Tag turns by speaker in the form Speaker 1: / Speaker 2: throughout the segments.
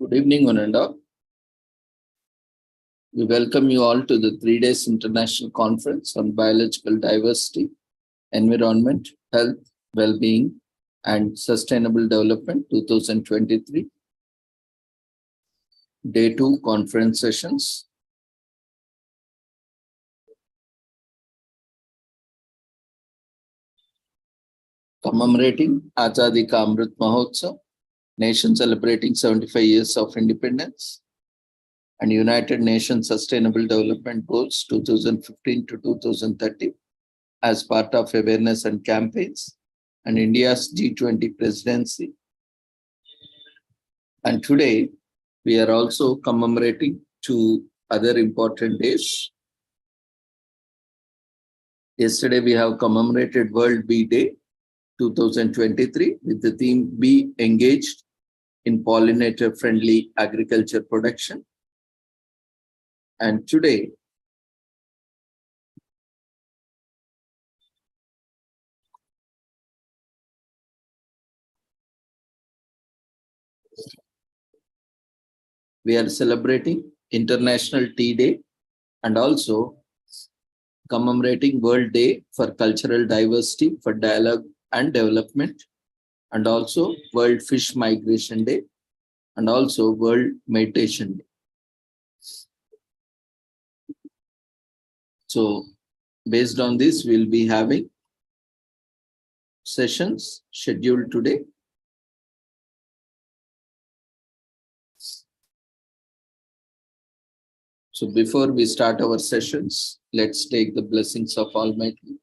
Speaker 1: Good evening, one and all. We welcome you all to the 3 days international conference on biological diversity, environment, health, well-being, and sustainable development 2023. Day 2 conference sessions. Commemorating Azadi Ka Amrit Mahotsav, nation celebrating 75 years of independence, and United Nations Sustainable Development Goals 2015 to 2030 as part of awareness and campaigns, and India's G20 presidency. And today, we are also commemorating 2 other important days. Yesterday, we have commemorated World Bee Day 2023 with the theme Be Engaged in Pollinator-Friendly Agriculture Production. And today, we are celebrating International Tea Day and also commemorating World Day for Cultural Diversity for Dialogue and Development, and also World Fish Migration Day, and also World Meditation Day. So based on this, we'll be having sessions scheduled today. So before we start our sessions, let's take the blessings of Almighty.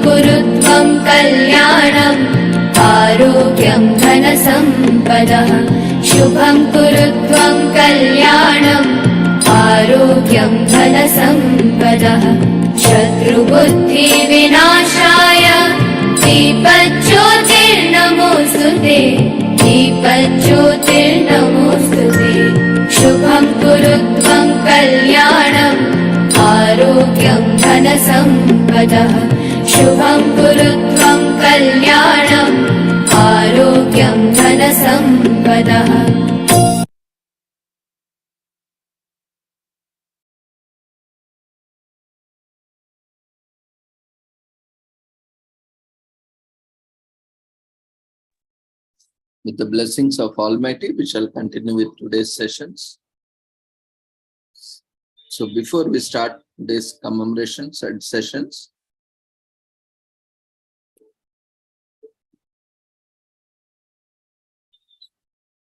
Speaker 2: कुरुत्वं कल्याणम् आरोग्यं धनसम्पदः शुभं कुरुत्वं कल्याणम् आरोग्यं धनसम्पदः शत्रुबुद्धिविनाशाय दीपज्योतिर्नमोऽस्तुते दीपज्योतिर्नमोऽस्तुते शुभं कुरुत्वं कल्याणम् आरोग्यं धनसम्पदः शुभं कुरुत्वं कल्याणम् आरोग्यं धनसम्पदः.
Speaker 1: With the blessings of Almighty, we shall continue with today's sessions. So before we start today's commemorations and sessions,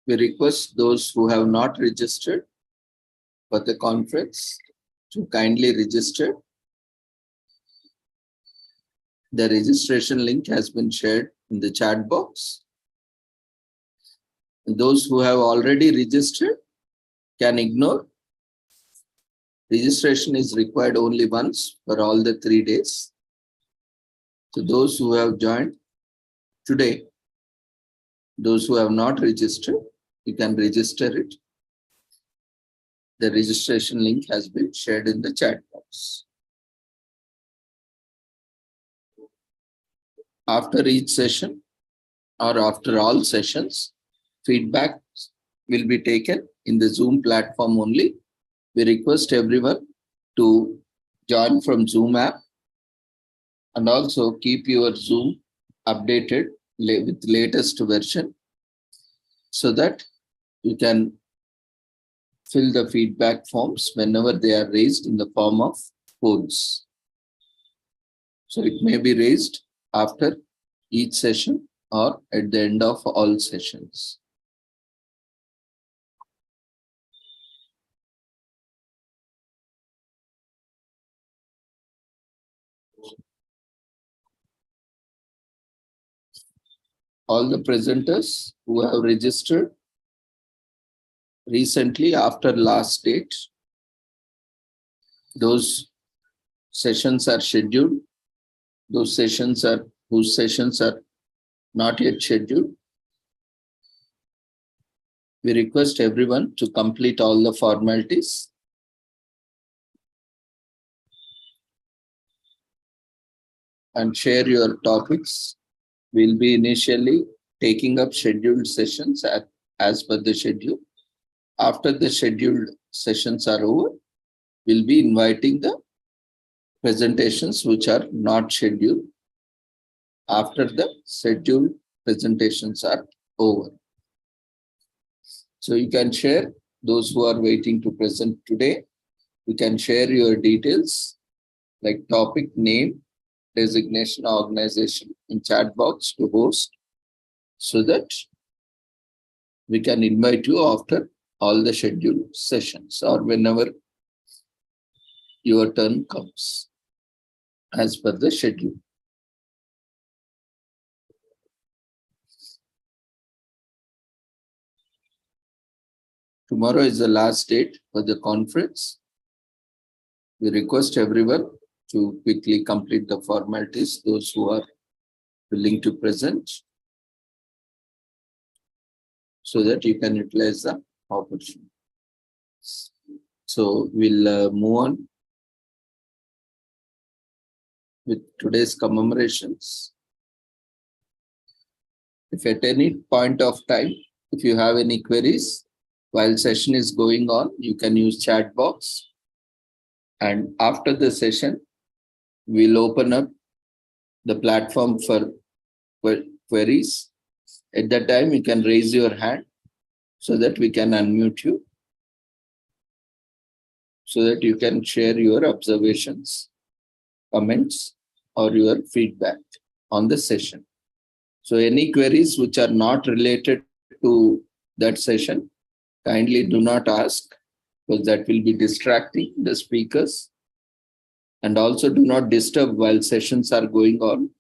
Speaker 1: we request those who have not registered for the conference to kindly register. The registration link has been shared in the chat box. And those who have already registered can ignore. Registration is required only once for all the 3 days. So those who have joined today, those who have not registered, you can register it. The registration link has been shared in the chat box. After each session or after all sessions, feedback will be taken in the Zoom platform only. We request everyone to join from Zoom app and also keep your Zoom updated with latest version so that you can fill the feedback forms whenever they are raised in the form of polls. So it may be raised after each session or at the end of all sessions. all the presenters who have registered recently after last date, those sessions are scheduled. Those sessions are whose sessions are not yet scheduled. We request everyone to complete all the formalities. And share your topics. We'll be initially taking up scheduled sessions as per the schedule. After the scheduled sessions are over, we'll be inviting the presentations which are not scheduled after the scheduled presentations are over. So you can share, those who are waiting to present today, you can share your details like topic, name, designation, organization in chat box to host so that we can invite you after all the scheduled sessions or whenever your turn comes as per the schedule. Tomorrow is the last date for the conference. We request everyone to quickly complete the formalities, those who are willing to present, so that you can utilize the opportunity. So we'll move on with today's commemorations. If at any point of time, if you have any queries while session is going on, you can use chat box. And after the session, we'll open up the platform for queries. At that time, you can raise your hand so that we can unmute you, so that you can share your observations, comments, or your feedback on the session. So any queries which are not related to that session, kindly do not ask, because that will be distracting the speakers. And also do not disturb while sessions are going on.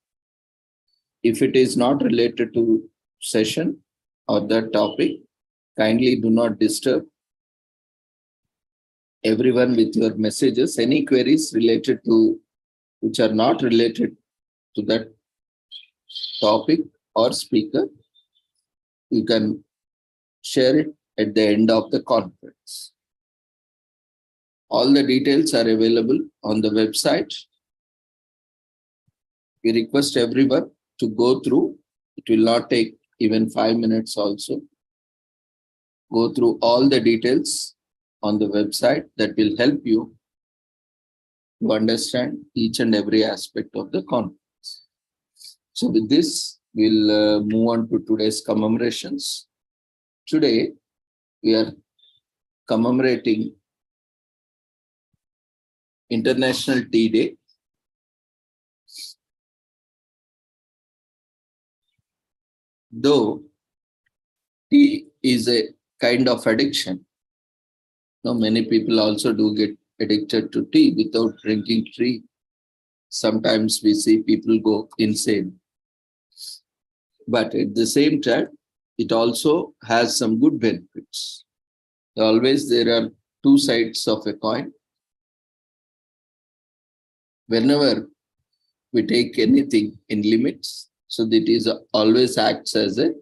Speaker 1: If it is not related to session or that topic, kindly do not disturb everyone with your messages. Any queries related to, which are not related to that topic or speaker, you can share it at the end of the conference. All the details are available on the website. We request everyone to go through. It will not take even 5 minutes also. Go through all the details on the website that will help you to understand each and every aspect of the conference. So with this, we'll move on to today's commemorations. Today, we are commemorating International Tea Day. Though tea is a kind of addiction, now many people also do get addicted to tea without drinking tea. Sometimes we see people go insane. But at the same time, it also has some good benefits. Always there are two sides of a coin. Whenever we take anything in limits, so that it always acts as a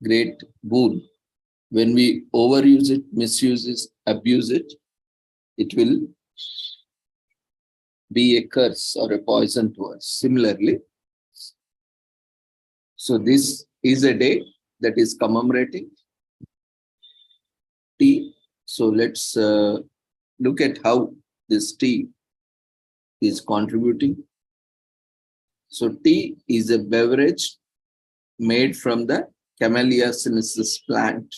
Speaker 1: great boon. When we overuse it, misuse it, abuse it, it will be a curse or a poison to us. Similarly, so this is a day that is commemorating tea. So let's look at how this tea is contributing. So tea is a beverage made from the Camellia sinensis plant.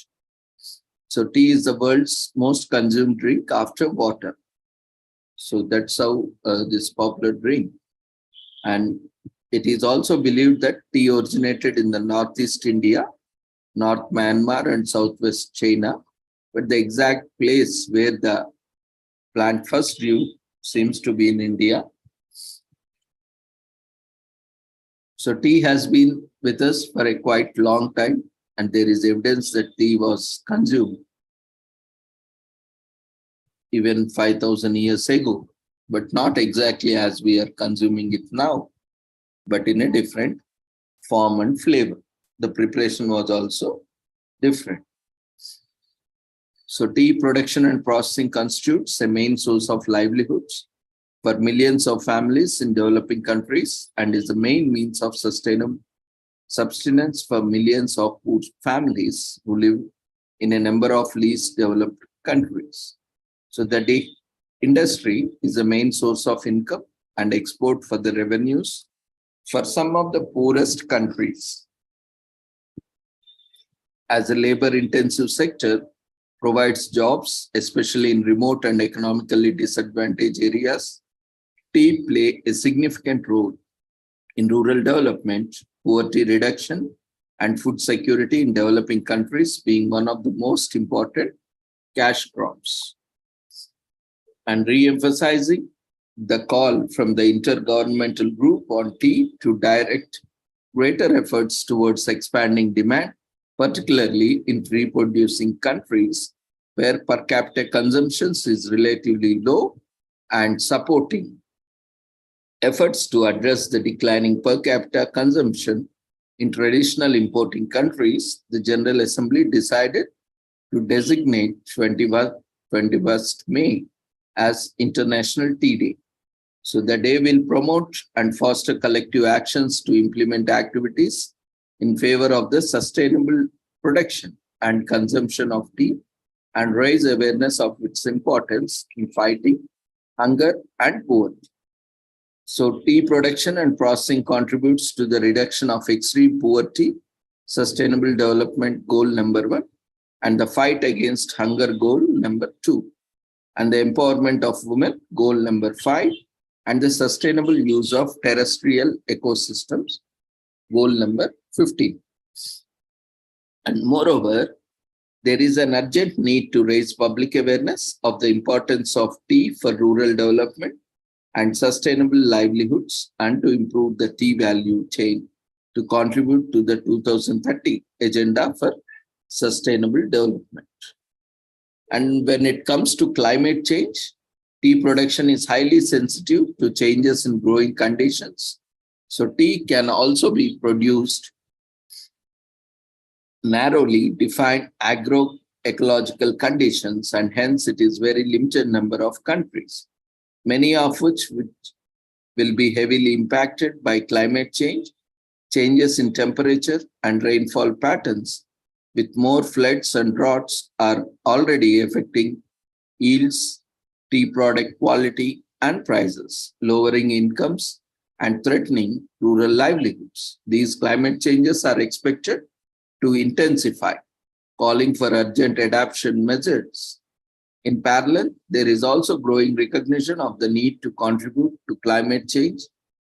Speaker 1: So tea is the world's most consumed drink after water. So that's how this popular drink. And it is also believed that tea originated in the Northeast India, North Myanmar and Southwest China. But the exact place where the plant first grew seems to be in India. So tea has been with us for a quite long time, and there is evidence that tea was consumed even 5,000 years ago, but not exactly as we are consuming it now, but in a different form and flavor. The preparation was also different. So tea production and processing constitutes a main source of livelihoods for millions of families in developing countries and is the main means of sustainable subsistence for millions of poor families who live in a number of least developed countries. So the tea industry is the main source of income and export for the revenues for some of the poorest countries. As a labor-intensive sector, provides jobs, especially in remote and economically disadvantaged areas. Tea play a significant role in rural development, poverty reduction, and food security in developing countries, being one of the most important cash crops. And re-emphasizing the call from the intergovernmental group on tea to direct greater efforts towards expanding demand, particularly in tea-producing countries where per capita consumption is relatively low, and supporting efforts to address the declining per capita consumption in traditional importing countries. The General Assembly decided to designate 21st May as International Tea Day. So the day will promote and foster collective actions to implement activities in favor of the sustainable production and consumption of tea and raise awareness of its importance in fighting hunger and poverty. So tea production and processing contributes to the reduction of extreme poverty, sustainable development goal number 1, and the fight against hunger goal number 2, and the empowerment of women goal number 5, and the sustainable use of terrestrial ecosystems goal number 15. And moreover, there is an urgent need to raise public awareness of the importance of tea for rural development and sustainable livelihoods and to improve the tea value chain to contribute to the 2030 agenda for sustainable development. And when it comes to climate change, tea production is highly sensitive to changes in growing conditions. So tea can also be produced narrowly defined agroecological conditions, and hence it is very limited number of countries, many of which will be heavily impacted by climate change, changes in temperature and rainfall patterns, with more floods and droughts are already affecting yields, tea product quality and prices, lowering incomes and threatening rural livelihoods. These climate changes are expected to intensify, calling for urgent adaptation measures. In parallel, there is also growing recognition of the need to contribute to climate change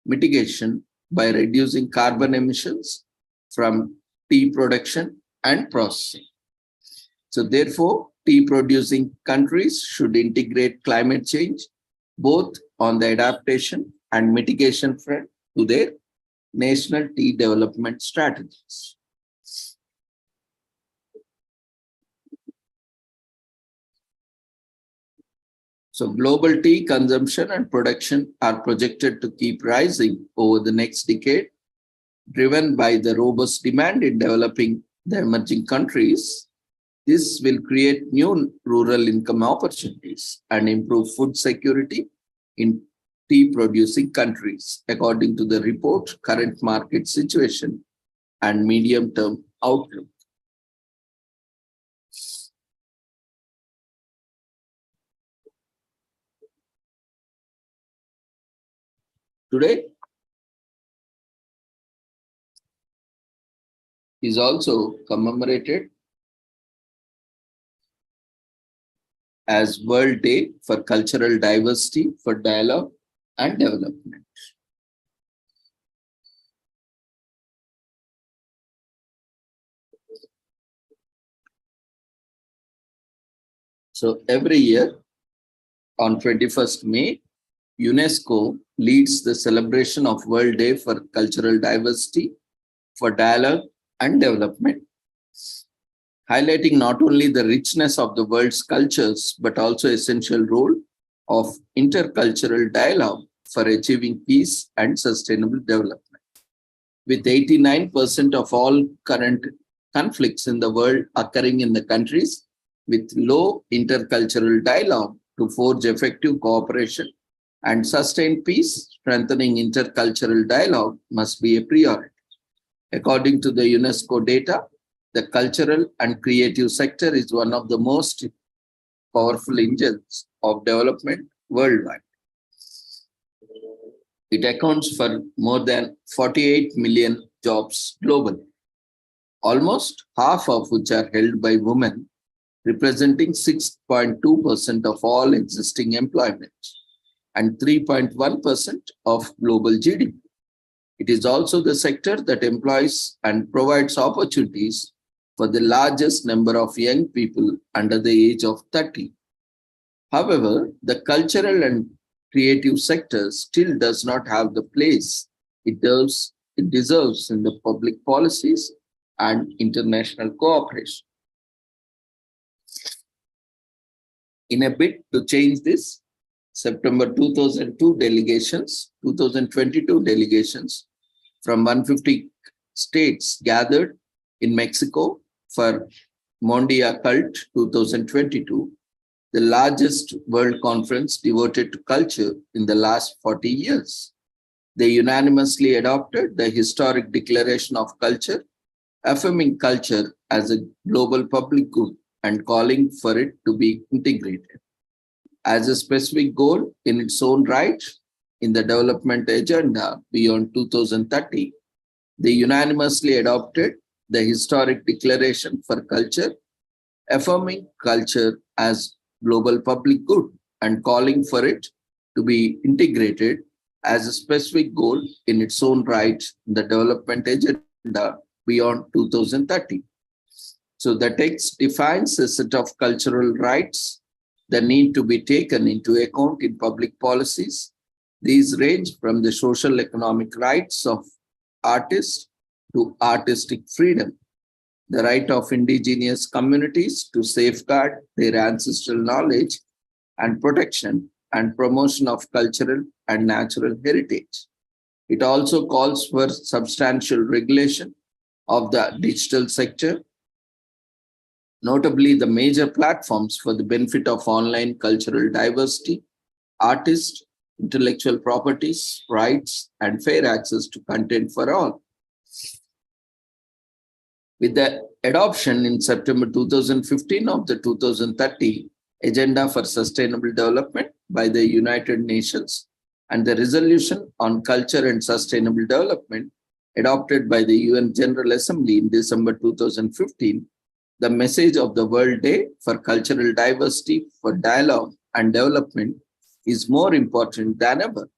Speaker 1: mitigation by reducing carbon emissions from tea production and processing. So therefore, tea producing countries should integrate climate change both on the adaptation and mitigation front to their national tea development strategies. So global tea consumption and production are projected to keep rising over the next decade, driven by the robust demand in developing the emerging countries. This will create new rural income opportunities and improve food security in tea producing countries, according to the report, Current Market Situation and Medium-Term Outlook. Today is also commemorated as World Day for Cultural Diversity for Dialogue and Development. So every year on 21st May, UNESCO leads the celebration of World Day for Cultural Diversity, for Dialogue and Development, highlighting not only the richness of the world's cultures, but also essential role of intercultural dialogue for achieving peace and sustainable development. With 89% of all current conflicts in the world occurring in the countries with low intercultural dialogue to forge effective cooperation and sustain peace, strengthening intercultural dialogue must be a priority. According to the UNESCO data, the cultural and creative sector is one of the most powerful engines of development worldwide. It accounts for more than 48 million jobs globally, almost half of which are held by women, representing 6.2% of all existing employment and 3.1% of global GDP. It is also the sector that employs and provides opportunities for the largest number of young people under the age of 30. However, the cultural and creative sector still does not have the place it deserves in the public policies and international cooperation. In a bid to change this, September 2022 delegations from 150 states gathered in Mexico for Mondia Cult 2022, the largest world conference devoted to culture in the last 40 years. They unanimously adopted the historic Declaration of Culture, affirming culture as a global public good and calling for it to be integrated as a specific goal in its own right in the development agenda beyond 2030. They unanimously adopted the historic Declaration for Culture, affirming culture as global public good and calling for it to be integrated as a specific goal in its own right in the development agenda beyond 2030. So the text defines a set of cultural rights that need to be taken into account in public policies. These range from the social economic rights of artists to artistic freedom, the right of indigenous communities to safeguard their ancestral knowledge and protection and promotion of cultural and natural heritage. It also calls for substantial regulation of the digital sector, notably the major platforms for the benefit of online cultural diversity, artists, intellectual properties, rights, and fair access to content for all. With the adoption in September 2015 of the 2030 Agenda for Sustainable Development by the United Nations and the Resolution on Culture and Sustainable Development adopted by the UN General Assembly in December 2015, the message of the World Day for Cultural Diversity, for Dialogue and Development is more important than ever.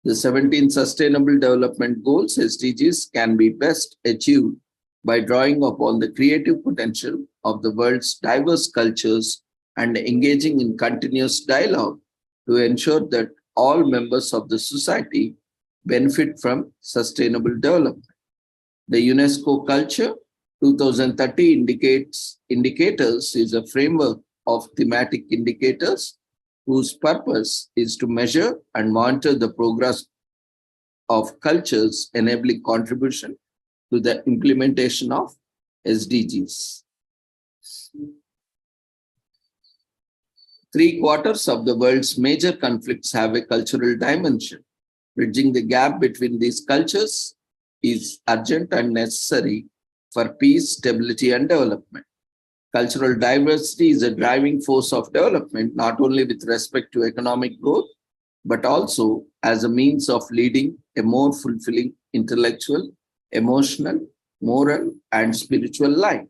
Speaker 1: The 17 Sustainable Development Goals, SDGs, can be best achieved by drawing upon the creative potential of the world's diverse cultures and engaging in continuous dialogue to ensure that all members of the society benefit from sustainable development. The UNESCO Culture 2030 indicators is a framework of thematic indicators whose purpose is to measure and monitor the progress of cultures, enabling contribution to the implementation of SDGs. 3/4 of the world's major conflicts have a cultural dimension. Bridging the gap between these cultures is urgent and necessary for peace, stability, and development. Cultural diversity is a driving force of development, not only with respect to economic growth, but also as a means of leading a more fulfilling intellectual, emotional, moral, and spiritual life.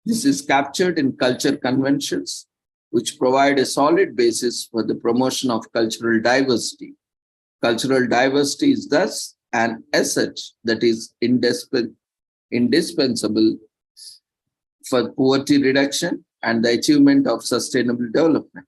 Speaker 1: This is captured in culture conventions, which provide a solid basis for the promotion of cultural diversity. Cultural diversity is thus an asset that is indispensable for poverty reduction and the achievement of sustainable development.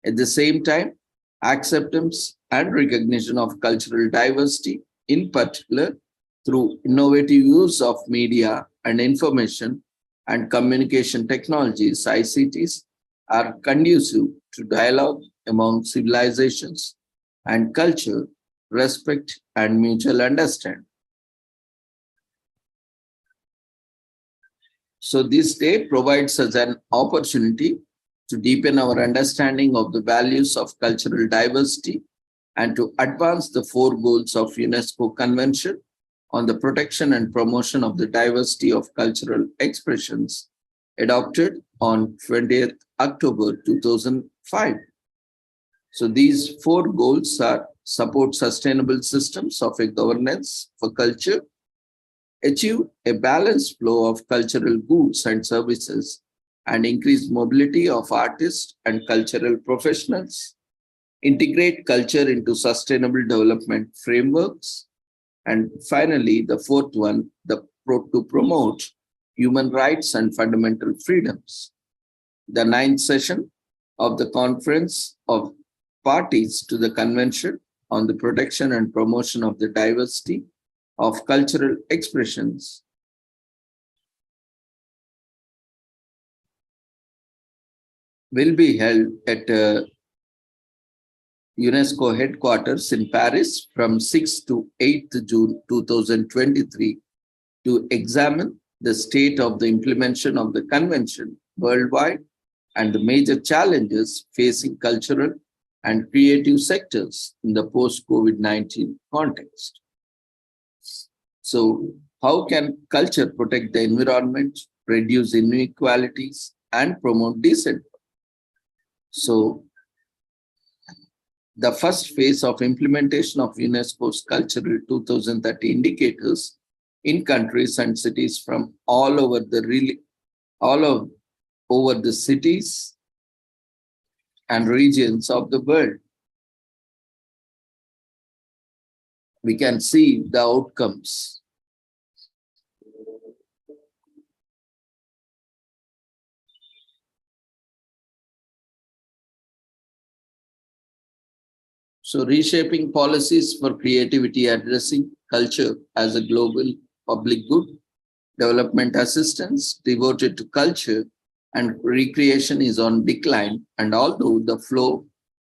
Speaker 1: At the same time, acceptance and recognition of cultural diversity, in particular through innovative use of media and information and communication technologies, ICTs, are conducive to dialogue among civilizations and culture, respect, and mutual understanding. So this day provides us an opportunity to deepen our understanding of the values of cultural diversity and to advance the 4 goals of UNESCO Convention on the protection and promotion of the diversity of cultural expressions, adopted on 20th October 2005. So these 4 goals are: support sustainable systems of a governance for culture, achieve a balanced flow of cultural goods and services, and increase mobility of artists and cultural professionals, integrate culture into sustainable development frameworks, and finally, the 4th one, to promote human rights and fundamental freedoms. The 9th session of the Conference of Parties to the Convention on the Protection and Promotion of the Diversity of Cultural Expressions will be held at UNESCO headquarters in Paris from 6th to 8th June 2023 to examine the state of the implementation of the convention worldwide and the major challenges facing cultural and creative sectors in the post-COVID-19 context. So, how can culture protect the environment, reduce inequalities, and promote decent? So, the first phase of implementation of UNESCO's Cultural 2030 indicators in countries and cities from all over the cities and regions of the world. We can see the outcomes. So reshaping policies for creativity, addressing culture as a global public good, development assistance devoted to culture and recreation is on decline, and although the flow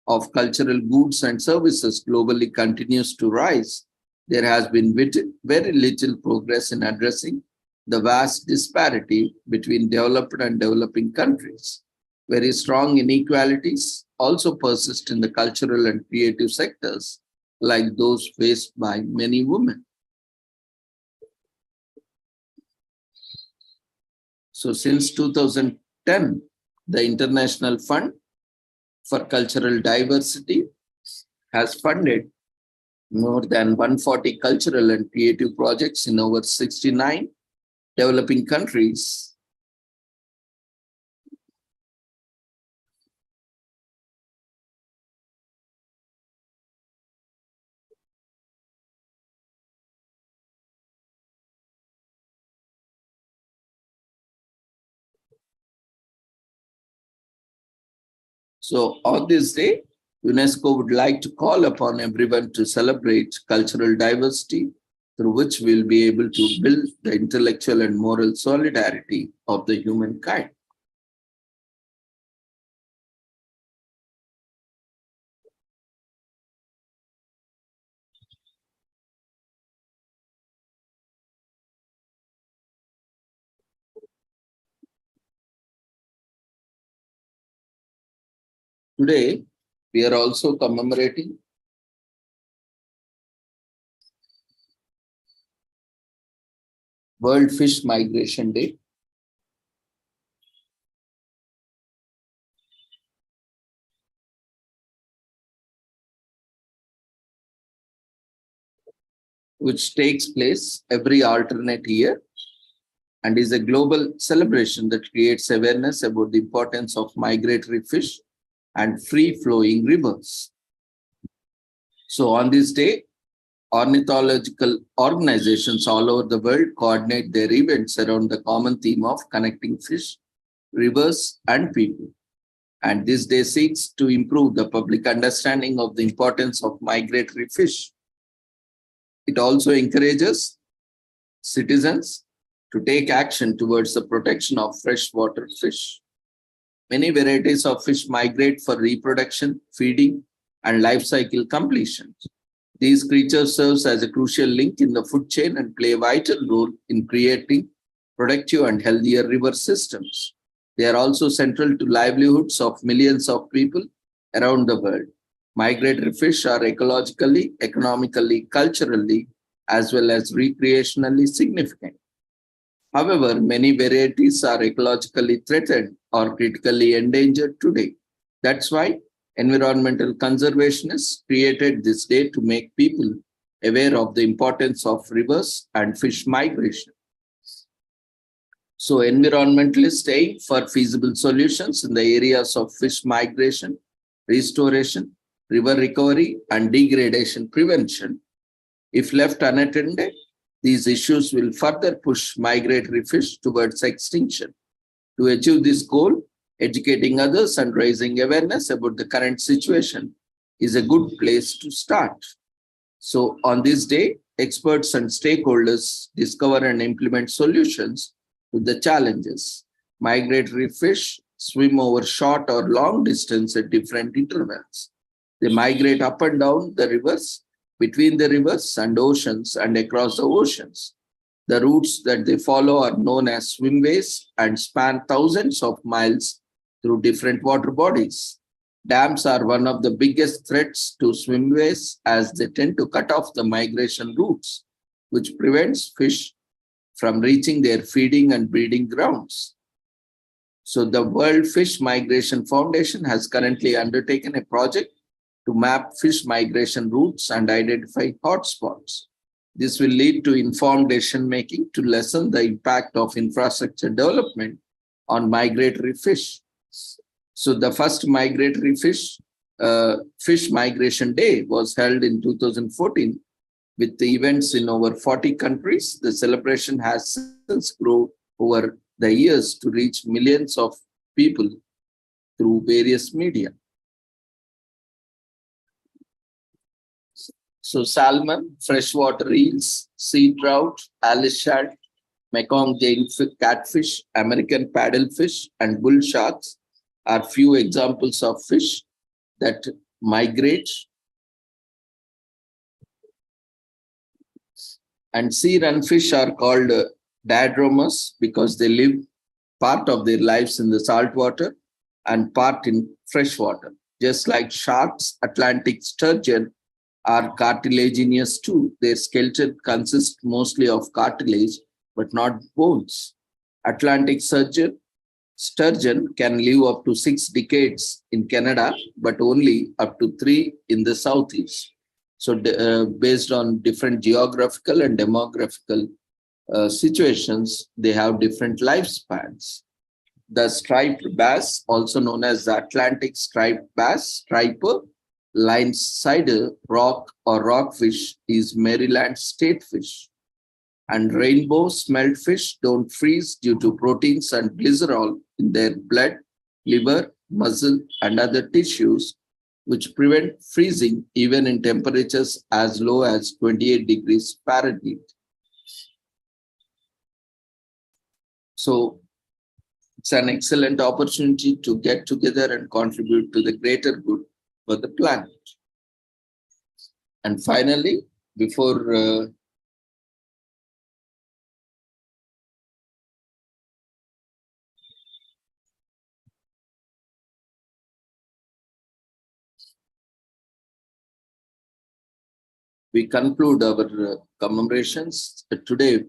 Speaker 1: of cultural goods and services globally continues to rise, there has been very little progress in addressing the vast disparity between developed and developing countries. Very strong inequalities also persist in the cultural and creative sectors, like those faced by many women. So since 2010, the International Fund for Cultural Diversity has funded more than 140 cultural and creative projects in over 69 developing countries. So on this day, UNESCO would like to call upon everyone to celebrate cultural diversity, through which we'll be able to build the intellectual and moral solidarity of the humankind. Today, we are also commemorating World Fish Migration Day. Which takes place every alternate year and is a global celebration that creates awareness about the importance of migratory fish and free-flowing rivers. So on this day, ornithological organizations all over the world coordinate their events around the common theme of connecting fish, rivers, and people. And this day seeks to improve the public understanding of the importance of migratory fish. It also encourages citizens to take action towards the protection of freshwater fish. Many varieties of fish migrate for reproduction, feeding, and life cycle completion. These creatures serve as a crucial link in the food chain and play a vital role in creating productive and healthier river systems. They are also central to livelihoods of millions of people around the world. Migratory fish are ecologically, economically, culturally, as well as recreationally significant. However, many varieties are ecologically threatened or critically endangered today. That's why environmental conservationists created this day to make people aware of the importance of rivers and fish migration. So environmentalists aim for feasible solutions in the areas of fish migration, restoration, river recovery, and degradation prevention. If left unattended, these issues will further push migratory fish towards extinction. To achieve this goal, educating others and raising awareness about the current situation is a good place to start. So on this day, experts and stakeholders discover and implement solutions to the challenges. Migratory fish swim over short or long distance at different intervals. They migrate up and down the rivers, between the rivers and oceans, and across the oceans. The routes that they follow are known as swimways and span thousands of miles through different water bodies. Dams are one of the biggest threats to swimways as they tend to cut off the migration routes, which prevents fish from reaching their feeding and breeding grounds. So the World Fish Migration Foundation has currently undertaken a project to map fish migration routes and identify hotspots. This will lead to informed decision-making to lessen the impact of infrastructure development on migratory fish. So the first migratory fish migration day was held in 2014 with the events in over 40 countries. The celebration has since grown over the years to reach millions of people through various media. So salmon, freshwater eels, sea trout, Alice shad, Mekong catfish, American paddlefish, and bull sharks are few examples of fish that migrate. And sea run fish are called diadromous because they live part of their lives in the salt water and part in freshwater. Just like sharks, Atlantic sturgeon are cartilaginous too. Their skeleton consists mostly of cartilage, but not bones. Atlantic sturgeon can live up to 6 decades in Canada, but only up to 3 in the Southeast. So based on different geographical and demographical situations, they have different lifespans. The striped bass, also known as the Atlantic striped bass, striper, line-sided rock or rockfish is Maryland state fish. And rainbow smelt fish don't freeze due to proteins and glycerol in their blood, liver, muscle, and other tissues, which prevent freezing even in temperatures as low as 28 degrees Fahrenheit. So it's an excellent opportunity to get together and contribute to the greater good for the planet. And finally, before we conclude our commemorations, today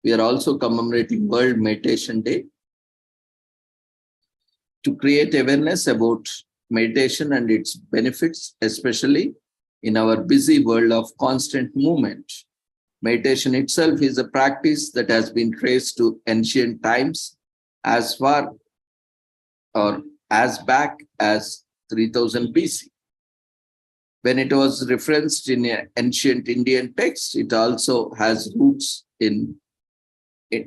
Speaker 1: we are also commemorating World Meditation Day to create awareness about meditation and its benefits, especially in our busy world of constant movement. Meditation itself is a practice that has been traced to ancient times as far or as back as 3000 BC. When it was referenced in an ancient Indian text, it also has roots in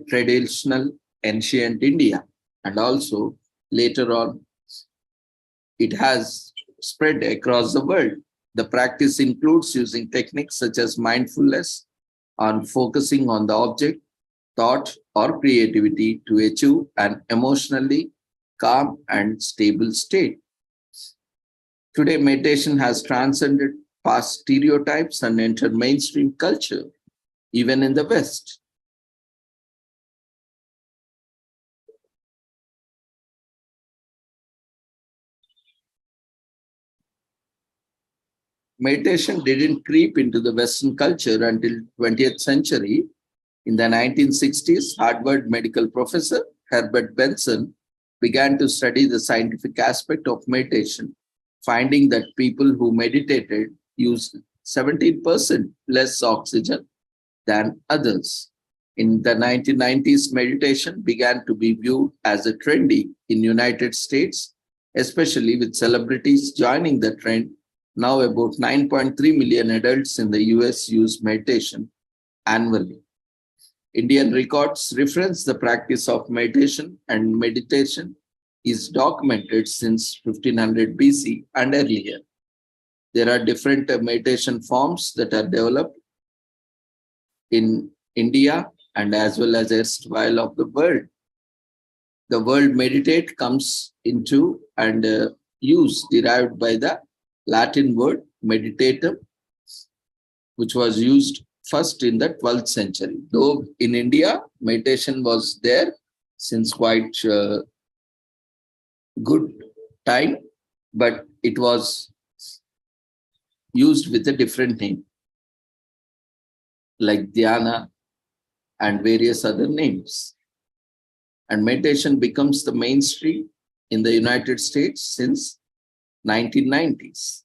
Speaker 1: traditional ancient India and also later on it has spread across the world. The practice includes using techniques such as mindfulness on focusing on the object, thought, or creativity to achieve an emotionally calm and stable state. Today, meditation has transcended past stereotypes and entered mainstream culture, even in the West. Meditation didn't creep into the Western culture until 20th century. In the 1960s, Harvard medical professor Herbert Benson began to study the scientific aspect of meditation, finding that people who meditated used 17% less oxygen than others. In the 1990s, meditation began to be viewed as a trendy in United States, especially with celebrities joining the trend. Now about 9.3 million adults in the US use meditation annually. Indian records reference the practice of meditation, and meditation is documented since 1500 BC and earlier. There are different meditation forms that are developed in India and as well as erstwhile of the world. The word meditate comes into and use derived by the Latin word meditatum, which was used first in the 12th century. Though in India, meditation was there since quite good time, but it was used with a different name, like dhyana and various other names. And meditation becomes the mainstream in the United States since 1990s.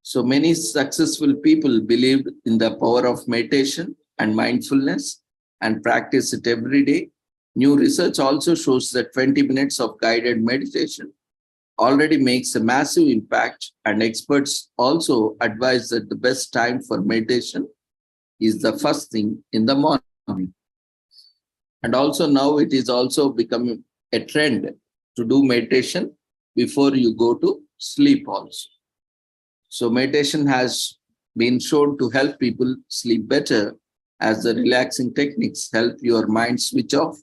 Speaker 1: So many successful people believed in the power of meditation and mindfulness and practice it every day. New research also shows that 20 minutes of guided meditation already makes a massive impact, and experts also advise that the best time for meditation is the first thing in the morning. And also now it is also becoming a trend to do meditation before you go to sleep also. So meditation has been shown to help people sleep better, as the relaxing techniques help your mind switch off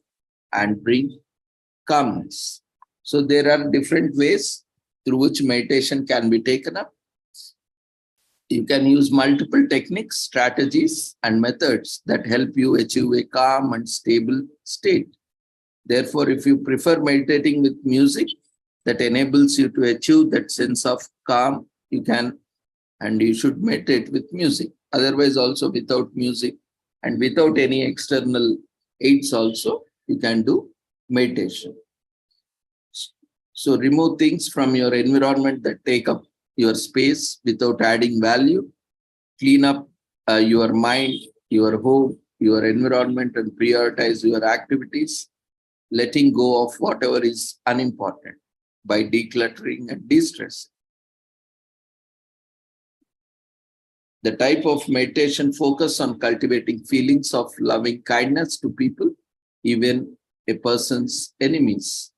Speaker 1: and bring calmness. So there are different ways through which meditation can be taken up. You can use multiple techniques, strategies, and methods that help you achieve a calm and stable state. Therefore, if you prefer meditating with music that enables you to achieve that sense of calm, you can and you should meditate with music. Otherwise, also without music and without any external aids also, you can do meditation. So remove things from your environment that take up your space without adding value. Clean up your mind, your home, your environment, and prioritize your activities, letting go of whatever is unimportant by decluttering and de-stressing. The type of meditation focus on cultivating feelings of loving kindness to people, even a person's enemies.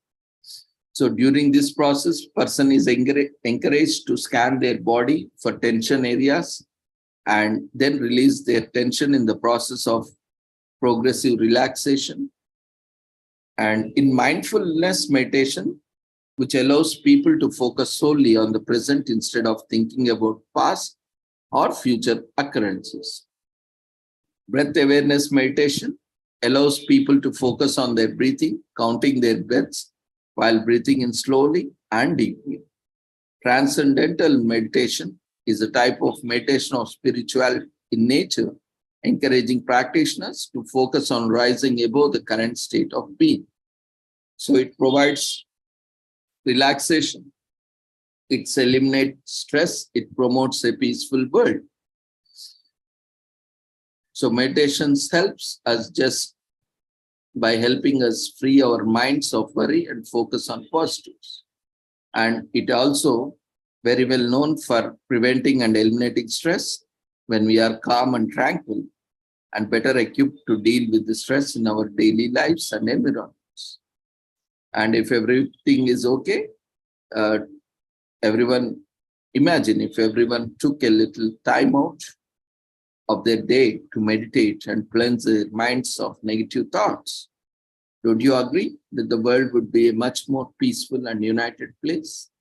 Speaker 1: So during this process, person is encouraged to scan their body for tension areas and then release their tension in the process of progressive relaxation. And in mindfulness meditation, which allows people to focus solely on the present instead of thinking about past or future occurrences. Breath awareness meditation allows people to focus on their breathing, counting their breaths while breathing in slowly and deeply. Transcendental meditation is a type of meditation of spirituality in nature, encouraging practitioners to focus on rising above the current state of being. So it provides relaxation. It eliminates stress. It promotes a peaceful world. So meditation helps us just by helping us free our minds of worry and focus on positives. And it also very well known for preventing and eliminating stress when we are calm and tranquil and better equipped to deal with the stress in our daily lives and environments. And if everything is okay, everyone, imagine if everyone took a little time out of their day to meditate and cleanse their minds of negative thoughts. Don't you agree that the world would be a much more peaceful and united place?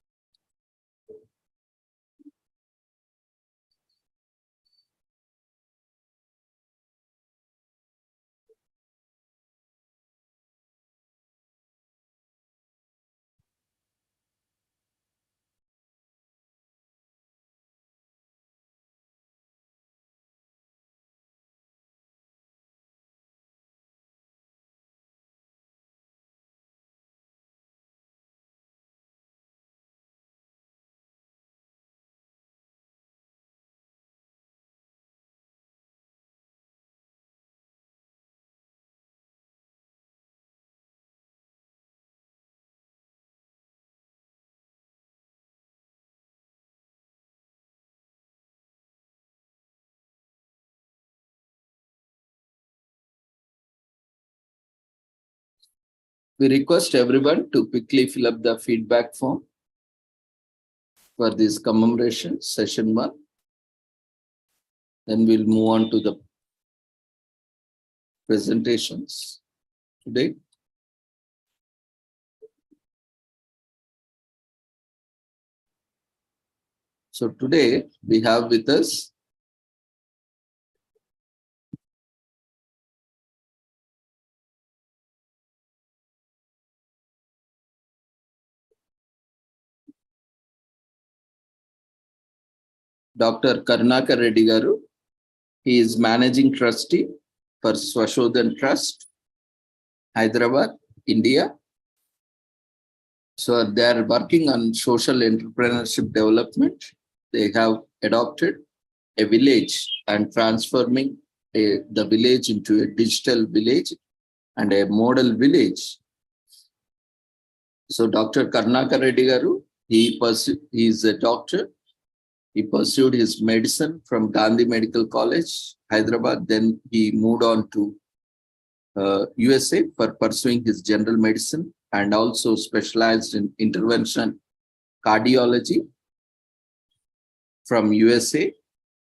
Speaker 1: We request everyone to quickly fill up the feedback form for this commemoration, session 1. Then we'll move on to the presentations today. So today we have with us Dr. Karnakar Reddy Garu. He is Managing Trustee for Swashodhan Trust, Hyderabad, India. So they are working on social entrepreneurship development. They have adopted a village and transforming the village into a digital village and a model village. So Dr. Karnakar Reddy Garu, he is a doctor. He pursued his medicine from Gandhi Medical College, Hyderabad. Then he moved on to USA for pursuing his general medicine and also specialized in intervention cardiology from USA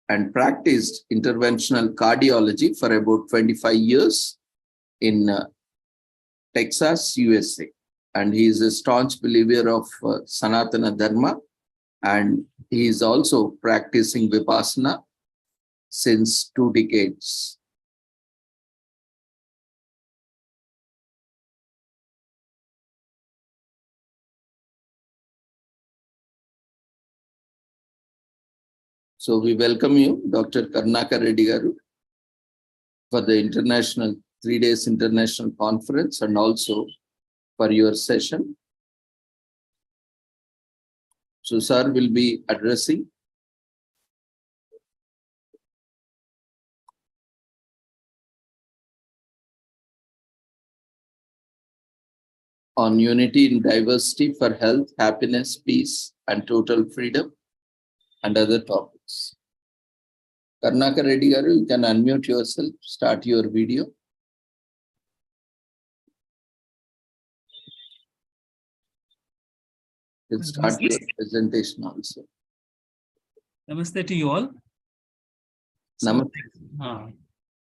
Speaker 1: and practiced interventional cardiology for about 25 years in Texas, USA. And he is a staunch believer of Sanatana Dharma, and he is also practicing Vipassana since 2 decades. So we welcome you, Dr. Karnakar Reddy Garu, for the 3 days international conference and also for your session. So sir will be addressing on unity in diversity for health, happiness, peace, and total freedom, and other topics. Karnakar Reddy Garu, you can unmute yourself, start your video. We'll start your presentation also.
Speaker 3: Namaste to you all.
Speaker 1: Namaste.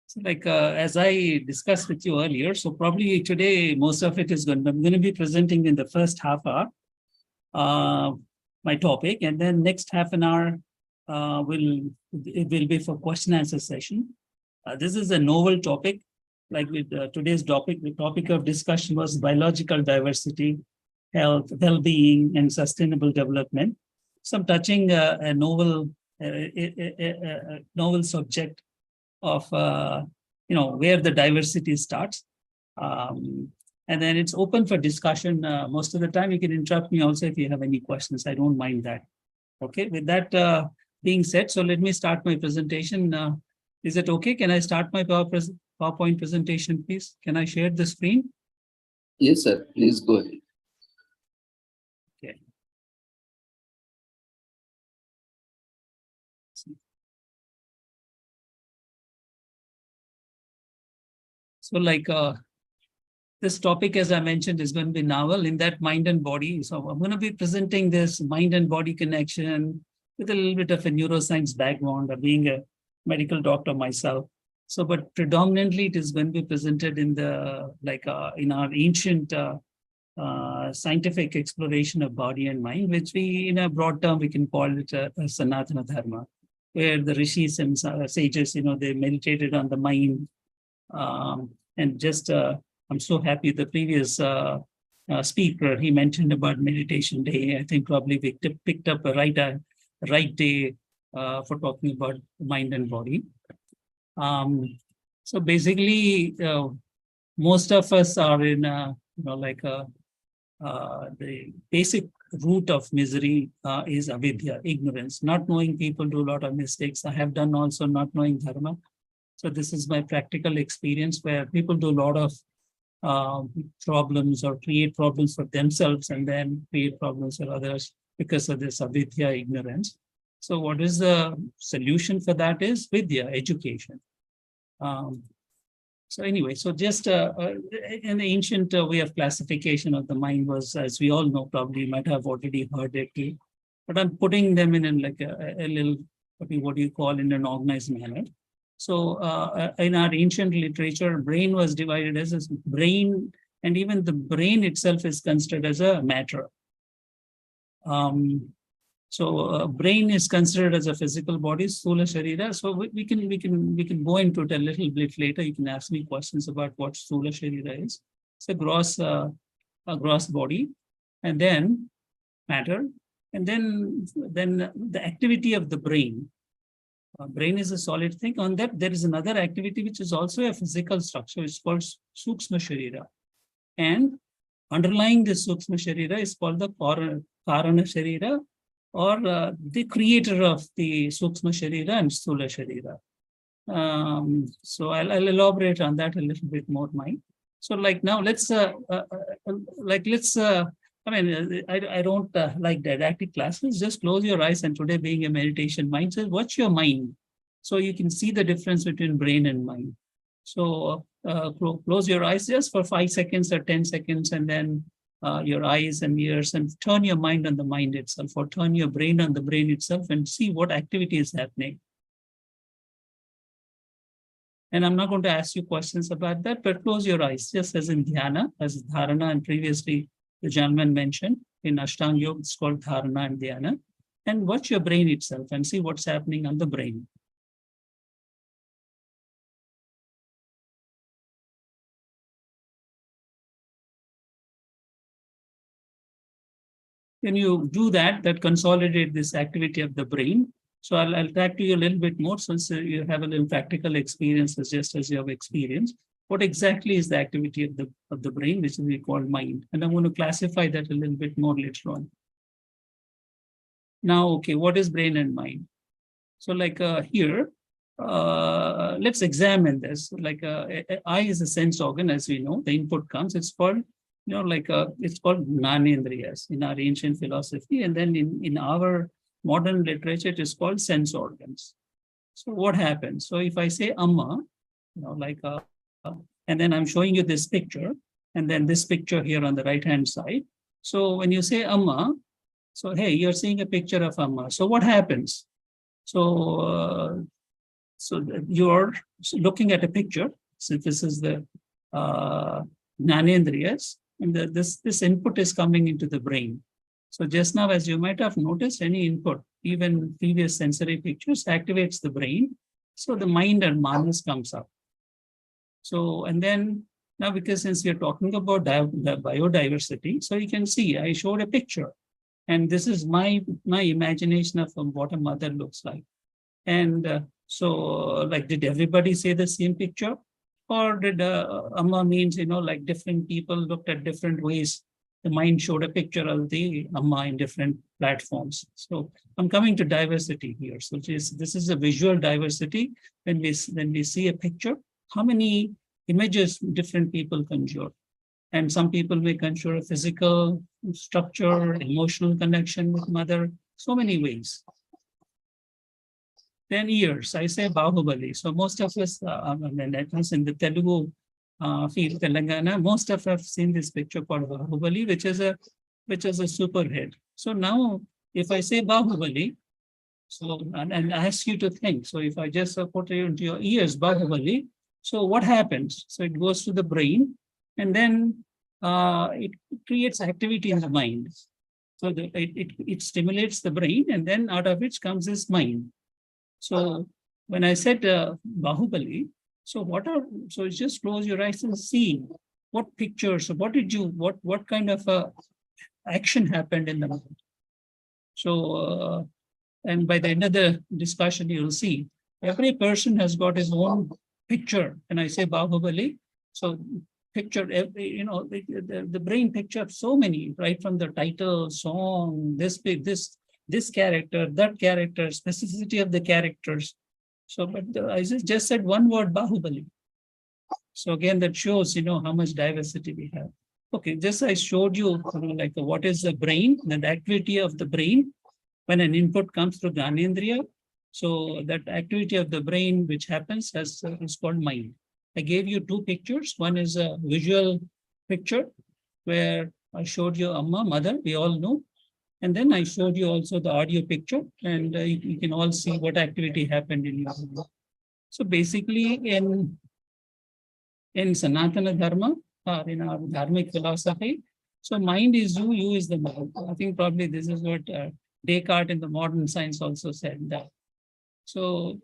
Speaker 3: So as I discussed with you earlier, so probably today, most of it is I'm going to be presenting in the first half hour, my topic, and then next half an hour will be for question answer session. This is a novel topic, like with today's topic, the topic of discussion was biological diversity, health, well-being, and sustainable development. So I'm touching a novel subject of where the diversity starts, and then it's open for discussion. Most of the time you can interrupt me also if you have any questions. I don't mind that. Okay, with that being said, so let me start my presentation. Is it okay? Can I start my PowerPoint presentation, please? Can I share the screen?
Speaker 1: Yes, sir. Please go ahead.
Speaker 3: Okay. So This topic, as I mentioned, is going to be novel in that mind and body. So I'm going to be presenting this mind and body connection with a little bit of a neuroscience background of being a medical doctor myself. So, but predominantly it is going to be presented in the, in our ancient scientific exploration of body and mind, which we, in a broad term, we can call it a Sanatana Dharma, where the rishis and sages, they meditated on the mind. And just, I'm so happy the previous speaker, he mentioned about meditation day. I think probably we picked up a right day for talking about mind and body. So basically, most of us are in, the basic root of misery is avidya, ignorance. Not knowing, people do a lot of mistakes. I have done also not knowing dharma. So this is my practical experience where people do a lot of problems or create problems for themselves and then create problems for others because of this avidya, ignorance. So what is the solution for that is vidya, education. So anyway, so just an ancient way of classification of the mind was, as we all know, probably you might have already heard it, but I'm putting them in like a little, what do you call, in an organized manner. So in our ancient literature, brain was divided as a brain, and even the brain itself is considered as a matter. So brain is considered as a physical body, Sthula Sharira. So we can go into it a little bit later. You can ask me questions about what Sthula Sharira is. It's a gross body, and then matter, and then the activity of the brain. Brain is a solid thing. On that, there is another activity which is also a physical structure. It's called Sukshma Sharira. And underlying this Sukshma Sharira is called the Karana Sharira, or the creator of the Sukshma Sharira and Sthula Sharira. So I'll elaborate on that a little bit more, Mike. So like now let's, I don't like didactic classes. Just close your eyes, and today being a meditation mind says, watch your mind. So you can see the difference between brain and mind. So close your eyes just for 5 seconds or 10 seconds, and then your eyes and ears, and turn your mind on the mind itself, or turn your brain on the brain itself, and see what activity is happening. And I'm not going to ask you questions about that, but close your eyes, just as in dhyana, as dharana, and previously the gentleman mentioned in Ashtanga Yoga, it's called dharana and dhyana. And watch your brain itself and see what's happening on the brain. When you do that, that consolidate this activity of the brain. So I'll talk to you a little bit more, since you have a little practical experiences, just as you have experience. What exactly is the activity of the brain, which we call mind? And I'm going to classify that a little bit more later on. Now, okay, what is brain and mind? So like here, let's examine this. Like eye is a sense organ, as we know. The input comes, it's called, it's called Gnanendriyas in our ancient philosophy. And then in our modern literature, it is called sense organs. So what happens? So if I say Amma, and then I'm showing you this picture, and then this picture here on the right-hand side. So when you say Amma, so hey, you're seeing a picture of Amma. So what happens? So you're looking at a picture. So this is the Gnanendriyas, and this input is coming into the brain. So just now, as you might have noticed, any input, even previous sensory pictures, activates the brain. So the mind and manas comes up. So, and then now, because since we are talking about the biodiversity, so you can see, I showed a picture, and this is my imagination of what a mother looks like. And so, like, did everybody say the same picture? Or did Amma means, like different people looked at different ways? The mind showed a picture of the Amma in different platforms. So I'm coming to diversity here. So this is a visual diversity. When we see a picture, how many images different people conjure? And some people may conjure a physical structure, emotional connection with mother, so many ways. 10 years, I say Bahubali. So most of us, in the Telugu field, Telangana. Most of us have seen this picture called Bahubali, which is a superhead. So now, if I say Bahubali, so and I ask you to think. So if I just put it into your ears, Bahubali. So what happens? So it goes to the brain, and then it creates activity in the mind. So it stimulates the brain, and then out of it comes this mind. So when I said Bahubali, so just close your eyes and see what pictures, what kind of action happened in the mind. So, and by the end of the discussion, you'll see every person has got his own picture. And I say Bahubali, so picture, the brain pictured so many, right from the title, song, this character, that character, specificity of the characters. So, but I just said one word, Bahubali. So again, that shows, how much diversity we have. Okay, just I showed you, like what is the brain, the activity of the brain when an input comes through Gyanendriya. So that activity of the brain which happens is called mind. I gave you two pictures. One is a visual picture where I showed you Amma, mother, we all know. And then I showed you also the audio picture, and you can all see what activity happened in your mind. So basically in Sanatana Dharma, in our Dharmic philosophy, so mind is you is the mind. I think probably this is what Descartes in the modern science also said that. So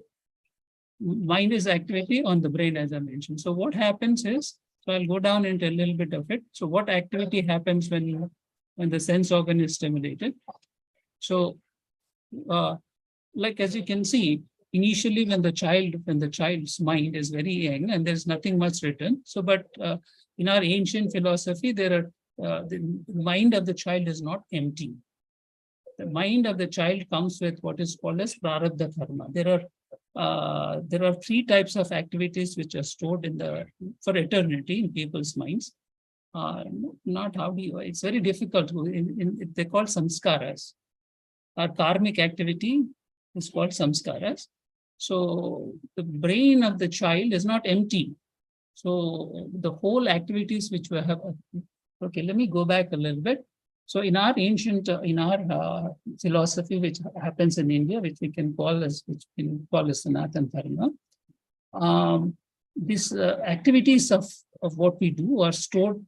Speaker 3: mind is activity on the brain, as I mentioned. So what happens is, so I'll go down into a little bit of it. So what activity happens when the sense organ is stimulated? So like as you can see, initially when the child's mind is very young and there's nothing much written. So, but in our ancient philosophy, the mind of the child is not empty. The mind of the child comes with what is called as prarabdha karma. There are three types of activities which are stored for eternity in people's minds. It's very difficult. They're called samskaras. Our karmic activity is called samskaras. So the brain of the child is not empty. So the whole activities which we have. Okay, let me go back a little bit. So in our philosophy, which happens in India, which we can call as Sanatana Dharma, these activities of what we do are stored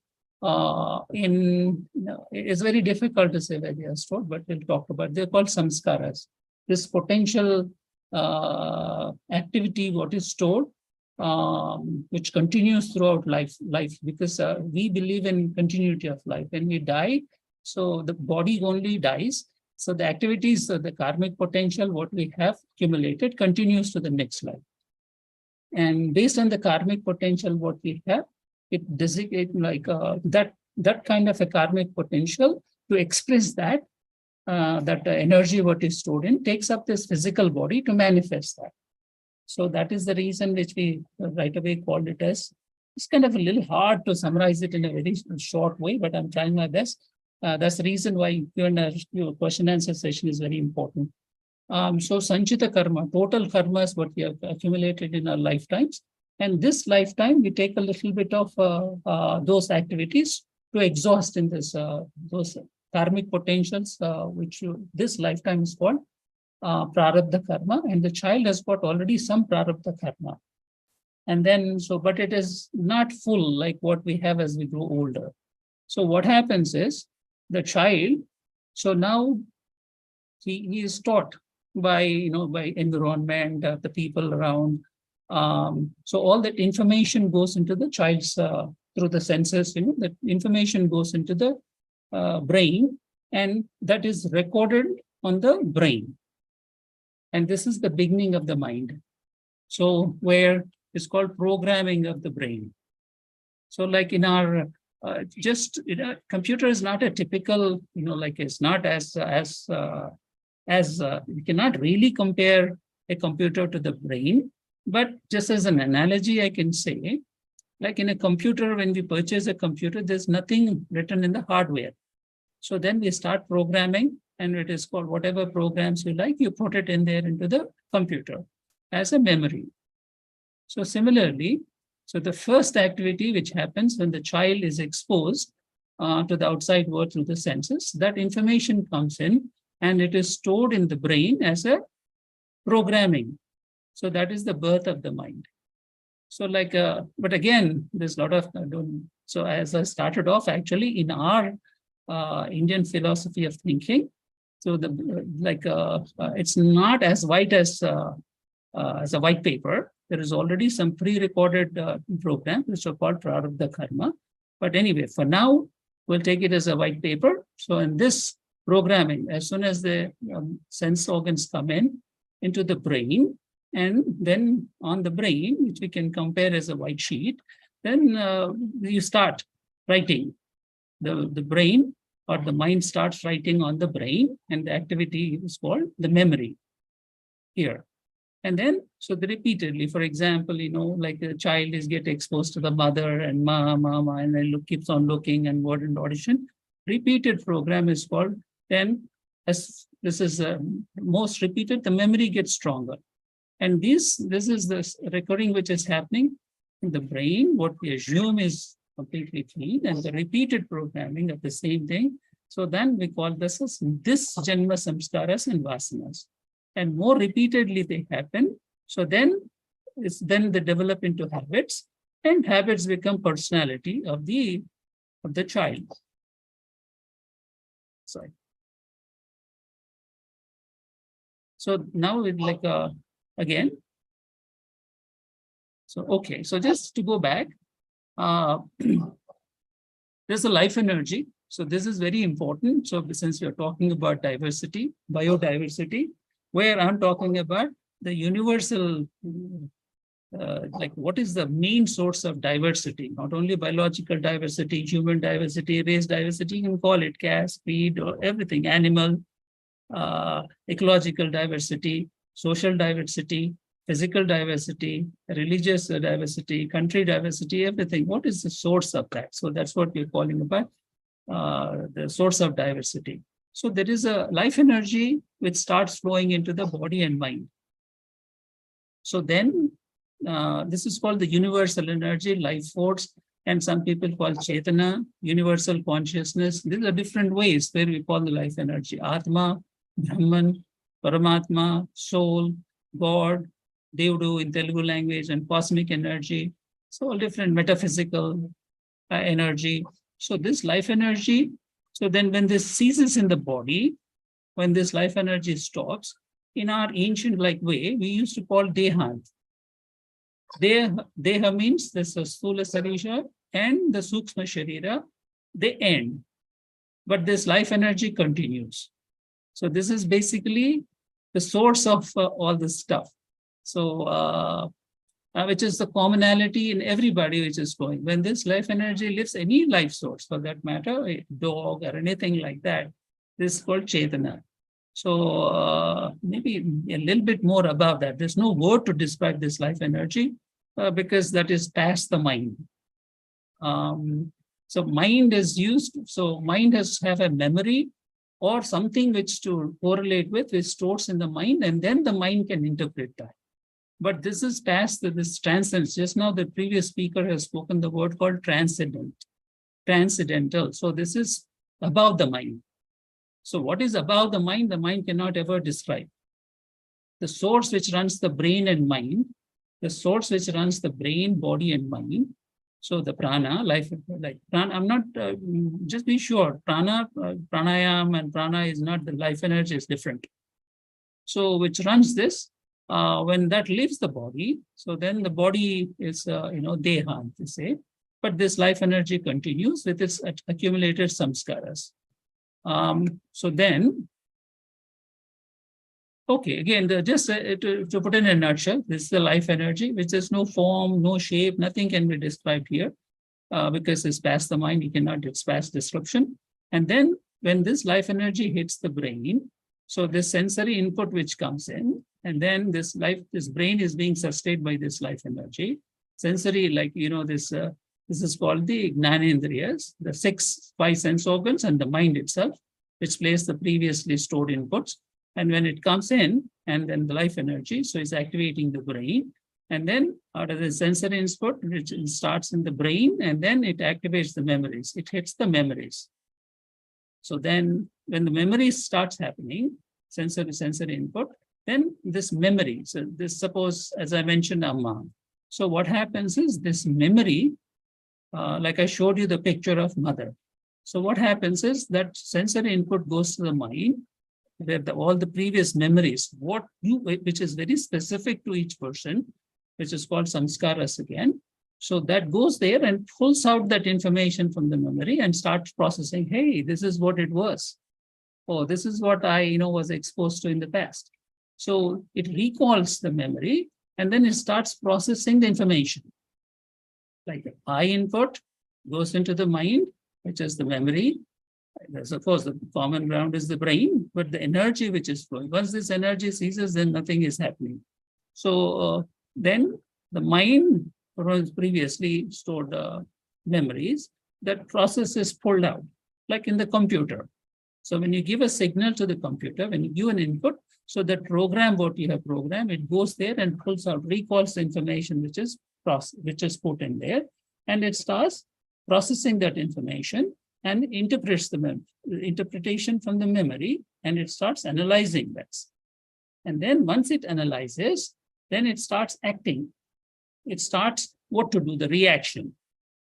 Speaker 3: it's very difficult to say where they are stored, but we'll talk about. They're called samskaras. This potential activity, what is stored, which continues throughout life, because we believe in continuity of life. When we die, so the body only dies. So the activities, the karmic potential, what we have accumulated, continues to the next life. And based on the karmic potential, what we have, it designates like that kind of a karmic potential to express that energy what is stored in takes up this physical body to manifest that. So that is the reason which we right away called it as. It's kind of a little hard to summarize it in a very short way, but I'm trying my best. That's the reason why your question answer session is very important. So Sanchita karma, total karma is what we have accumulated in our lifetimes. And this lifetime, we take a little bit of those activities to exhaust in this those karmic potentials, which this lifetime is called prarabdha karma. And the child has got already some prarabdha karma. And then, but it is not full like what we have as we grow older. So what happens is the child, so now he is taught by environment, the people around. So all that information goes into the child's through the senses, that information goes into the brain, and that is recorded on the brain. And this is the beginning of the mind. So where it's called programming of the brain. So like in our computer is not a typical, like it's not as you cannot really compare a computer to the brain. But just as an analogy, I can say, like in a computer, when we purchase a computer, there's nothing written in the hardware. So then we start programming, and it is called whatever programs you like, you put it in there into the computer as a memory. So similarly, So the first activity which happens when the child is exposed to the outside world through the senses, that information comes in and it is stored in the brain as a programming. So that is the birth of the mind. So but again, there's a lot of, so as I started off actually in our Indian philosophy of thinking, so it's not as white as a white paper. There is already some pre-recorded programs which are called Prarabdha Karma. But anyway, for now, we'll take it as a white paper. So in this programming, as soon as the sense organs come into the brain, and then on the brain, which we can compare as a white sheet, then you start writing. The brain or the mind starts writing on the brain, and the activity is called the memory here. And then, so repeatedly, for example, like a child is get exposed to the mother and mama, and then keeps on looking and word and audition. Repeated program is called, then as this is most repeated, the memory gets stronger. And this is the recurring which is happening in the brain, what we assume is completely clean, and the repeated programming of the same thing. So then we call this as janma samskaras and vasanas. And more repeatedly they happen. So then they develop into habits, and habits become personality of the child. Sorry. So now it's again. So, okay, so just to go back, there's a life energy. So this is very important. So since we're talking about diversity, biodiversity, where I'm talking about the universal, what is the main source of diversity? Not only biological diversity, human diversity, race diversity, you can call it caste, creed, or everything, animal, ecological diversity, social diversity, physical diversity, religious diversity, country diversity, everything. What is the source of that? So that's what we're calling about the source of diversity. So there is a life energy which starts flowing into the body and mind. So then this is called the universal energy, life force, and some people call Chetana, universal consciousness. These are different ways where we call the life energy. Atma, Brahman, Paramatma, soul, God, Devdu in Telugu language, and cosmic energy. So all different metaphysical energy. So this life energy, so then when this ceases in the body, when this life energy stops, in our ancient way, we used to call Dehant. Deha means this Sthula Sarira and the Sukshma Sharira, they end. But this life energy continues. So this is basically the source of all this stuff. So, which is the commonality in everybody which is going. When this life energy lives, any life source for that matter, a dog or anything like that, this is called Chetana. So maybe a little bit more about that. There's no word to describe this life energy because that is past the mind. So mind is used, so mind has have a memory or something which to correlate with, which stores in the mind, and then the mind can interpret that. But this is past this transcends. Just now the previous speaker has spoken the word called transcendental. So this is above the mind. So what is above the mind cannot ever describe. The source which runs the brain and mind, the source which runs the brain, body, and mind. So the prana, life, like prana, I'm not, just be sure, prana, pranayam and prana is not, the life energy is different. So which runs this, when that leaves the body, so then the body is, deha, to say, but this life energy continues with its accumulated samskaras. So then, okay, again, just to put in a nutshell, this is the life energy, which is no form, no shape, nothing can be described here because it's past the mind, it's past description. And then when this life energy hits the brain, so this sensory input which comes in, and then this brain is being sustained by this life energy. Sensory, this is called the Gnanendriyas, the 5 sense organs and the mind itself, which plays the previously stored inputs. And when it comes in, and then the life energy, so it's activating the brain. And then out of the sensory input, which starts in the brain, and then it activates the memories. It hits the memories. So then when the memory starts happening, sensory input, then this memory, so this suppose, as I mentioned, Amma. So what happens is this memory, like I showed you the picture of mother. So what happens is that sensory input goes to the mind, where all the previous memories, which is very specific to each person, which is called samskaras again. So that goes there and pulls out that information from the memory and starts processing, hey, this is what it was. Oh, this is what I was exposed to in the past. So it recalls the memory and then it starts processing the information. Like the eye input goes into the mind, which is the memory. Of course, the common ground is the brain, but the energy which is flowing. Once this energy ceases, then nothing is happening. So then the mind previously stored memories, that process is pulled out, like in the computer. So when you give a signal to the computer, when you give an input, so that program, what you have programmed, it goes there and pulls out, recalls the information which is put in there, and it starts processing that information and interprets the interpretation from the memory, and it starts analyzing that. And then once it analyzes, then it starts acting. It starts what to do, the reaction.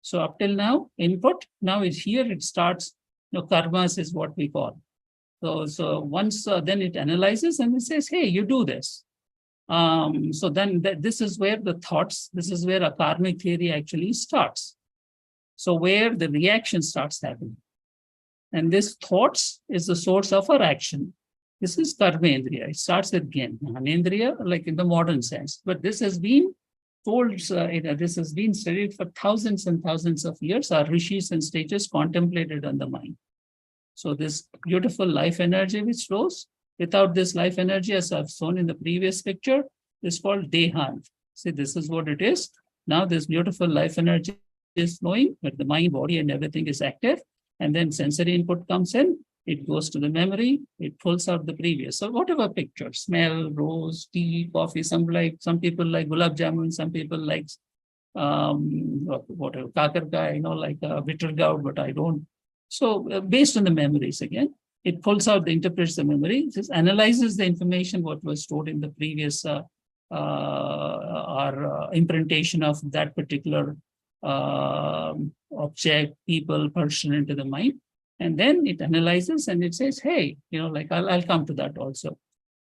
Speaker 3: So up till now, input, now it's here, it starts, karmas is what we call. So once then it analyzes and it says, hey, you do this. So then this is where the thoughts, this is where a karmic theory actually starts. So where the reaction starts happening. And this thoughts is the source of our action. This is karmendriya. It starts again, jnanendriya, like in the modern sense. But this has been told, this has been studied for thousands and thousands of years. Our rishis and sages contemplated on the mind. So this beautiful life energy which flows, without this life energy, as I've shown in the previous picture, is called dehan. See, this is what it is. Now this beautiful life energy is flowing, but the mind, body, and everything is active. And then sensory input comes in, it goes to the memory, it pulls out the previous. So whatever picture, smell, rose, tea, coffee, some people like gulab jamun, some people like whatever, kakarka, like bitter gourd, but I don't. So based on the memories again, it pulls out, interprets the memory, it just analyzes the information what was stored in the previous imprintation of that particular object, people, person into the mind. And then it analyzes and it says, hey, like I'll come to that also.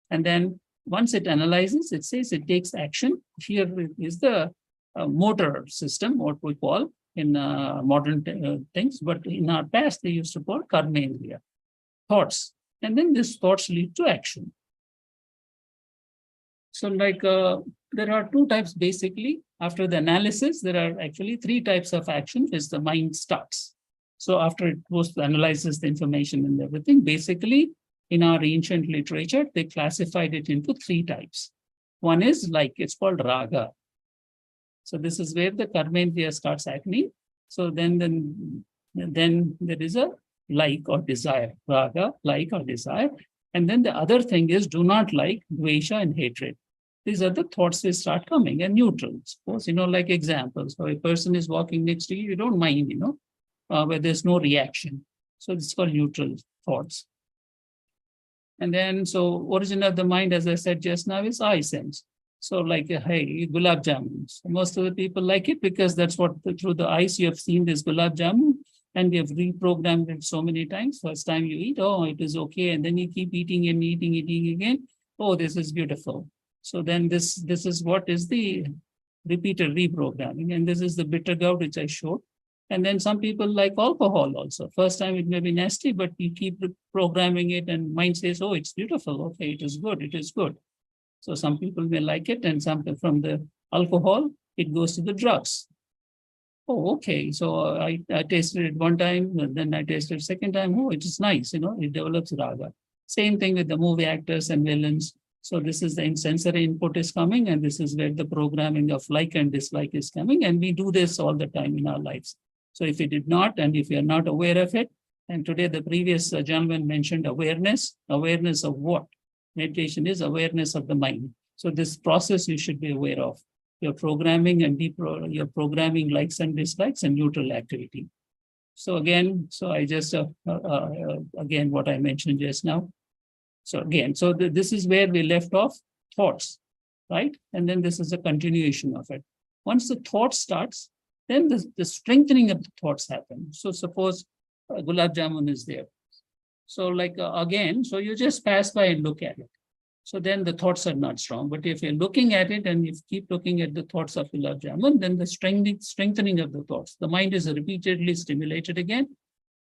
Speaker 3: And then once it analyzes, it says it takes action. Here is the motor system, what we call in modern things, but in our past, they used to call karmendriya, thoughts. And then these thoughts lead to action. So like there are two types basically. After the analysis, there are actually three types of action which the mind starts. So after it goes to analyzes the information and everything, basically in our ancient literature, they classified it into three types. One is like, it's called raga. So this is where the karmendriya starts acting. So then there is a like or desire, raga, like or desire. And then the other thing is do not like, dvesha and hatred. These are the thoughts that start coming, and neutral. Suppose, like examples. So a person is walking next to you, you don't mind, where there's no reaction. So it's called neutral thoughts. And then, so origin of the mind, as I said just now, is eye sense. So like, hey, gulab jamun. So most of the people like it because that's what, through the eyes you have seen this gulab jamun, and we have reprogrammed it so many times. First time you eat, oh, it is okay. And then you keep eating and eating again. Oh, this is beautiful. So then this is what is the repeated reprogramming. And this is the bitter gourd, which I showed. And then some people like alcohol also. First time it may be nasty, but you keep programming it and mind says, oh, it's beautiful. Okay, it is good. It is good. So some people may like it, and some from the alcohol, it goes to the drugs. Oh, okay. So I tasted it one time, and then I tasted it second time. Oh, it is nice. It develops raga. Same thing with the movie actors and villains. So this is the sensory input is coming, and this is where the programming of like and dislike is coming. And we do this all the time in our lives. So if you did not, and if you're not aware of it, and today the previous gentleman mentioned awareness. Awareness of what? Meditation is awareness of the mind. So this process you should be aware of. your programming and your programming likes and dislikes and neutral activity. So again, so I just, again, what I mentioned just now. So again, so this is where we left off, thoughts, right? And then this is a continuation of it. Once the thought starts, then the strengthening of the thoughts happen. So suppose gulab jamun is there. So like, again, so you just pass by and look at it. So then the thoughts are not strong. But if you're looking at it and you keep looking at the thoughts of gulab jamun, then the strengthening of the thoughts, the mind is repeatedly stimulated again.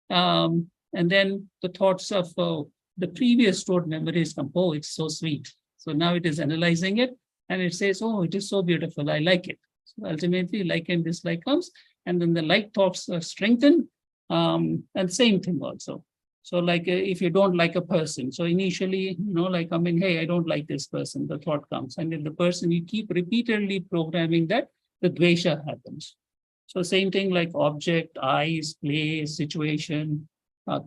Speaker 3: And then the thoughts of the previous stored memories come, oh, it's so sweet. So now it is analyzing it and it says, oh, it is so beautiful, I like it. So ultimately, like and dislike comes, and then the like thoughts are strengthened, and same thing also. So like if you don't like a person, so initially, like, I mean, hey, I don't like this person, the thought comes. And then the person, you keep repeatedly programming that, the dvesha happens. So same thing like object, eyes, place, situation,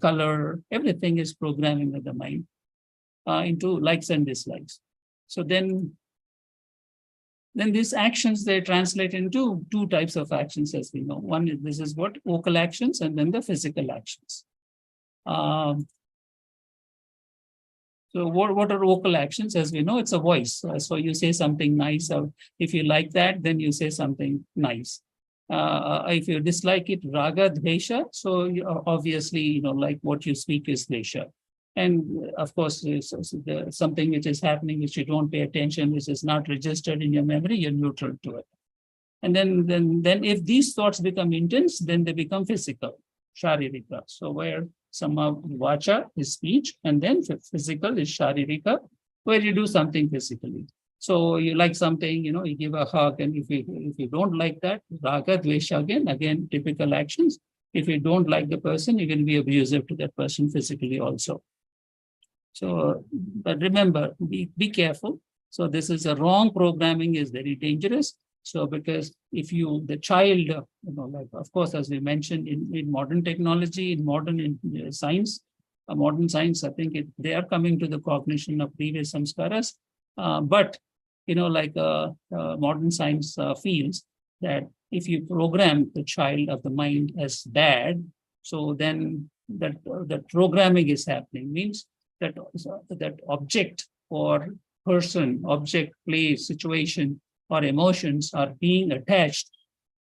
Speaker 3: color, everything is programming of the mind into likes and dislikes. So then these actions, they translate into two types of actions, as we know. One is, this is what, vocal actions, and then the physical actions. So what are vocal actions? As we know, it's a voice. So you say something nice, or if you like that, then you say something nice. If you dislike it, raga, dvesha. So obviously, like what you speak is dvesha. And of course, something which is happening, which you don't pay attention, which is not registered in your memory, you're neutral to it. And then if these thoughts become intense, then they become physical, sharirika. So where vacha is speech, and then physical is sharirika, where you do something physically. So you like something, you give a hug, and if you don't like that, raga, dvesha again, typical actions. If you don't like the person, you can be abusive to that person physically also. So, but remember, be careful. So this is a wrong programming, is very dangerous. So because if the child, like, of course, as we mentioned, in modern technology, in modern science, I think they are coming to the cognition of previous samskaras. But, like modern science feels that if you program the child of the mind as bad, so then that programming is happening, means that object or person, object, place, situation, or emotions are being attached,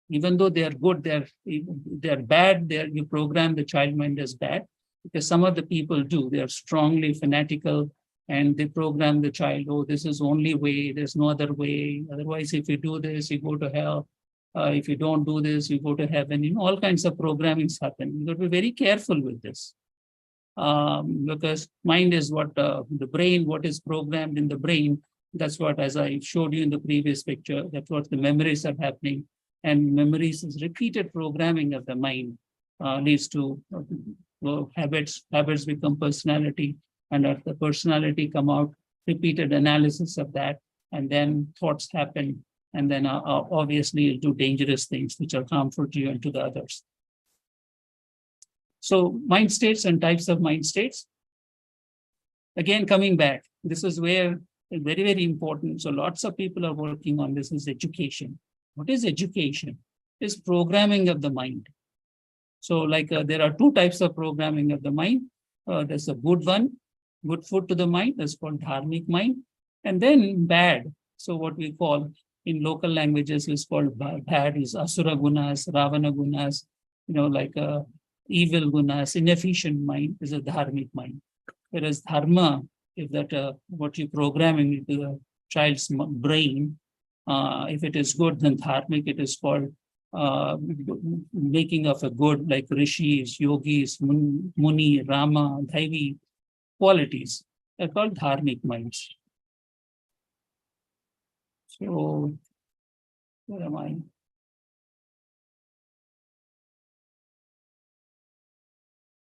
Speaker 3: even though they are good, they're bad. You program the child mind as bad, because some of the people do. They are strongly fanatical, and they program the child. Oh, this is only way. There's no other way. Otherwise, if you do this, you go to hell. If you don't do this, you go to heaven. All kinds of programmings happen. You got to be very careful with this. Because mind is what the brain, what is programmed in the brain, that's what, as I showed you in the previous picture, that's what the memories are happening. And memories is repeated programming of the mind leads to habits. Habits become personality, and as the personality come out, repeated analysis of that, and then thoughts happen, and then obviously you'll do dangerous things which are harmful to you and to the others. So mind states and types of mind states. Again, coming back, this is where it's very, very important. So lots of people are working on this, is education. What is education? It's programming of the mind. So like there are two types of programming of the mind. There's a good one, good food to the mind, that's called dharmic mind. And then bad. So what we call in local languages is called bad, is asura gunas, ravana gunas, like evil gunas, inefficient mind is a dharmic mind. Whereas dharma, if that what you're programming into the child's brain, if it is good, then dharmic, it is called making of a good, like rishis, yogis, muni, rama, dhaivi qualities. They're called dharmic minds. So, where am I?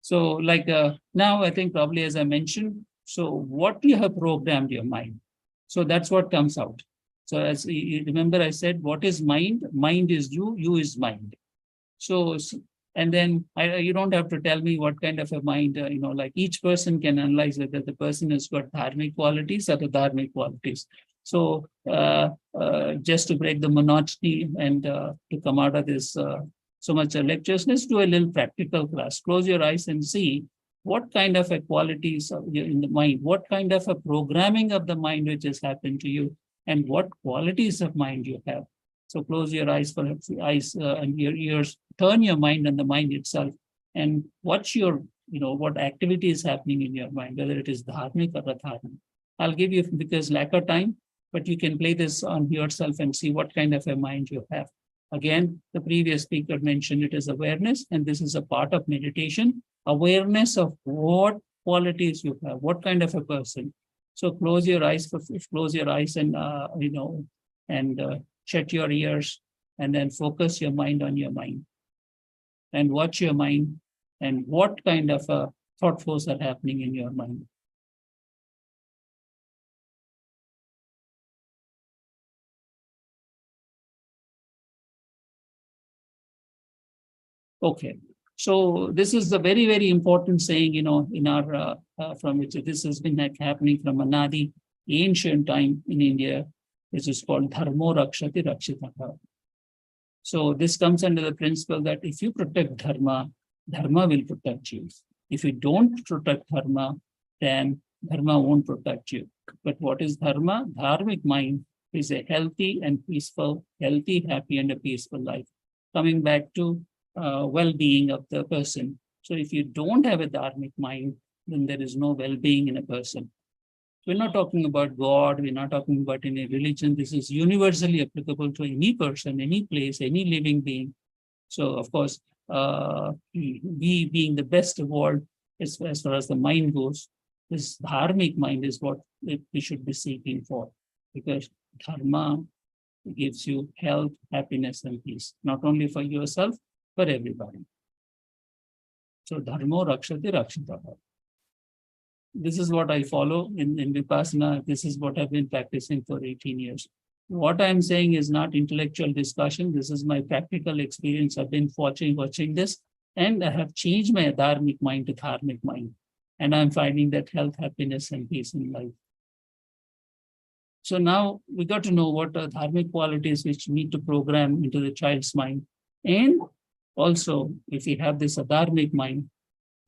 Speaker 3: So like now, I think probably as I mentioned, so what you have programmed your mind. So that's what comes out. So as you remember, I said, what is mind? Mind is you is mind. So, and then you don't have to tell me what kind of a mind, like each person can analyze whether the person has got dharmic qualities or the dharmic qualities. So just to break the monotony and to come out of this so much lectures, let's do a little practical class. Close your eyes and see what kind of a qualities in the mind, what kind of a programming of the mind which has happened to you, and what qualities of mind you have. So close your eyes for eyes and your ears, turn your mind on the mind itself, and watch your, what activity is happening in your mind, whether it is dharmic or adharmic. I'll give you, because lack of time, but you can play this on yourself and see what kind of a mind you have. Again, the previous speaker mentioned it as awareness, and this is a part of meditation, awareness of what qualities you have, what kind of a person. So close your eyes and, shut your ears, and then focus your mind on your mind and watch your mind and what kind of thought flows are happening in your mind. Okay, so this is a very, very important saying, in our, from which this has been happening from Anadi, ancient time in India, which is called Dharmo Rakshati Rakshitaha. So this comes under the principle that if you protect Dharma, Dharma will protect you. If you don't protect Dharma, then Dharma won't protect you. But what is Dharma? Dharmic mind is a healthy and peaceful, healthy, happy, and a peaceful life. Coming back to well-being of the person. So if you don't have a dharmic mind, then there is no well-being in a person. We're not talking about God, we're not talking about any religion. This is universally applicable to any person, any place, any living being. So of course, we being the best evolved as far as the mind goes, this dharmic mind is what we should be seeking for, because dharma gives you health, happiness, and peace, not only for yourself, for everybody. So dharmo rakshati rakshitaha. This is what I follow in Vipassana. This is what I've been practicing for 18 years. What I'm saying is not intellectual discussion. This is my practical experience. I've been watching this, and I have changed my dharmic mind to dharmic mind. And I'm finding that health, happiness, and peace in life. So now we got to know what are dharmic qualities which need to program into the child's mind. And also, if we have this adharmic mind,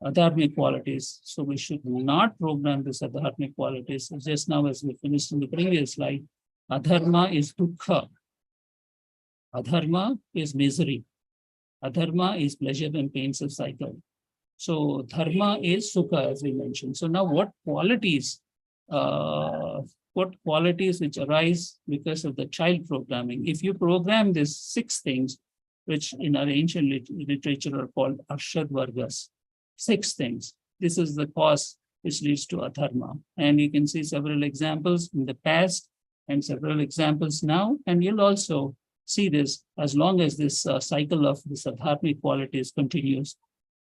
Speaker 3: adharmic qualities, so we should not program this adharmic qualities. Just now, as we finished in the previous slide, adharma is dukkha. Adharma is misery. Adharma is pleasure and pains of cycle. So dharma is sukha, as we mentioned. So now what qualities which arise because of the child programming? If you program these 6 things, which in our ancient literature are called Arshad Vargas, 6 things. This is the cause which leads to adharma. And you can see several examples in the past and several examples now. And you'll also see this as long as this cycle of this adharmic qualities continues,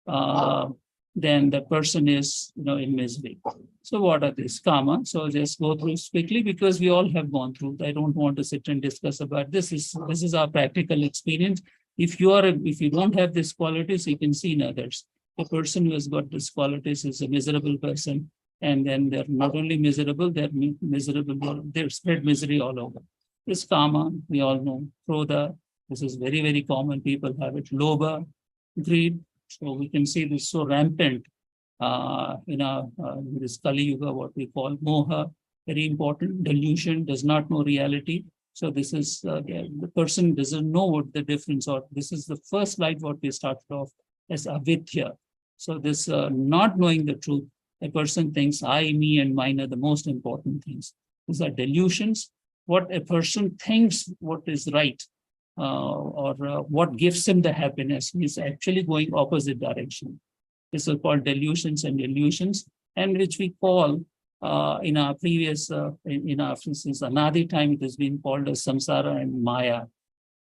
Speaker 3: then the person is in misery. So what are these? Kama. So just go through quickly because we all have gone through. I don't want to sit and discuss about this. This is our practical experience. If you don't have these qualities, you can see in others. A person who has got these qualities is a miserable person, and then they're not only miserable, they're miserable, they're spread misery all over. This kama, we all know. Krodha, this is very, very common. People have it. Lobha, greed. So we can see this so rampant in this Kali Yuga, what we call moha, very important. Delusion, does not know reality. So this is the person doesn't know what the difference, or this is the first slide what we started off as avidya. So this not knowing the truth, a person thinks I, me, and mine are the most important things. These are delusions. What a person thinks what is right or what gives him the happiness is actually going opposite direction. These are called delusions and illusions, and which we call in our previous, since Anadi time, it has been called as samsara and maya.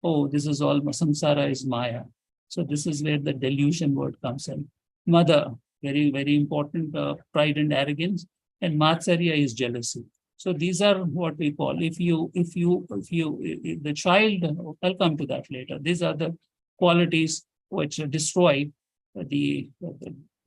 Speaker 3: Oh, this is all, samsara is maya. So this is where the delusion word comes in. Mada, very, very important, pride and arrogance, and matsarya is jealousy. So these are what we call, if the child, I'll come to that later. These are the qualities which destroy the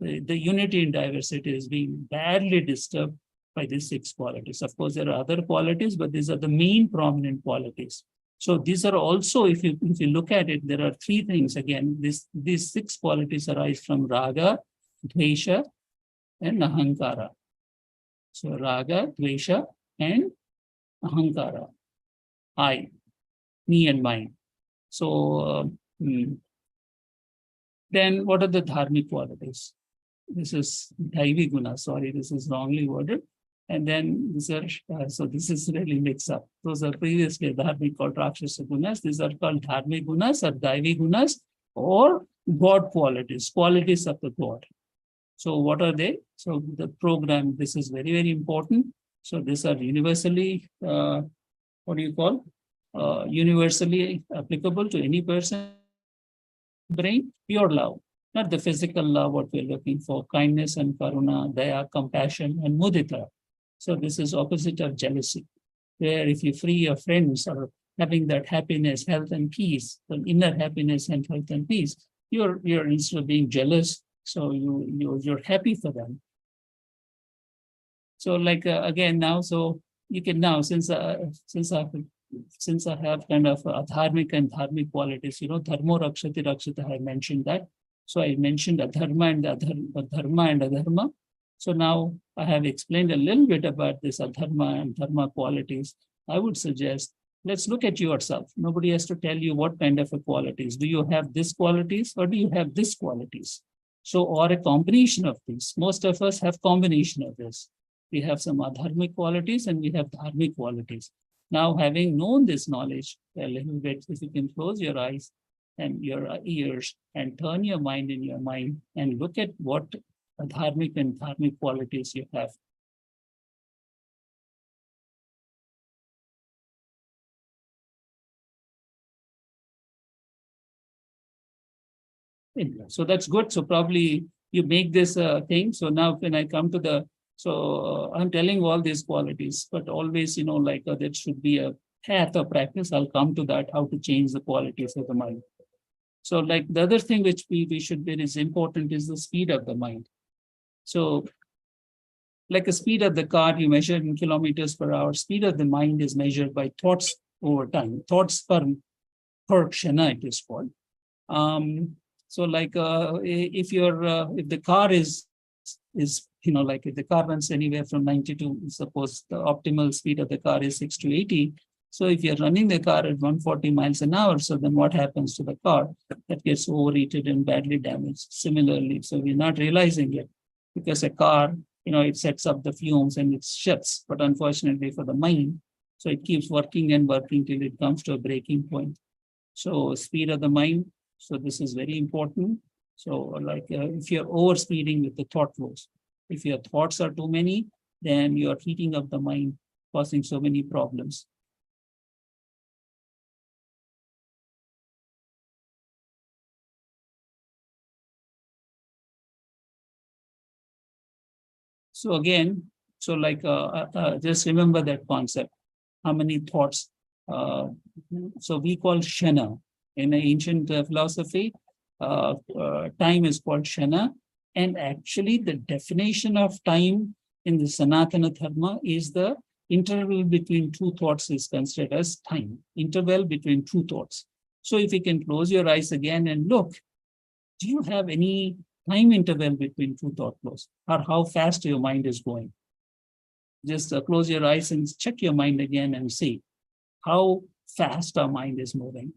Speaker 3: unity in diversity is being badly disturbed by these 6 qualities. Of course, there are other qualities, but these are the main prominent qualities. So these are also, if you look at it, there are three things. Again, these 6 qualities arise from raga, dvesha, and ahankara. So raga, dvesha, and ahankara. I, me and mine. So then what are the dharmic qualities? This is Daivi Guna, sorry, this is wrongly worded. And then these are, so this is really mixed up. Those are previously dharmic called Rakshasa Gunas. These are called Dharmic Gunas or Daivi Gunas or God qualities, qualities of the God. So what are they? So the program, this is very, very important. So these are universally, what do you call? Universally applicable to any person. Brain, pure love, not the physical love, what we're looking for, kindness and karuna, daya, compassion, and mudita. So this is opposite of jealousy, where if you free your friends or having that happiness, health, and peace, the inner happiness and health and peace, you're instead of being jealous, so you're happy for them. So like again now, so you can now, since I have kind of adharmic and dharmic qualities, dharmo rakshati rakshita, I mentioned that. So I mentioned adharma and dharma and adharma. So now I have explained a little bit about this adharma and dharma qualities. I would suggest, let's look at yourself. Nobody has to tell you what kind of a qualities. Do you have these qualities or do you have these qualities? So, or a combination of these. Most of us have combination of this. We have some adharmic qualities and we have dharmic qualities. Now, having known this knowledge a little bit, if you can close your eyes and your ears and turn your mind in your mind and look at what dharmic and dharmic qualities you have. So that's good. So probably you make this thing. So now when I come to the, so I'm telling all these qualities, but always, like there should be a path of practice. I'll come to that, how to change the qualities of the mind. So like the other thing which we should be is important is the speed of the mind. So like the speed of the car, you measure in kilometers per hour. Speed of the mind is measured by thoughts over time. Thoughts per kshana, it is called. So like if the car is like if the car runs anywhere from 90 to, suppose the optimal speed of the car is 6 to 80. So if you're running the car at 140 miles an hour, so then what happens to the car? That gets overheated and badly damaged. Similarly, so we're not realizing it because a car, it sets up the fumes and it shuts. But unfortunately for the mind, so it keeps working and working till it comes to a breaking point. So speed of the mind. So this is very important. So like if you're overspeeding with the thought flows, if your thoughts are too many, then you're heating up the mind, causing so many problems. So again, so like just remember that concept. How many thoughts? So we call shana. In ancient philosophy, time is called shana. And actually the definition of time in the Sanatana Dharma is the interval between two thoughts is considered as time. Interval between two thoughts. So if you can close your eyes again and look, do you have any time interval between two thought flows, or how fast your mind is going? Just close your eyes and check your mind again and see how fast our mind is moving.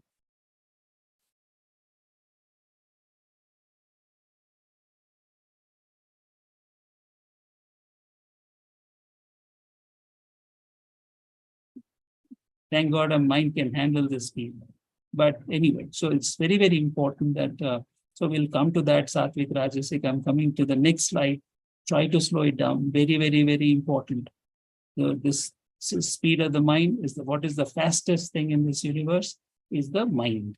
Speaker 3: Thank God our mind can handle this speed. But anyway, so it's very, very important that, so we'll come to that Sattvic Rajasic. I'm coming to the next slide. Try to slow it down. Very, very, very important. This speed of the mind is what is the fastest thing in this universe is the mind.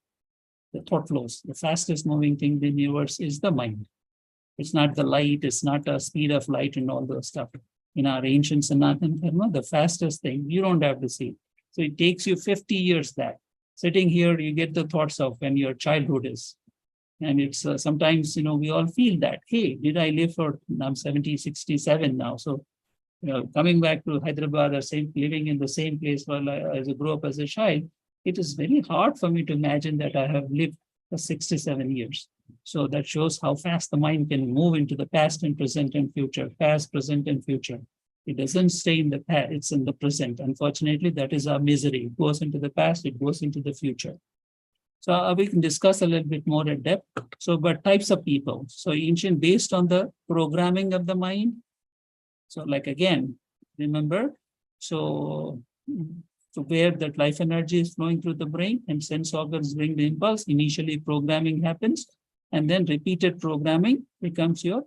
Speaker 3: The thought flows. The fastest moving thing in the universe is the mind. It's not the light. It's not the speed of light and all those stuff. In our ancient Sanatana Dharma, the fastest thing, you don't have to see. So it takes you 50 years back. Sitting here, you get the thoughts of when your childhood is. And it's sometimes, we all feel that, hey, did I live for, I'm 70, 67 now. So, coming back to Hyderabad or living in the same place while I grew up as a child, it is very hard for me to imagine that I have lived for 67 years. So that shows how fast the mind can move into the past and present and future, past, present, and future. It doesn't stay in the past, it's in the present. Unfortunately, that is our misery. It goes into the past, it goes into the future. So we can discuss a little bit more at depth. So, but types of people. So ancient based on the programming of the mind. So like again, remember, so where that life energy is flowing through the brain and sense organs bring the impulse, initially programming happens, and then repeated programming becomes your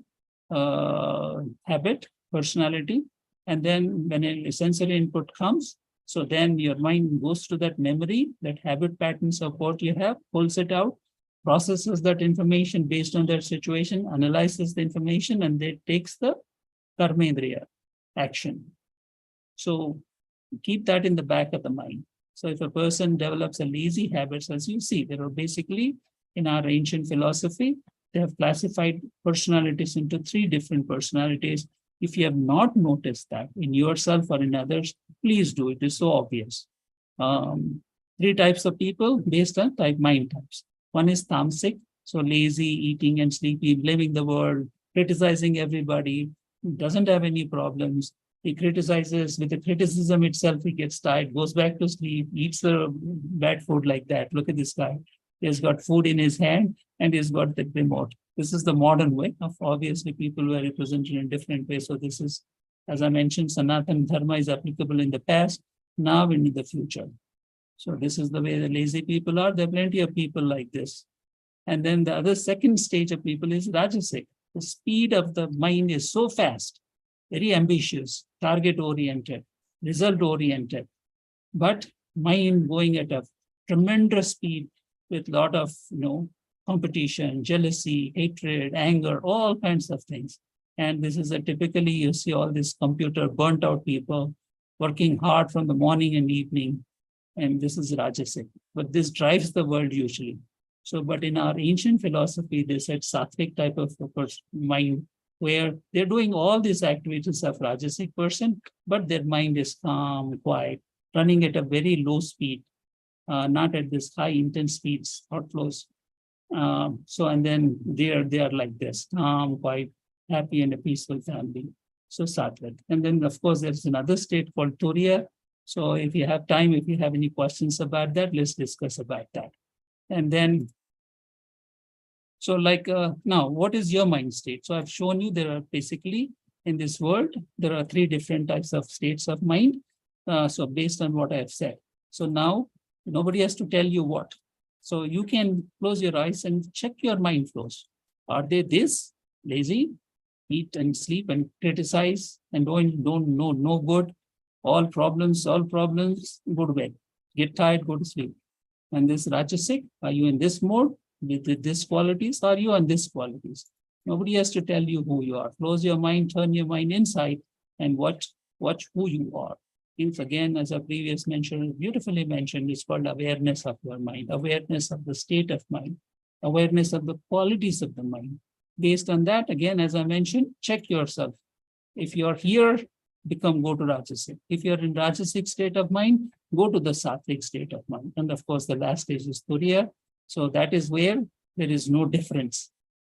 Speaker 3: habit, personality. And then when a sensory input comes, so then your mind goes to that memory, that habit patterns of what you have, pulls it out, processes that information based on that situation, analyzes the information, and then takes the karmendriya action. So keep that in the back of the mind. So if a person develops a lazy habits, as you see, there are basically in our ancient philosophy, they have classified personalities into 3 different personalities. If you have not noticed that in yourself or in others, please do. It is so obvious. 3 types of people based on mind types. One is tamasic, so lazy, eating and sleeping, blaming the world, criticizing everybody, doesn't have any problems. He criticizes, with the criticism itself, he gets tired, goes back to sleep, eats the bad food like that. Look at this guy. He has got food in his hand and he's got the remote. This is the modern way of, obviously people were represented in different ways. So this is, as I mentioned, Sanatana Dharma is applicable in the past, now and in the future. So this is the way the lazy people are. There are plenty of people like this. And then the other second stage of people is Rajasic. The speed of the mind is so fast, very ambitious, target-oriented, result-oriented, but mind going at a tremendous speed with a lot of, competition, jealousy, hatred, anger, all kinds of things. And this is typically you see all these computer burnt out people working hard from the morning and evening. And this is Rajasic, but this drives the world usually. So, but in our ancient philosophy, they said sattvic type of mind, where they're doing all these activities of Rajasic person, but their mind is calm, quiet, running at a very low speed, not at this high intense speeds, thought flows. So, and then they are like this, calm, quiet, happy, and a peaceful family. So sattvic. And then, of course, there's another state called Turiya. So if you have time, if you have any questions about that, let's discuss about that. And then, so like now, what is your mind state? So I've shown you there are basically in this world, there are 3 different types of states of mind. So based on what I have said. So now nobody has to tell you what. So you can close your eyes and check your mind flows. Are they this lazy, eat and sleep and criticize and don't know no good, all problems, go to bed, get tired, go to sleep. And this Rajasic, are you in this mode with this qualities? Are you on this qualities? Nobody has to tell you who you are. Close your mind, turn your mind inside and watch who you are. It's again, as I previously mentioned, beautifully mentioned, it's called awareness of your mind, awareness of the state of mind, awareness of the qualities of the mind. Based on that, again, as I mentioned, check yourself. If you're here, go to Rajasic. If you're in Rajasic state of mind, go to the Sattvic state of mind. And of course, the last stage is Turiya. So that is where there is no difference.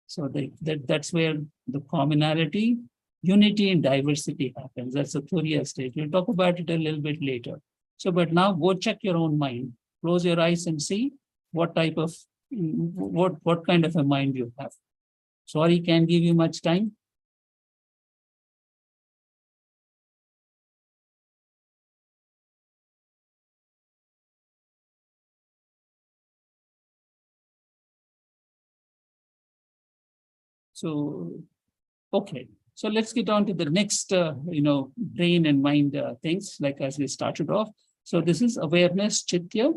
Speaker 3: So that's where the commonality, unity and diversity happens. That's the Turiya stage. We'll talk about it a little bit later. So, but now go check your own mind. Close your eyes and see what type of, what kind of a mind you have. Sorry, can't give you much time. So, okay. So let's get on to the next, brain and mind things, like as we started off. So this is awareness, chitta.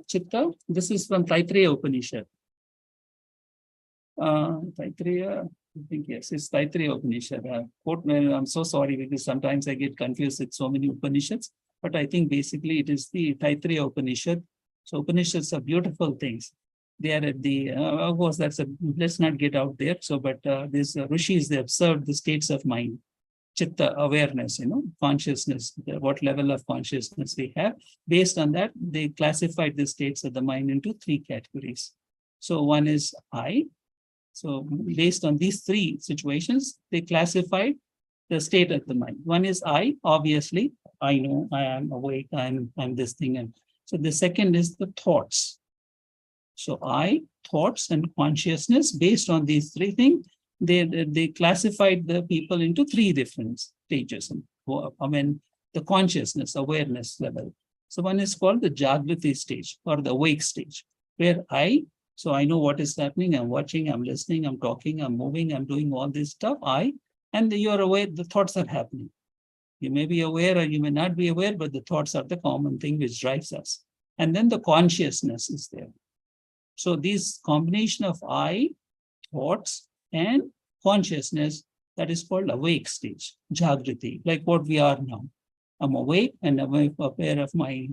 Speaker 3: This is from Taittiriya Upanishad. Taittiriya, I think, yes, it's Taittiriya Upanishad. I'm so sorry because sometimes I get confused with so many Upanishads, but I think basically it is the Taittiriya Upanishad. So Upanishads are beautiful things. They are at the, of course, let's not get out there. So, but these rishis, they observed the states of mind. chitta awareness, consciousness, what level of consciousness we have. Based on that, they classified the states of the mind into 3 categories. So one is I. So based on these 3 situations, they classified the state of the mind. One is I, obviously, I know, I am awake, I'm this thing. And so the second is the thoughts. So I, thoughts, and consciousness. Based on these 3 things, they classified the people into 3 different stages. The consciousness, awareness level. So one is called the Jagrati stage, or the awake stage, where so I know what is happening, I'm watching, I'm listening, I'm talking, I'm moving, I'm doing all this stuff, and you're aware the thoughts are happening. You may be aware or you may not be aware, but the thoughts are the common thing which drives us. And then the consciousness is there. So this combination of I, thoughts, and consciousness, that is called awake stage, Jagrati, like what we are now. I'm awake and I'm aware of my,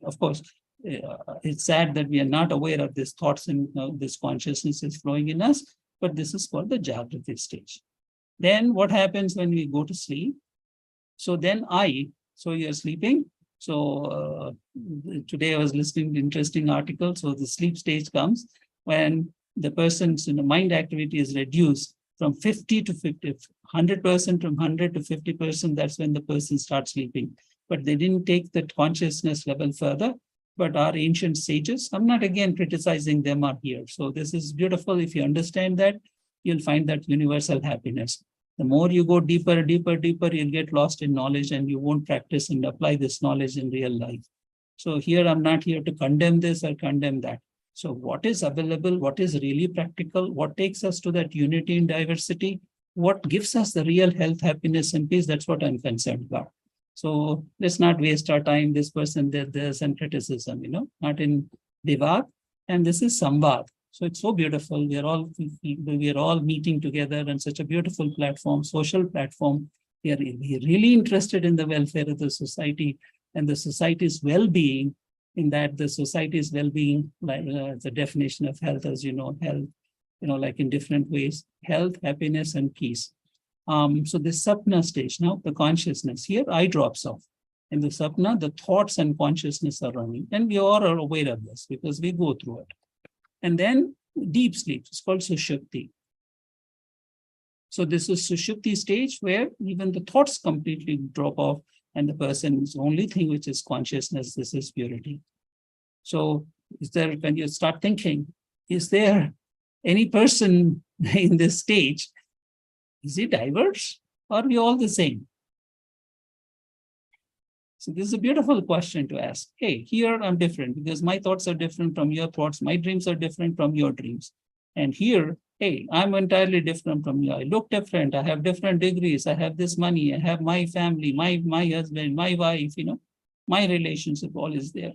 Speaker 3: of course, it's sad that we are not aware of these thoughts and this consciousness is flowing in us, but this is called the Jagrati stage. Then what happens when we go to sleep? So then so you're sleeping. So today I was listening to an interesting article. So the sleep stage comes when the person's mind activity is reduced from 50 to 50, 100%, from 100 to 50%. That's when the person starts sleeping. But they didn't take that consciousness level further. But our ancient sages, I'm not again criticizing them, are here. So this is beautiful. If you understand that, you'll find that universal happiness. The more you go deeper, deeper, deeper, you'll get lost in knowledge and you won't practice and apply this knowledge in real life. So here, I'm not here to condemn this or condemn that. So what is available, what is really practical, what takes us to that unity in diversity, what gives us the real health, happiness, and peace, that's what I'm concerned about. So let's not waste our time, this person did this, and criticism, not in Vivad. And this is Samvad. So it's so beautiful. We are all meeting together on such a beautiful platform, social platform. We are really interested in the welfare of the society and the society's well-being. In that, the society's well-being, like the definition of health, as you know, health, like in different ways, health, happiness, and peace. So this sapna stage, now the consciousness, here I drops off. In the sapna, the thoughts and consciousness are running. And we all are aware of this because we go through it. And then deep sleep, it's called Sushupti. So this is Sushupti stage where even the thoughts completely drop off and the person's only thing which is consciousness, this is purity. So is there, when you start thinking, is there any person in this stage, is he diverse or are we all the same? So this is a beautiful question to ask. Hey, here I'm different because my thoughts are different from your thoughts. My dreams are different from your dreams. And here, hey, I'm entirely different from you. I look different. I have different degrees. I have this money. I have my family, my husband, my wife, my relationship, all is there.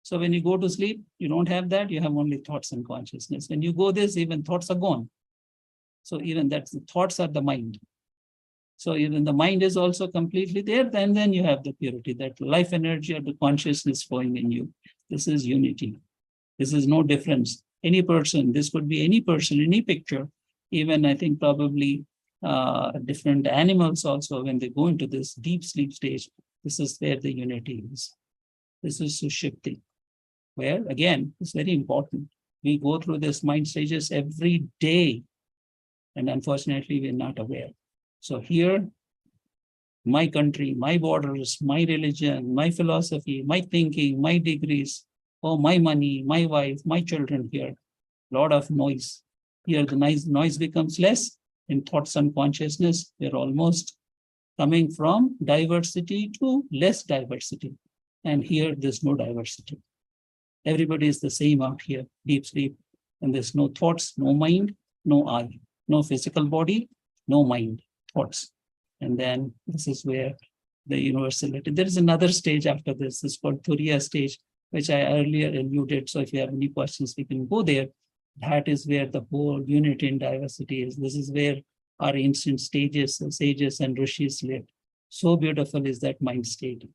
Speaker 3: So when you go to sleep, you don't have that. You have only thoughts and consciousness. When you go this, even thoughts are gone. So even that's the thoughts are the mind. So even the mind is also completely there, and then you have the purity, that life energy or the consciousness flowing in you. This is unity. This is no difference. Any person, this could be any person, any picture, even I think probably different animals also, when they go into this deep sleep stage, this is where the unity is. This is Sushupti, where again, it's very important. We go through this mind stages every day, and unfortunately, we're not aware. So here, my country, my borders, my religion, my philosophy, my thinking, my degrees, my money, my wife, my children here, lot of noise. Here the noise becomes less in thoughts and consciousness. We're almost coming from diversity to less diversity. And here there's no diversity. Everybody is the same out here, deep sleep. And there's no thoughts, no mind, no I, no physical body, no mind. Thoughts. And then this is where the universality. There is another stage after this. It's called Turiya stage, which I earlier alluded. So if you have any questions, we can go there. That is where the whole unity and diversity is. This is where our ancient sages and rishis lived. So beautiful is that mind state.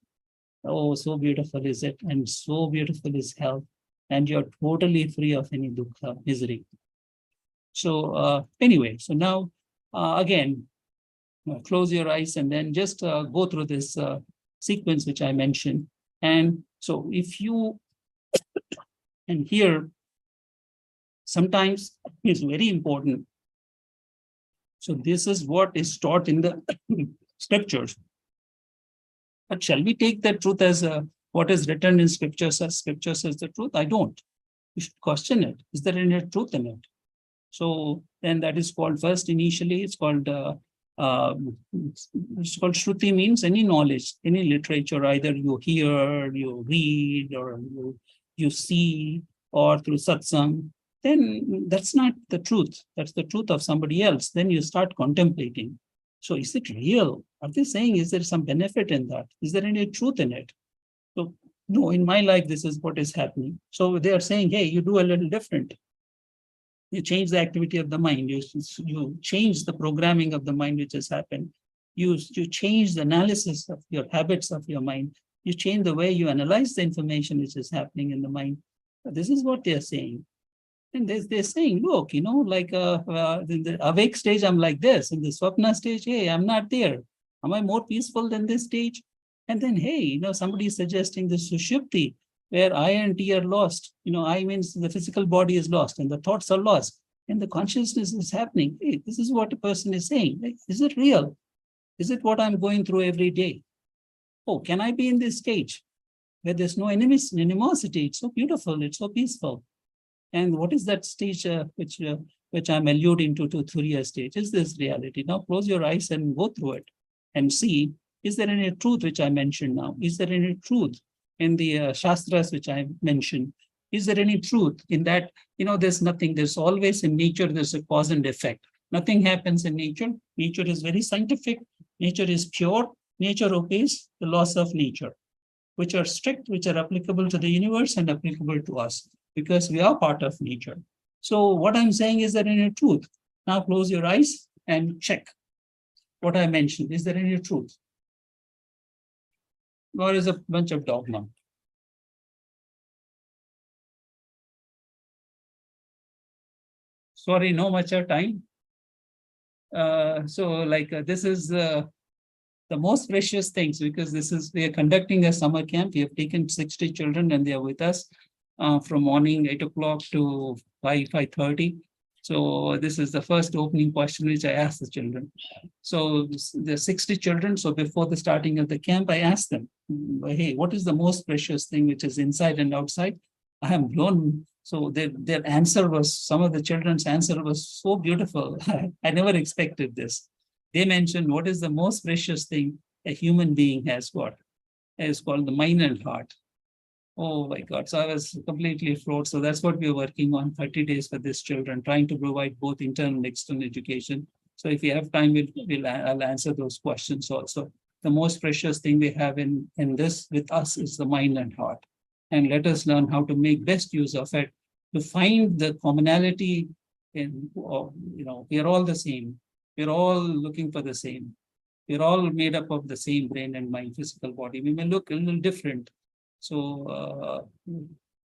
Speaker 3: Oh, so beautiful is it. And so beautiful is health. And you're totally free of any dukkha, misery. So anyway, so now again, close your eyes and then just go through this sequence which I mentioned. And so if you, and here, sometimes it's very important. So this is what is taught in the scriptures. But shall we take the truth as what is written in scriptures as scriptures as the truth? I don't. You should question it. Is there any truth in it? So then that is called first initially, it's called Shruti, means any knowledge, any literature, either you hear, you read, or you see, or through satsang, then that's not the truth. That's the truth of somebody else. Then you start contemplating. So is it real? Are they saying, is there some benefit in that? Is there any truth in it? So no, in my life, this is what is happening. So they are saying, hey, you do a little different. You change the activity of the mind. You change the programming of the mind which has happened. You change the analysis of your habits of your mind. You change the way you analyze the information which is happening in the mind. This is what they are saying. And they're saying, look, like in the awake stage, I'm like this. In the swapna stage, hey, I'm not there. Am I more peaceful than this stage? And then, hey, somebody is suggesting the sushupti, where I and T are lost. I means the physical body is lost and the thoughts are lost and the consciousness is happening. Hey, this is what a person is saying. Like, is it real? Is it what I'm going through every day? Oh, can I be in this stage where there's no animosity? It's so beautiful. It's so peaceful. And what is that stage which I'm alluding to Turiya stage? Is this reality? Now close your eyes and go through it and see, is there any truth which I mentioned now? Is there any truth in the Shastras which I mentioned? Is there any truth in that? There's nothing. There's always in nature, there's a cause and effect. Nothing happens in nature. Nature is very scientific. Nature is pure. Nature obeys the laws of nature, which are strict, which are applicable to the universe and applicable to us, because we are part of nature. So what I'm saying is there any truth? Now close your eyes and check what I mentioned. Is there any truth? Or is a bunch of dogma? Sorry, no much of time. This is the most precious things, because we are conducting a summer camp. We have taken 60 children and they are with us from morning 8 o'clock to 5:30. So this is the first opening question which I asked the children. So the 60 children. So before the starting of the camp, I asked them, hey, what is the most precious thing which is inside and outside? I am blown. So their answer was, some of the children's answer was so beautiful. I never expected this. They mentioned, what is the most precious thing a human being has got? It's called the mind and heart. Oh my God. So I was completely floored. So that's what we're working on, 30 days for these children, trying to provide both internal and external education. So if you have time, I'll answer those questions also. The most precious thing we have in this with us is the mind and heart. And let us learn how to make best use of it, to find the commonality in, we are all the same. We're all looking for the same. We're all made up of the same brain and mind, physical body. We may look a little different. So,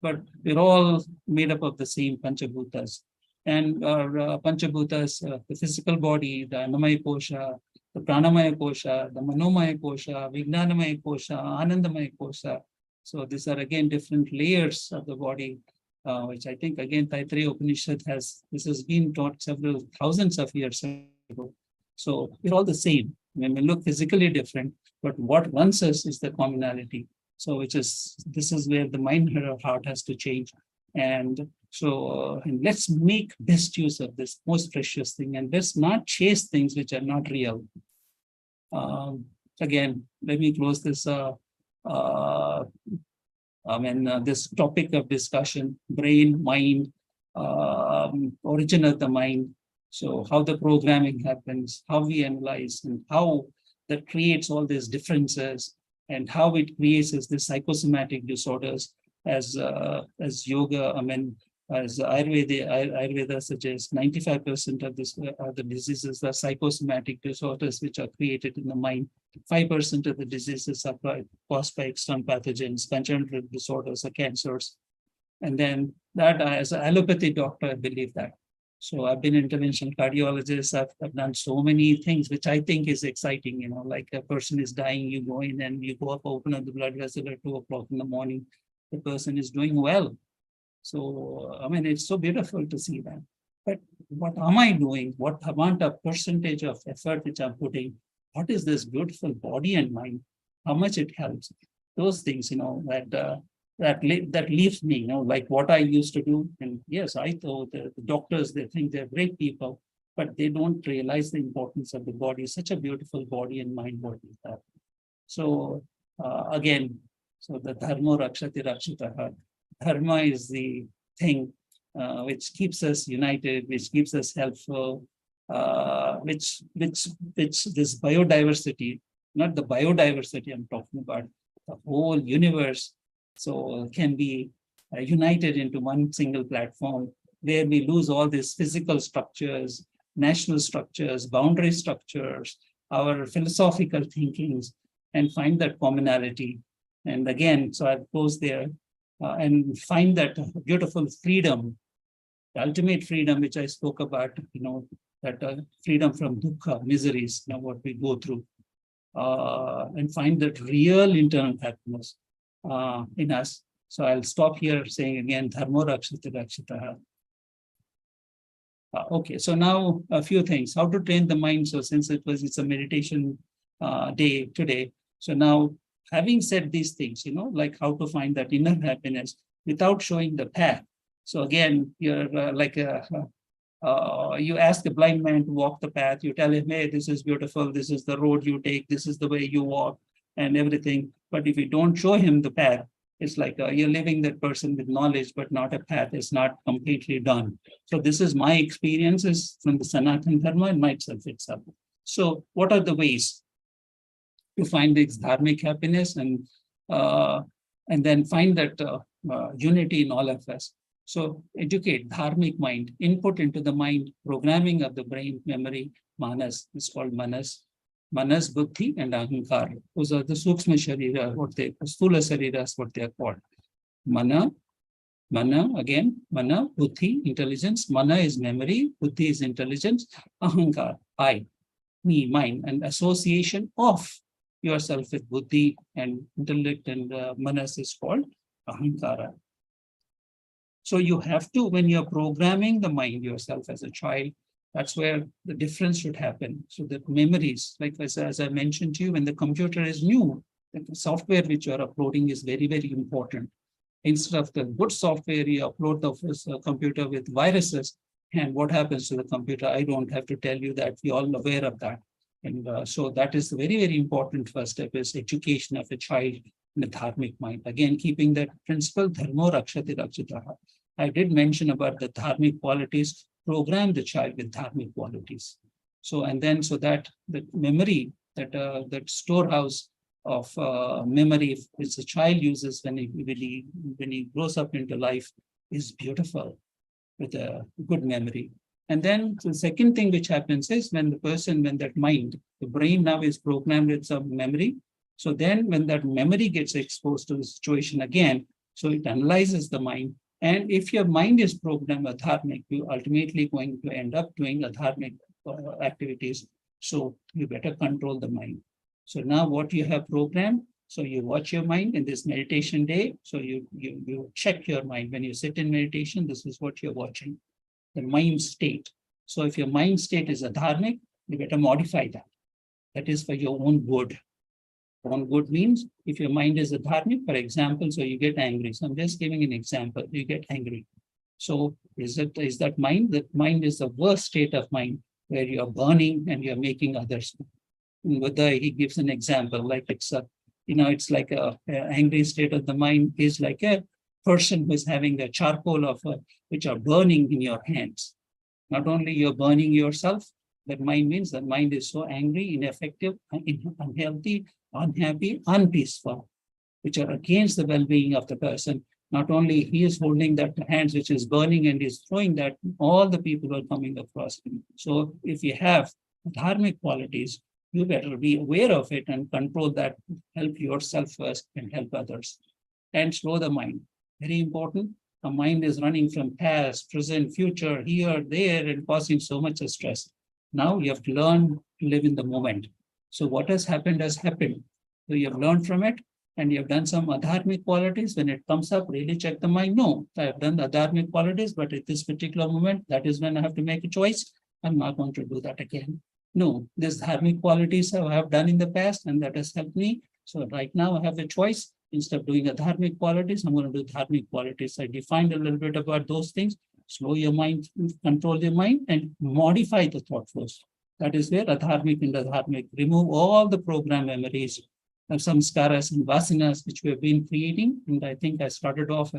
Speaker 3: but we're all made up of the same Panchabhutas. And our Panchabhutas, the physical body, the Annamaya Kosha, the Pranamaya Kosha, the Manomaya Kosha, Vijnanamaya Kosha, Anandamaya Kosha. So these are again different layers of the body, which I think again Taittiriya Upanishad this has been taught several thousands of years ago. So we're all the same. When we look physically different, but what runs us is the commonality. So this is where the mind and heart has to change. And so and let's make best use of this most precious thing, and let's not chase things which are not real. Again, let me close this. This topic of discussion: brain, mind, origin of the mind. So how the programming happens, how we analyze, and how that creates all these differences, and how it creates these psychosomatic disorders as yoga, as Ayurveda suggests, 95% of the diseases are psychosomatic disorders which are created in the mind. 5% of the diseases are caused by external pathogens, congenital disorders or cancers. And then that, as an allopathy doctor, I believe that. So I've been interventional cardiologist. I've done so many things, which I think is exciting. Like a person is dying, you go in and you go up, open up the blood vessel at 2 o'clock in the morning. The person is doing well. So, I mean, it's so beautiful to see that. But what am I doing? What amount of percentage of effort which I'm putting? What is this beautiful body and mind? How much it helps? Those things, that leaves me, like what I used to do. And yes, I thought the doctors, they think they're great people, but they don't realize the importance of the body. Such a beautiful body and mind what we have. So again, so the dharma rakshati rakshitaha. Dharma is the thing which keeps us united, which keeps us helpful, which this biodiversity, not the biodiversity I'm talking about, the whole universe, so can be united into one single platform where we lose all these physical structures, national structures, boundary structures, our philosophical thinkings, and find that commonality. And again, so I'll close there and find that beautiful freedom, the ultimate freedom, which I spoke about, that freedom from dukkha, miseries, what we go through, and find that real internal happiness in us. So I'll stop here saying again, dharma rakshati rakshitaha. Okay, so now a few things. How to train the mind. So since it's a meditation day today, so now having said these things, like how to find that inner happiness without showing the path. So again, you're you ask a blind man to walk the path. You tell him, hey, this is beautiful. This is the road you take. This is the way you walk and everything. But if you don't show him the path, it's like you're leaving that person with knowledge, but not a path. It's not completely done. So this is my experiences from the Sanatana Dharma and myself itself. So what are the ways to find this dharmic happiness and then find that unity in all of us? So educate dharmic mind, input into the mind, programming of the brain, memory, manas is called manas. Manas, buddhi, and ahankar. Those are the sukshma sharira, sthula shariras, what they are called. Mana, again, mana, buddhi, intelligence. Mana is memory, buddhi is intelligence, ahankar, I, me, mine, and association of yourself with buddhi and intellect and manas is called ahankara. So you have to, when you're programming the mind yourself as a child, that's where the difference should happen. So that memories, like as I mentioned to you, when the computer is new, the software which you're uploading is very, very important. Instead of the good software, you upload the computer with viruses. And what happens to the computer? I don't have to tell you that. We're all aware of that. And so that is the very, very important first step is education of a child in the dharmic mind. Again, keeping that principle, dharma rakshati rakshitaha. I did mention about the dharmic qualities. Program the child with dharmic qualities. So, and then so that the memory, that storehouse of memory which the child uses when he grows up into life is beautiful with a good memory. And then the second thing which happens is when that mind, the brain now is programmed with some memory. So then when that memory gets exposed to the situation again, so it analyzes the mind. And if your mind is programmed adharmic, you're ultimately going to end up doing adharmic activities. So you better control the mind. So now what you have programmed, so you watch your mind in this meditation day. So you check your mind. When you sit in meditation, this is what you're watching, the mind state. So if your mind state is adharmic, you better modify that. That is for your own good. Own good means if your mind is adharmic, for example, so you get angry. So I'm just giving an example. You get angry. So is that mind? That mind is the worst state of mind where you're burning and you're making others. And whether he gives an example, like it's like a angry state of the mind is like a person who is having a charcoal which are burning in your hands. Not only you're burning yourself, that mind means that mind is so angry, ineffective, unhealthy, unhappy, unpeaceful, which are against the well-being of the person. Not only he is holding that hands which is burning and is throwing that, all the people are coming across him. So if you have dharmic qualities, you better be aware of it and control that, help yourself first and help others. And slow the mind. Very important. A mind is running from past, present, future, here, there, and causing so much stress. Now you have to learn to live in the moment. So what has happened has happened. So you have learned from it, and you have done some adharmic qualities. When it comes up, really check the mind. No, I have done the adharmic qualities, but at this particular moment, that is when I have to make a choice. I'm not going to do that again. No, these dharmic qualities I have done in the past, and that has helped me. So right now I have a choice. Instead of doing adharmic qualities, I'm going to do dharmic qualities. I defined a little bit about those things. Slow your mind, control your mind, and modify the thought flows. That is where adharmic and adharmic. Remove all the program memories of samskaras and vasanas which we have been creating. And I think I started off.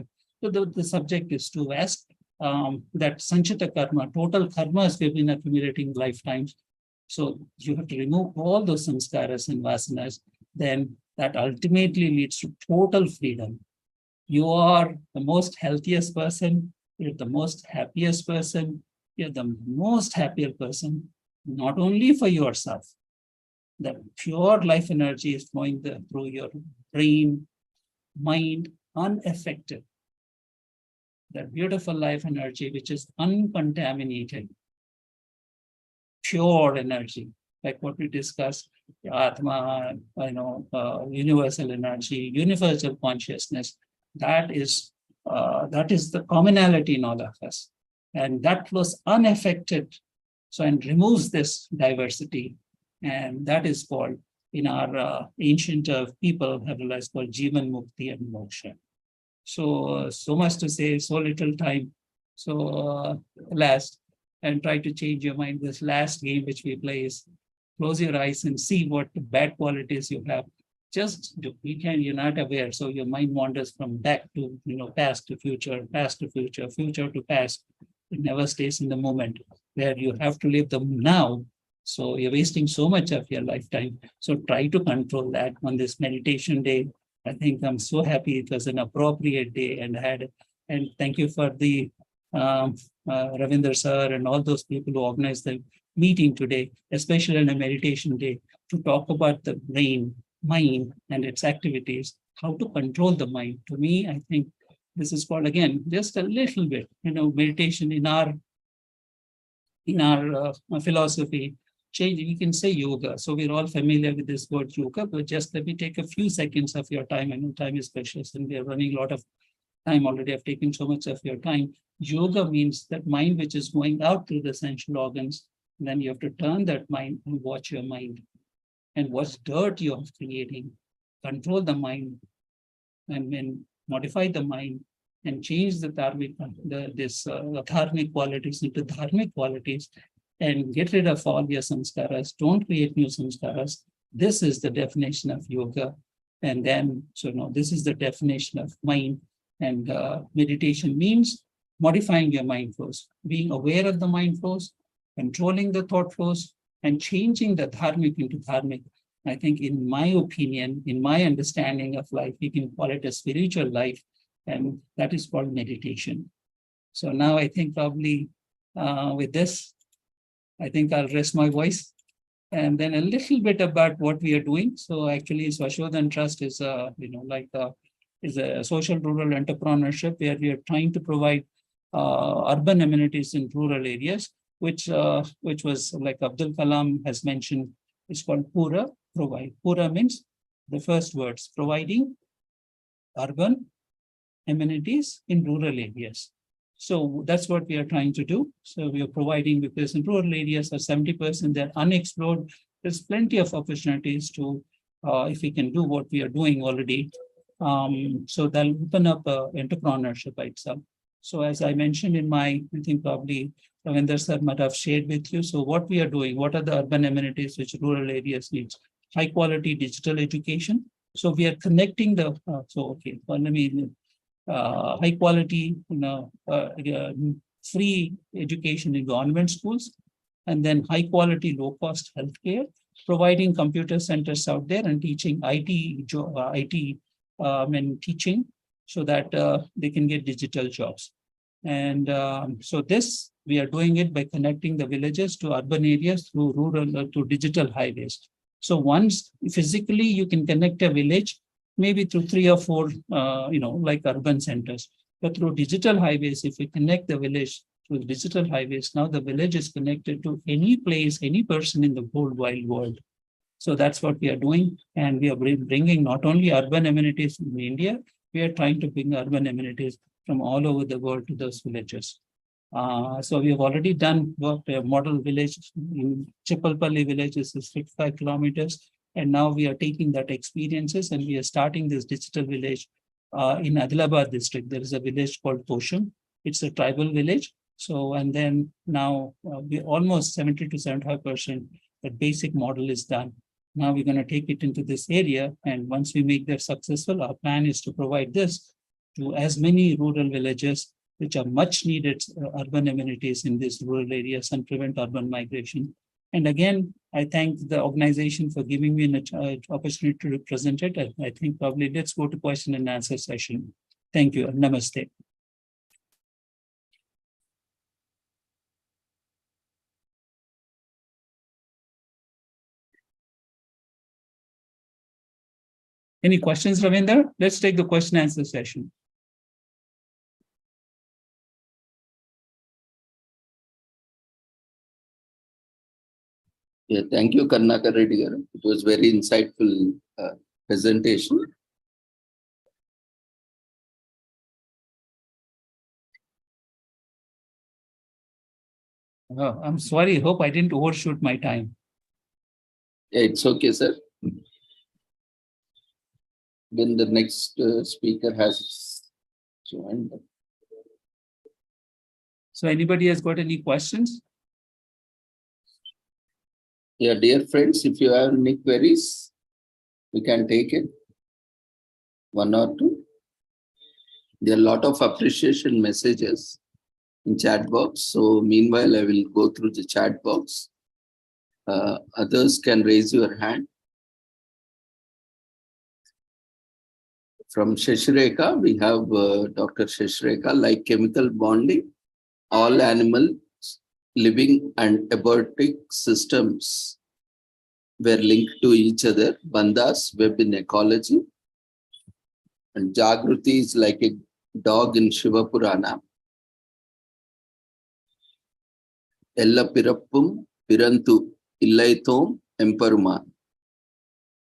Speaker 3: So the subject is too vast. That sanchita karma, total karmas we've been accumulating lifetimes. So you have to remove all those samskaras and vasanas. Then that ultimately leads to total freedom. You are the most healthiest person. You're the most happiest person. You're the most happier person, not only for yourself. The pure life energy is flowing through your brain, mind, unaffected. That beautiful life energy, which is uncontaminated, pure energy, like what we discussed, Atma, universal energy, universal consciousness. That is the commonality in all of us, and that was unaffected. So, and removes this diversity, and that is called in our ancient people have realized called Jivan Mukti and Moksha. So, so much to say, so little time. So, last, and try to change your mind. This last game which we play is close your eyes and see what bad qualities you have. Just do. You're not aware. So your mind wanders from back to, past to future, future to past. It never stays in the moment where you have to live the now. So you're wasting so much of your lifetime. So try to control that on this meditation day. I think I'm so happy it was an appropriate day, and thank you for the Ravinder sir and all those people who organized the meeting today, especially on a meditation day, to talk about the brain, mind, and its activities, how to control the mind. To me, I think this is called, again, just a little bit, meditation in our philosophy. Change, you can say yoga. So we're all familiar with this word yoga, but just let me take a few seconds of your time. I know time is precious and we are running a lot of time already. I've taken so much of your time. Yoga means that mind which is going out through the sensual organs. And then you have to turn that mind and watch your mind and what dirt you are creating. Control the mind and then modify the mind and change the dharmic, dharmic qualities into dharmic qualities and get rid of all your samskaras. Don't create new samskaras. This is the definition of yoga. And then, this is the definition of mind. And meditation means modifying your mind flows, being aware of the mind flows, controlling the thought flows, and changing the dharmic into dharmic. I think, in my opinion, in my understanding of life, we can call it a spiritual life, and that is called meditation. So now I think probably with this, I think I'll rest my voice. And then a little bit about what we are doing. So actually, Swashodhan Trust is is a social rural entrepreneurship where we are trying to provide urban amenities in rural areas, which was, like Abdul Kalam has mentioned, it's called Pura, provide. Pura means the first words, providing urban amenities in rural areas. So that's what we are trying to do. So we are providing, because in rural areas are 70%, they're unexplored. There's plenty of opportunities to, if we can do what we are doing already. So they'll open up entrepreneurship by itself. So as I mentioned in my, I think probably Ravinder sir might have shared with you. So what we are doing, what are the urban amenities which rural areas needs? High quality digital education. So we are connecting the, high quality, free education in government schools, and then high quality, low cost healthcare, providing computer centers out there and teaching teaching so that they can get digital jobs. And so this, we are doing it by connecting the villages to urban areas through rural, to digital highways. So once physically you can connect a village, maybe through 3 or 4, like urban centers. But through digital highways, if we connect the village through digital highways, now the village is connected to any place, any person in the whole wide world. So that's what we are doing. And we are bringing not only urban amenities in India, we are trying to bring urban amenities from all over the world to those villages. So we have already done work, a model village in Chipalpalli village is 55 kilometers. And now we are taking that experiences and we are starting this digital village in Adilabad district. There is a village called Tosham. It's a tribal village. So, and then now we almost 70 to 75%, the basic model is done. Now we're going to take it into this area. And once we make that successful, our plan is to provide this to as many rural villages, which are much needed urban amenities in these rural areas and prevent urban migration. And again, I thank the organization for giving me an opportunity to represent it. I think probably let's go to question and answer session. Thank you. Namaste. Any questions, Ravinder? Let's take the question and answer session.
Speaker 1: Yeah, thank you, Karnaka Reddy garu. It was very insightful presentation.
Speaker 3: Oh, I'm sorry. Hope I didn't overshoot my time.
Speaker 1: Yeah, it's okay, sir. Then the next speaker has joined.
Speaker 3: So anybody has got any questions?
Speaker 1: Yeah, dear friends, if you have any queries, we can take it. One or two. There are a lot of appreciation messages in chat box. So meanwhile, I will go through the chat box. Others can raise your hand. From Shashreka, we have Dr. Shashreka, like chemical bonding, all animals, living and abiotic systems were linked to each other. Bandhas, web in ecology. And Jagruti is like a dog in Shiva Purana. Ella Pirappum, Pirantu, Illaitom, Emperuman.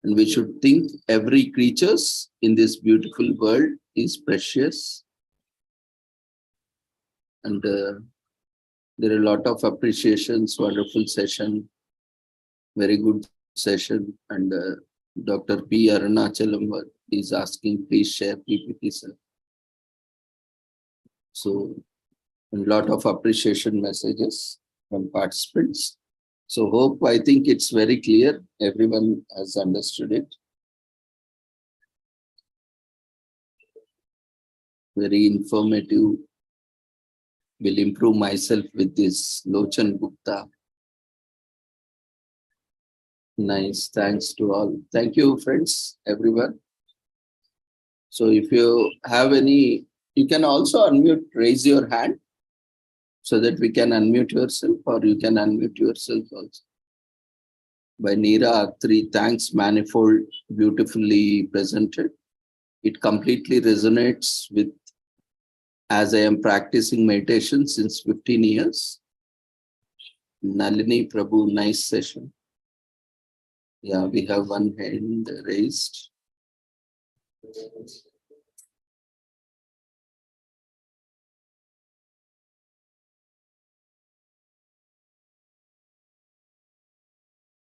Speaker 1: And we should think every creature in this beautiful world is precious. And there are a lot of appreciations, wonderful session, very good session. And Dr. P. Arunachalam is asking, please share PPT, sir. So a lot of appreciation messages from participants. So I think it's very clear. Everyone has understood it. Very informative. Will improve myself with this Lochan Gupta. Nice. Thanks to all. Thank you, friends, everyone. So if you have any, you can also unmute, raise your hand, so that we can unmute yourself, or you can unmute yourself also. By Neera Atri, thanks manifold, beautifully presented. It completely resonates with, as I am practicing meditation since 15 years. Nalini Prabhu, nice session. Yeah, we have one hand raised.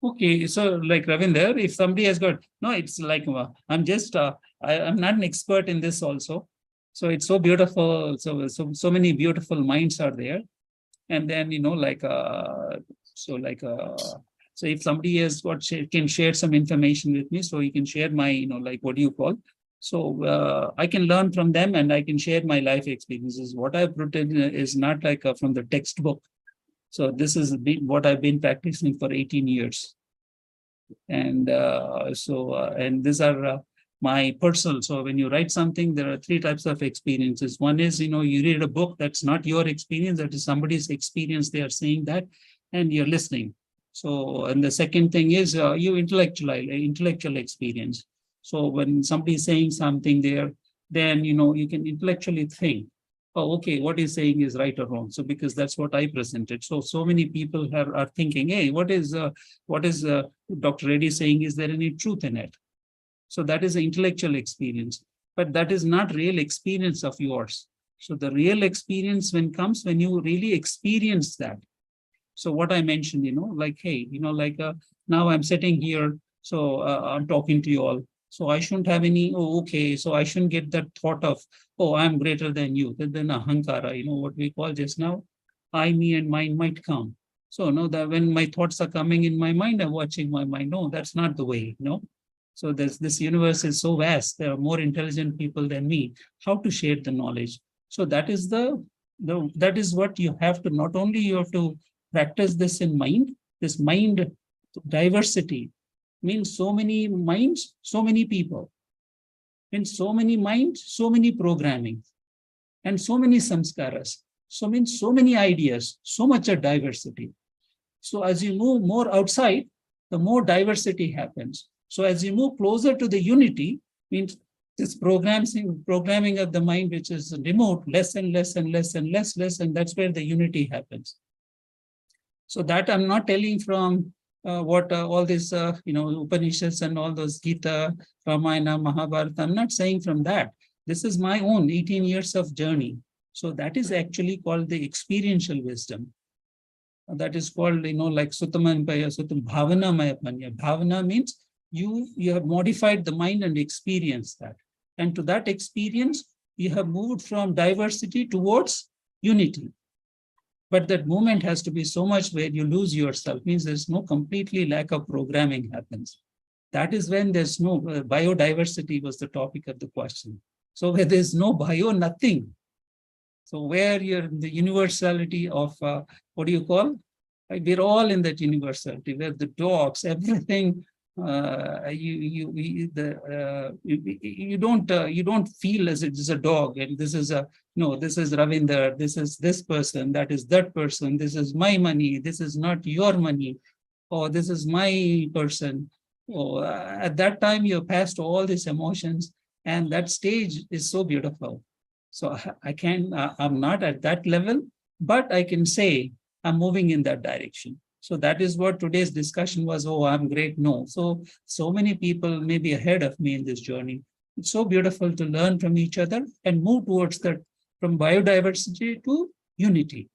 Speaker 3: Okay, so like Ravinder, if somebody has got, no, it's like, I'm just, I'm not an expert in this also. So it's so beautiful. So many beautiful minds are there. And then, so if somebody has got, can share some information with me, so you can share my, what do you call? So I can learn from them and I can share my life experiences. What I've written is not like from the textbook. So this is what I've been practicing for 18 years. And and these are my personal. So when you write something, there are three types of experiences. One is, you read a book, that's not your experience, that is somebody's experience. They are saying that, and you're listening. So, and the second thing is you intellectual experience. So when somebody is saying something, then, you can intellectually think, oh, okay, what he's saying is right or wrong. So because that's what I presented. So many people are thinking, hey, what is Dr. Reddy saying? Is there any truth in it? So that is an intellectual experience, but that is not real experience of yours. So the real experience comes when you really experience that. So what I mentioned, like, hey, now I'm sitting here, so I'm talking to you all. So I shouldn't have any, oh, okay, so I shouldn't get that thought of, oh, I'm greater than you. Then ahankara, what we call just now, I, me, and mine might come. So no, that when my thoughts are coming in my mind, I'm watching my mind. No, that's not the way, So this universe is so vast. There are more intelligent people than me. How to share the knowledge? So that is that is what you have to, not only you have to practice this in mind, this mind diversity means so many minds, so many people, means so many minds, so many programming, and so many samskaras. So means so many ideas, so much of diversity. So as you move more outside, the more diversity happens. So as you move closer to the unity, means this programming of the mind, which is remote, less and less and less and less, and that's where the unity happens. So that I'm not telling from what all this, Upanishads and all those Gita, Ramayana, Mahabharata. I'm not saying from that. This is my own 18 years of journey. So that is actually called the experiential wisdom. That is called, like Sutamanpaya, Sutam Bhavana Mayapanya. Bhavana means you have modified the mind and experienced that. And to that experience, you have moved from diversity towards unity. But that movement has to be so much where you lose yourself, means there's no completely lack of programming happens. That is when there's no biodiversity was the topic of the question. So where there's no bio, nothing. So where you're in the universality of, what do you call? We're all in that universality, where the dogs, everything, you don't feel as it is a dog, and this is this is Ravinder, this is this person, that is that person, this is my money, this is not your money, or this is my person. Or at that time you passed all these emotions, and that stage is so beautiful. So I'm not at that level, but I can say I'm moving in that direction. So that is what today's discussion was. Oh, I'm great. No. So many people may be ahead of me in this journey. It's so beautiful to learn from each other and move towards that, from biodiversity to unity.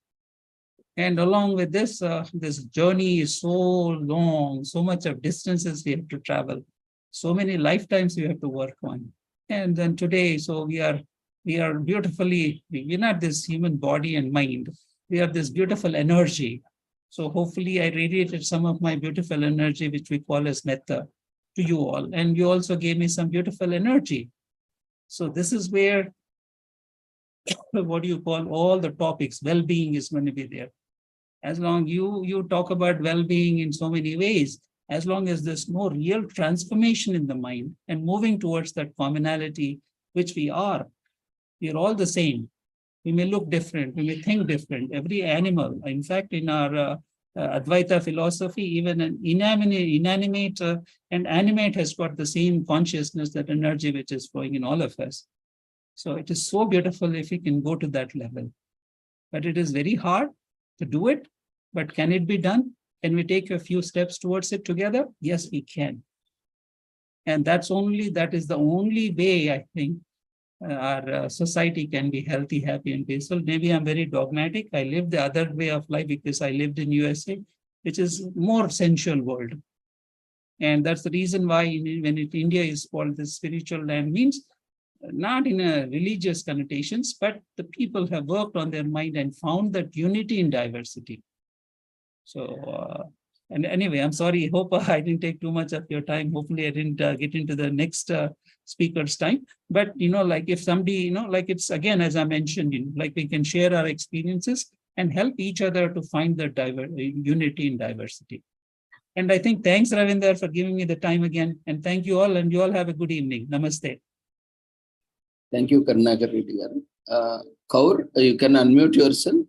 Speaker 3: And along with this, this journey is so long, so much of distances we have to travel, so many lifetimes we have to work on. And then today, so we are beautifully, we're not this human body and mind. We have this beautiful energy. So hopefully I radiated some of my beautiful energy, which we call as metta, to you all. And you also gave me some beautiful energy. So this is where, what do you call, all the topics, well-being is going to be there. As long you talk about well-being in so many ways, as long as there's no real transformation in the mind and moving towards that commonality, which we are all the same. We may look different, we may think different. Every animal, in fact, in our Advaita philosophy, even an inanimate and animate has got the same consciousness, that energy which is flowing in all of us. So it is so beautiful if we can go to that level. But it is very hard to do it. But can it be done? Can we take a few steps towards it together? Yes, we can. And that is the only way, I think, our society can be healthy, happy, and peaceful. Maybe I'm very dogmatic. I live the other way of life because I lived in USA, which is more sensual world. And that's the reason why India is called the spiritual land, means not in a religious connotations, but the people have worked on their mind and found that unity in diversity. So, and anyway, I'm sorry, hope I didn't take too much of your time. Hopefully I didn't get into the next speaker's time. But, like if somebody, like it's, again, as I mentioned, like we can share our experiences and help each other to find the unity in diversity. And I think, thanks, Ravinder, for giving me the time again. And thank you all, and you all have a good evening. Namaste.
Speaker 1: Thank you, Karnakar Reddy garu. Kaur, you can unmute yourself.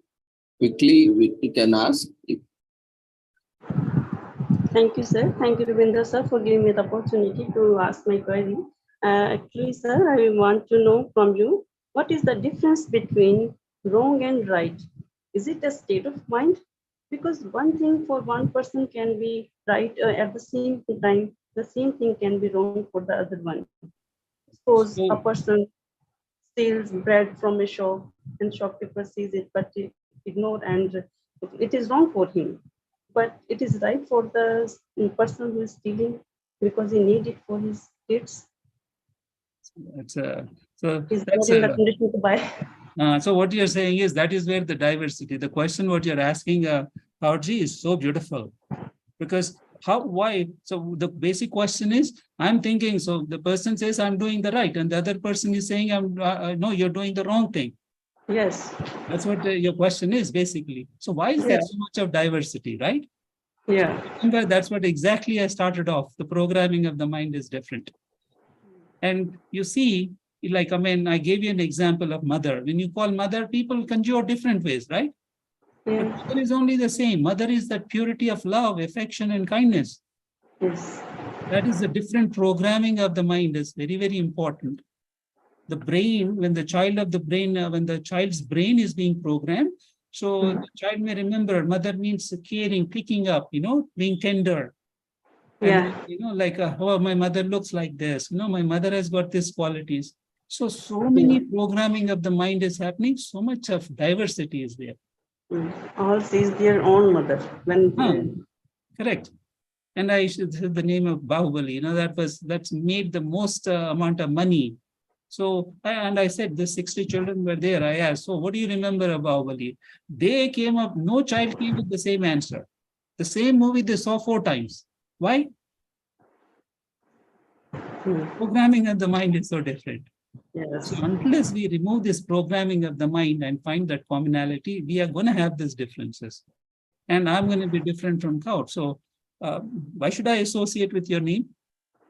Speaker 1: Quickly, we can ask.
Speaker 4: Thank you, sir. Thank you, Ravinder, sir, for giving me the opportunity to ask my query. Actually, sir, I want to know from you, what is the difference between wrong and right? Is it a state of mind? Because one thing for one person can be right at the same time, the same thing can be wrong for the other one. Suppose a
Speaker 3: So,
Speaker 4: person steals bread from a shop and shopkeeper sees it, but he ignore and it is wrong for him. But it is right for the person who is stealing because he need it for his kids.
Speaker 3: it's a, so
Speaker 4: Is
Speaker 3: that's
Speaker 4: not in the
Speaker 3: a,
Speaker 4: condition to buy.
Speaker 3: so what you're saying is that is where the diversity, the question what you're asking, Kaurji, is so beautiful. Because why? So the basic question is, I'm thinking, so the person says I'm doing the right, and the other person is saying, no, you're doing the wrong thing.
Speaker 4: Yes.
Speaker 3: That's what your question is basically. So why is there so much of diversity, right?
Speaker 4: Yeah.
Speaker 3: Remember, that's what exactly I started off. The programming of the mind is different. And you see, like, I mean, I gave you an example of mother. When you call mother, people conjure different ways, right?
Speaker 4: Yeah.
Speaker 3: But mother is only the same. Mother is that purity of love, affection, and kindness.
Speaker 4: Yes.
Speaker 3: That is the different programming of the mind is very, very important. The brain, when the child's brain is being programmed, so the child may remember mother means caring, picking up, being tender. And, like, oh, my mother looks like this. My mother has got these qualities. So many programming of the mind is happening. So much of diversity is there.
Speaker 4: All sees their own mother.
Speaker 3: Correct. And I should say the name of Bahubali, that's made the most amount of money. So, and I said the 60 children were there. I asked, so what do you remember of Bahubali? They came up, no child came with the same answer. The same movie they saw 4 times. Why? Programming of the mind is so different.
Speaker 4: Yes.
Speaker 3: So unless we remove this programming of the mind and find that commonality, we are going to have these differences. And I'm going to be different from Kaut. So why should I associate with your name?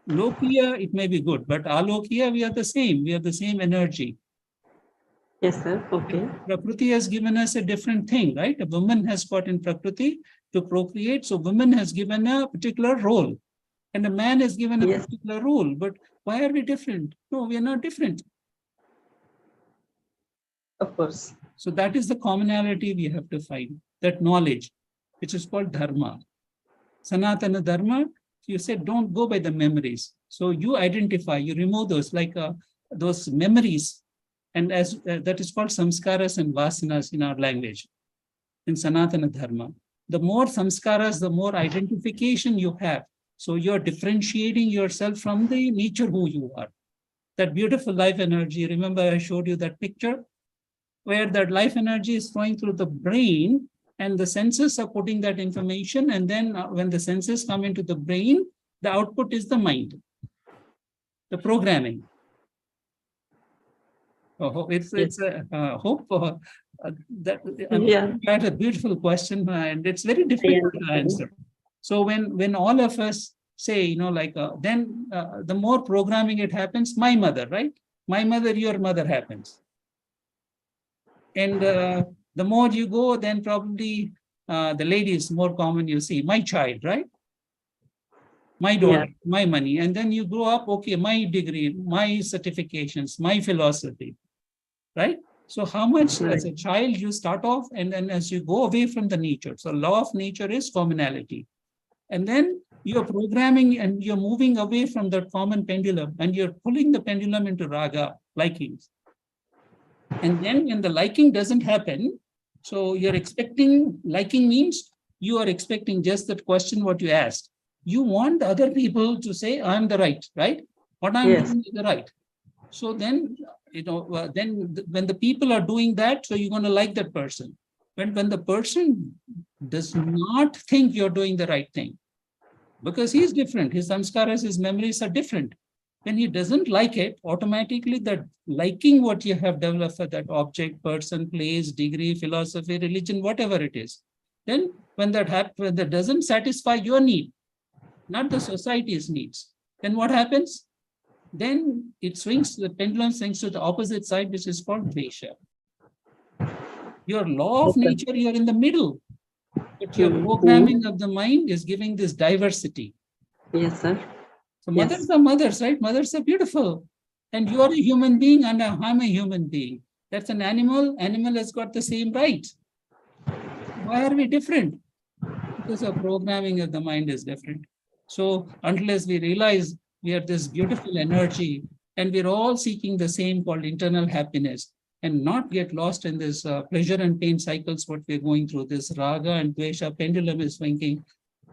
Speaker 3: Lokiya, it may be good, but Alokiya, we are the same. We are the same energy.
Speaker 4: Yes, sir. Okay.
Speaker 3: Prakriti has given us a different thing, right? A woman has got in Prakriti to procreate. So woman has given a particular role. And a man is given a particular role. But why are we different? No, we are not different.
Speaker 4: Of course.
Speaker 3: So that is the commonality we have to find, that knowledge, which is called dharma. Sanatana dharma, you said, don't go by the memories. So you identify, you remove those, like those memories. And as that is called samskaras and vasanas in our language, in Sanatana dharma. The more samskaras, the more identification you have. So you're differentiating yourself from the nature who you are. That beautiful life energy, remember I showed you that picture where that life energy is flowing through the brain and the senses are putting that information. And then when the senses come into the brain, the output is the mind, the programming. Oh, it's a hope that that's a beautiful question and it's very difficult to answer. So when all of us say, then the more programming it happens, my mother, right? My mother, your mother happens. And the more you go, then probably the lady is more common, you see, my child, right? My daughter, my money. And then you grow up, okay, my degree, my certifications, my philosophy, right? So how much as a child you start off and then as you go away from the nature. So law of nature is commonality. And then you're programming and you're moving away from that common pendulum and you're pulling the pendulum into raga, likings. And then when the liking doesn't happen, so you're expecting, liking means you are expecting just that question what you asked. You want the other people to say, I'm the right? What I'm doing is the right. So then, then when the people are doing that, so you're going to like that person. When the person does not think you're doing the right thing, because he's different, his samskaras, his memories are different. When he doesn't like it, automatically that liking what you have developed for that object, person, place, degree, philosophy, religion, whatever it is, then when that happens, when that doesn't satisfy your need, not the society's needs, then what happens? Then it swings, the pendulum swings to the opposite side, which is called Dvesha. Your law of nature, you're in the middle. But your programming of the mind is giving this diversity.
Speaker 4: Yes, sir.
Speaker 3: So
Speaker 4: Yes.
Speaker 3: mothers are mothers, right? Mothers are beautiful. And you are a human being and I'm a human being. That's an animal. Animal has got the same right. Why are we different? Because our programming of the mind is different. So unless we realize we are this beautiful energy and we're all seeking the same called internal happiness and not get lost in this pleasure and pain cycles, what we're going through, this raga and dvesha pendulum is swinging,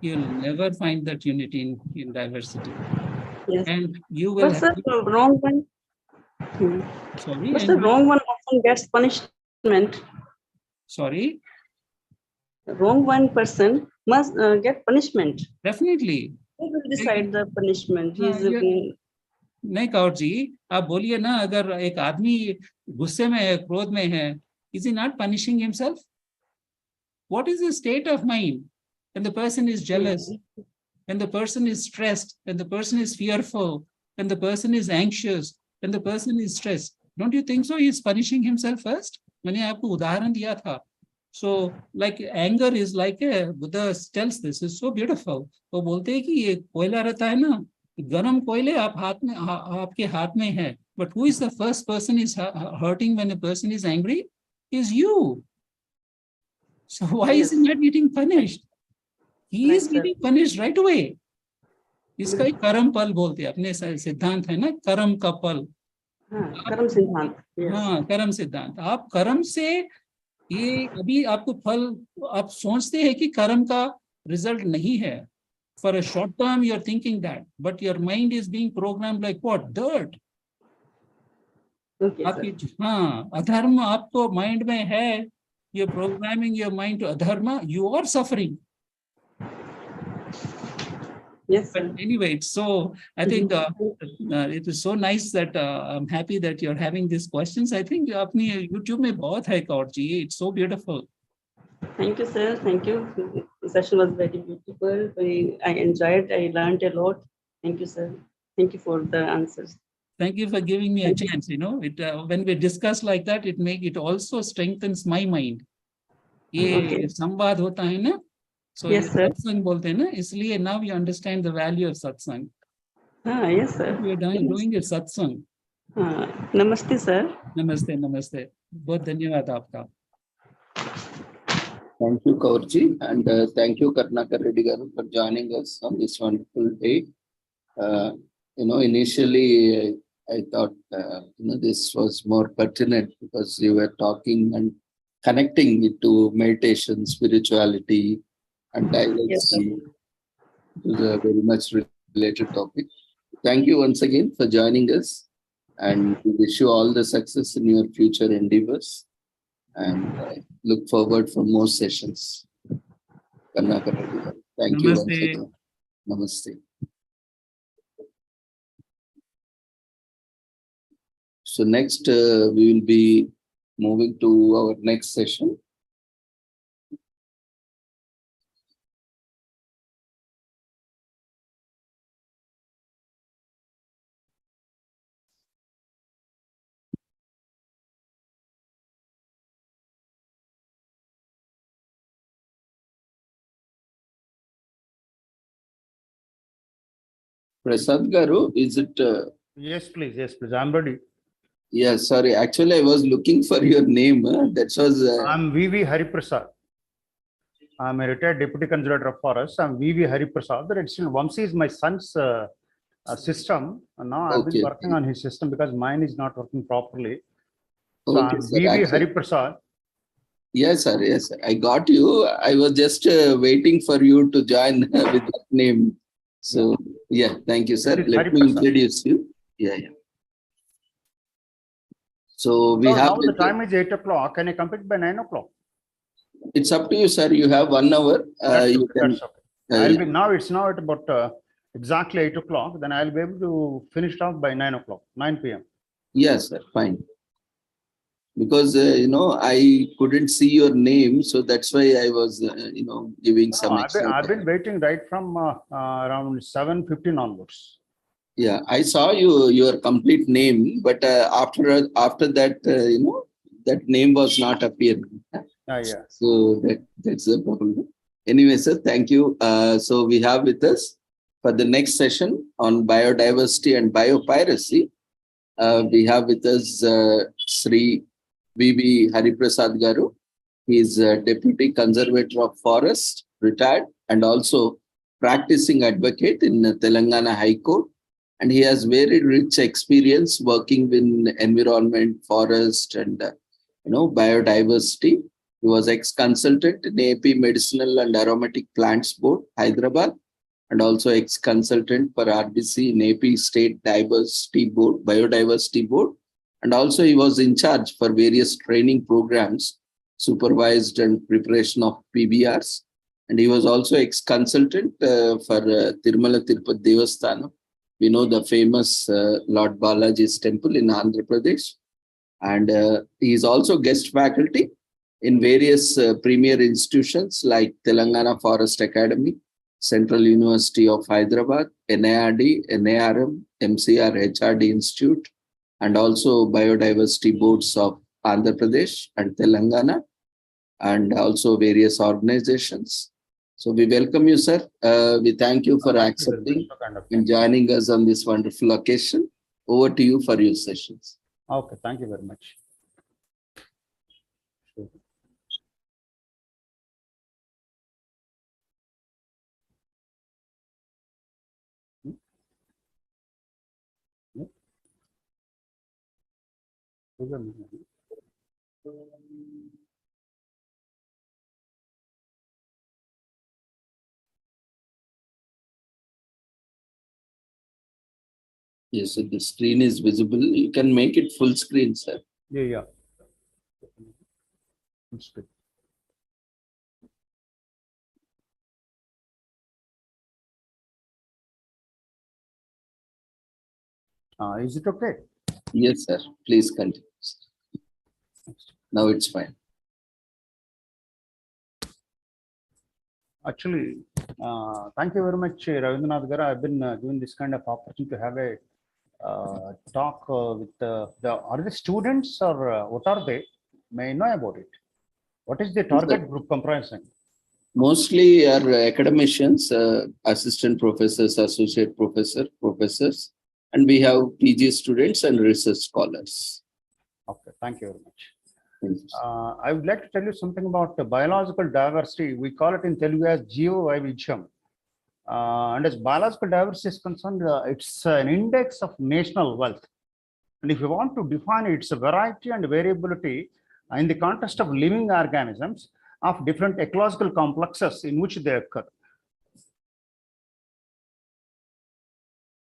Speaker 3: you'll never find that unity in diversity.
Speaker 4: Yes.
Speaker 3: And you will
Speaker 4: But
Speaker 3: have,
Speaker 4: sir, the wrong one. Hmm.
Speaker 3: sorry,
Speaker 4: But
Speaker 3: and
Speaker 4: the wrong one often gets punishment.
Speaker 3: sorry,
Speaker 4: The wrong one person must get punishment.
Speaker 3: definitely.
Speaker 4: Who will decide the punishment? He's
Speaker 3: नहीं कौर जी, आप बोलिए ना, अगर एक आदमी गुस्से में है, क्रोध में है, is he not punishing himself? What is the state of mind when the person is jealous, when the person is stressed, when the person is fearful, when the person is anxious, when the person is stressed? Don't you think so? He is punishing himself first. मैंने आपको उदाहरण दिया था. So, like anger is like a Buddha tells this is so beautiful. वो बोलते हैं कि ये कोयला रहता है ना, गरम कोयले आप हाथ में आपके हाथ में है. But who is the first person is hurting when a person is angry? Is you. So why is he not getting punished? He is getting punished right away. इसका एक कर्म पल बोलते हैं, अपने सिद्धांत है ना, कर्म का पल.
Speaker 4: कर्म सिद्धांत.
Speaker 3: हाँ, कर्म सिद्धांत. आप कर्म से ये अभी आपको फल, आप सोचते हैं कि कर्म का रिजल्ट नहीं है. For a short term, you're thinking that, but your mind is being programmed like what? Dirt. आपकी हाँ, अधर्म आपको माइंड में है. You're programming your mind to adharma. You are suffering.
Speaker 4: Yes.
Speaker 3: But anyway, so I think it is so nice that I'm happy that you're having these questions. I think अपनी YouTube में बहुत है Kaur ji. It's so beautiful.
Speaker 4: Thank you, sir. Thank you. The session was very beautiful. I enjoyed. I learned a lot. Thank you, sir. Thank you for the answers.
Speaker 3: Thank you for giving me a chance. You know, it when we discuss like that, it also strengthens my mind. ये संवाद होता है ना. So
Speaker 4: yes, sir.
Speaker 3: satsang बोलते हैं ना, इसलिए now you understand the value of satsang.
Speaker 4: Yes, sir.
Speaker 3: We are doing it satsang.
Speaker 4: Namaste, sir.
Speaker 3: Namaste, namaste. बहुत धन्यवाद आपका.
Speaker 1: Thank you, Kaurji, and thank you, Karnakar Reddy Garu, for joining us on this wonderful day. Initially I thought, this was more pertinent because you were talking and connecting it to meditation, spirituality, and diversity.
Speaker 4: Yes, sir.
Speaker 1: It was a very much related topic. Thank you once again for joining us, and we wish you all the success in your future endeavors. And look forward for more sessions. Karnakar Reddy Garu. Thank you once again. Namaste. So next, we will be moving to our next session. Prasad Garu, is it?
Speaker 5: Yes, please. Yes, please. I'm ready.
Speaker 1: Yeah, sorry. Actually, I was looking for your name. That was.
Speaker 5: I'm V.V. Hariprasad. I'm a retired deputy conservator of forests. I'm V.V. Hariprasad. That still Vamsi is my son's system. And now I've been working on his system because mine is not working properly. So I'm V.V. Hariprasad.
Speaker 1: Yes, sir. Yes, sir. I got you. I was just waiting for you to join with that name. So, yeah, thank you, sir. Let me introduce you. Yeah. So we have.
Speaker 5: Now the time is 8 o'clock. Can I complete by 9 o'clock?
Speaker 1: It's up to you, sir. You have 1 hour.
Speaker 5: That's okay. I'll be now. It's now at about exactly 8 o'clock. Then I'll be able to finish it off by 9 o'clock, 9 p.m.
Speaker 1: Yes, sir. Fine. Because I couldn't see your name, so that's why I was giving some.
Speaker 5: I've been waiting right from around 7:15 onwards.
Speaker 1: Yeah, I saw your complete name, but after that, that name was not appearing.
Speaker 5: Yeah.
Speaker 1: So that's the problem. Anyway, sir, thank you. So we have with us For the next session on biodiversity and biopiracy, we have with us Sri V.B. Hariprasad Garu. He is Deputy Conservator of Forest, retired, and also practicing advocate in Telangana High Court. And he has very rich experience working with environment, forest, and biodiversity. He was ex-consultant in AP Medicinal and Aromatic Plants Board, Hyderabad, and also ex-consultant for RBC in AP State Diversity Board, Biodiversity Board. And also he was in charge for various training programs, supervised and preparation of PBRs. And he was also ex-consultant for Tirumala Tirupati Devasthanam. We know the famous Lord Balaji's temple in Andhra Pradesh. And he is also guest faculty in various premier institutions like Telangana Forest Academy, Central University of Hyderabad, NIRD, NARM, MCR, HRD Institute, and also biodiversity boards of Andhra Pradesh and Telangana, and also various organizations. So we welcome you, sir. We thank you for accepting and joining us on this wonderful occasion. Over to you for your sessions.
Speaker 5: Okay, thank you very much.
Speaker 1: Yes, so the screen is visible. You can make it full screen, sir.
Speaker 5: Yeah. That's good. Is it okay?
Speaker 1: Yes, sir. Please continue. Now it's fine.
Speaker 5: Actually, thank you very much, Ravindranath Garu. I've been given this kind of opportunity to have a talk with are the students or what are they? May I know about it? What is the target group comprising?
Speaker 1: Mostly are academicians, assistant professors, associate professors, and we have PG students and research scholars.
Speaker 5: Okay, thank you very much. I would like to tell you something about biological diversity. We call it in Telugu as Jeeva. And as biological diversity is concerned, it's an index of national wealth. And if you want to define it, it's a variety and variability in the context of living organisms of different ecological complexes in which they occur.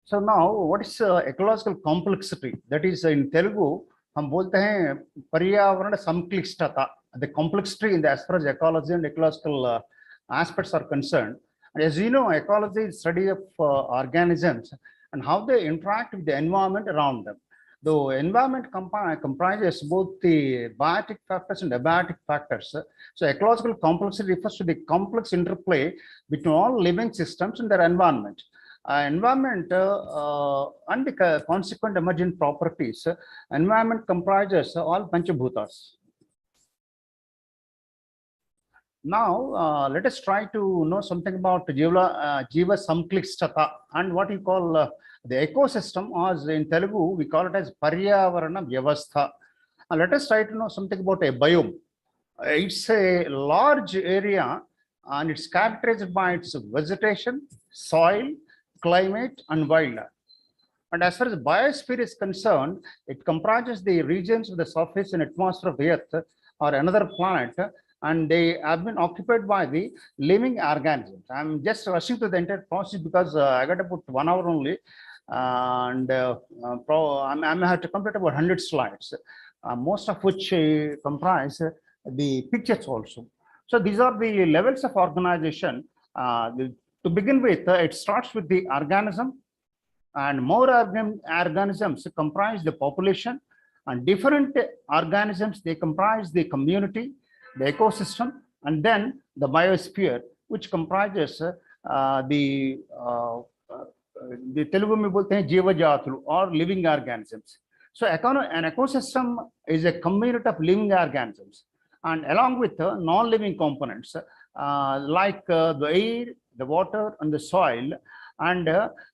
Speaker 5: So now, what is ecological complexity? That is in Telugu, हम बोलते हैं पर्यावरण संक्लिष्टता, the complexity in the as far as ecology and ecological aspects are concerned. And as you know, ecology is study of organisms and how they interact with the environment around them. The environment comprises both the biotic factors and abiotic factors. So ecological complexity refers to the complex interplay between all living systems and their environment. Environment and the consequent emergent properties. Environment comprises all Panchabhutas. Now, let us try to know something about Jiva Samklishtata and what you call the ecosystem, as in Telugu, we call it as Paryavarana Vyavastha. Let us try to know something about a biome. It's a large area and it's characterized by its vegetation, soil, climate, and wildlife. And as far as the biosphere is concerned, it comprises the regions of the surface and atmosphere of the Earth or another planet, and they have been occupied by the living organisms. I'm just rushing to the entire process because I got about 1 hour only, and I have to complete about 100 slides, most of which comprise the pictures also. So these are the levels of organization. To begin with, it starts with the organism, and more organisms comprise the population, and different organisms, they comprise the community, the ecosystem, and then the biosphere, which comprises the Telugu mein bolte hain Jiva Jatulu or living organisms. So an ecosystem is a community of living organisms, and along with non-living components like the air, the water, and the soil, and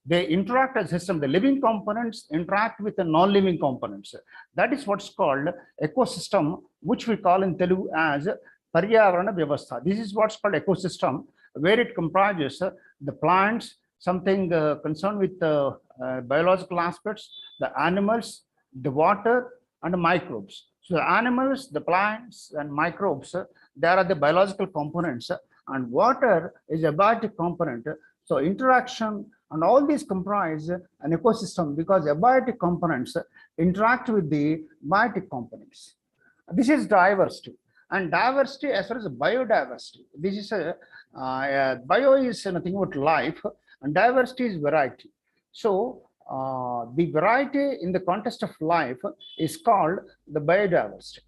Speaker 5: they interact as a system. The living components interact with the non-living components. That is what's called ecosystem, which we call in Telugu as Paryavarana Vyavastha. This is what's called ecosystem, where it comprises the plants, something concerned with biological aspects, the animals, the water, and the microbes. So the animals, the plants, and microbes, they are the biological components, and water is a biotic component. So interaction and all these comprise an ecosystem because abiotic components interact with the biotic components. This is diversity. And diversity as far as biodiversity. This is bio is nothing but life, and diversity is variety. So the variety in the context of life is called the biodiversity.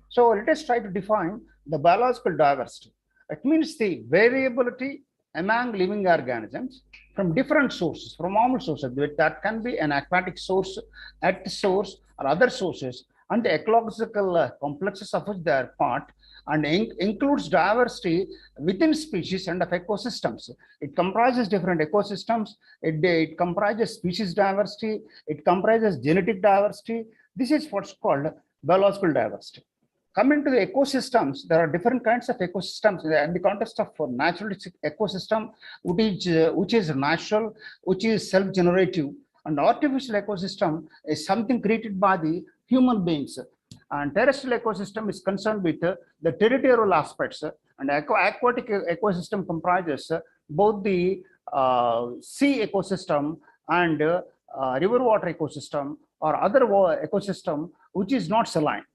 Speaker 5: So let us try to define the biological diversity. It means the variability among living organisms from different sources, from all sources. That can be an aquatic source, at source, or other sources, and the ecological complexes of which they are part, and includes diversity within species and of ecosystems. It comprises different ecosystems. It comprises species diversity. It comprises genetic diversity. This is what's called biological diversity. Coming to the ecosystems, there are different kinds of ecosystems in the context of naturalistic ecosystem, which is natural, which is self-generative, and artificial ecosystem is something created by the human beings. And terrestrial ecosystem is concerned with the territorial aspects, and aquatic ecosystem comprises both the sea ecosystem and river water ecosystem or other ecosystem which is not saline.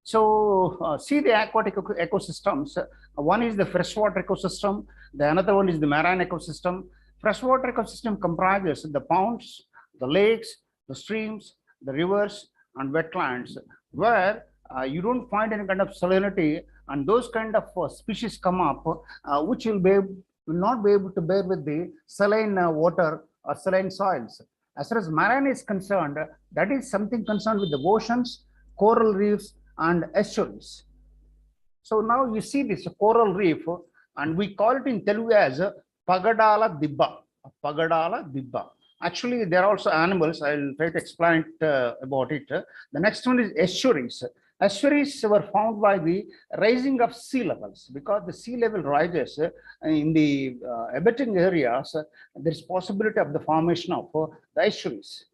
Speaker 5: So see the aquatic ecosystems. One is the freshwater ecosystem. The another one is the marine ecosystem. Freshwater ecosystem comprises the ponds, the lakes, the streams, the rivers, and wetlands, where you don't find any kind of salinity, and those kind of species come up, which will not be able to bear with the saline water or saline soils. As far as marine is concerned, that is something concerned with the oceans, coral reefs, and estuaries. So now you see this coral reef, and we call it in Telugu as Pagadala Dibba. Pagadala Dibba. Actually, there are also animals. I'll try to explain about it. The next one is estuaries. Estuaries were found by the rising of sea levels, because the sea level rises in the abutting areas. There is possibility of the formation of the estuaries.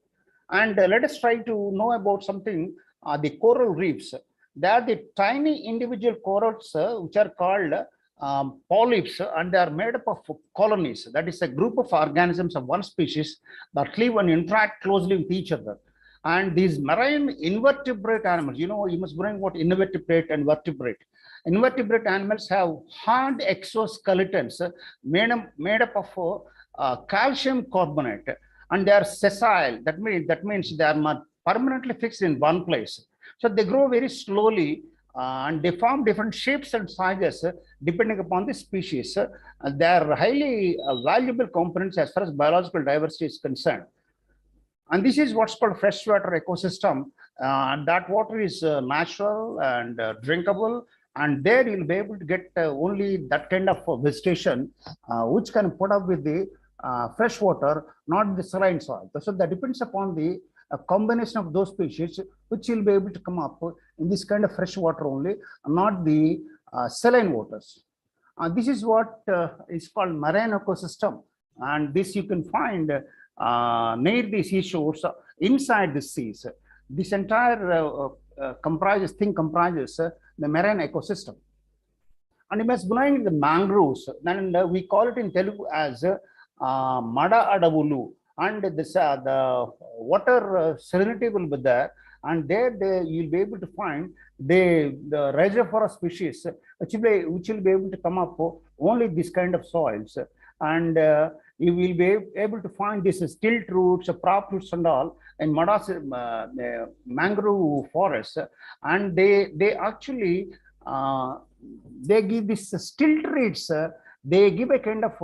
Speaker 5: And let us try to know about something. The coral reefs. They are the tiny individual corals which are called polyps, and they are made up of colonies. That is a group of organisms of one species that live and interact closely with each other. And these marine invertebrate animals, you must bring what invertebrate and vertebrate. Invertebrate animals have hard exoskeletons made up of calcium carbonate, and they are sessile. That means they are permanently fixed in one place. So they grow very slowly, and they form different shapes and sizes depending upon the species. They are highly valuable components as far as biological diversity is concerned. And this is what's called freshwater ecosystem. And that water is natural and drinkable. And there you'll be able to get only that kind of vegetation which can put up with the fresh water, not the saline soil. So that depends upon the combination of those species which will be able to come up in this kind of fresh water only, not the saline waters. This is what is called marine ecosystem, and this you can find near the seashores, inside the seas. This entire comprises the marine ecosystem. And you must belong the mangroves, and we call it in Telugu as Mada Adavulu. And this the water salinity will be there, and there you'll be able to find the reservoir species which will be able to come up only this kind of soils, and you will be able to find this stilt roots, prop roots, and all in mangrove forests, and they actually they give this stilt roots. They give a kind of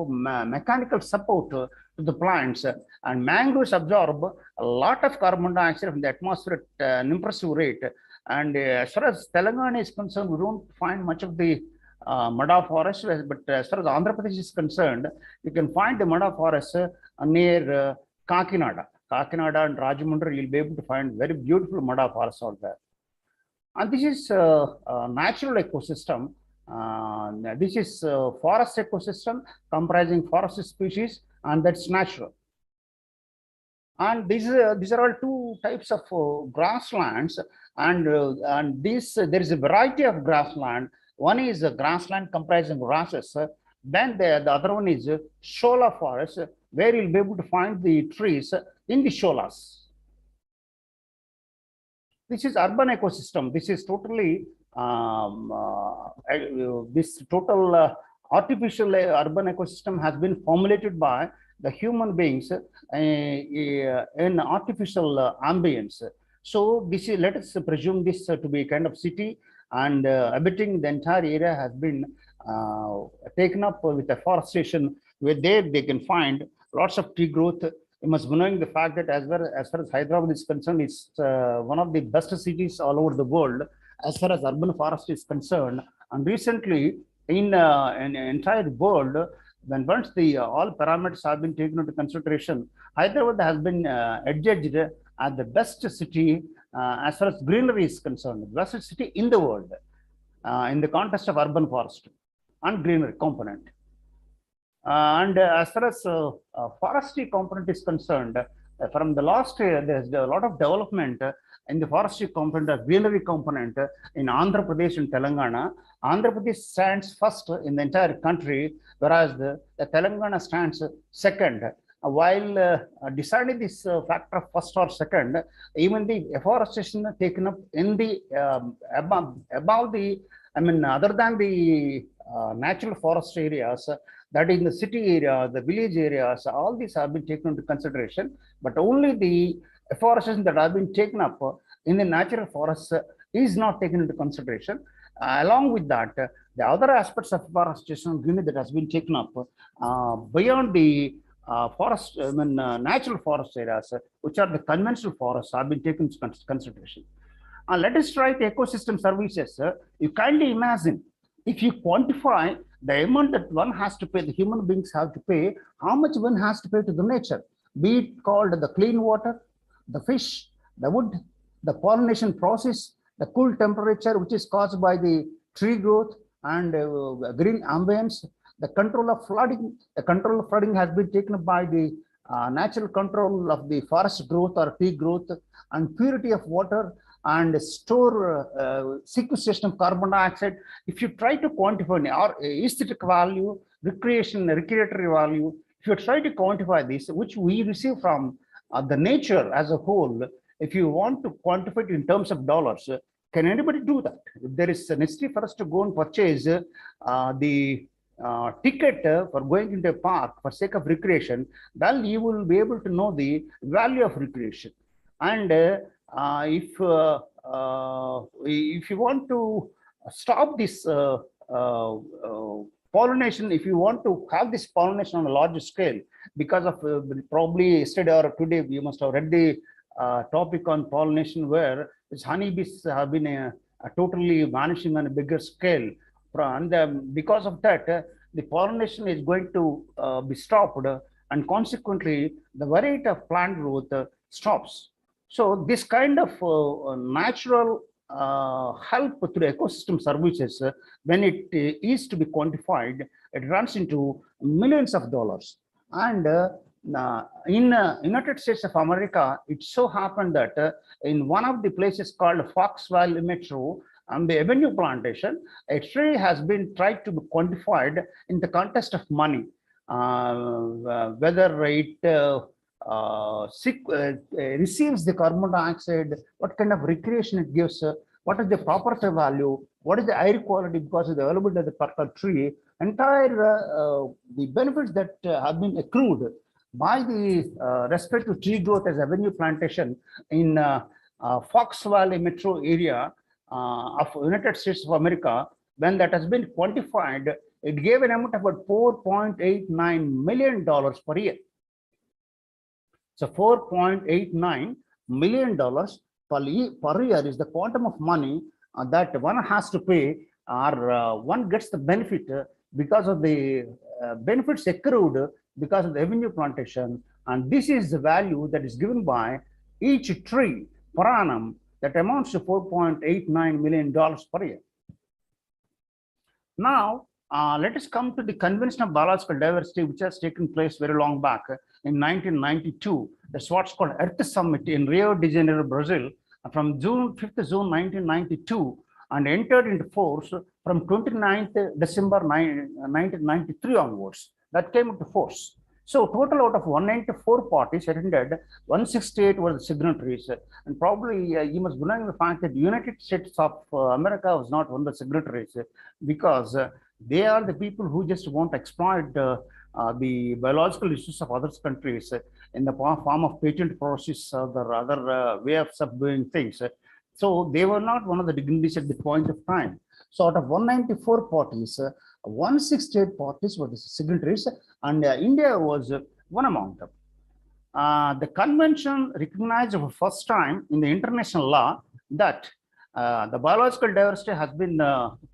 Speaker 5: mechanical support to the plants, and mangroves absorb a lot of carbon dioxide from the atmosphere at an impressive rate. And as far as Telangana is concerned, we don't find much of the Mada forest, but as far as Andhra Pradesh is concerned, you can find the Mada forest near Kakinada. Kakinada and Rajamundry, you'll be able to find very beautiful Mada forests out there. And this is a natural ecosystem. This is forest ecosystem comprising forest species, and that's natural. And these are all two types of grasslands, and there is a variety of grassland. One is a grassland comprising grasses. Then the other one is shola forest, where you'll be able to find the trees in the sholas. This is urban ecosystem. This is totally this total artificial urban ecosystem has been formulated by the human beings in artificial ambience. So this is, let us presume this to be a kind of city, and habiting the entire area has been taken up with afforestation, where they can find lots of tree growth. You must be knowing the fact that as far as Hyderabad is concerned, it's one of the best cities all over the world as far as urban forest is concerned. And recently, in the entire world, when once the all parameters have been taken into consideration, Hyderabad has been adjudged as the best city as far as greenery is concerned, the best city in the world in the context of urban forestry and greenery component. And as far as forestry component is concerned, from the last year, there's a lot of development in the forestry component, greenery component in Andhra Pradesh and Telangana. Andhra Pradesh stands first in the entire country, whereas the Telangana stands second. While deciding this factor of first or second, even the afforestation taken up in the above the, I mean, other than the natural forest areas, that in the city area, the village areas, all these have been taken into consideration, but only the afforestation that have been taken up in the natural forests is not taken into consideration. Along with that, the other aspects of afforestation that has been taken up beyond the forest, I mean, natural forest areas, which are the conventional forests, have been taken into consideration. Let us try the ecosystem services. You kindly imagine, if you quantify the amount that one has to pay, the human beings have to pay, how much one has to pay to the nature, be it called the clean water, the fish, the wood, the pollination process, the cool temperature which is caused by the tree growth and green ambience, the control of flooding. The control of flooding has been taken up by the natural control of the forest growth or tree growth, and purity of water, and store sequestration of carbon dioxide. If you try to quantify our aesthetic value, recreatory value, if you try to quantify this, which we receive from the nature as a whole, if you want to quantify it in terms of dollars, can anybody do that? If there is a necessity for us to go and purchase the ticket for going into a park for sake of recreation, then you will be able to know the value of recreation. And if you want to stop this pollination, if you want to have this pollination on a larger scale, because of probably yesterday or today, you must have read the topic on pollination, where these honeybees have been totally vanishing on a bigger scale. And because of that, the pollination is going to be stopped, and consequently, the variety of plant growth stops. So this kind of natural help through ecosystem services, when it is to be quantified, it runs into millions of dollars. And in United States of America, it so happened that in one of the places called Fox Valley Metro, and the avenue plantation, a tree has been tried to be quantified in the context of money, whether it receives the carbon dioxide, what kind of recreation it gives, what is the property value, what is the air quality because of the availability of the particular tree, entire the benefits that have been accrued by the respective tree growth as avenue plantation in Fox Valley Metro area of United States of America. When that has been quantified, it gave an amount of about $4.89 million per year. So $4.89 million per year is the quantum of money that one has to pay one gets the benefit because of the benefits accrued because of the avenue plantation, and this is the value that is given by each tree per annum that amounts to $4.89 million per year. Now, let us come to the Convention of Biological Diversity, which has taken place very long back in 1992. That's what's called Earth Summit in Rio de Janeiro, Brazil, from 5th June 1992, and entered into force from 29th December 1993 onwards. That came into force. So total out of 194 parties attended, 168 were the signatories. And probably you must be knowing the fact that the United States of America was not one of the signatories because they are the people who just want to exploit the biological issues of other countries in the form of patent process or the other way of doing things. So they were not one of the dignitaries at the point of time. So out of 194 parties, 168 parties were the signatories, and India was one among them. The convention recognized for the first time in the international law that the biological diversity has been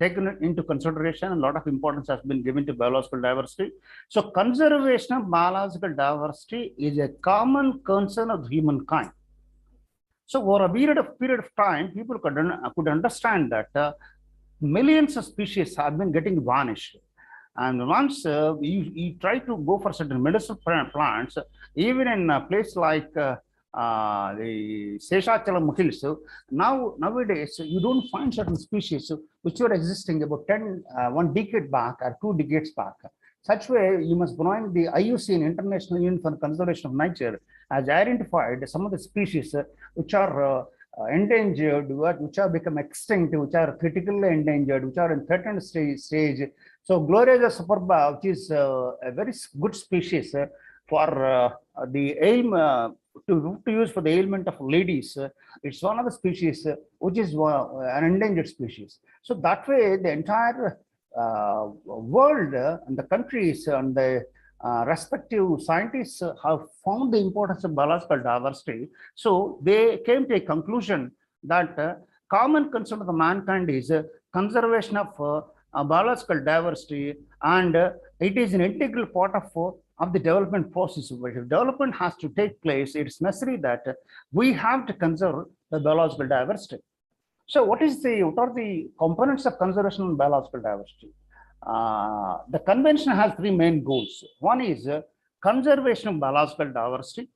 Speaker 5: taken into consideration, and a lot of importance has been given to biological diversity. So conservation of biological diversity is a common concern of humankind. So over a period of time, people could understand that millions of species have been getting vanished. And once you try to go for certain medicinal plants, even in a place like the Seshachalam Hills, nowadays you don't find certain species which were existing about 1 decade back or 2 decades back. Such way, you must know the IUCN, International Union for Conservation of Nature, has identified some of the species which are endangered, which have become extinct, which are critically endangered, which are in threatened stage. So Gloria superba, which is a very good species for the aim to use for the ailment of ladies, it's one of the species which is an endangered species. So that way, the entire world and the countries and the respective scientists have found the importance of biological diversity. So they came to a conclusion that common concern of the mankind is conservation of biological diversity, and it is an integral part of the development process. If development has to take place, it's necessary that we have to conserve the biological diversity. So what are the components of conservation and biological diversity? The convention has 3 main goals. One is conservation of biological diversity,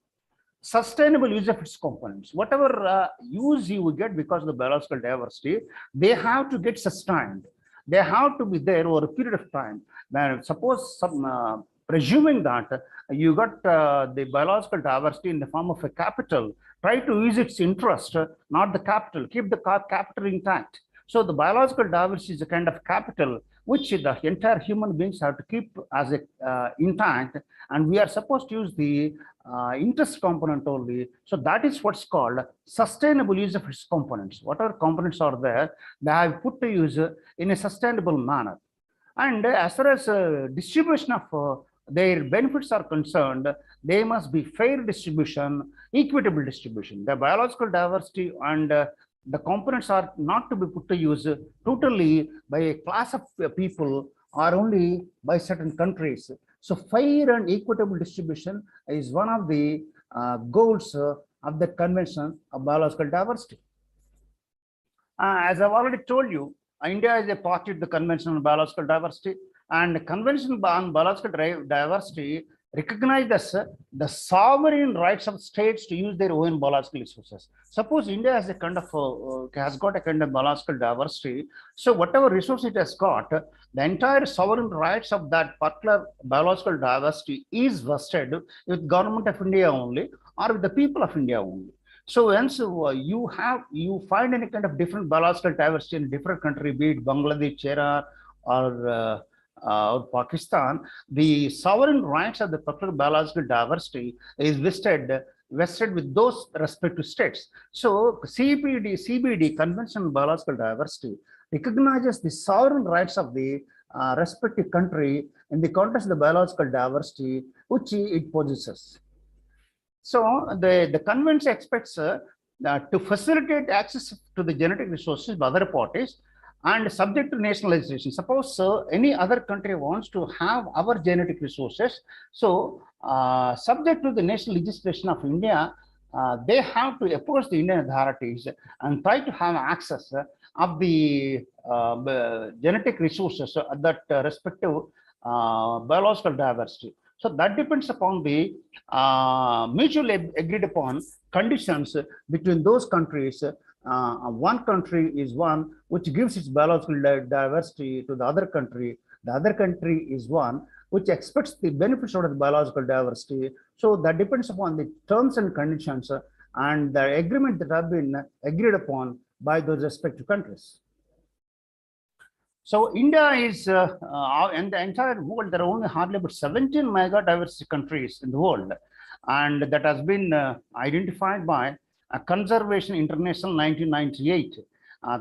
Speaker 5: sustainable use of its components. Whatever use you will get because of the biological diversity, they have to get sustained. They have to be there over a period of time. Now, suppose presuming that you got the biological diversity in the form of a capital, try to use its interest, not the capital. Keep the capital intact. So the biological diversity is a kind of capital which the entire human beings have to keep as intact, and we are supposed to use the interest component only. So that is what's called sustainable use of its components. Whatever components are there, they have put to use in a sustainable manner. And as far as distribution of their benefits are concerned, they must be fair distribution, equitable distribution. The biological diversity and the components are not to be put to use totally by a class of people or only by certain countries. So fair and equitable distribution is one of the goals of the Convention of Biological Diversity. As I've already told you, India is a party to the Convention on Biological Diversity, and the Convention on Biological Diversity recognized as the sovereign rights of states to use their own biological resources. Suppose India has a kind of has got a kind of biological diversity, so whatever resource it has got, the entire sovereign rights of that particular biological diversity is vested with government of India only, or with the people of India only. So once you find any kind of different biological diversity in a different country, be it Bangladesh, China, or Pakistan, the sovereign rights of the particular biological diversity is vested with those respective states. So CBD, Convention on Biological Diversity, recognizes the sovereign rights of the respective country in the context of the biological diversity which it possesses. So the convention expects to facilitate access to the genetic resources by other parties, and subject to nationalization. Suppose any other country wants to have our genetic resources, so subject to the national legislation of India, they have to approach the Indian authorities and try to have access of the genetic resources at that respective biological diversity. So that depends upon the mutually agreed upon conditions between those countries. One country is one which gives its biological diversity to the other country. The other country is one which expects the benefits out of the biological diversity. So that depends upon the terms and conditions and the agreement that have been agreed upon by those respective countries. So India is, in the entire world, there are only hardly about 17 mega diversity countries in the world. And that has been identified by Conservation International 1998.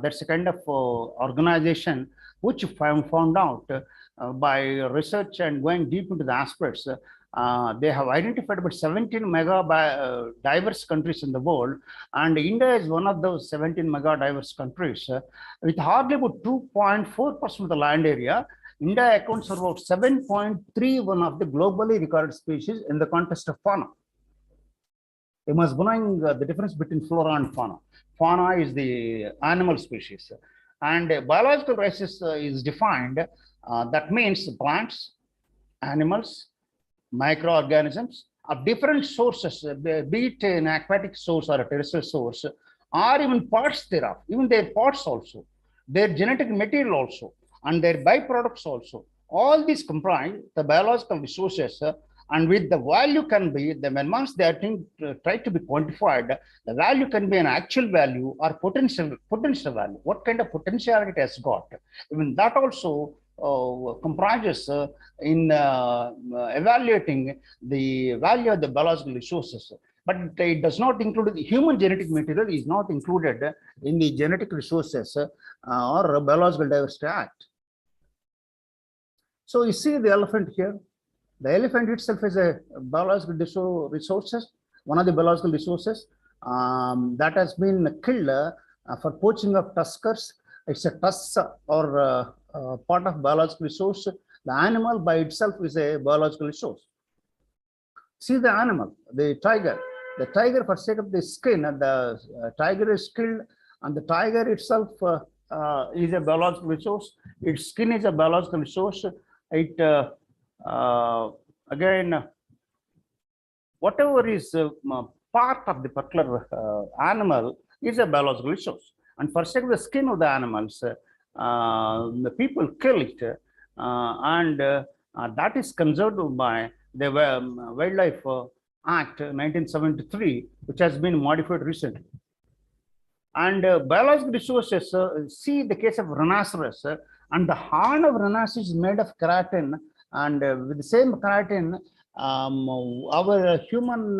Speaker 5: That's a kind of organization which found out by research and going deep into the aspects. They have identified about 17 mega diverse countries in the world, and India is one of those 17 mega diverse countries. With hardly about 2.4% of the land area, India accounts for about 7.31 of the globally recorded species in the context of fauna. You must be knowing the difference between flora and fauna. Fauna is the animal species, and biological races is defined. That means plants, animals, microorganisms of different sources, be it an aquatic source or a terrestrial source, or even parts thereof, even their parts also, their genetic material also, and their byproducts also. All these comprise the biological resources, and with the value can be, once they are try to be quantified, the value can be an actual value or potential value. What kind of potentiality it has got? Even that also comprises in evaluating the value of the biological resources. But it does not include the human genetic material is not included in the genetic resources or Biological Diversity Act. So you see the elephant here. The elephant itself is a biological resources, one of the biological resources that has been killed for poaching of tuskers. It's a tusk or part of biological resource. The animal by itself is a biological resource. See the animal, the tiger. The tiger, for sake of the skin, the tiger is killed, and the tiger itself is a biological resource. Its skin is a biological resource. It again, whatever is part of the particular animal is a biological resource. And for sake of the skin of the animals, the people kill it, and that is conserved by the Wildlife Act 1973, which has been modified recently. And biological resources, see the case of rhinoceros, and the horn of rhinoceros is made of keratin, and with the same keratin, our human,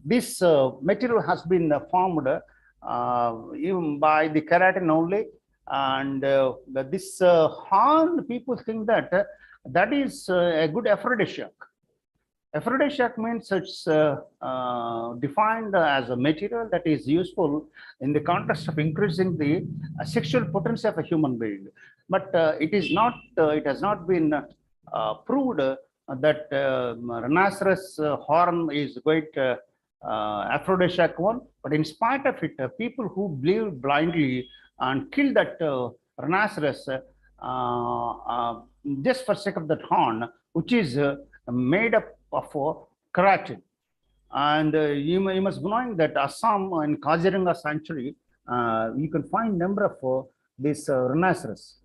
Speaker 5: this material has been formed even by the keratin only. And this horn, people think that that is a good aphrodisiac. Aphrodisiac means it's defined as a material that is useful in the context of increasing the sexual potency of a human being. But it is not. It has not been proved that rhinoceros horn is quite aphrodisiac one. But in spite of it, people who believe blindly and kill that rhinoceros just for sake of that horn, which is made up of keratin. And you must be knowing that Assam in Kaziranga sanctuary, you can find number of these rhinoceros.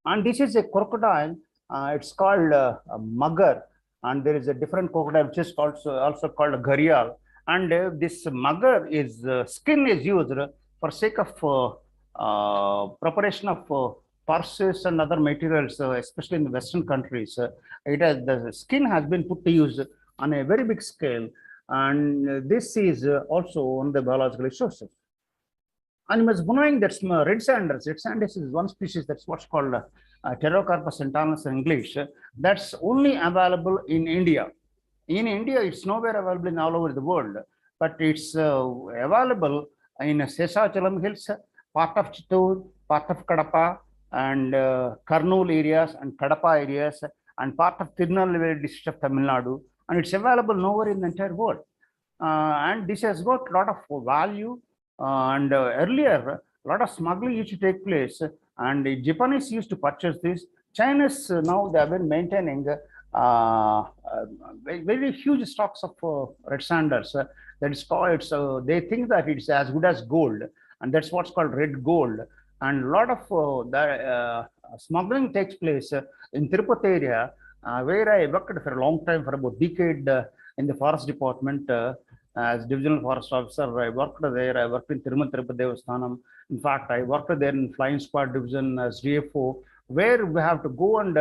Speaker 5: And this is a crocodile. It's called mugger, and there is a different crocodile which is also called a gharial. And this mugger is skin is used for sake of preparation of purses and other materials, especially in the Western countries. The skin has been put to use on a very big scale, and this is also one of the biological resources. And you must be knowing that red sanders. Red sanders is one species, that's what's called Pterocarpus centennis in English. That's only available in India. In India, it's nowhere available in all over the world, but it's available in Sesachalam Hills part of Chittoor, part of Kadapa, and Kurnool areas and Kadapa areas, and part of Tirunelveli district of Tamil Nadu, and it's available nowhere in the entire world. And this has got a lot of value. And earlier, a lot of smuggling used to take place, and the Japanese used to purchase this. Chinese now they have been maintaining very huge stocks of red sanders. That is called. They think that it's as good as gold, and that's what's called red gold. And a lot of the smuggling takes place in Tirupati area, where I worked for a long time, for about a decade in the forest department. As divisional forest officer, I worked there. I worked in Tirumala Tirupati Devasthanam. In fact, I worked there in flying squad division as DFO, where we have to go and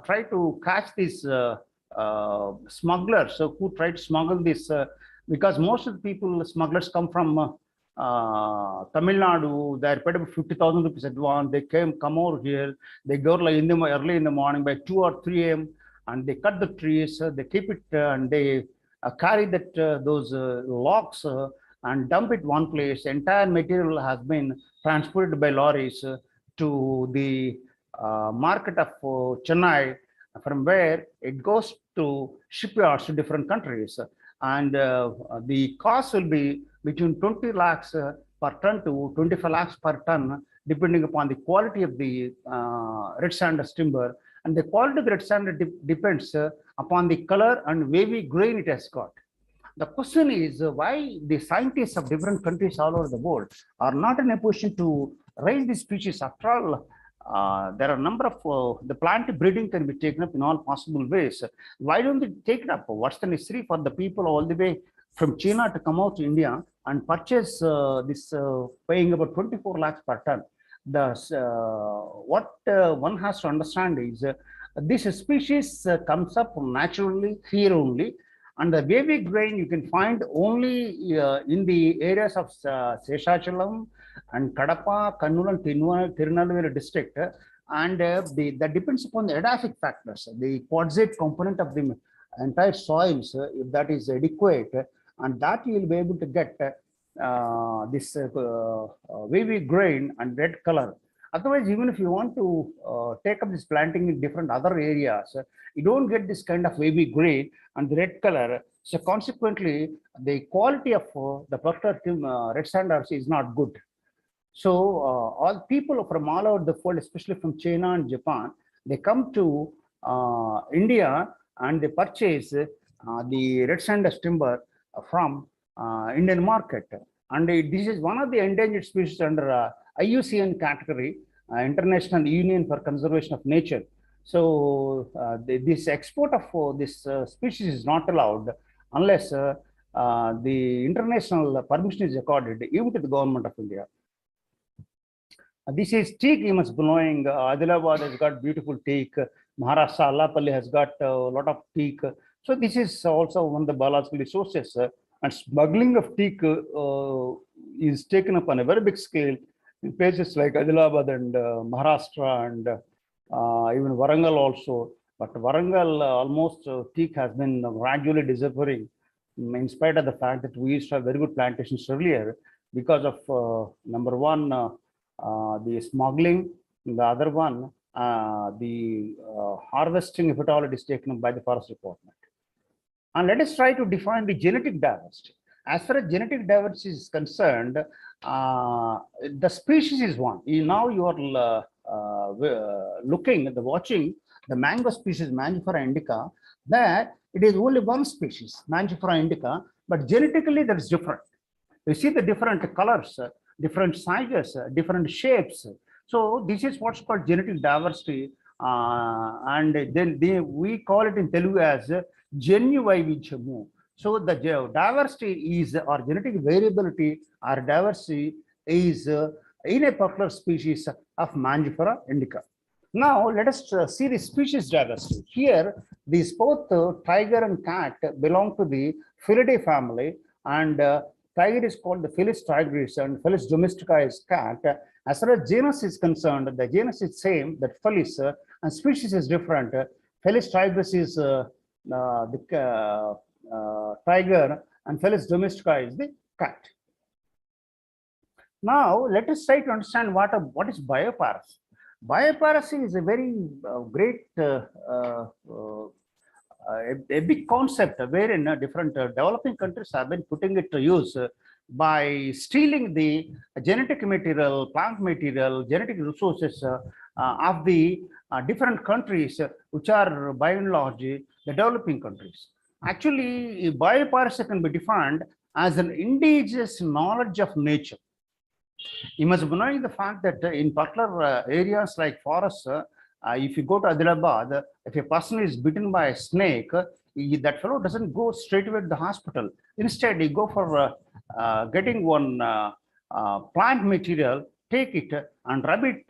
Speaker 5: try to catch these smugglers who try to smuggle this, because most of the people, smugglers, come from Tamil Nadu. They're paid about 50,000 rupees advance. They come over here. They go like early in the morning by 2 or 3 a.m. and they cut the trees. They keep it and they carry that those logs and dump it one place. Entire material has been transported by lorries to the market of Chennai, from where it goes to shipyards to different countries. And the cost will be between 20 lakhs per ton to 25 lakhs per ton, depending upon the quality of the red sanders timber. And the quality of the red sander depends upon the color and wavy grain it has got. The question is why the scientists of different countries all over the world are not in a position to raise these species. After all, there are a number of the plant breeding can be taken up in all possible ways. Why don't they take it up? What's the necessary for the people all the way from China to come out to India and purchase this, paying about 24 lakhs per ton? What one has to understand is this species comes up naturally here only, and the wavy grain you can find only in the areas of Seshachalam and Kadapa, Kurnool and Tirunelveli district, and that depends upon the edaphic factors, the quartzite component of the entire soils, if that is adequate, and that you will be able to get this wavy grain and red color. Otherwise, even if you want to take up this planting in different other areas, you don't get this kind of wavy grain and the red color. So consequently, the quality of the particular red sanders is not good. So all people from all over the world, especially from China and Japan, they come to India and they purchase the red sanders timber from Indian market. And this is one of the endangered species under IUCN category, International Union for Conservation of Nature. So this export of this species is not allowed unless the international permission is accorded even to the government of India. This is teak you must be knowing. Adilabad has got beautiful teak. Maharashtra, Allapalli has got a lot of teak. So this is also one of the biological resources. And smuggling of teak is taken up on a very big scale in places like Adilabad and Maharashtra and even Warangal also. But Warangal, almost teak has been gradually disappearing, in spite of the fact that we used to have very good plantations earlier, because of number one, the smuggling, the other one, the harvesting, if at all it is taken up by the forest department. And let us try to define the genetic diversity. As far as genetic diversity is concerned, the species is one. Now you are watching the mango species, Mangifera indica. There it is only one species, Mangifera indica, but genetically that is different. You see the different colors, different sizes, different shapes. So this is what's called genetic diversity, and then we call it in Telugu as Genuvaivijyamu. So the diversity is, or genetic variability or diversity is in a particular species of Mangifera indica. Now let us see the species diversity. Here, these both tiger and cat belong to the Felidae family, and tiger is called the Felis tigris and Felis domestica is cat. As far as genus is concerned, the genus is same, that Felis, and species is different. Felis tigris is the tiger, and Felis domestica is the cat. Now, let us try to understand what is biopiracy. Biopiracy is a very great, a big concept wherein different developing countries have been putting it to use by stealing the genetic material, plant material, genetic resources of the different countries, which are by and large the developing countries. Actually, biopiracy can be defined as an indigenous knowledge of nature. You must be knowing the fact that in particular areas like forests, if you go to Adilabad, if a person is bitten by a snake, that fellow doesn't go straight away to the hospital. Instead, he go for getting one plant material, take it and rub it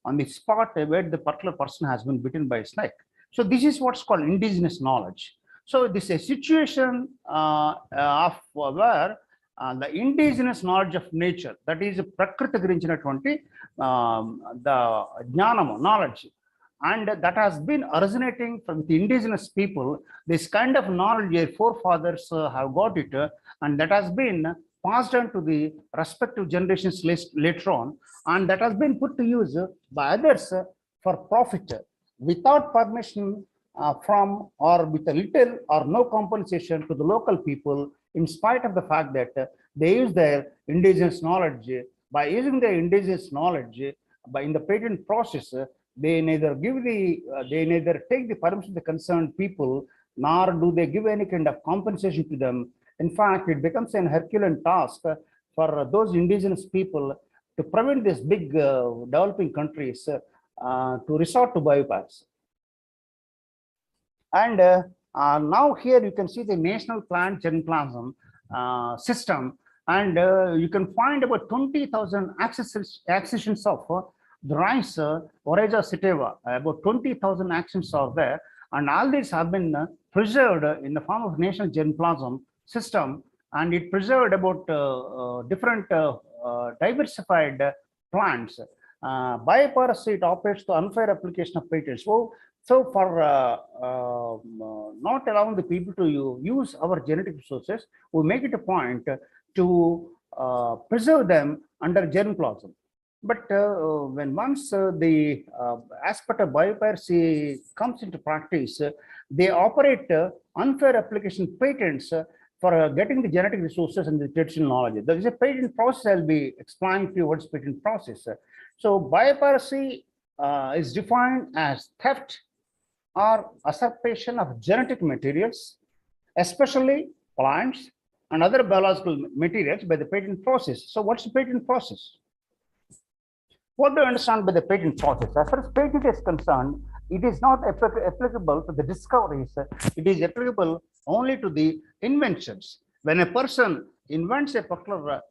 Speaker 5: on the spot where the particular person has been bitten by a snake. So this is what's called indigenous knowledge. So this is a situation of where the indigenous knowledge of nature, that is prakriti gurinchiనటువంటి the jnanam, knowledge, and that has been originating from the indigenous people. This kind of knowledge their forefathers have got it, and that has been passed on to the respective generations later on, and that has been put to use by others for profit without permission from or with a little or no compensation to the local people, in spite of the fact that they use their indigenous knowledge. By using their indigenous knowledge in the patent process, they neither take the permission of the concerned people, nor do they give any kind of compensation to them. In fact, it becomes an Herculean task for those indigenous people to prevent these big developing countries to resort to biopiracy. And now here you can see the national plant germplasm system, and you can find about 20,000 accessions of the rice Oryza sativa. About 20,000 accessions are there, and all these have been preserved in the form of national germplasm system, and it preserved about different diversified plants. Biopiracy, it operates to unfair application of patents. So for not allowing the people to use our genetic resources, we make it a point to preserve them under germplasm. But when once the aspect of biopiracy comes into practice, they operate unfair application patents for getting the genetic resources and the traditional knowledge. There is a patent process. I'll be explaining towards patent process. So biopiracy is defined as theft or usurpation of genetic materials, especially plants and other biological materials, by the patent process. So what's the patent process? What do you understand by the patent process? As far as patent is concerned, it is not applicable to the discoveries. It is applicable only to the inventions. When a person invents a particular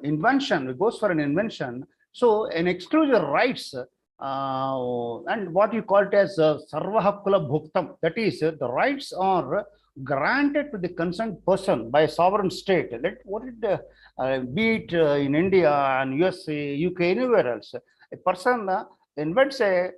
Speaker 5: invention, goes for an invention, so an exclusive rights and what you call it as sarva hakkula bhuktam, that is the rights are granted to the concerned person by a sovereign state. What it be it in India and USA, UK, anywhere else, a person invents a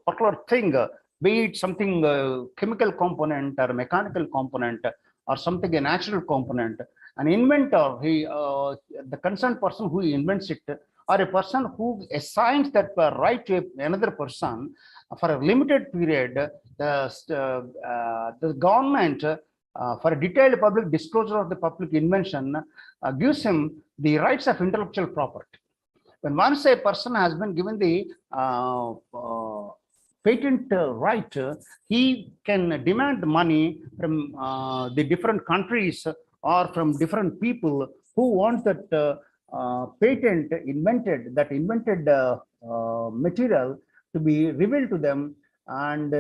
Speaker 5: particular thing, be it something chemical component or mechanical component or something a natural component. An inventor, the concerned person who invents it, or a person who assigns that right to another person for a limited period, the government, for a detailed public disclosure of the public invention, gives him the rights of intellectual property. When once a person has been given the patent right, he can demand money from the different countries or from different people who want that patent invented, that invented material to be revealed to them, and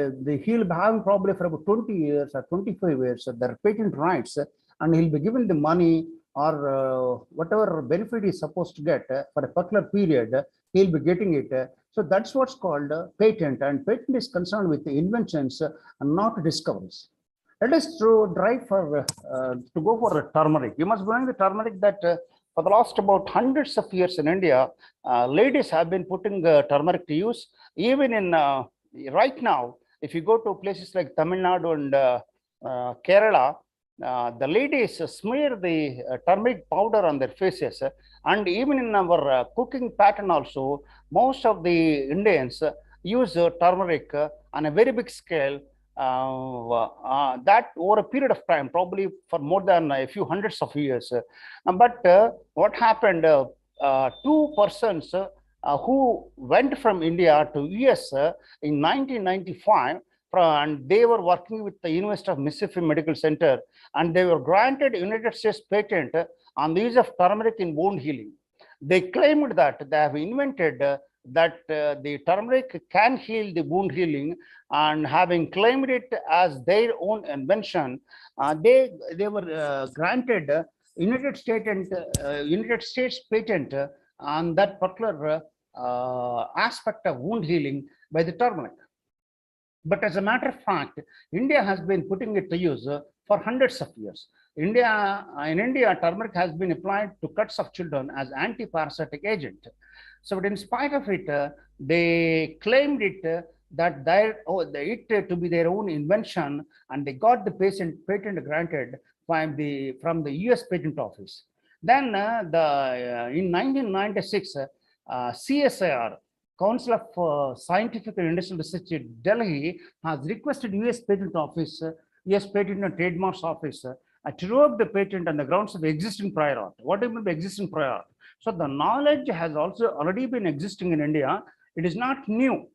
Speaker 5: he'll be having probably for about 20 years or 25 years their patent rights, and he'll be given the money or whatever benefit he's supposed to get for a particular period, he'll be getting it. So that's what's called patent, and patent is concerned with the inventions and not discoveries. Let us drive for to go for turmeric. You must know the turmeric that for the last about hundreds of years in India, ladies have been putting turmeric to use. Even in right now, if you go to places like Tamil Nadu and Kerala, the ladies smear the turmeric powder on their faces, and even in our cooking pattern also, most of the Indians use turmeric on a very big scale. That over a period of time, probably for more than a few hundreds of years. But what happened? Two persons who went from India to US in 1995, and they were working with the University of Mississippi Medical Center, and they were granted United States patent on the use of turmeric in wound healing. They claimed that they have invented that the turmeric can heal the wound healing, and having claimed it as their own invention, they were granted United States patent on that particular aspect of wound healing by the turmeric. But as a matter of fact, India has been putting it to use for hundreds of years. In India, turmeric has been applied to cuts of children as anti-parasitic agent. So, but in spite of it, they claimed it that it to be their own invention, and they got the patent granted from the US Patent Office. Then in 1996, CSIR, Council of Scientific and Industrial Research in Delhi, has requested US Patent Office, US Patent and Trademarks Office to revoke the patent on the grounds of existing prior art. What do you mean by existing prior art? So the knowledge has also already been existing in India. It is not new.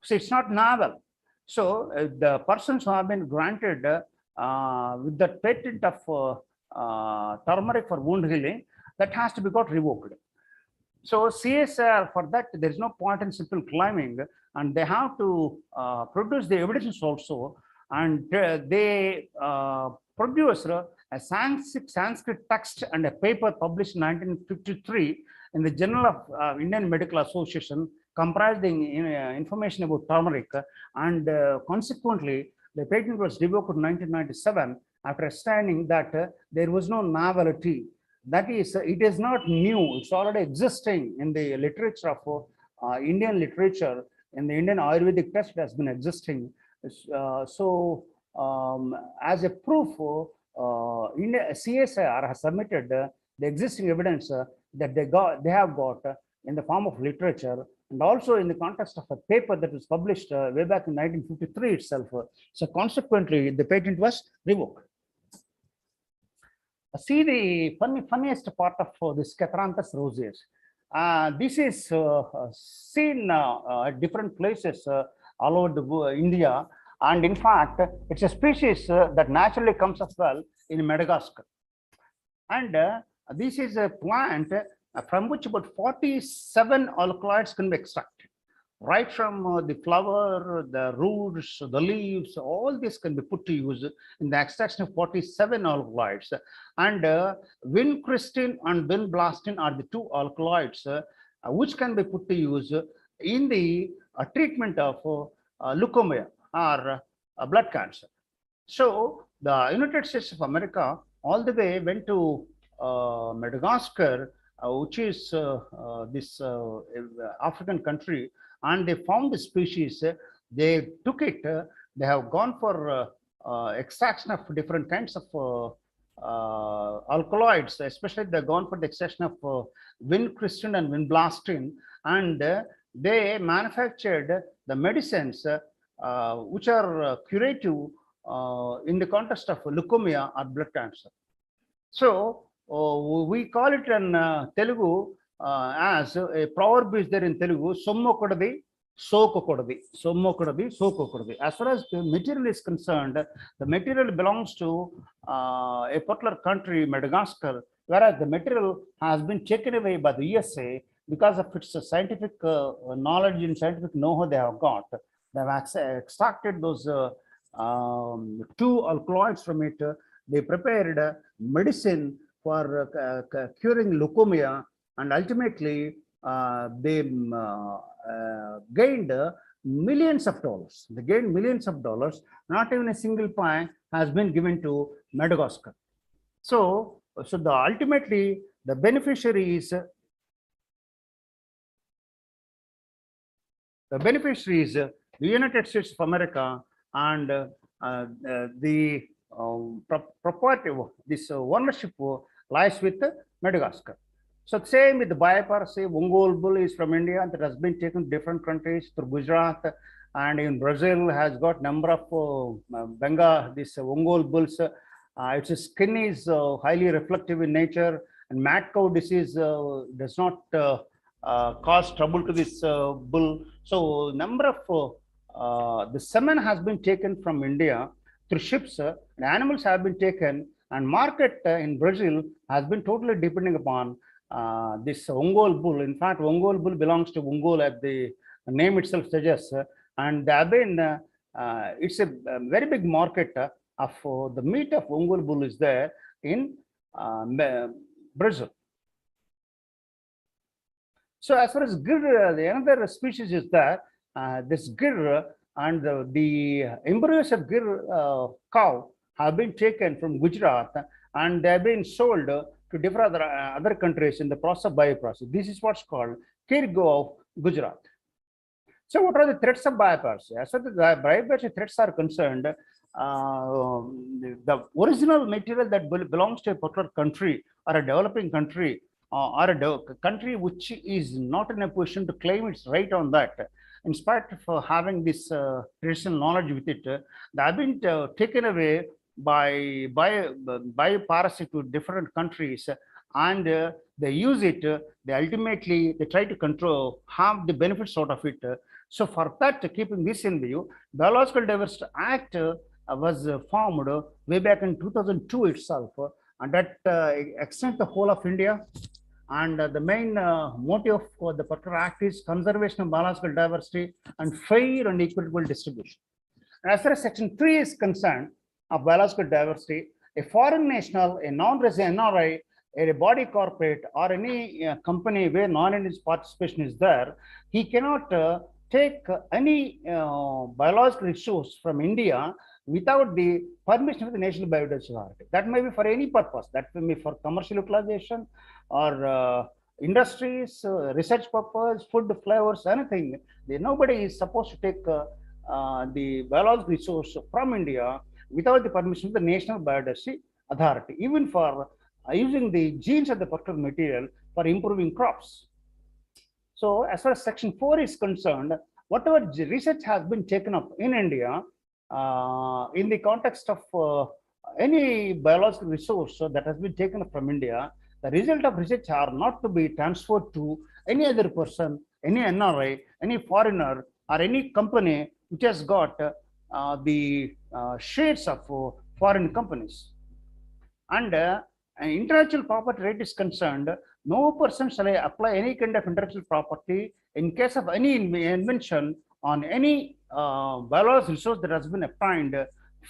Speaker 5: So it's not novel. So the persons who have been granted with the patent of turmeric for wound healing, that has to be got revoked. So CSR, for that, there is no point in simple claiming, and they have to produce the evidence also, and they produced a Sanskrit text and a paper published in 1953 in the Journal of Indian Medical Association, comprising information about turmeric, and consequently, the patent was revoked in 1997 after understanding that there was no novelty. That is, it is not new, it's already existing in the literature of Indian literature. In the Indian Ayurvedic text, it has been existing. As a proof, CSIR has submitted the existing evidence that they have got in the form of literature, and also in the context of a paper that was published way back in 1953 itself. So consequently, the patent was revoked. See the funniest part of this Catharanthus roseus. This is seen at different places all over India, and in fact, it's a species that naturally comes as well in Madagascar. And this is a plant from which about 47 alkaloids can be extracted. Right from the flower, the roots, the leaves, all this can be put to use in the extraction of 47 alkaloids. And vincristine and vinblastine are the two alkaloids which can be put to use in the treatment of leukemia or blood cancer. So the United States of America all the way went to Madagascar, which is this African country, and they found the species. They took it. They have gone for extraction of different kinds of alkaloids, especially they've gone for the extraction of vincristine and vinblastine, and they manufactured the medicines which are curative in the context of leukemia or blood cancer. So we call it in Telugu as a proverb is there in Telugu, sommo kodadi, soku kodadi, sommo kodadi, soku kodadi. As far as the material is concerned, the material belongs to a particular country, Madagascar, whereas the material has been taken away by the USA because of its scientific knowledge and scientific know-how they have got. They have extracted those two alkaloids from it. They prepared medicine for curing leukemia, and ultimately they gained millions of dollars. They gained millions of dollars. Not even a single pie has been given to Madagascar. So ultimately the beneficiary is the United States of America, and the property, this ownership lies with Madagascar. So same with the Bayapar, say Ongol bull is from India that has been taken to different countries through Gujarat, and in Brazil has got number of Benga, this Ongol bulls. Its skin is highly reflective in nature, and mad cow disease does not cause trouble to this bull. So number of the semen has been taken from India through ships, and animals have been taken, and market in Brazil has been totally depending upon this Ongol bull. In fact, Ongol bull belongs to Ongol, as the name itself suggests, and they have been, it's a very big market of the meat of Ongol bull is there in Brazil. So as far as gir, the another species is there, this gir, and the embryos of gir cow have been taken from Gujarat, and they have been sold to different other countries in the process of bioprocess. This is what's called Kirgo of Gujarat. So what are the threats of bioprocess? As far as the bioprocess threats are concerned, the original material that belongs to a particular country or a developing country or a country which is not in a position to claim its right on that, in spite of having this traditional knowledge with it, they have been taken away by bioparasite to different countries, and they use it. They ultimately try to control, have the benefits out of it. So for that, keeping this in view, Biological Diversity Act was formed way back in 2002 itself, and that extends the whole of India. And the main motive for the particular act is conservation of biological diversity and fair and equitable distribution. And as far as Section 3 is concerned of biological diversity, a foreign national, a non-resident NRI, a body corporate, or any company where non-Indian participation is there, he cannot take any biological resource from India without the permission of the National Biodiversity Authority. That may be for any purpose. That may be for commercial utilization or industries, research purpose, food flavors, anything. Nobody is supposed to take the biological resource from India without the permission of the National Biodiversity Authority, even for using the genes of the particular material for improving crops. So as far as Section 4 is concerned, whatever research has been taken up in India in the context of any biological resource that has been taken up from India, the result of research are not to be transferred to any other person, any NRI, any foreigner, or any company which has got the shares of foreign companies. And intellectual property right is concerned, no person shall apply any kind of intellectual property in case of any invention on any biological resource that has been obtained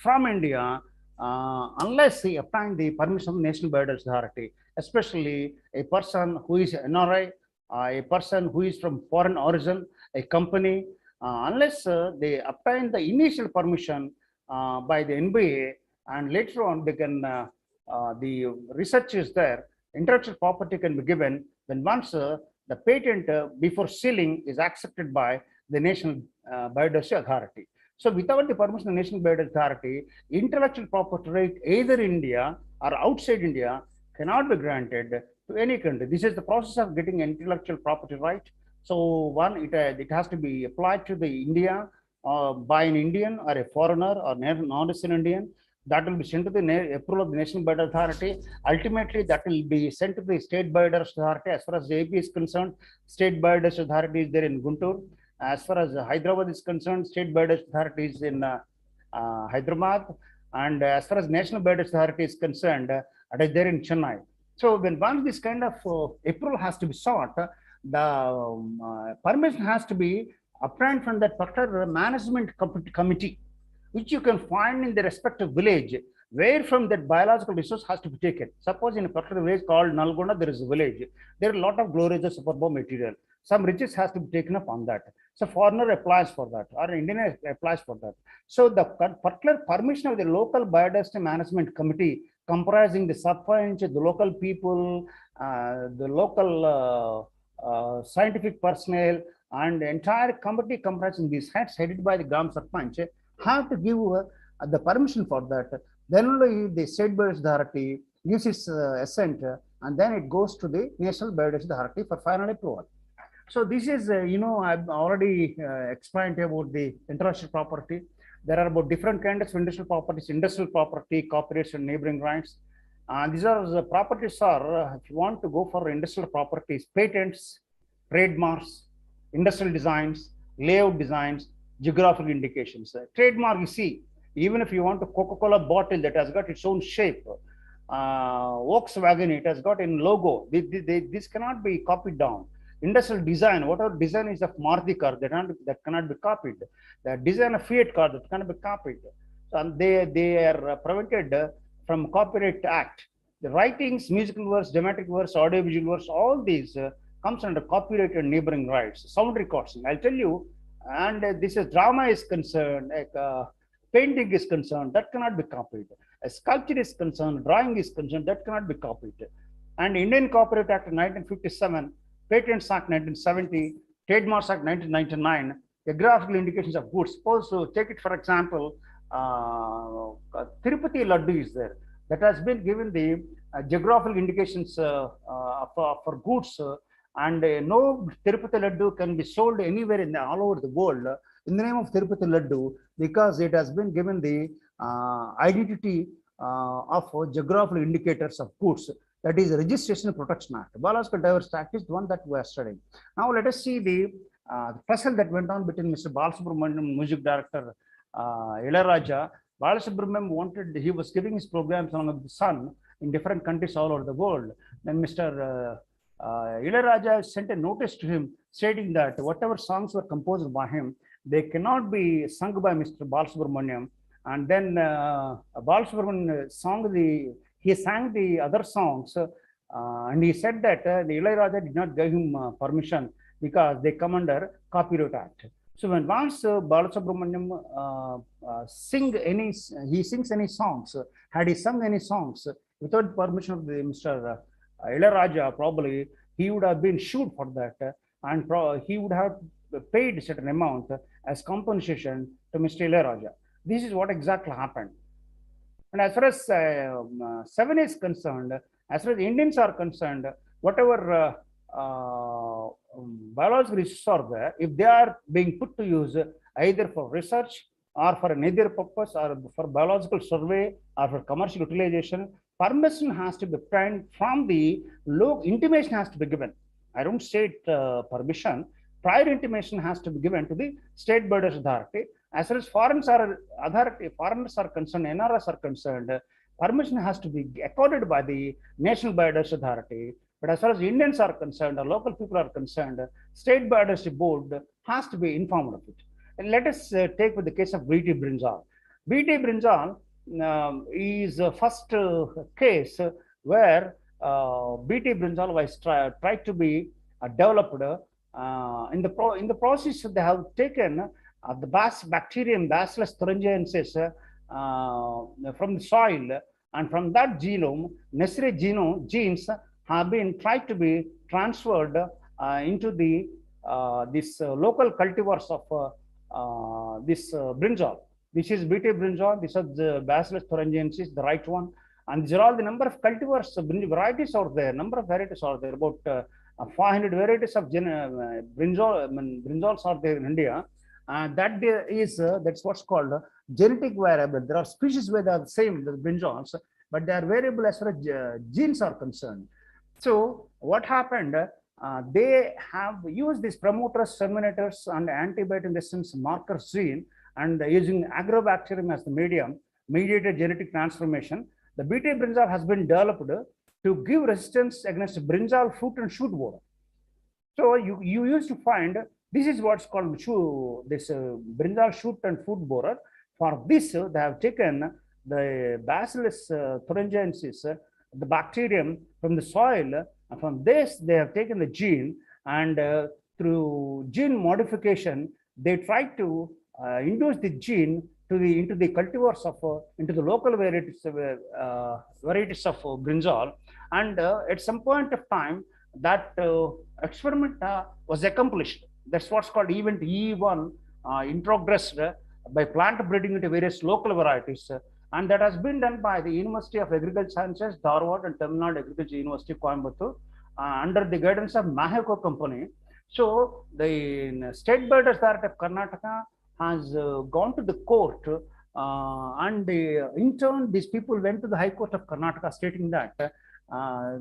Speaker 5: from India unless he obtained the permission of the National Biodiversity Authority, especially a person who is NRI, a person who is from foreign origin, a company, unless they obtain the initial permission by the NBA, and later on they can, the research is there, intellectual property can be given when once the patent before sealing is accepted by the National Biodiversity Authority. So without the permission of the National Biodiversity Authority, intellectual property right either in India or outside India cannot be granted to any country. This is the process of getting intellectual property right. So one, it has to be applied to the India by an Indian or a foreigner or non-resident Indian. That will be sent to the approval of the National Biodiversity Authority. Ultimately, that will be sent to the State Biodiversity Authority. As far as the AP is concerned, State Biodiversity Authority is there in Guntur. As far as Hyderabad is concerned, State Biodiversity Authority is in Hyderabad. And as far as National Biodiversity Authority is concerned, it is there in Chennai. So when once this kind of approval has to be sought, the permission has to be obtained from that particular management committee, which you can find in the respective village, where from that biological resource has to be taken. Suppose in a particular village called Nalgonda, there is a village. There are a lot of glorious superb material. Some riches has to be taken up on that. So foreigner applies for that, or Indian applies for that. So the particular permission of the local biodiversity management committee, comprising the sarpanch, the local people, the local scientific personnel, and the entire committee comprising these heads headed by the Gram Sarpanch, have to give the permission for that. Then only the state biodiversity authority gives its assent, and then it goes to the national biodiversity authority for final approval. So this is, I've already explained about the intellectual property. There are about different kinds of industrial properties: industrial property, copyrights, and neighboring rights. These are the properties are, if you want to go for industrial properties, patents, trademarks, industrial designs, layout designs, geographical indications. Trademark, you see, even if you want a Coca-Cola bottle that has got its own shape, Volkswagen, it has got in logo. This cannot be copied down. Industrial design, whatever design is of Maruti car, that cannot be copied. The design of Fiat car, that cannot be copied. And they are prevented from Copyright Act. The writings, musical works, dramatic works, audiovisual works, all these comes under copyright and neighboring rights. Sound recording, I'll tell you, and this is drama is concerned, painting is concerned, that cannot be copied. A sculpture is concerned, drawing is concerned, that cannot be copied. And Indian Copyright Act of 1957, Patents Act 1970, Trademarks Act 1999, geographical indications of goods. Suppose to take it for example, Tirupati Laddu is there. That has been given the geographical indications for goods, and no Tirupati Laddu can be sold anywhere in all over the world in the name of Tirupati Laddu, because it has been given the identity of geographical indicators of goods. That is the Registration and Protection Act. Biological Diversity Act is the one that we are studying. Now let us see the tussle that went on between Mr. Balasubramaniam, music director, Ilayaraja. Balasubramaniam wanted, he was giving his programs along with the sun in different countries all over the world. Then Mr. Ilayaraja sent a notice to him stating that whatever songs were composed by him, they cannot be sung by Mr. Balasubramaniam. And then Balasubramaniam he sang the other songs, and he said that the Ilayaraja did not give him permission because they come under Copyright Act. So when once Balasubramaniam sings any songs, had he sung any songs without permission of the Mr. Ilayaraja, probably he would have been sued for that, and he would have paid a certain amount as compensation to Mr. Ilayaraja. This is what exactly happened. And as far as 7 is concerned, as far as Indians are concerned, whatever biological resources are there, if they are being put to use either for research or for another purpose, or for biological survey or for commercial utilization, permission has to be obtained from the intimation has to be given. I don't state permission. Prior intimation has to be given to the State Biodiversity Authority. As far as foreigners are concerned, NRS are concerned, permission has to be accorded by the National Biodiversity Authority. But as far as Indians are concerned, or local people are concerned, State Biodiversity Board has to be informed of it. And let us take with the case of B.T. Brinjal. B.T. Brinjal is the first case where B.T. Brinjal was tried to be developed. In the process, they have taken the bacterium Bacillus thuringiensis from the soil, and from that genome, necessary genes have been tried to be transferred into the this local cultivars of this brinjal. This is BT brinjal. This is the Bacillus thuringiensis, the right one, and these are all the number of cultivars, varieties are there. Number of varieties are there. About 500 varieties of brinjals are there in India. That's what's called genetic variable. There are species where they are the same, the brinjals, but they are variable as far as genes are concerned. So what happened? They have used these promoters, terminators, and antibiotic resistance markers gene, and using agrobacterium as the medium, mediated genetic transformation. The BT brinjal has been developed to give resistance against brinjal fruit and shoot borer. So you used to find, this is what's called brinjal shoot and fruit borer. For this, they have taken the Bacillus thuringiensis, the bacterium from the soil. And from this, they have taken the gene, and through gene modification, they tried to induce the gene into the cultivars of into the local varieties of brinjal. And at some point of time, that experiment was accomplished. That's what's called event E1 in progress by plant breeding into various local varieties. And that has been done by the University of Agricultural Sciences, Dharwad, and Tamil Nadu Agriculture University, Coimbatore, under the guidance of Maheko Company. So the State Bird Authority of Karnataka has gone to the court, and in turn, these people went to the High Court of Karnataka stating that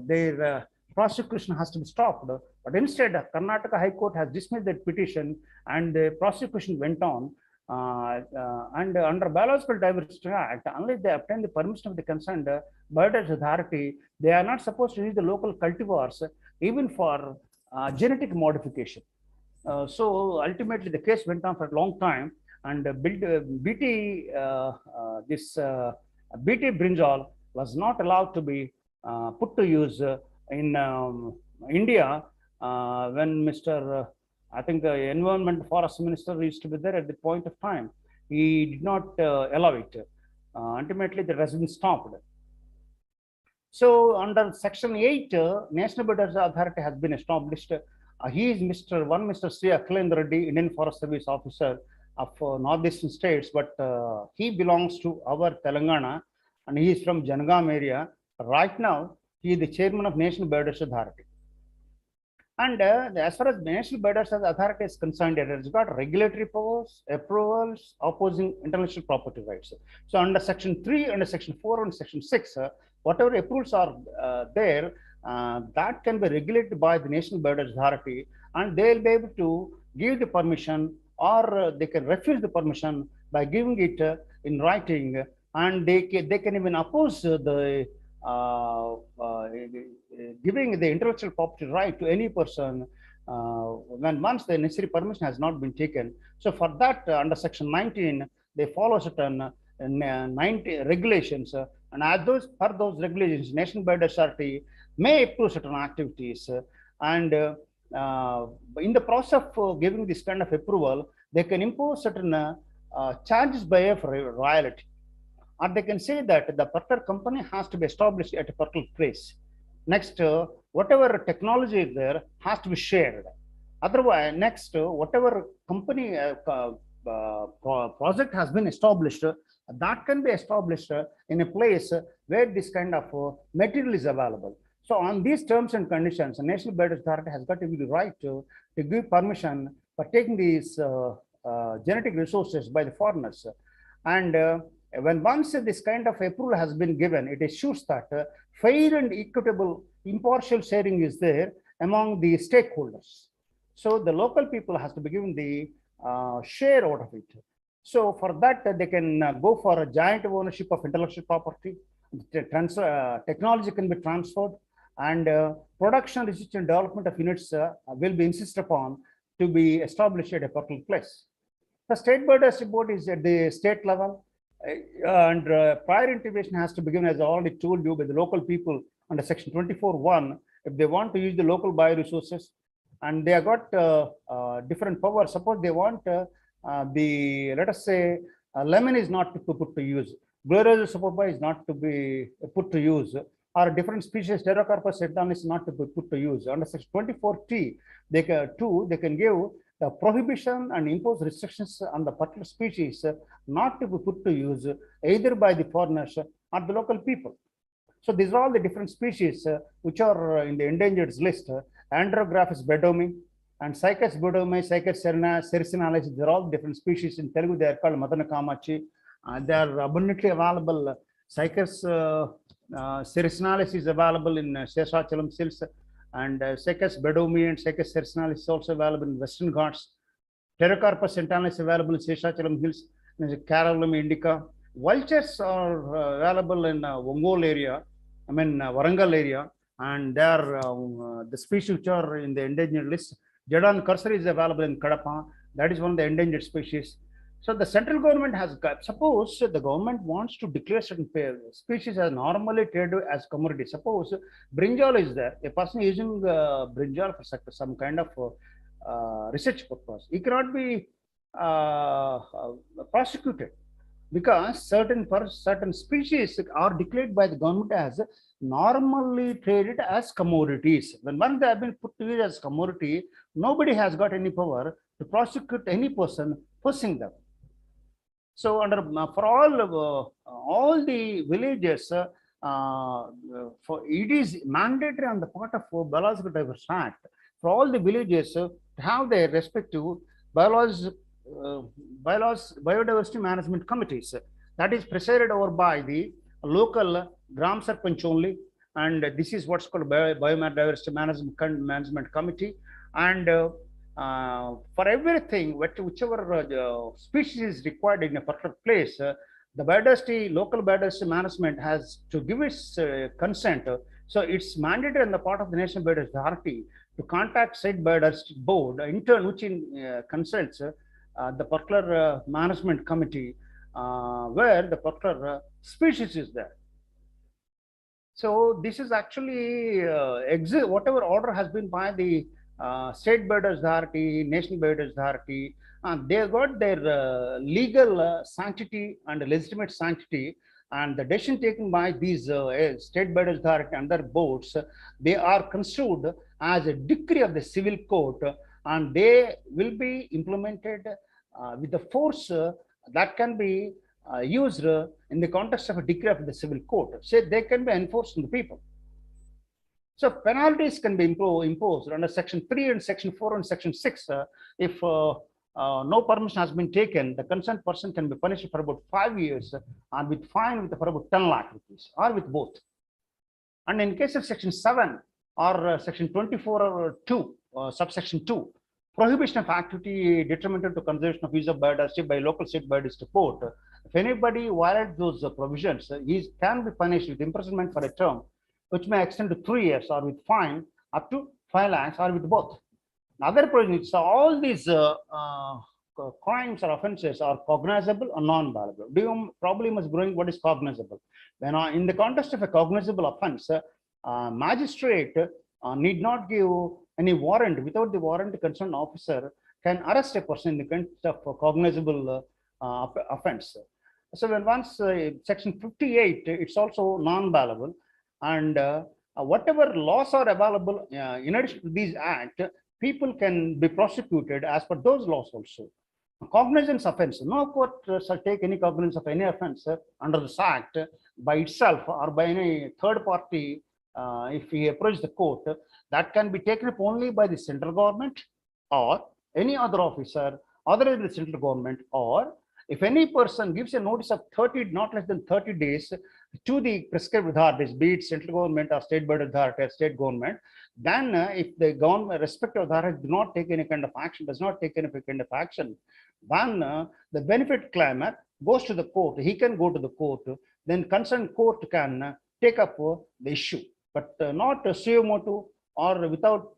Speaker 5: their prosecution has to be stopped. But instead, Karnataka High Court has dismissed that petition, and the prosecution went on. And under Biological Diversity Act, unless they obtain the permission of the concerned Biodiversity Authority, they are not supposed to use the local cultivars even for genetic modification. So ultimately, the case went on for a long time, and BT brinjal was not allowed to be put to use in India when Mr. I think the Environment Forest Minister used to be there at the point of time. He did not allow it. Ultimately, the has been stopped. So under Section 8, National Biodiversity Authority has been established. He is Mr. Sri Akhilandra Reddy, Indian Forest Service Officer of Northeastern states, but he belongs to our Telangana, and he is from Janagaon area. Right now, he is the chairman of National Biodiversity Authority. And as far as the National Biodiversity Authority is concerned, it has got regulatory powers, approvals, opposing intellectual property rights. So under Section 3, under Section 4, and Section 6, whatever approvals are there, that can be regulated by the National Biodiversity Authority, and they will be able to give the permission, or they can refuse the permission by giving it in writing, and they can even oppose the giving the intellectual property right to any person when once the necessary permission has not been taken. So for that, under Section 19, they follow certain 90 regulations, and as those per those regulations, National Biodiversity Authority may approve certain activities, and in the process of giving this kind of approval, they can impose certain charges by a royalty, or they can say that the particular company has to be established at a particular place. Next, whatever technology is there has to be shared. Otherwise, next, whatever company project has been established, that can be established in a place where this kind of material is available. So on these terms and conditions, the National Biodiversity Authority has got to be the right to give permission for taking these genetic resources by the foreigners. And when once this kind of approval has been given, it ensures that fair and equitable, impartial sharing is there among the stakeholders. So the local people has to be given the share out of it. So for that, they can go for a joint ownership of intellectual property. Technology can be transferred, and production, research, and development of units will be insisted upon to be established at a particular place. The State Biodiversity Board is at the state level, and prior intimation has to be given, as I already told you, by the local people under Section 24(1), if they want to use the local bioresources, and they have got different powers. Suppose they want let us say, lemon is not to put to use, Gloriosa superba is not to be put to use, or different species, Pterocarpus setanis is not to be put to use. Under Section 24(t), they can give the prohibition and impose restrictions on the particular species not to be put to use either by the foreigners or the local people. So these are all the different species which are in the endangered list. Andrographis bedomi and Cycas bedomi, Cycas cercinalis, they're all different species. In Telugu, they are called Madana Kamachi. They are abundantly available. Cycas cercinalis is available in Seshachalam Hills, and Cycas bedomi and Cycas cercinalis is also available in Western Ghats. Pterocarpus sentanis is available in Seshachalam Hills, Carolum indica. Vultures are available in Ongole area, Warangal area, and they are the species which are in the endangered list. Jadan cursor is available in Kadapa. That is one of the endangered species. So the central government has got, suppose the government wants to declare certain species as normally traded as commodity. Suppose brinjal is there, a person using brinjal for some kind of research purpose, he cannot be prosecuted, because certain species are declared by the government as normally traded as commodities. When once they have been put to use as commodity, nobody has got any power to prosecute any person possessing them. So under for all the villages, for it is mandatory on the part of Biological Diversity Act for all the villages to have their respective biodiversity management committees. That is presided over by the local Gram Sarpanch only, and this is what's called biodiversity management committee. And for everything, whichever species is required in a particular place, the local biodiversity management has to give its consent. So it's mandatory on the part of the National Biodiversity Authority to contact State Biodiversity Board, intern which consults the particular management committee where the particular species is there. So this is actually whatever order has been by the State Biodiversity Authority, National Biodiversity Authority, they got their legal sanctity and legitimate sanctity, and the decision taken by these State Biodiversity Authority and their boards, they are construed as a decree of the civil court, and they will be implemented with the force that can be used in the context of a decree of the civil court. So they can be enforced on the people. So penalties can be imposed under Section 3 and Section 4 and Section 6 if no permission has been taken. The concerned person can be punished for about 5 years and with fine for about 10 lakh rupees, or with both. And in case of Section 7 or Section 24 or 2, subsection 2, prohibition of activity detrimental to conservation of use of biodiversity by local state biodiversity board. If anybody violates those provisions, he can be punished with imprisonment for a term which may extend to 3 years, or with fine up to 5 lakhs, or with both. Other provisions, so all these crimes or offences are cognizable or non-bailable. Do you probably must bring what is cognizable? When in the context of a cognizable offence, magistrate need not give any warrant. Without the warrant, the concerned officer can arrest a person in the context of a cognizable offence. So when once Section 58, it's also non-bailable, and whatever laws are available in addition to these act, people can be prosecuted as per those laws also. Cognizance offence, no court shall take any cognizance of any offence under this act by itself or by any third party. If he approaches the court, that can be taken up only by the central government or any other officer other than the central government, or if any person gives a notice of not less than 30 days to the prescribed authorities, be it central government or state biodiversity authority or state government, then if the respective authorities do not take any kind of action, does not take any kind of action, then the benefit claimant goes to the court. He can go to the court. Then concerned court can take up the issue, but not suo motu or without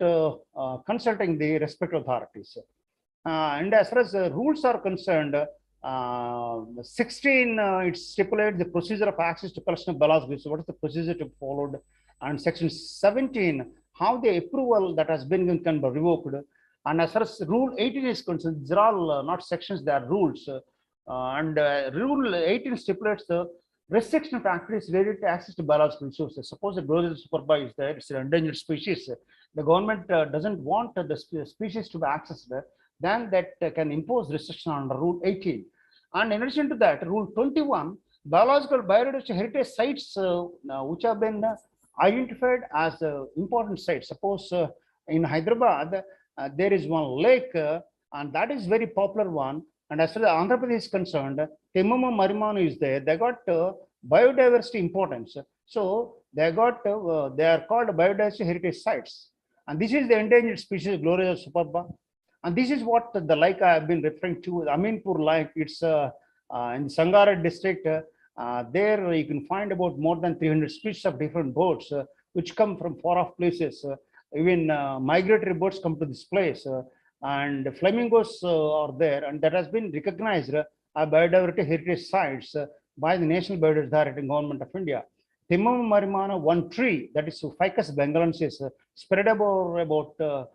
Speaker 5: consulting the respective authorities. And as far as the rules are concerned, 16 it stipulates the procedure of access to collection of biological. So what is the procedure to be followed? And Section 17, how the approval that has been can be revoked. And as far as Rule 18 is concerned, these are all not sections, they are rules. And Rule 18 stipulates the restriction of activities related to access to biological resources. Suppose a global superbug is there, it's an endangered species. The government doesn't want the species to be accessed, then that can impose restriction under Rule 18. And in addition to that, Rule 21, biological biodiversity heritage sites which have been identified as important sites. Suppose in Hyderabad, there is one lake, and that is very popular one. And as far as Andhra Pradesh is concerned, Timmama Marimanu is there. They got biodiversity importance. So they got they are called biodiversity heritage sites. And this is the endangered species Gloria superba. And this is what the lake I have been referring to, Aminpur lake. It's in Sangara district. There you can find about more than 300 species of different birds which come from far off places. Even migratory birds come to this place. And flamingos are there, and that has been recognized as biodiversity heritage sites by the National Biodiversity Authority and Government of India. Timmama Marimana, one tree, that is Ficus bengalensis, spread about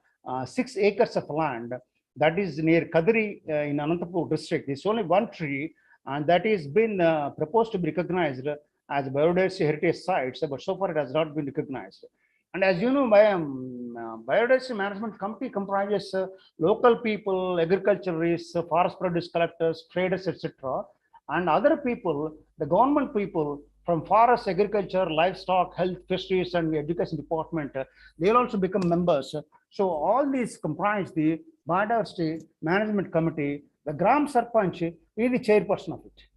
Speaker 5: 6 acres of land, that is near Kadiri in Anantapur district. It's only one tree, and that is been proposed to be recognized as biodiversity heritage sites, but so far it has not been recognized. And as you know, biodiversity management committee comprises local people, agriculturists, forest produce collectors, traders, etc. And other people, the government people from forest, agriculture, livestock, health, fisheries, and the education department, they'll also become members. So all these comprise the biodiversity management committee. The Gram Sarpanch is the chairperson of it.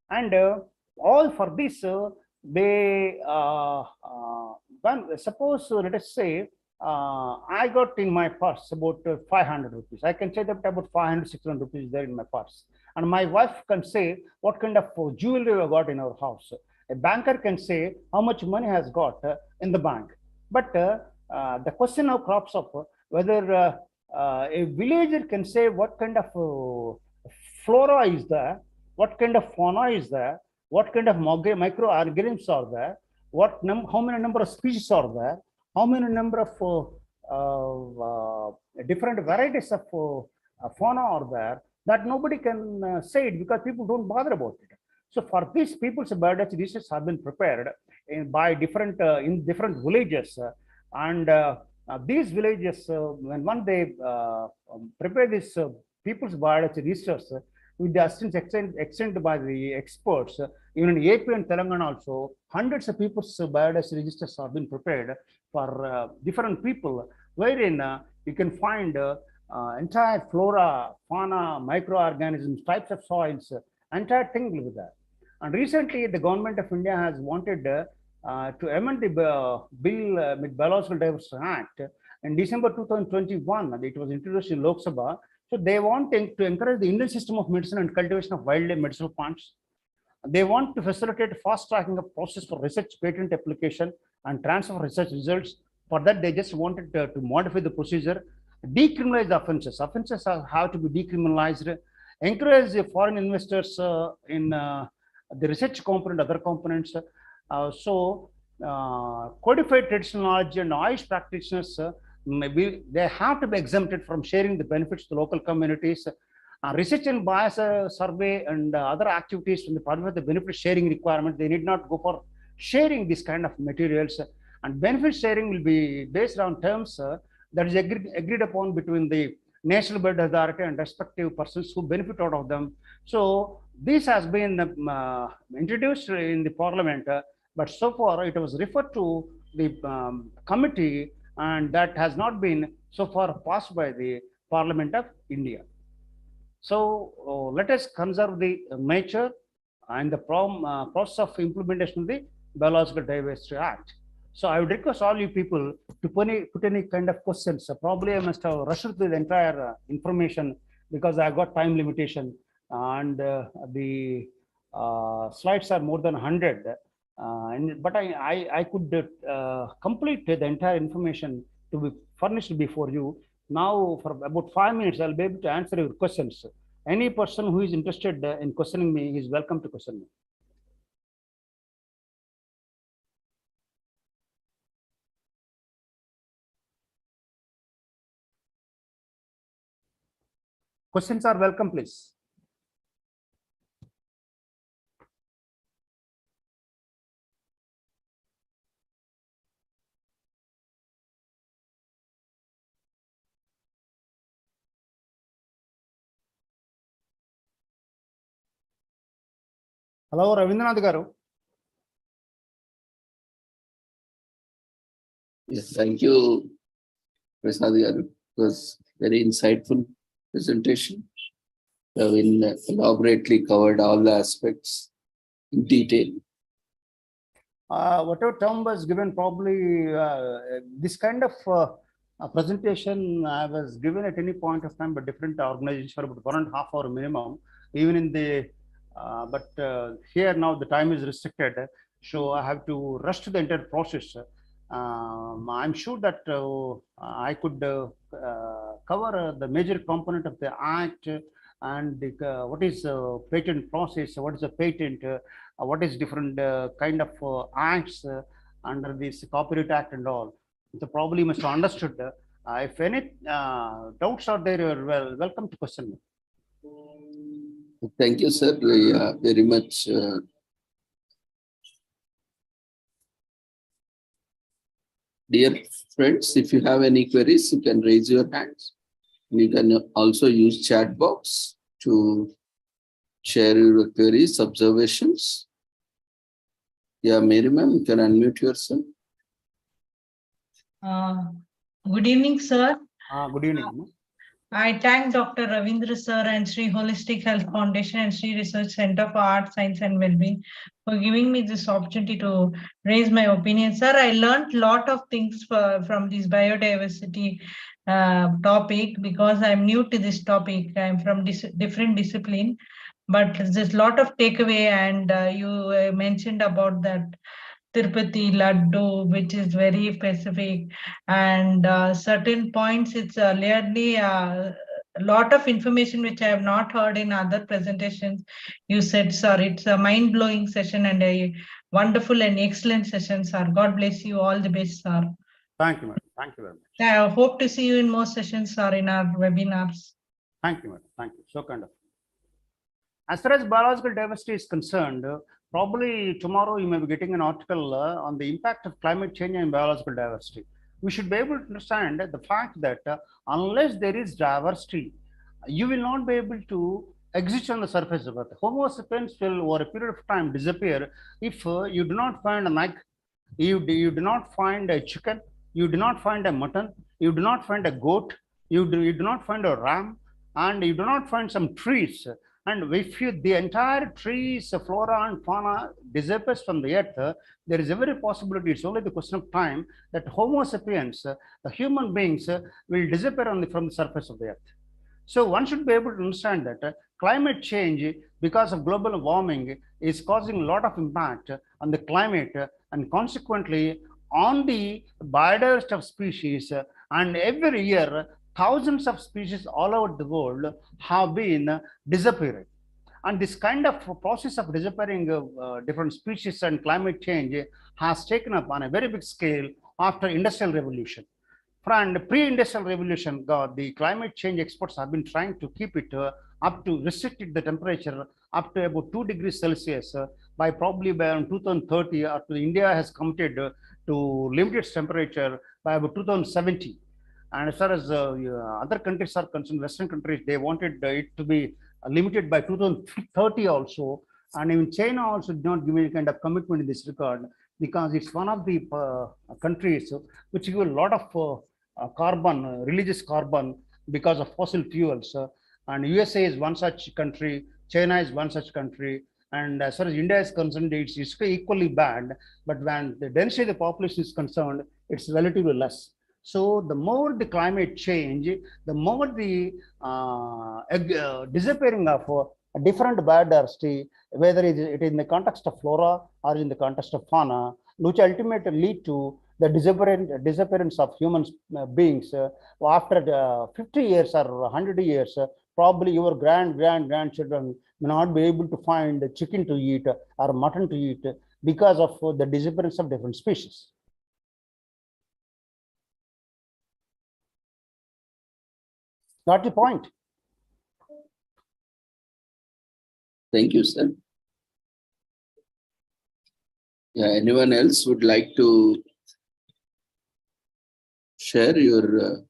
Speaker 5: And all for this, they, suppose, let us say, I got in my purse about 500 rupees. I can say that about 500, 600 rupees there in my purse. And my wife can say what kind of jewelry we got in our house. A banker can say how much money has got in the bank. But the question now crops up whether a villager can say what kind of flora is there, what kind of fauna is there, what kind of microorganisms are there, how many number of species are there, how many number of different varieties of fauna are there, that nobody can say it because people don't bother about it. So for these people's biodiversity research have been prepared by different in different villages, and these villages, when they prepare this people's biodiversity research with the assistance extended by the experts, even in AP and Telangana also, hundreds of people's biodiversity registers have been prepared for different people, wherein you can find entire flora, fauna, microorganisms, types of soils, entire thing with that. And recently, the government of India has wanted to amend the bill with Biological Diversity Act in December 2021. It was introduced in Lok Sabha. So they want to encourage the Indian system of medicine and cultivation of wildlife medicinal plants. They want to facilitate fast tracking of process for research, patent application, and transfer of research results. For that, they just wanted to modify the procedure, decriminalize the offenses. Offenses have to be decriminalized, encourage foreign investors in the research component, other components. Codified traditional knowledge and Ayush practitioners, they have to be exempted from sharing the benefits to local communities. Research and bias survey and other activities from the part of the benefit sharing requirement, they need not go for sharing this kind of materials. And benefit sharing will be based on terms that is agreed upon between the National Bird Authority and respective persons who benefit out of them. So this has been introduced in the Parliament, but so far it was referred to the committee, and that has not been so far passed by the Parliament of India. So let us conserve the nature and the process of implementation of the Biological Diversity Act. So I would request all you people to put any kind of questions. Probably I must have rushed through the entire information because I got time limitation, and the slides are more than 100. But I could complete the entire information to be furnished before you. Now for about 5 minutes, I'll be able to answer your questions. Any person who is interested in questioning me is welcome to question me. Questions are welcome, please. Hello, Ravindranath Garu.
Speaker 1: Yes, thank you, Prasad Garu. It was very insightful presentation. You have elaborately covered all the aspects in detail.
Speaker 5: Whatever term was given, probably this kind of presentation I was given at any point of time by different organizations for about 1.5 hours minimum, even in the but here now the time is restricted, so I have to rush to the entire process. I'm sure that I could cover the major component of the act and what is patent process, what is a patent, what is different kind of acts under this Copyright Act and all. So probably must have understood. If any doubts are there, you're welcome to question me.
Speaker 1: Thank you, sir. Very much. Dear friends, if you have any queries, you can raise your hands. You can also use chat box to share your queries, observations. Yeah, Mary ma'am, you can unmute yourself.
Speaker 6: Good evening, sir.
Speaker 5: Good evening.
Speaker 6: I thank Dr. Ravindra sir and Sri Holistic Health Foundation and Sri Research Center for Art, Science and Wellbeing for giving me this opportunity to raise my opinion. Sir, I learned a lot of things from this biodiversity topic because I'm new to this topic. I'm from different discipline, but there's a lot of takeaway, and you mentioned about that Tirupati Laddu, which is very specific, and certain points. It's clearly a lot of information which I have not heard in other presentations. You said, sir, it's a mind-blowing session and a wonderful and excellent session, sir. God bless you. All the best, sir.
Speaker 5: Thank you, madam. Thank you very much.
Speaker 6: I hope to see you in more sessions, sir, in our webinars.
Speaker 5: Thank you, madam. Thank you. So kind of. As far as biological diversity is concerned, probably tomorrow you may be getting an article on the impact of climate change and biological diversity. We should be able to understand the fact that unless there is diversity, you will not be able to exist on the surface of Earth. Homo sapiens will, over a period of time, disappear if you do not find an egg, you do not find a chicken, you do not find a mutton, you do not find a goat, you do not find a ram, and you do not find some trees. And if the entire trees, flora and fauna disappears from the earth, there is every possibility, it's only the question of time, that Homo sapiens, the human beings, will disappear from the surface of the earth. So one should be able to understand that climate change, because of global warming, is causing a lot of impact on the climate and consequently on the biodiversity of species. And every year, thousands of species all over the world have been disappearing. And this kind of process of disappearing different species and climate change has taken up on a very big scale after Industrial Revolution. From pre-industrial revolution, the climate change experts have been trying to keep it up to restricted the temperature up to about 2 degrees Celsius by probably by around 2030. After India has committed to limit its temperature by about 2070. And as far as other countries are concerned, Western countries, they wanted it to be limited by 2030 also. And even China also did not give any kind of commitment in this regard, because it's one of the countries which give a lot of carbon, religious carbon, because of fossil fuels. And USA is one such country, China is one such country. And as far as India is concerned, it's equally bad. But when the density of the population is concerned, it's relatively less. So the more the climate change, the more the disappearing of different biodiversity, whether it is in the context of flora or in the context of fauna, which ultimately lead to the disappearance of human beings. After 50 years or 100 years, probably your grandchildren may not be able to find chicken to eat or mutton to eat because of the disappearance of different species. Got the point?
Speaker 1: Thank you, sir. Yeah, anyone else would like to share your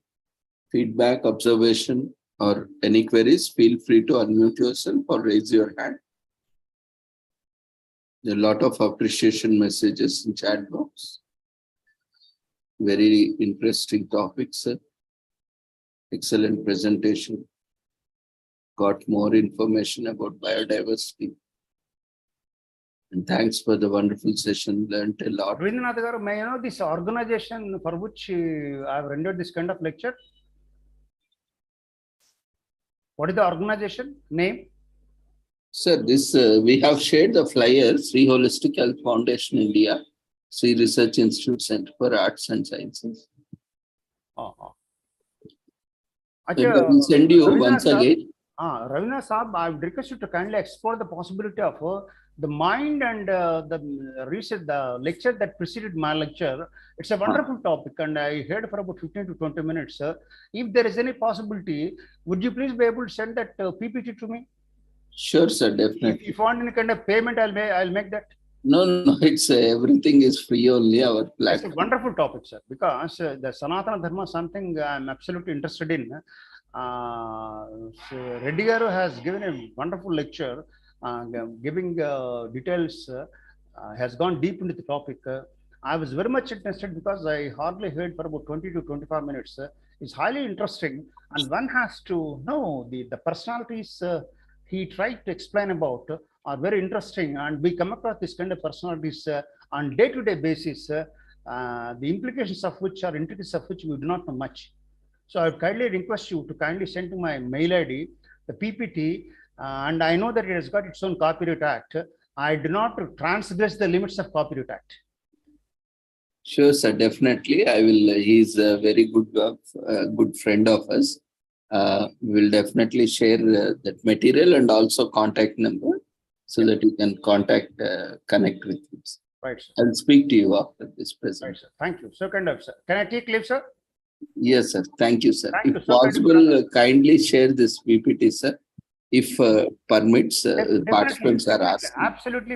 Speaker 1: feedback, observation, or any queries? Feel free to unmute yourself or raise your hand. There are a lot of appreciation messages in chat box. Very interesting topics, sir. Excellent presentation. Got more information about biodiversity. And thanks for the wonderful session. Learned a lot.
Speaker 5: Ravindranath garu, may I know this organization for which I have rendered this kind of lecture? What is the organization name?
Speaker 1: Sir, this we have shared the flyer, Sri Holistic Health Foundation India, Sri Research Institute Center for Arts and Sciences. We'll send you once again.
Speaker 5: Ravina Saab, I would request you to kindly explore the possibility of the mind and the lecture that preceded my lecture. It's a wonderful topic, and I heard for about 15 to 20 minutes. If there is any possibility, would you please be able to send that PPT to me?
Speaker 1: Sure, sir, definitely.
Speaker 5: If you want any kind of payment, I'll make that.
Speaker 1: No, it's everything is free only, our platform.
Speaker 5: It's a wonderful topic, sir, because the Sanatana Dharma is something I'm absolutely interested in. So Reddy Garu has given a wonderful lecture, giving details, has gone deep into the topic. I was very much interested because I hardly heard for about 20 to 25 minutes. It's highly interesting, and one has to know the personalities he tried to explain about are very interesting, and we come across this kind of personalities on day-to-day basis, the implications of which or entities of which we do not know much. So I would kindly request you to kindly send to my mail ID the PPT, and I know that it has got its own Copyright Act. I do not transgress the limits of Copyright Act.
Speaker 1: Sure, sir. Definitely, I will. He's a very good friend of us. We'll definitely share that material and also contact number so that you can connect with him.
Speaker 5: Right, sir.
Speaker 1: I'll speak to you after this presentation.
Speaker 5: Right, sir. Thank you. So kind of, sir. Can I take leave, sir?
Speaker 1: Yes, sir. Thank you, sir.
Speaker 5: Thank you
Speaker 1: If
Speaker 5: so
Speaker 1: possible, kindly share this PPT, sir. If permits, participants are asking.
Speaker 5: Absolutely.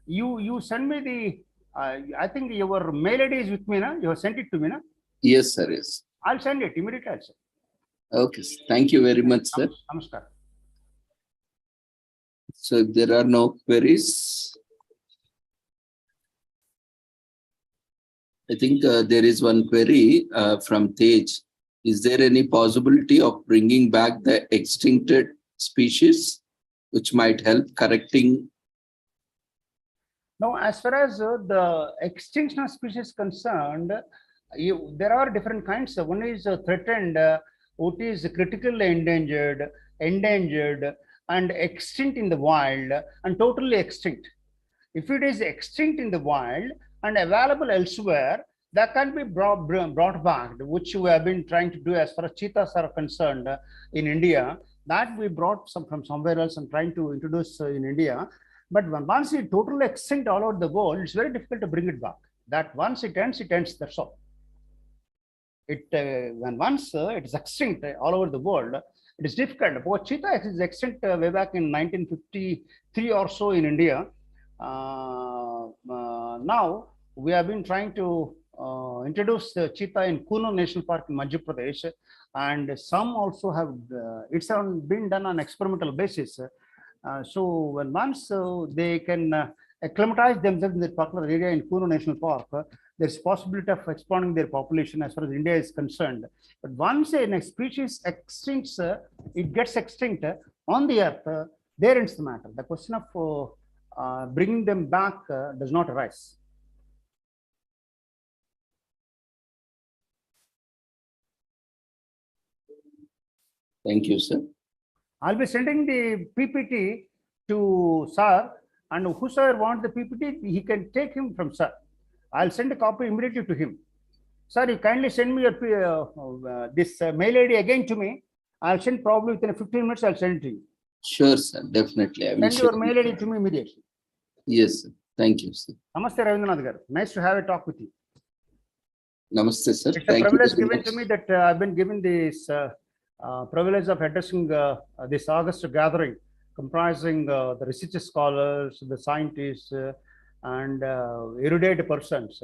Speaker 5: You send me the. I think your mail ID is with me, na? You have sent it to me, na?
Speaker 1: Yes, sir. Yes.
Speaker 5: I'll send it immediately, sir.
Speaker 1: Okay. Sir. Thank you very much, sir.
Speaker 5: Namaskar.
Speaker 1: So if there are no queries, I think there is one query from Tej. Is there any possibility of bringing back the extincted species, which might help correcting?
Speaker 5: Now, as far as the extinction of species concerned, there are different kinds. One is threatened, what is critically endangered, and extinct in the wild, and totally extinct. If it is extinct in the wild and available elsewhere, that can be brought back, which we have been trying to do as far as cheetahs are concerned in India. That we brought from somewhere else and trying to introduce in India. But once it totally extinct all over the world, it's very difficult to bring it back. That once it ends, that's all. When once it is extinct all over the world, it is difficult. But cheetah is extinct way back in 1953 or so in India. Now we have been trying to introduce the cheetah in Kuno National Park in Madhya Pradesh, and some also have it's been done on experimental basis. So when once they can acclimatize themselves in that particular area in Kuno National Park, there's possibility of expanding their population as far as India is concerned. But once a species extincts, it gets extinct on the earth, there ends the matter. The question of bringing them back does not arise.
Speaker 1: Thank you, sir.
Speaker 5: I'll be sending the PPT to sir, and whosoever wants the PPT, he can take him from sir. I'll send a copy immediately to him. Sir, you kindly send me your this mail ID again to me. I'll send probably within 15 minutes. I'll send it to you.
Speaker 1: Sure, sir. Definitely. I will
Speaker 5: send your mail ID to me immediately.
Speaker 1: Yes, sir. Thank you, sir.
Speaker 5: Namaste, Ravindranath garu. Nice to have a talk with you.
Speaker 1: Namaste, sir.
Speaker 5: It's a privilege given to me that I've been given this privilege of addressing this August gathering, comprising the research scholars, the scientists, and erudite persons.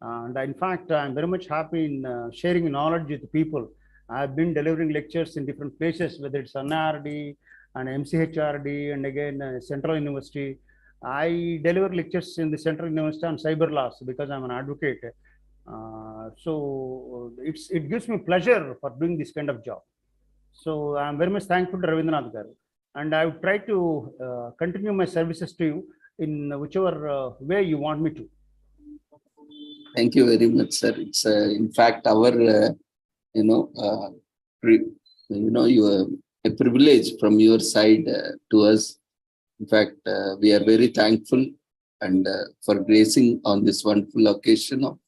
Speaker 5: And in fact, I'm very much happy in sharing knowledge with people. I've been delivering lectures in different places, whether it's NRD and MCHRD, and again Central University. I deliver lectures in the Central University on cyber laws because I'm an advocate. So it gives me pleasure for doing this kind of job. So I'm very much thankful to Ravindranath garu, and I would try to continue my services to you in whichever way you want me to.
Speaker 1: Thank you very much, sir. It's in fact our a privilege from your side to us. In fact, we are very thankful and for gracing on this wonderful occasion of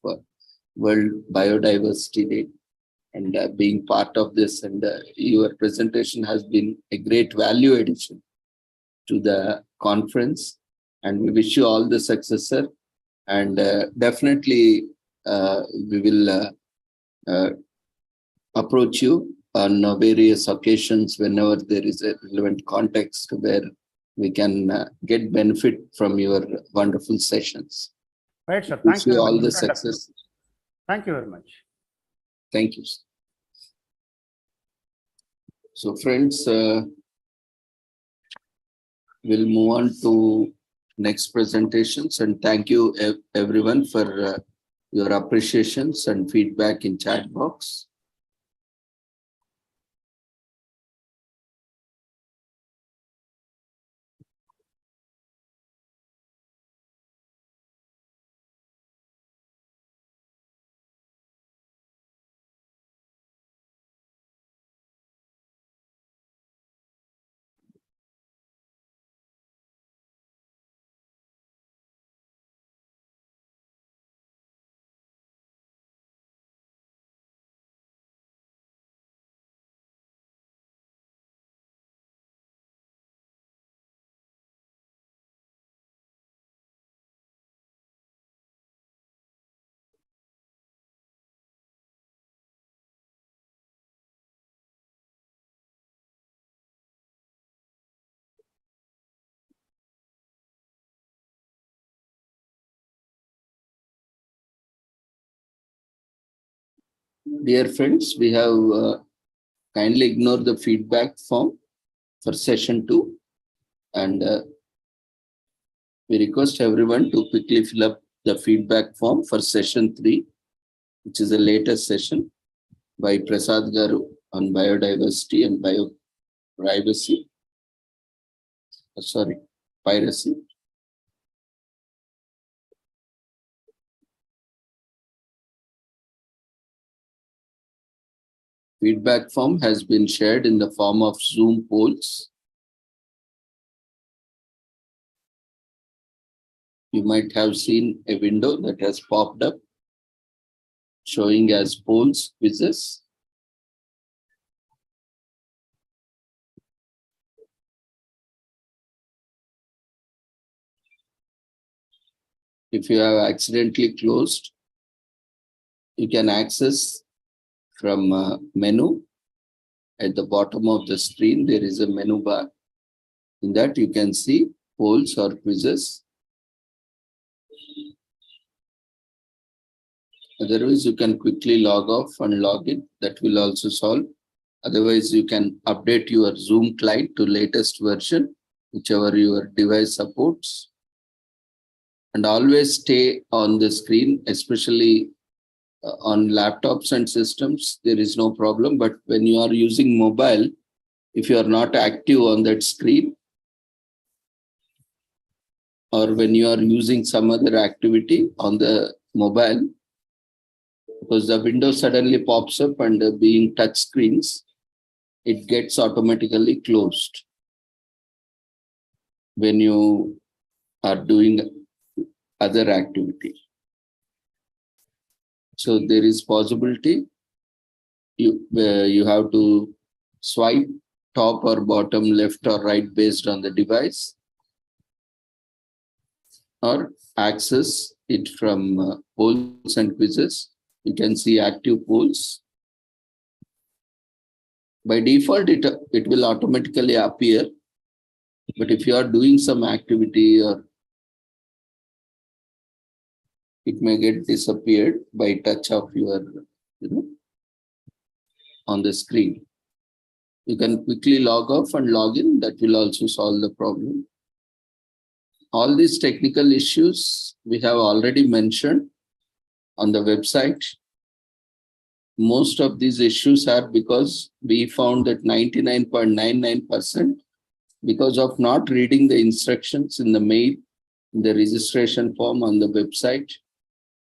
Speaker 1: World Biodiversity Day and being part of this. And your presentation has been a great value addition to the conference. And we wish you all the success, sir. And definitely we will approach you on various occasions whenever there is a relevant context where we can get benefit from your wonderful sessions.
Speaker 5: Right, sir. Thank you.
Speaker 1: All the success.
Speaker 5: Thank you very much.
Speaker 1: Thank you, sir. So friends, We'll move on to next presentations, and thank you everyone for your appreciations and feedback in chat box. Dear friends, we have kindly ignored the feedback form for session 2, and we request everyone to quickly fill up the feedback form for session 3, which is the latest session by Prasad Garu on biodiversity and biopiracy. Piracy. Feedback form has been shared in the form of Zoom polls. You might have seen a window that has popped up showing as polls quizzes. If you have accidentally closed, you can access from menu. At the bottom of the screen, there is a menu bar. In that, you can see polls or quizzes. Otherwise, you can quickly log off and log in. That will also solve. Otherwise, you can update your Zoom client to latest version, whichever your device supports. And always stay on the screen, especially on laptops and systems, there is no problem. But when you are using mobile, if you are not active on that screen, or when you are using some other activity on the mobile, because the window suddenly pops up and being touch screens, it gets automatically closed when you are doing other activity. So there is possibility you have to swipe top or bottom, left or right based on the device, or access it from polls and quizzes. You can see active polls. By default, it will automatically appear. But if you are doing some activity, or it may get disappeared by touch of your, on the screen. You can quickly log off and log in. That will also solve the problem. All these technical issues we have already mentioned on the website. Most of these issues are because we found that 99.99% because of not reading the instructions in the mail, in the registration form on the website.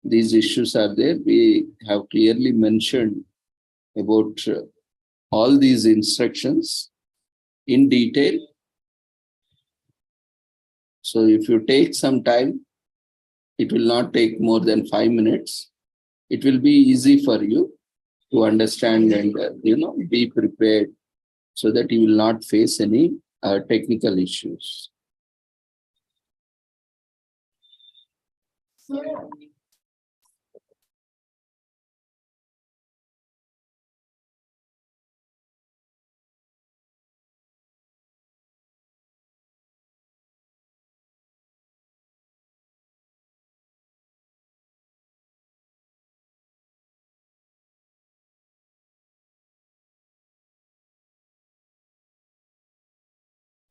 Speaker 1: These issues are there. We have clearly mentioned about all these instructions in detail. So if you take some time, it will not take more than 5 minutes. It will be easy for you to understand and be prepared so that you will not face any technical issues.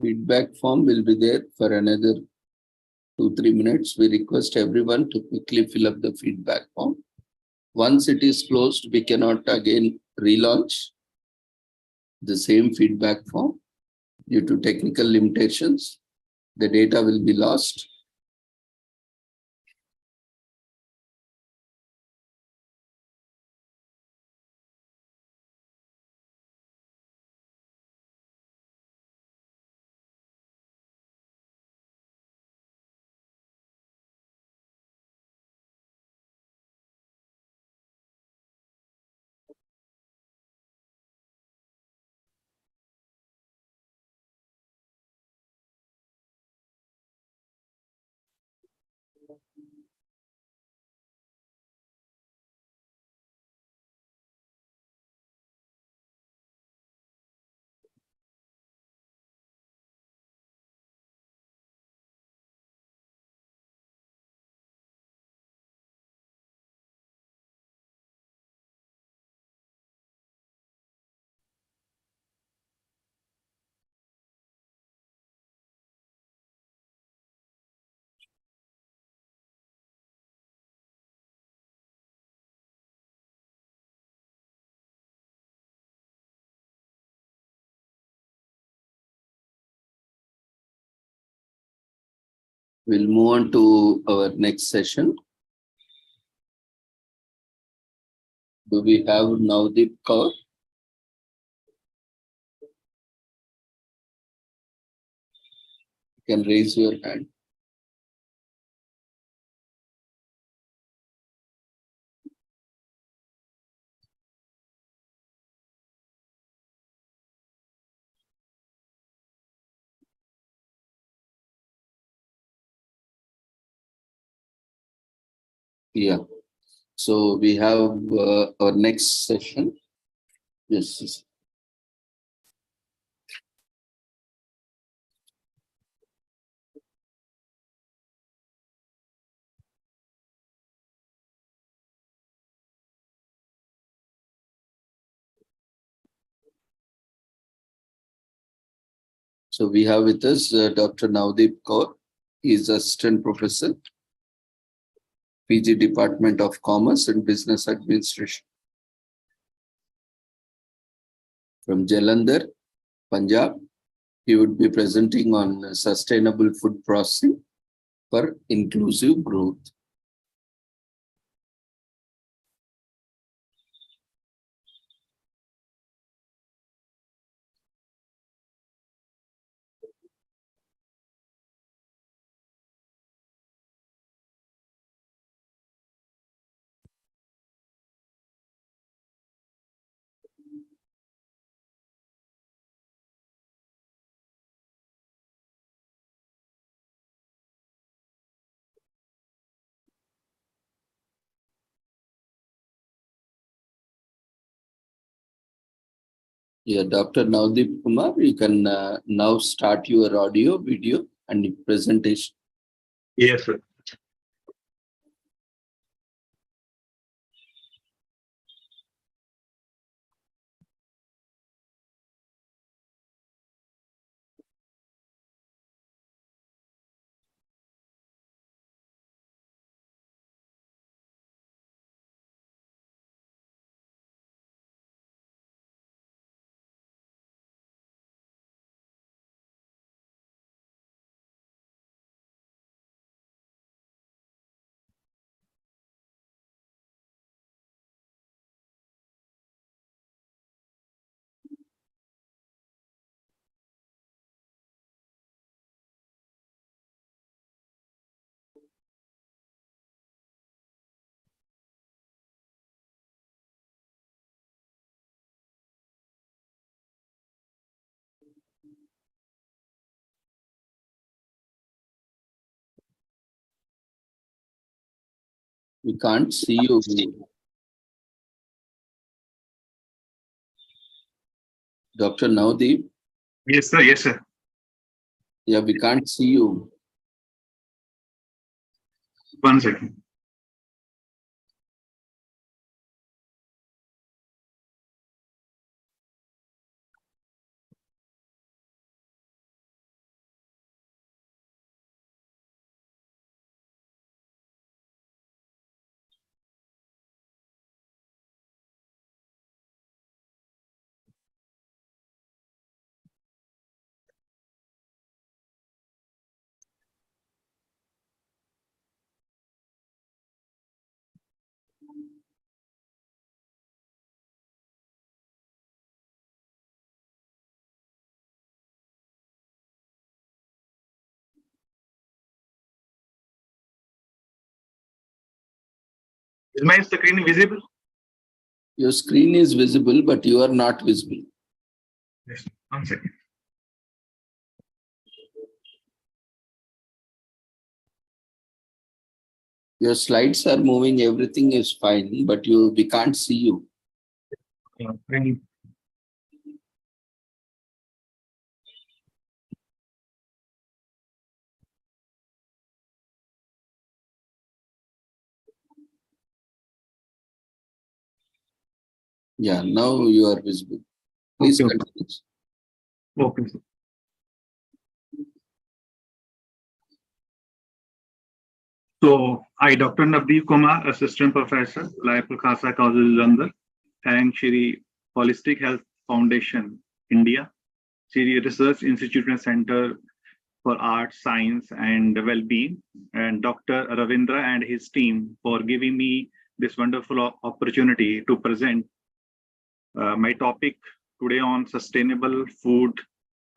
Speaker 1: Feedback form will be there for another 2-3 minutes. We request everyone to quickly fill up the feedback form. Once it is closed, we cannot again relaunch the same feedback form due to technical limitations. The data will be lost. We'll move on to our next session. Do we have Navdeep Kaur? You can raise your hand. Yeah. So we have our next session. Yes. So we have with us Dr. Navdeep Kaur. He is Assistant Professor, PG Department of Commerce and Business Administration from Jalandhar, Punjab. He would be presenting on sustainable food processing for inclusive growth. Yeah, Dr. Navdeep Kumar, you can now start your audio, video, and presentation.
Speaker 7: Yes, sir.
Speaker 1: We can't see you. Dr. Navdeep,
Speaker 7: Yes, sir. Yes, sir.
Speaker 1: yeah, we can't see you.
Speaker 7: 1 second. Is my screen visible?
Speaker 1: Your screen is visible, but you are not visible.
Speaker 7: Yes. 1 second.
Speaker 1: Your slides are moving, everything is fine, but we can't see you.
Speaker 7: Screen.
Speaker 1: Yeah, now you are visible. Please
Speaker 7: Okay.
Speaker 1: continue.
Speaker 7: Okay. So, I, Dr. Navdeep Kumar, Assistant Professor, Raipur Khasa College, Jalandhar, thank Shri Holistic Health Foundation, India, Shri Research Institute and Center for Arts, Science and Well-being, and Dr. Ravindra and his team for giving me this wonderful opportunity to present my topic today on sustainable food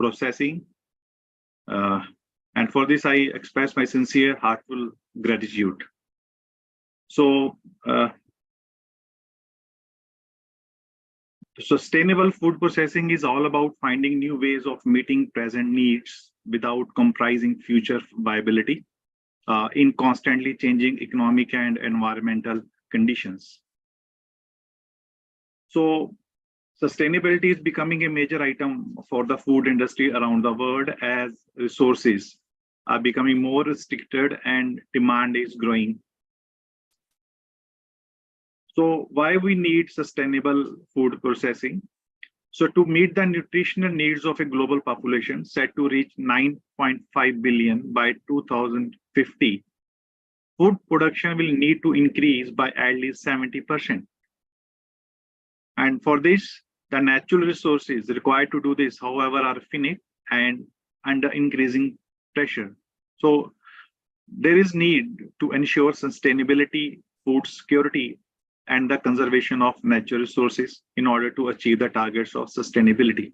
Speaker 7: processing. And for this, I express my sincere, heartfelt gratitude. So, sustainable food processing is all about finding new ways of meeting present needs without compromising future viability in constantly changing economic and environmental conditions. So, sustainability is becoming a major item for the food industry around the world as resources are becoming more restricted and demand is growing. So why we need sustainable food processing? So to meet the nutritional needs of a global population set to reach 9.5 billion by 2050, food production will need to increase by at least 70%. And for this, the natural resources required to do this, however, are finite and under increasing pressure. So there is need to ensure sustainability, food security, and the conservation of natural resources in order to achieve the targets of sustainability.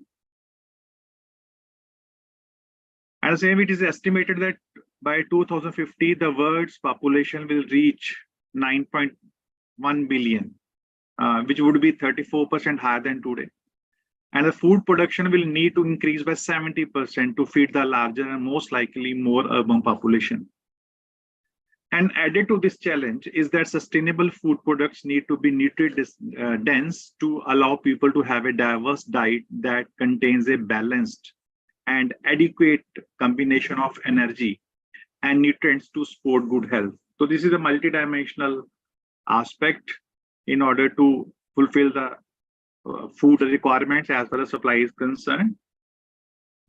Speaker 7: And the same, it is estimated that by 2050, the world's population will reach 9.1 billion, which would be 34% higher than today. And the food production will need to increase by 70% to feed the larger and most likely more urban population. And added to this challenge is that sustainable food products need to be nutrient dense to allow people to have a diverse diet that contains a balanced and adequate combination of energy and nutrients to support good health. So this is a multidimensional aspect in order to fulfill the food requirements as far as supply is concerned.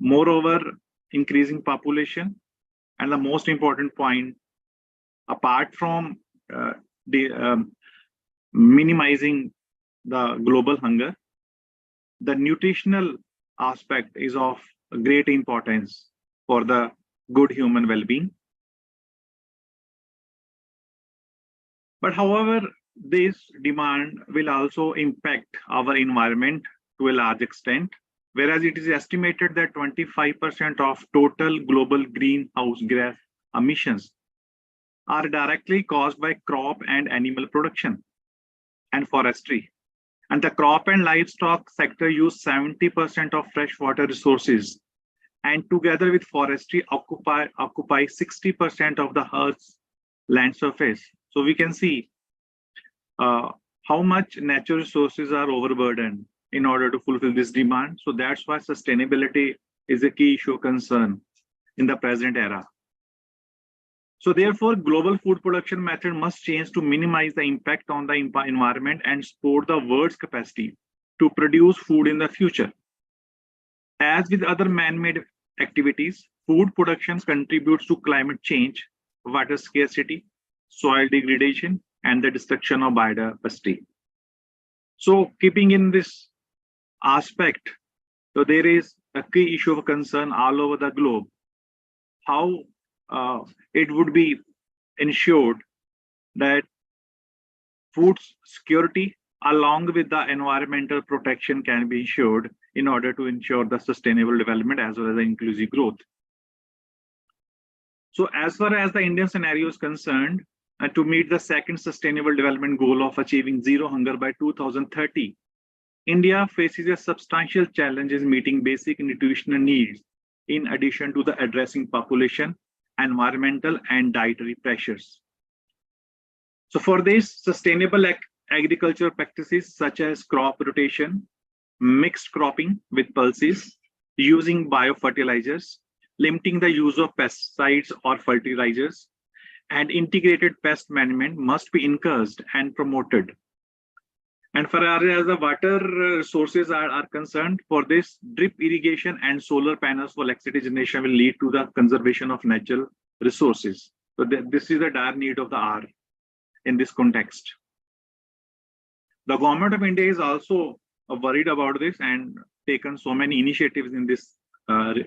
Speaker 7: Moreover, increasing population, and the most important point, apart from minimizing the global hunger, the nutritional aspect is of great importance for the good human well-being. But however, this demand will also impact our environment to a large extent, whereas it is estimated that 25% of total global greenhouse gas emissions are directly caused by crop and animal production and forestry. And the crop and livestock sector use 70% of freshwater resources, and together with forestry occupy 60% of the Earth's land surface. So we can see how much natural resources are overburdened in order to fulfill this demand. So that's why sustainability is a key issue of concern in the present era. So therefore, global food production method must change to minimize the impact on the environment and support the world's capacity to produce food in the future. As with other man-made activities, food production contributes to climate change, water scarcity, soil degradation, and the destruction of biodiversity. So keeping in this aspect, so there is a key issue of concern all over the globe, how it would be ensured that food security along with the environmental protection can be ensured in order to ensure the sustainable development as well as the inclusive growth. So as far as the Indian scenario is concerned, to meet the second Sustainable Development Goal of achieving zero hunger by 2030, India faces a substantial challenge in meeting basic nutritional needs, in addition to the addressing population, environmental, and dietary pressures. So for this, sustainable agricultural practices such as crop rotation, mixed cropping with pulses, using biofertilizers, limiting the use of pesticides or fertilizers, and integrated pest management must be encouraged and promoted. And for as the water resources are concerned, for this, drip irrigation and solar panels for electricity generation will lead to the conservation of natural resources. So this is the dire need of the hour in this context. The government of India is also worried about this and taken so many initiatives in this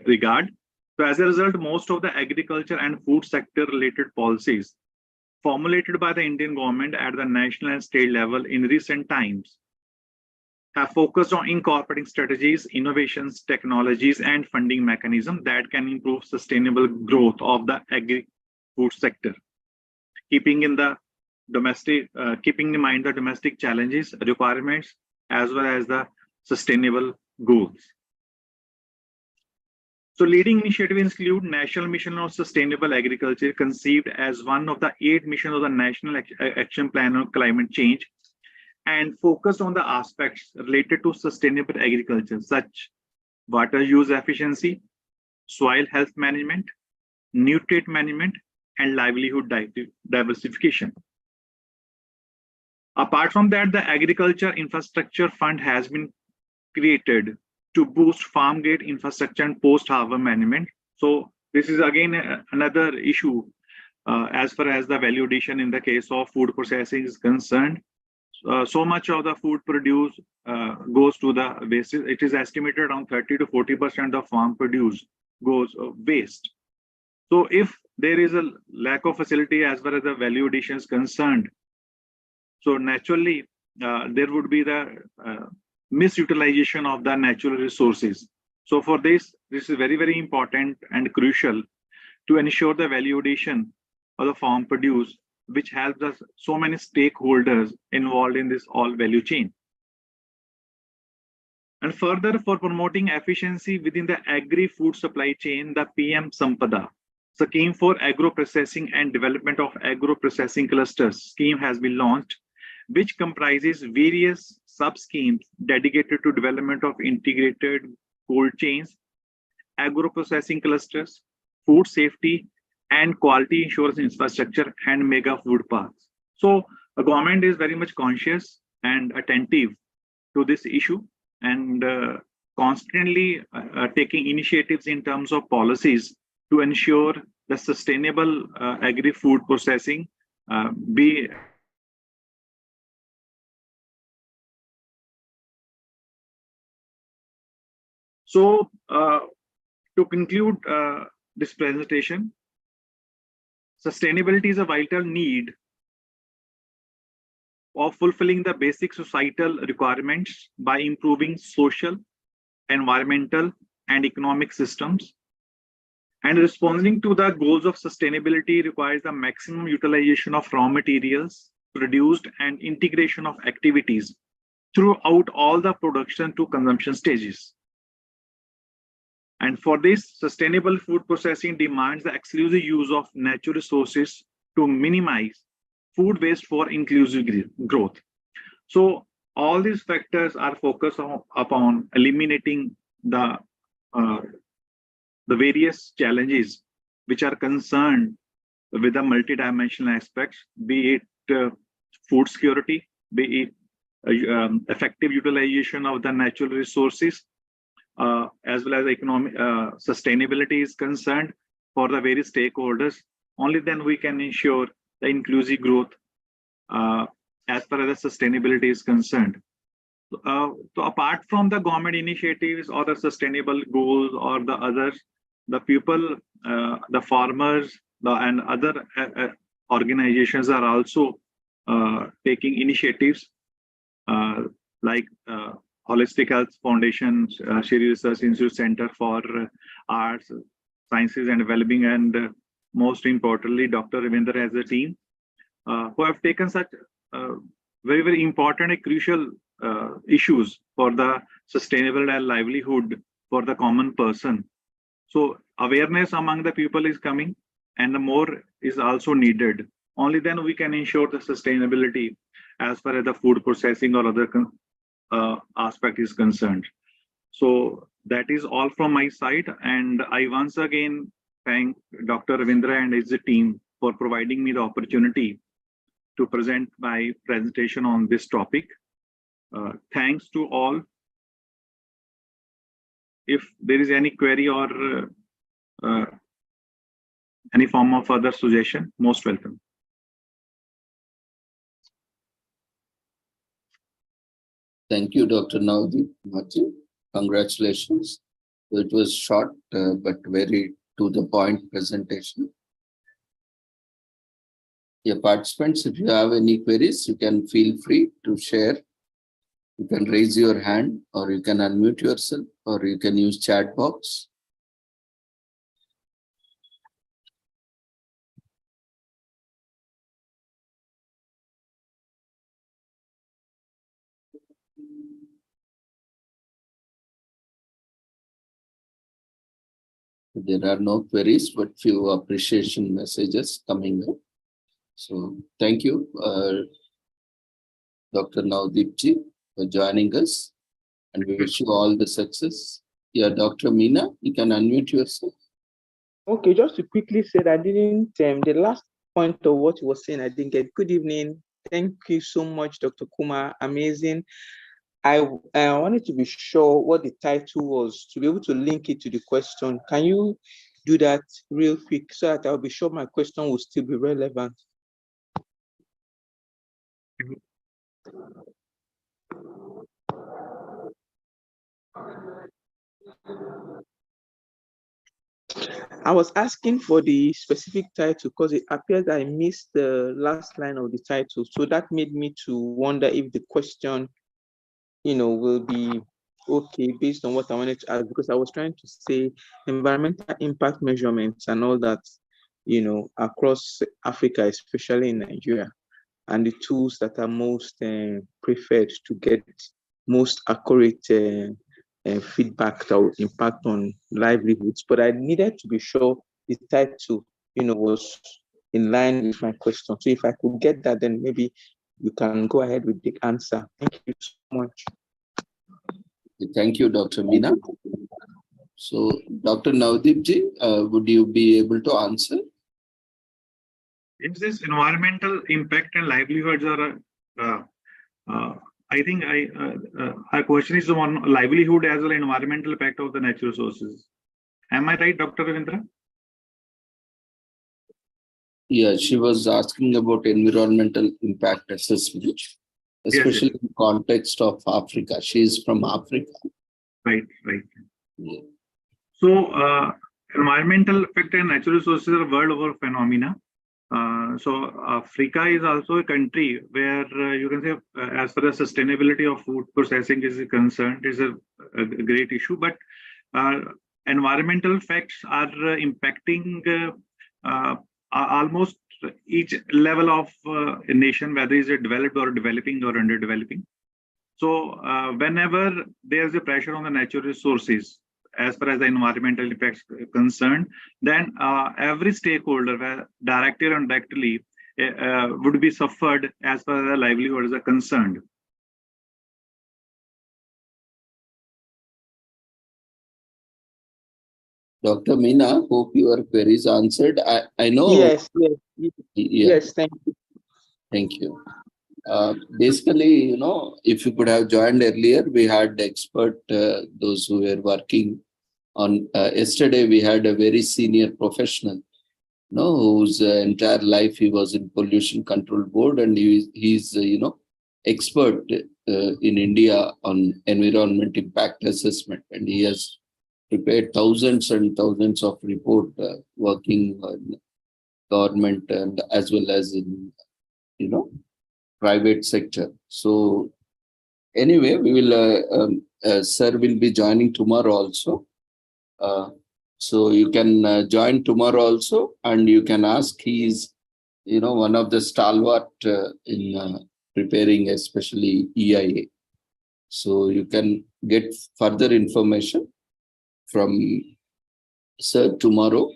Speaker 7: regard. So as a result, most of the agriculture and food sector related policies formulated by the Indian government at the national and state level in recent times have focused on incorporating strategies, innovations, technologies, and funding mechanisms that can improve sustainable growth of the agri-food sector, keeping in mind the domestic challenges, requirements, as well as the sustainable goals. So leading initiatives include National Mission on Sustainable Agriculture, conceived as one of the 8 missions of the National Action Plan on Climate Change, and focused on the aspects related to sustainable agriculture, such water use efficiency, soil health management, nutrient management, and livelihood diversification. Apart from that, the Agriculture Infrastructure Fund has been created to boost farm gate infrastructure and post-harvest management. So this is again another issue as far as the value addition in the case of food processing is concerned. So much of the food produced goes to the waste. It is estimated around 30 to 40% of farm produce goes waste. So if there is a lack of facility as far as the value addition is concerned, so naturally there would be the misutilization of the natural resources. So for this is very, very important and crucial to ensure the value addition of the farm produce, which helps us so many stakeholders involved in this all value chain. And further, for promoting efficiency within the agri-food supply chain, the PM Sampada scheme for agro-processing and development of agro-processing clusters scheme has been launched, which comprises various sub-schemes dedicated to development of integrated cold chains, agro-processing clusters, food safety, and quality assurance infrastructure, and mega food parks. So the government is very much conscious and attentive to this issue, and constantly taking initiatives in terms of policies to ensure the sustainable agri-food processing be So to conclude this presentation, sustainability is a vital need of fulfilling the basic societal requirements by improving social, environmental, and economic systems. And responding to the goals of sustainability requires the maximum utilization of raw materials produced and integration of activities throughout all the production to consumption stages. And for this, sustainable food processing demands the exclusive use of natural resources to minimize food waste for inclusive growth. So all these factors are focused upon eliminating the various challenges which are concerned with the multidimensional aspects, be it food security, be it effective utilization of the natural resources, as well as economic sustainability is concerned for the various stakeholders. Only then we can ensure the inclusive growth as far as the sustainability is concerned. So apart from the government initiatives or the sustainable goals or the others, the people, the farmers, and other organizations are also taking initiatives like Holistic Health Foundation, Shri Research Institute Center for Arts, Sciences and Wellbeing, and most importantly, Dr. Ravindra as a team. who have taken such very, very important and crucial issues for the sustainable and livelihood for the common person. So awareness among the people is coming, and the more is also needed. Only then we can ensure the sustainability as far as the food processing or other aspect is concerned. So that is all from my side. And I once again thank Dr. Ravindra and his team for providing me the opportunity to present my presentation on this topic. Thanks to all. If there is any query or any form of other suggestion, most welcome.
Speaker 1: Thank you, Dr. Navdeep. Congratulations. It was short but very to the point presentation. Yeah, participants, if you have any queries, you can feel free to share. You can raise your hand, or you can unmute yourself, or you can use chat box. There are no queries, but few appreciation messages coming up. So thank you, Dr. Navdeep ji, for joining us, and we wish you all the success. Yeah, Dr. Meena, you can unmute yourself.
Speaker 8: Okay, just to quickly say that I didn't, the last point of what you were saying, I didn't get. Good evening. Thank you so much, Dr. Kumar. Amazing. I wanted to be sure what the title was, to be able to link it to the question. Can you do that real quick so that I'll be sure my question will still be relevant? I was asking for the specific title because it appears I missed the last line of the title. So that made me to wonder if the question, will be okay based on what I wanted to ask, because I was trying to say environmental impact measurements and all that, across Africa, especially in Nigeria, and the tools that are most preferred to get most accurate feedback that will impact on livelihoods. But I needed to be sure the title, was in line with my question. So if I could get that, then maybe you can go ahead with the answer. Thank you so much.
Speaker 1: Thank you, Dr. Meena. So, Dr. Navdeep ji, would you be able to answer?
Speaker 7: If this environmental impact and livelihoods are, I think our question is on livelihood as well as environmental impact of the natural resources. Am I right, Dr. Ravindra?
Speaker 1: Yeah, she was asking about environmental impact assessment, especially in the context of Africa. She is from Africa.
Speaker 7: Right, right.
Speaker 1: Yeah.
Speaker 7: So, environmental effect and natural resources are world over phenomena. So Africa is also a country where you can say, as far as sustainability of food processing is concerned, is a great issue. But environmental facts are impacting almost each level of a nation, whether it's developed or developing or underdeveloping. So whenever there's a pressure on the natural resources, as far as the environmental impacts concerned, then every stakeholder, directly or indirectly, would be suffered as far as the livelihoods are concerned.
Speaker 1: Dr. Meena, hope your query is answered. I know.
Speaker 8: Yes, yes, thank you.
Speaker 1: Thank you. Basically, if you could have joined earlier, we had expert, those who were working on, yesterday we had a very senior professional, whose entire life he was in pollution control board, and he's expert in India on environment impact assessment, and he has prepared thousands and thousands of reports working on government and as well as in private sector. So anyway, we will sir will be joining tomorrow also. So you can join tomorrow also, and you can ask. He is one of the stalwart in preparing especially EIA. So you can get further information from sir tomorrow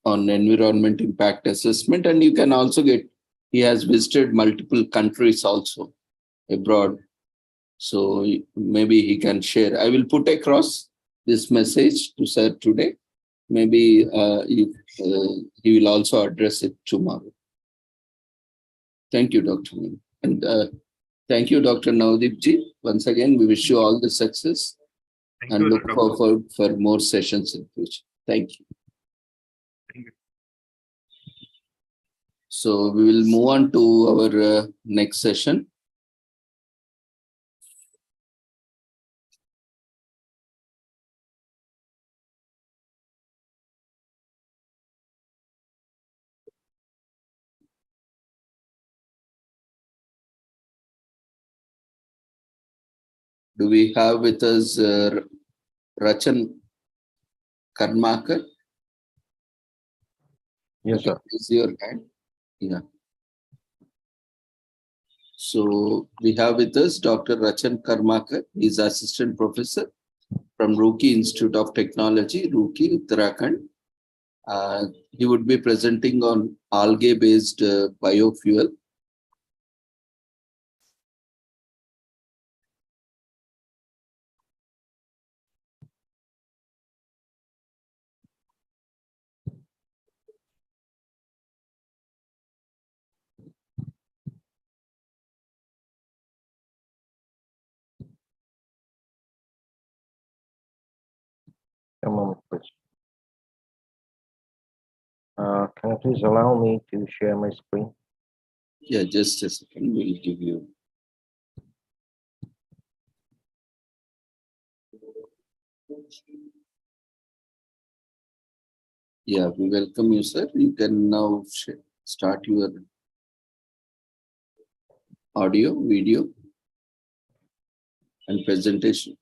Speaker 1: on environment impact assessment, and you can also he has visited multiple countries also abroad. So maybe he can share. I will put across this message to sir today. Maybe he will also address it tomorrow. Thank you, Dr. Min. And thank you, Dr. Navdeep ji. Once again, we wish you all the success and look forward for more sessions in future. Thank you. So we will move on to our next session. Do we have with us Rachan Karmakar?
Speaker 9: Yes, sir.
Speaker 1: Is your hand? Yeah. So we have with us Dr. Rachan Karmakar. He is assistant professor from Roorkee Institute of Technology, Roorkee, Uttarakhand. He would be presenting on algae-based biofuel.
Speaker 9: A moment, please. Can you please allow me to share my screen?
Speaker 1: Yeah, just a second. We'll give you. Yeah, we welcome you, sir. You can now start your audio, video, and presentation.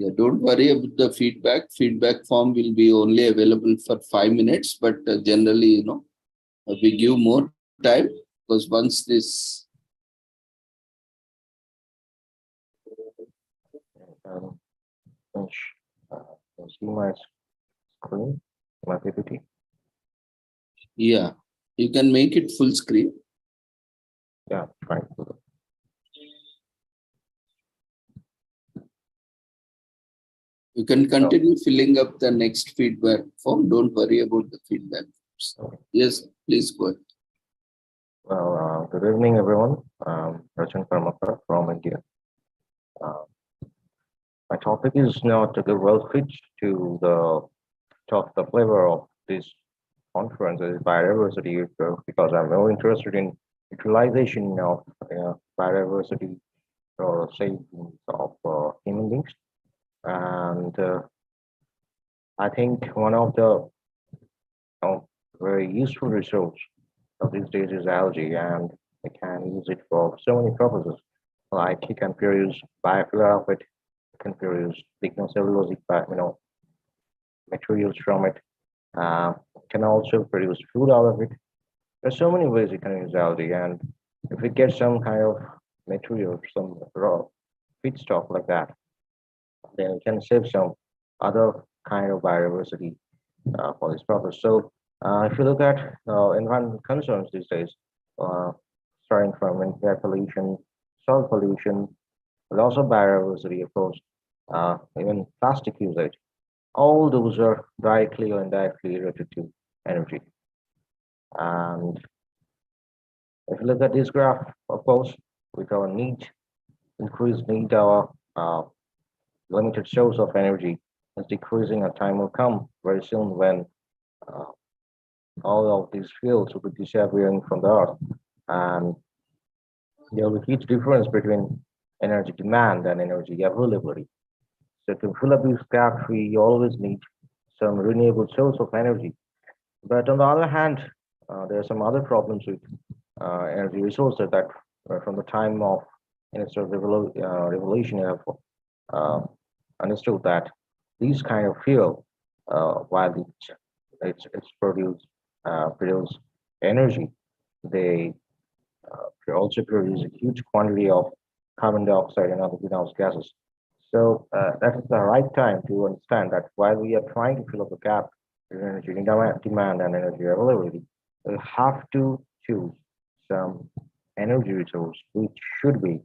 Speaker 1: Yeah, don't worry about the feedback. Feedback form will be only available for 5 minutes, but generally, we give more time because once this.
Speaker 9: See my screen, my PPT.
Speaker 1: Yeah, you can make it full screen.
Speaker 9: Yeah, fine.
Speaker 1: You can continue filling up the next feedback form. Don't worry about the feedback forms.
Speaker 9: Okay.
Speaker 1: Yes, please go ahead.
Speaker 9: Well, good evening, everyone. Rachan Karmakar from India. My topic is not well fit to the flavor of this conference, biodiversity, because I'm more interested in utilization of biodiversity or savings of human beings. And I think one of the very useful resource of these days is algae, and we can use it for so many purposes. Like you can produce biofuel out of it, you can produce lignocellulosic, materials from it. Can also produce food out of it. There's so many ways you can use algae, and if we get some kind of material, some raw feedstock like that, then we can save some other kind of biodiversity for this purpose. So if you look at environmental concerns these days, starting from air pollution, soil pollution, loss of biodiversity, of course, even plastic usage, all those are directly or indirectly related to energy. And if you look at this graph, of course, with our increased need, our limited source of energy is decreasing. A time will come very soon when all of these fields will be disappearing from the earth, and there will be a huge difference between energy demand and energy availability. So to fill up this gap, we always need some renewable source of energy. But on the other hand, there are some other problems with energy resources that from the time of Industrial Revolution have understood that these kind of fuel, while it's produce energy, they also produce a huge quantity of carbon dioxide and other greenhouse gases. So that is the right time to understand that while we are trying to fill up the gap in energy demand and energy availability, we have to choose some energy resource which should be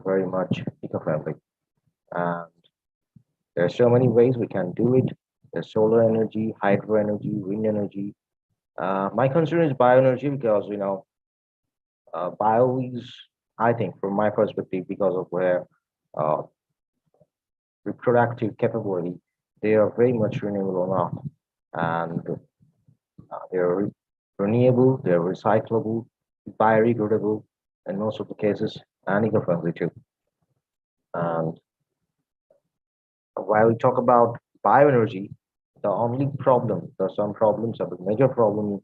Speaker 9: very much eco-friendly. And there are so many ways we can do it. There's solar energy, hydro energy, wind energy. My concern is bioenergy because, bio is, I think, from my perspective, because of where reproductive capability, they are very much renewable enough. And they're renewable, they're recyclable, biodegradable, in most of the cases, and eco-friendly too. And while we talk about bioenergy, the only problem, there are some problems, a major problem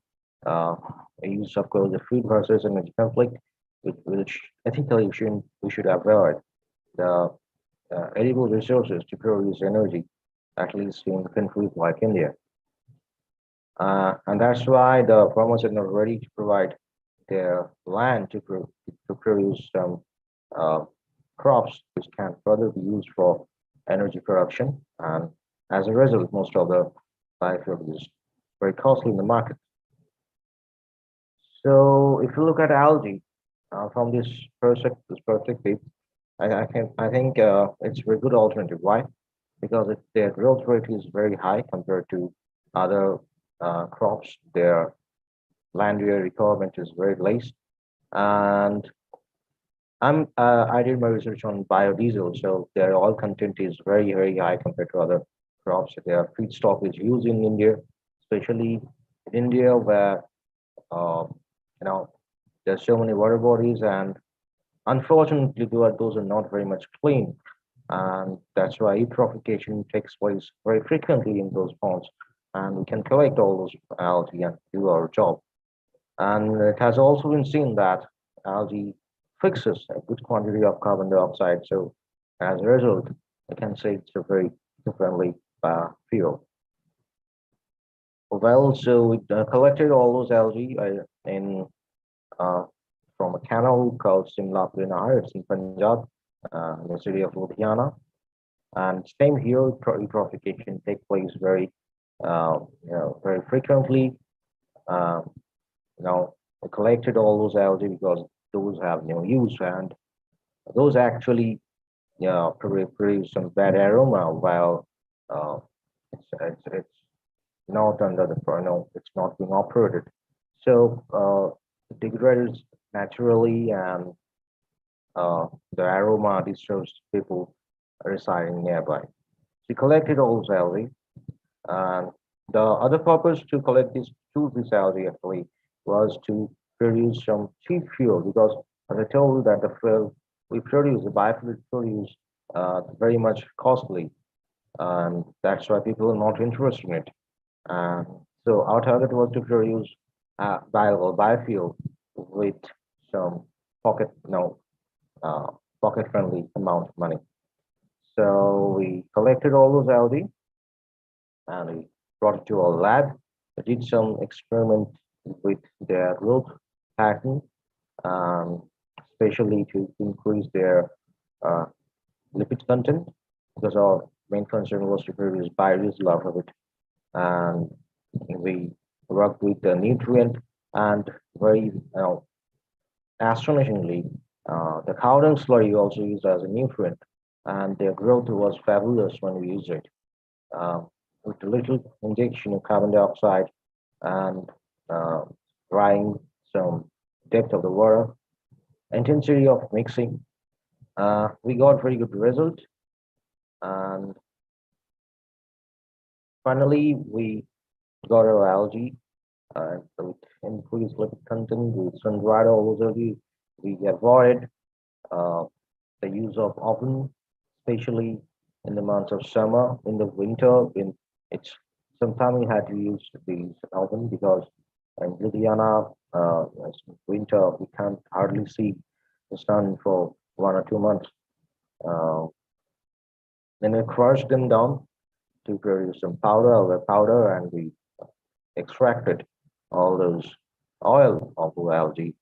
Speaker 9: is of course the food versus energy conflict, which ethically we should avoid. The edible resources to produce energy, at least in countries like India. And that's why the farmers are not ready to provide their land to produce some crops which can further be used for energy production. And as a result, most of the biofuel is very costly in the market. So if you look at algae from this perspective, I think it's a very good alternative. Why? Because their growth rate is very high compared to other crops. Their land area requirement is very less, and I did my research on biodiesel, so their oil content is very high compared to other crops. Their feedstock is used in India, especially in India, where there's so many water bodies, and unfortunately, those are not very much clean, and that's why eutrophication takes place very frequently in those ponds. And we can collect all those algae and do our job. And it has also been seen that algae fixes a good quantity of carbon dioxide. So as a result, I can say it's a very friendly fuel. Well, so we collected all those algae from a canal called Simla Nahar. It's in Punjab, in the city of Ludhiana. And same here, eutrophication takes place very frequently. We collected all those algae because those have no use, and those actually produce some bad aroma while it's not under the it's not being operated. So it degrades naturally, and the aroma disturbs people residing nearby. We collected all those algae, and the other purpose to collect this algae actually was to produce some cheap fuel, because as I told you that the fuel we produce, the biofuel we produce, very much costly, and that's why people are not interested in it. And so our target was to produce biofuel with some pocket-friendly amount of money. So we collected all those algae and we brought it to our lab. We did some experiment with their growth pattern, especially to increase their lipid content, because our main concern was to produce biodiesel out of it. And we worked with the nutrient, and very astonishingly, the cow dung slurry also used as a nutrient, and their growth was fabulous when we used it. With a little injection of carbon dioxide and drying some depth of the water, intensity of mixing, we got very good result. And finally, we got our algae with increased lipid content. We sun-dried all those algae. We avoided the use of oven, especially in the months of summer. In the winter, it's Sometimes we had to use these album because in Ludhiana, it's winter, we can't hardly see the sun for 1 or 2 months. Then we crushed them down to produce some powder, and we extracted all those oil of the algae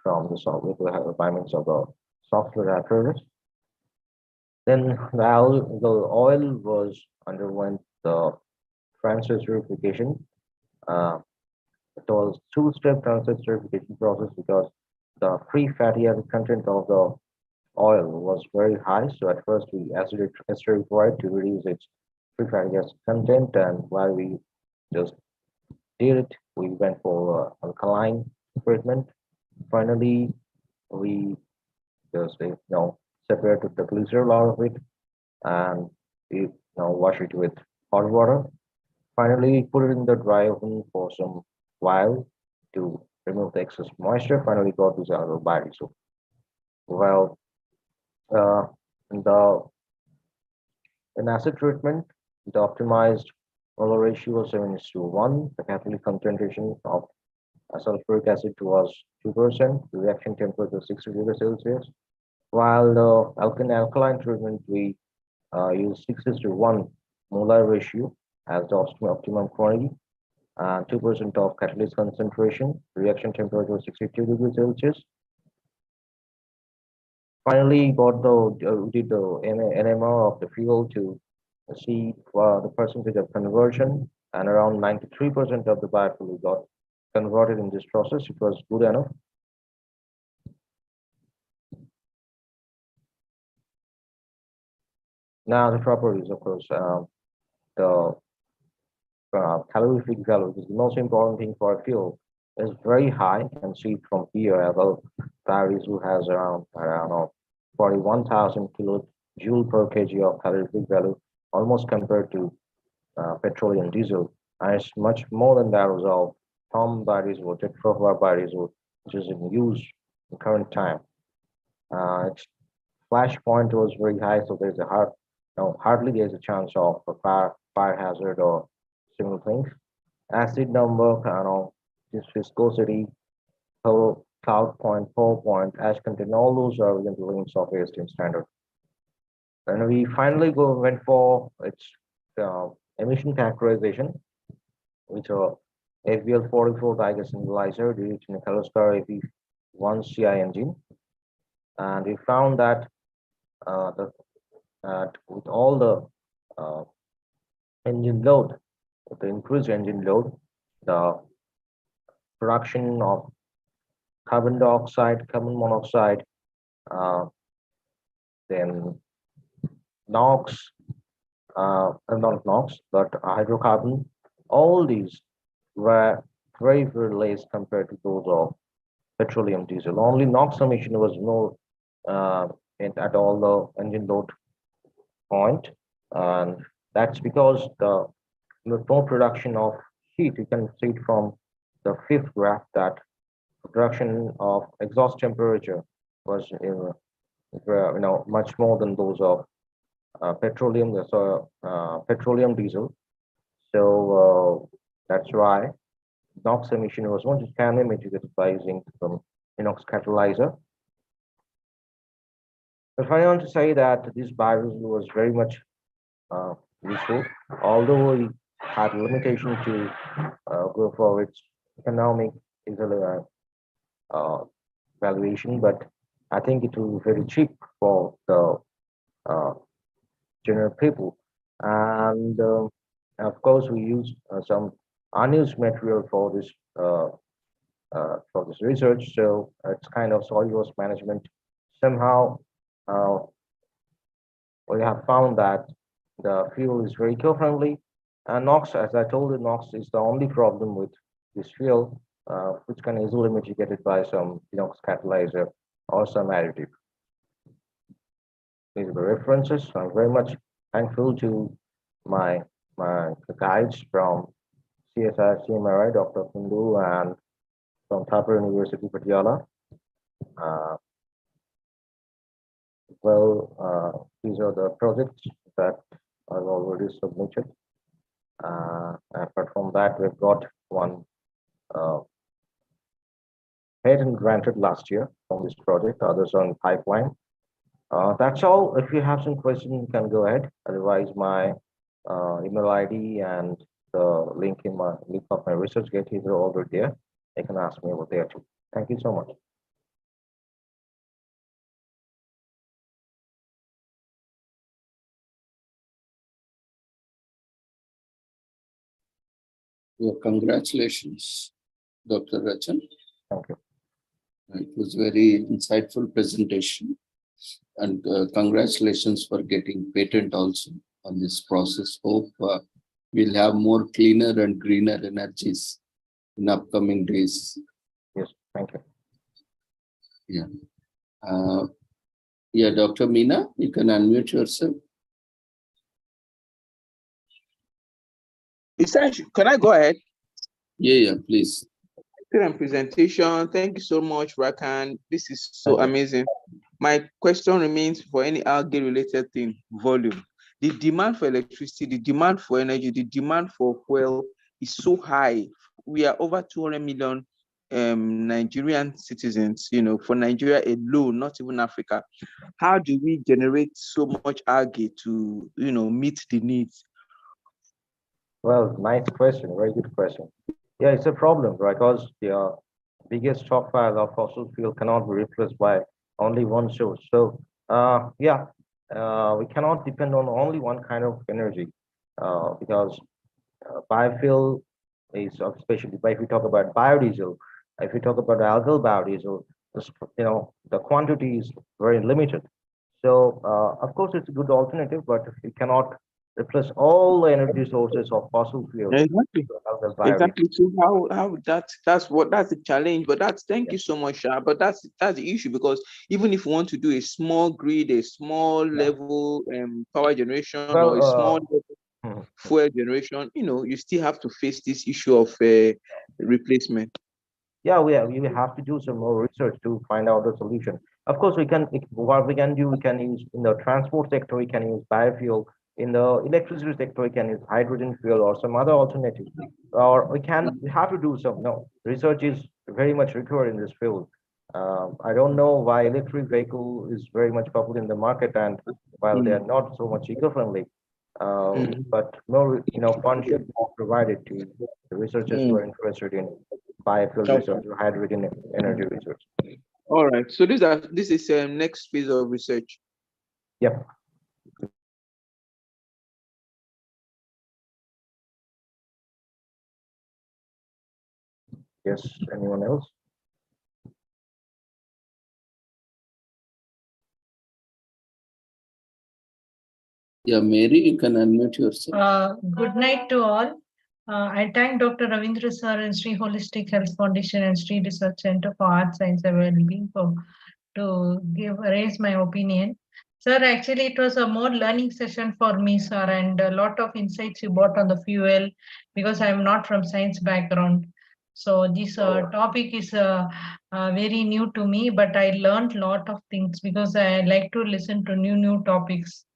Speaker 9: from the solid requirements of the software apparatus. Then the oil was underwent the transesterification. It was two-step transesterification process because the free fatty acid content of the oil was very high. So at first we acidic esterified to reduce its free fatty acid content, and while we just did it, we went for alkaline treatment. Finally, we just separated the glycerol out of it, and we wash it with hot water. Finally, put it in the dry oven for some while to remove the excess moisture. Finally, got this out of biodiesel. Well, in acid treatment, the optimized molar ratio was 7:1. The catalytic concentration of sulfuric acid was 2%. The reaction temperature 60 degrees Celsius. While the alkaline treatment, we use 6:1 molar ratio as the optimum quantity, and 2% of catalyst concentration. Reaction temperature 62 degrees Celsius. Finally, did the NMR of the fuel to see the percentage of conversion, and around 93% of the biofuel got converted in this process. It was good enough. Now the properties, of course, the calorific value is the most important thing for a fuel. Is very high. You can see from here. Well, biodiesel has around 41,000 kilojoule per kg of calorific value, almost compared to petroleum diesel, and it's much more than that of Tom biodiesel, tetrafluoride biodiesel, which is in use in current time. Its flash point was very high, so there's hardly there's a chance of a fire hazard or similar things. Acid number, this viscosity, cloud point, pore point, ash content, all those are within the limits of ISBN standard. And we finally went for its emission characterization, which are FBL44 digas analyzer used in a Kaloscar AP1 CI engine. And we found that with all the engine load, with the increased engine load, the production of carbon dioxide, carbon monoxide, then NOx, not NOx, but hydrocarbon, all these were very, very less compared to those of petroleum diesel. Only NOx emission was more at all the engine load point, and that's because the no production of heat. You can see it from the fifth graph that production of exhaust temperature was much more than those of petroleum diesel. So that's why NOx emission was one just can be mitigated by using some NOx catalyzer. But I want to say that this biodiesel was very much useful, although we had limitation to go for its economic valuation, but I think it will be very cheap for the general people. And of course, we use some unused material for this research. So it's kind of soil waste management. Somehow, we have found that the fuel is very eco-friendly. And NOx, as I told you, NOx is the only problem with this fuel, which can easily mitigated by some NOx catalyzer or some additive. These are the references. I'm very much thankful to my guides from CSI, CMRI, Dr. Kundu, and from Thapar University, Patiala. These are the projects that I've already submitted. Apart from that, we've got one patent granted last year from this project, others on pipeline. That's all. If you have some questions, you can go ahead. Otherwise, my email ID and the link of my research gate is over there. They can ask me over there too. Thank you so much.
Speaker 1: Well, congratulations, Dr. Rachan.
Speaker 9: Thank you.
Speaker 1: It was very insightful presentation, and congratulations for getting patent also on this process. Hope we'll have more cleaner and greener energies in upcoming days.
Speaker 9: Yes, thank you.
Speaker 1: Yeah. Yeah, Dr. Meena, you can unmute yourself.
Speaker 8: Can I go ahead?
Speaker 1: Yeah, please.
Speaker 8: Excellent presentation. Thank you so much, Rakan. This is so amazing. My question remains for any algae related thing, volume. The demand for electricity, the demand for energy, the demand for fuel is so high. We are over 200 million Nigerian citizens, for Nigeria alone, not even Africa. How do we generate so much algae to, meet the needs?
Speaker 9: Well, nice question, very good question. Yeah, it's a problem, right? Because the biggest stockpile of fossil fuel cannot be replaced by only one source. So, we cannot depend on only one kind of energy because biofuel is, especially if we talk about biodiesel, if we talk about algal biodiesel, the quantity is very limited. So, of course, it's a good alternative, but it cannot replace all the energy sources of fossil fuels.
Speaker 8: Exactly. So how that's the challenge. But thank you so much, Shah. But that's the issue, because even if we want to do a small grid, a small level power generation, or a small level fuel generation, you still have to face this issue of replacement.
Speaker 9: Yeah, we have to do some more research to find out the solution. Of course, what we can do, we can use in the transport sector, we can use biofuel. In the electricity sector, we can use hydrogen fuel or some other alternative. Or we have to do some. No, research is very much required in this field. I don't know why electric vehicle is very much popular in the market, and while they are not so much eco-friendly, but more, funds should be provided to the researchers who are interested in biofuel research or hydrogen energy research.
Speaker 8: All right. So this is next phase of research.
Speaker 9: Yep. Yes, anyone else?
Speaker 1: Yeah, Mary, you can unmute yourself.
Speaker 6: Good night to all. I thank Dr. Ravindra Sir and Sri Holistic Health Foundation and Sri Research Center for Art, Science and Wellbeing to raise my opinion. Sir, actually, it was a more learning session for me, sir, and a lot of insights you brought on the fuel, because I'm not from science background. So this topic is very new to me, but I learned a lot of things because I like to listen to new topics.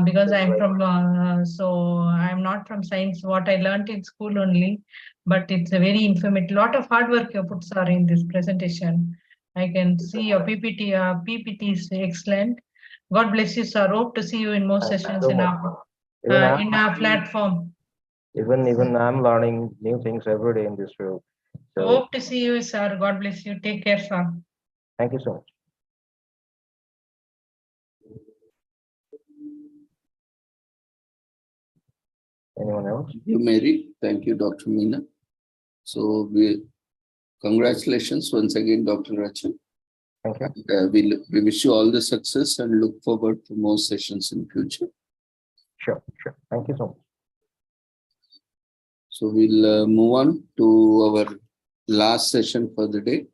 Speaker 6: Because I'm from, so I'm not from science, what I learned in school only, but it's a very informative, lot of hard work you put, sir, in this presentation. I can see your PPT is excellent. God bless you, sir. Hope to see you in more sessions in our platform.
Speaker 9: Even I'm learning new things every day in this field. So
Speaker 6: hope to see you, sir. God bless you. Take care, sir.
Speaker 9: Thank you so much. Anyone else?
Speaker 1: Thank you, Mary. Thank you, Dr. Meena. So congratulations once again, Dr. Rachan.
Speaker 9: Thank you.
Speaker 1: We wish you all the success and look forward to more sessions in future.
Speaker 9: Sure. Thank you so much.
Speaker 1: So we'll move on to our last session for the day.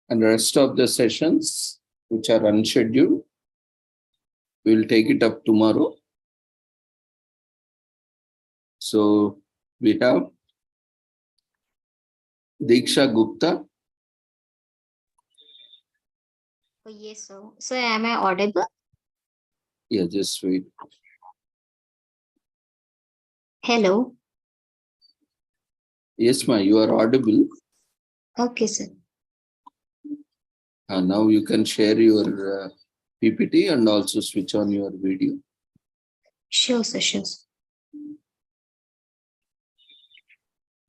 Speaker 1: And the rest of the sessions, which are unscheduled, we will take it up tomorrow. So we have Diksha Gupta,
Speaker 10: Oh, yes, sir. So am I audible?
Speaker 1: Yeah, just wait.
Speaker 10: Hello.
Speaker 1: Yes, ma, you are audible.
Speaker 10: Okay, sir.
Speaker 1: Now you can share your PPT and also switch on your video.
Speaker 10: Sure, sir. Sure, sir.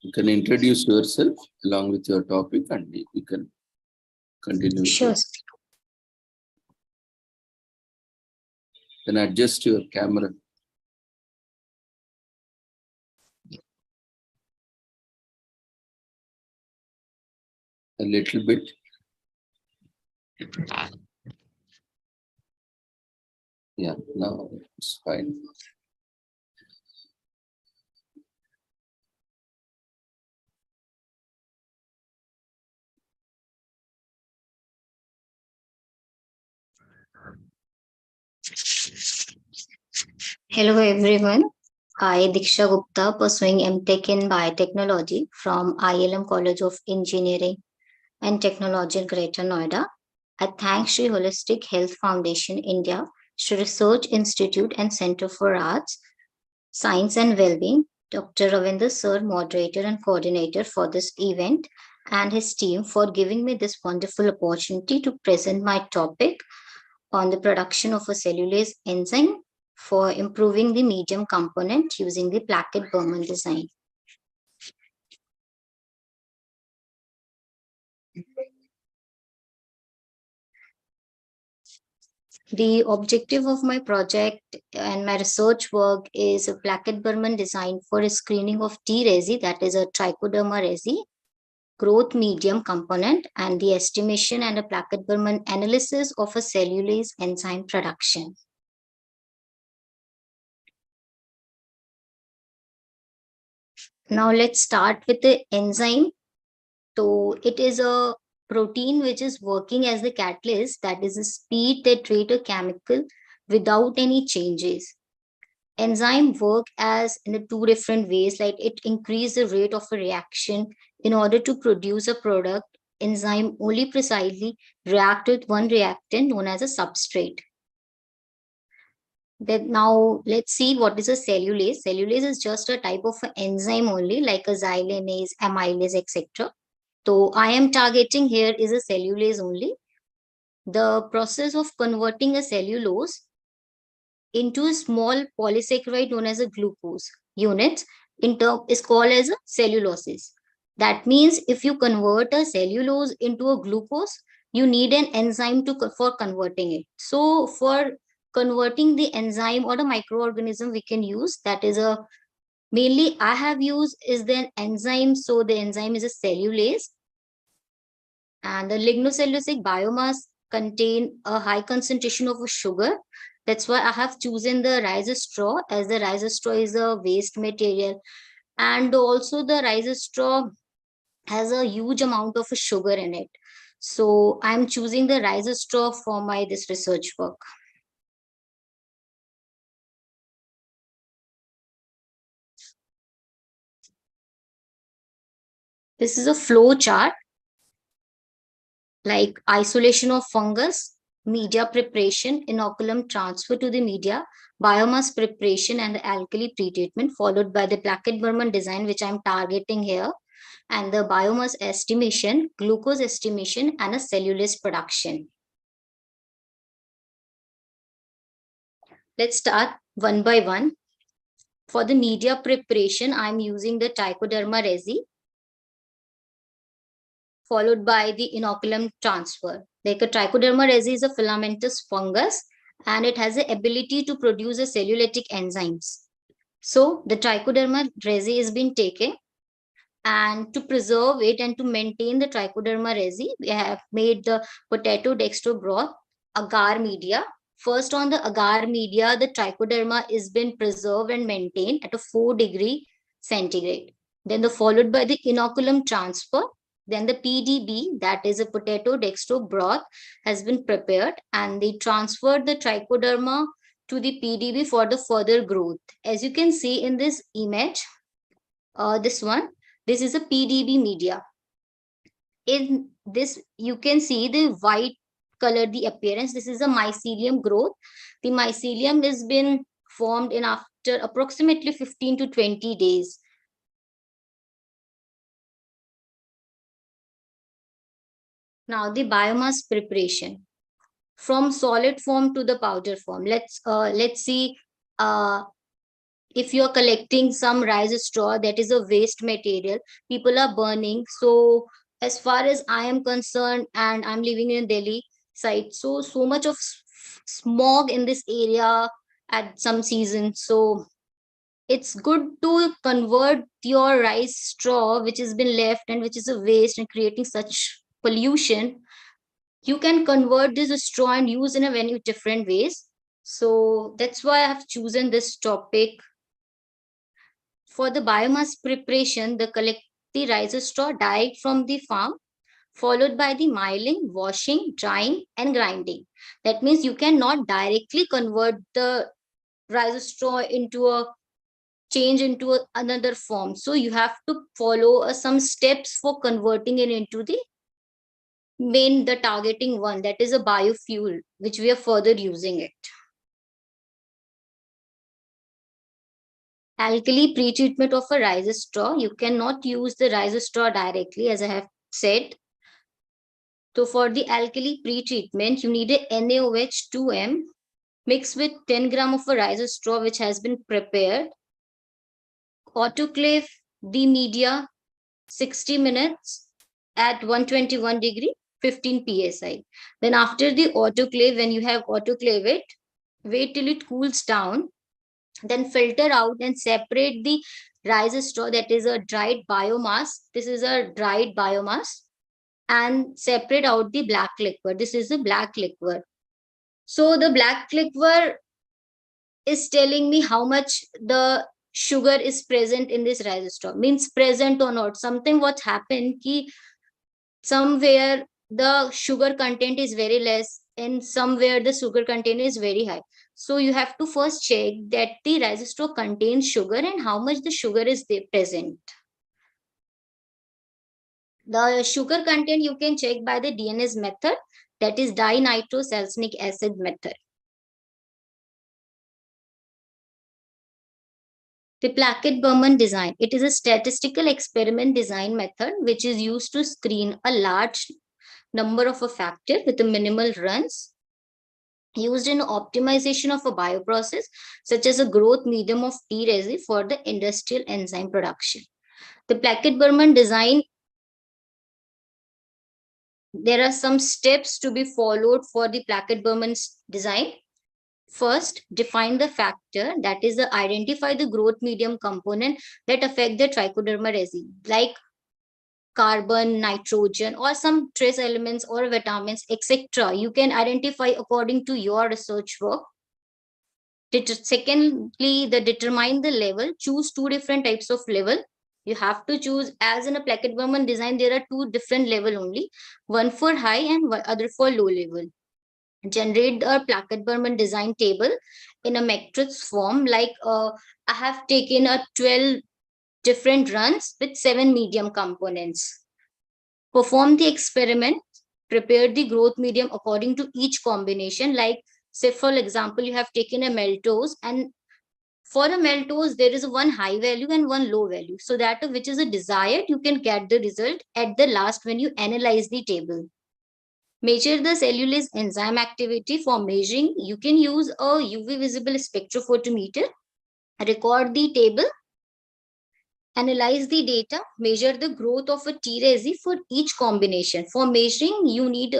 Speaker 1: You can introduce yourself along with your topic and you can continue.
Speaker 10: Sure, sir.
Speaker 1: Then adjust your camera. A little bit. Yeah, now it's fine.
Speaker 10: Hello, everyone. I, Diksha Gupta, pursuing MTech in Biotechnology from ILM College of Engineering and Technology in Greater Noida. I thank Sri Holistic Health Foundation India, Sri Research Institute and Center for Arts, Science and Wellbeing, Dr. Ravinder Sir, moderator and coordinator for this event, and his team for giving me this wonderful opportunity to present my topic on the production of a cellulase enzyme for improving the medium component using the Plackett-Berman design. The objective of my project and my research work is a Plackett-Berman design for a screening of T-resi, that is a trichoderma resi, growth medium component, and the estimation and a Plackett-Berman analysis of a cellulase enzyme production. Now let's start with the enzyme. So it is a protein which is working as the catalyst, that is a speed that treat a chemical without any changes. Enzyme work as in the two different ways, like it increase the rate of a reaction in order to produce a product. Enzyme only precisely react with one reactant known as a substrate. Then now let's see what is a cellulase. Cellulase is just a type of enzyme only, like a xylanase, amylase, etc. So I am targeting here is a cellulase only. The process of converting a cellulose into a small polysaccharide known as a glucose unit is called as a celluloses. That means if you convert a cellulose into a glucose, you need an enzyme for converting it. So for converting the enzyme or the microorganism we can use, that is a mainly I have used is the enzyme. So the enzyme is a cellulase, and the lignocellulosic biomass contain a high concentration of a sugar. That's why I have chosen the rice straw, as the rice straw is a waste material, and also the rice straw has a huge amount of sugar in it. So I'm choosing the rice straw for my this research work. This is a flow chart, like isolation of fungus, media preparation, inoculum transfer to the media, biomass preparation, and the alkali pretreatment, followed by the Plackett-Berman design, which I'm targeting here, and the biomass estimation, glucose estimation, and a cellulase production. Let's start one by one. For the media preparation, I'm using the trichoderma resi, followed by the inoculum transfer. Like a trichoderma resi is a filamentous fungus, and it has the ability to produce a cellulitic enzymes. So the trichoderma resi is being taken, and to preserve it and to maintain the trichoderma resi, we have made the potato dextro broth agar media. First, on the agar media, the trichoderma is been preserved and maintained at a 4° centigrade. Then the followed by the inoculum transfer. Then the PDB, that is a potato dextro broth, has been prepared, and they transferred the trichoderma to the PDB for the further growth. As you can see in this image, this is a PDB media. In this, you can see the white color the appearance. This is a mycelium growth. The mycelium has been formed in after approximately 15 to 20 days. Now the biomass preparation from solid form to the powder form. Let's see if you're collecting some rice straw, that is a waste material, people are burning. So as far as I am concerned, and I'm living in Delhi site, so much of smog in this area at some season. So it's good to convert your rice straw, which has been left and which is a waste and creating such pollution. You can convert this straw and use in a very different ways. So that's why I have chosen this topic. For the biomass preparation, collect the rice straw direct from the farm, followed by the milling, washing, drying, and grinding. That means you cannot directly convert the rice straw into another form. So you have to follow some steps for converting it into the targeting one, that is a biofuel, which we are further using it. Alkali pretreatment of a rice straw. You cannot use the rice straw directly, as I have said. So for the alkali pretreatment, you need a NaOH 2M mixed with 10 gram of a rice straw which has been prepared. Autoclave the media 60 minutes at 121 degree, 15 psi. Then after the autoclave, when you have autoclave it, wait till it cools down. Then filter out and separate the rice straw, that is a dried biomass. This is a dried biomass, and separate out the black liquor. This is the black liquor. So the black liquor is telling me how much the sugar is present in this rice straw, means present or not. Something what happened ki somewhere the sugar content is very less and somewhere the sugar content is very high. So you have to first check that the rice straw contains sugar and how much the sugar is there present. The sugar content you can check by the DNS method, that is dinitrosalsinic acid method. The Plackett-Berman design. It is a statistical experiment design method which is used to screen a large number of a factor with a minimal runs, used in optimization of a bioprocess such as a growth medium of tea resin for the industrial enzyme production. The Plackett-Berman design, there are some steps to be followed for the Plackett-Berman design. First, define the factor, that is identify the growth medium component that affect the trichoderma resin, like carbon, nitrogen, or some trace elements or vitamins, etc. You can identify according to your research work. Secondly, determine the level. Choose two different types of level. You have to choose, as in a Plackett-Berman design, there are two different level only, one for high and other for low level. Generate a Plackett-Berman design table in a matrix form, like I have taken a 12 different runs with 7 medium components. Perform the experiment, prepare the growth medium according to each combination. Like, say for example, you have taken a maltose, and for a maltose, there is one high value and one low value. So that which is a desired, you can get the result at the last when you analyze the table. Measure the cellulase enzyme activity. For measuring, you can use a UV visible spectrophotometer. Record the table, analyze the data, measure the growth of a T resin for each combination. For measuring, you need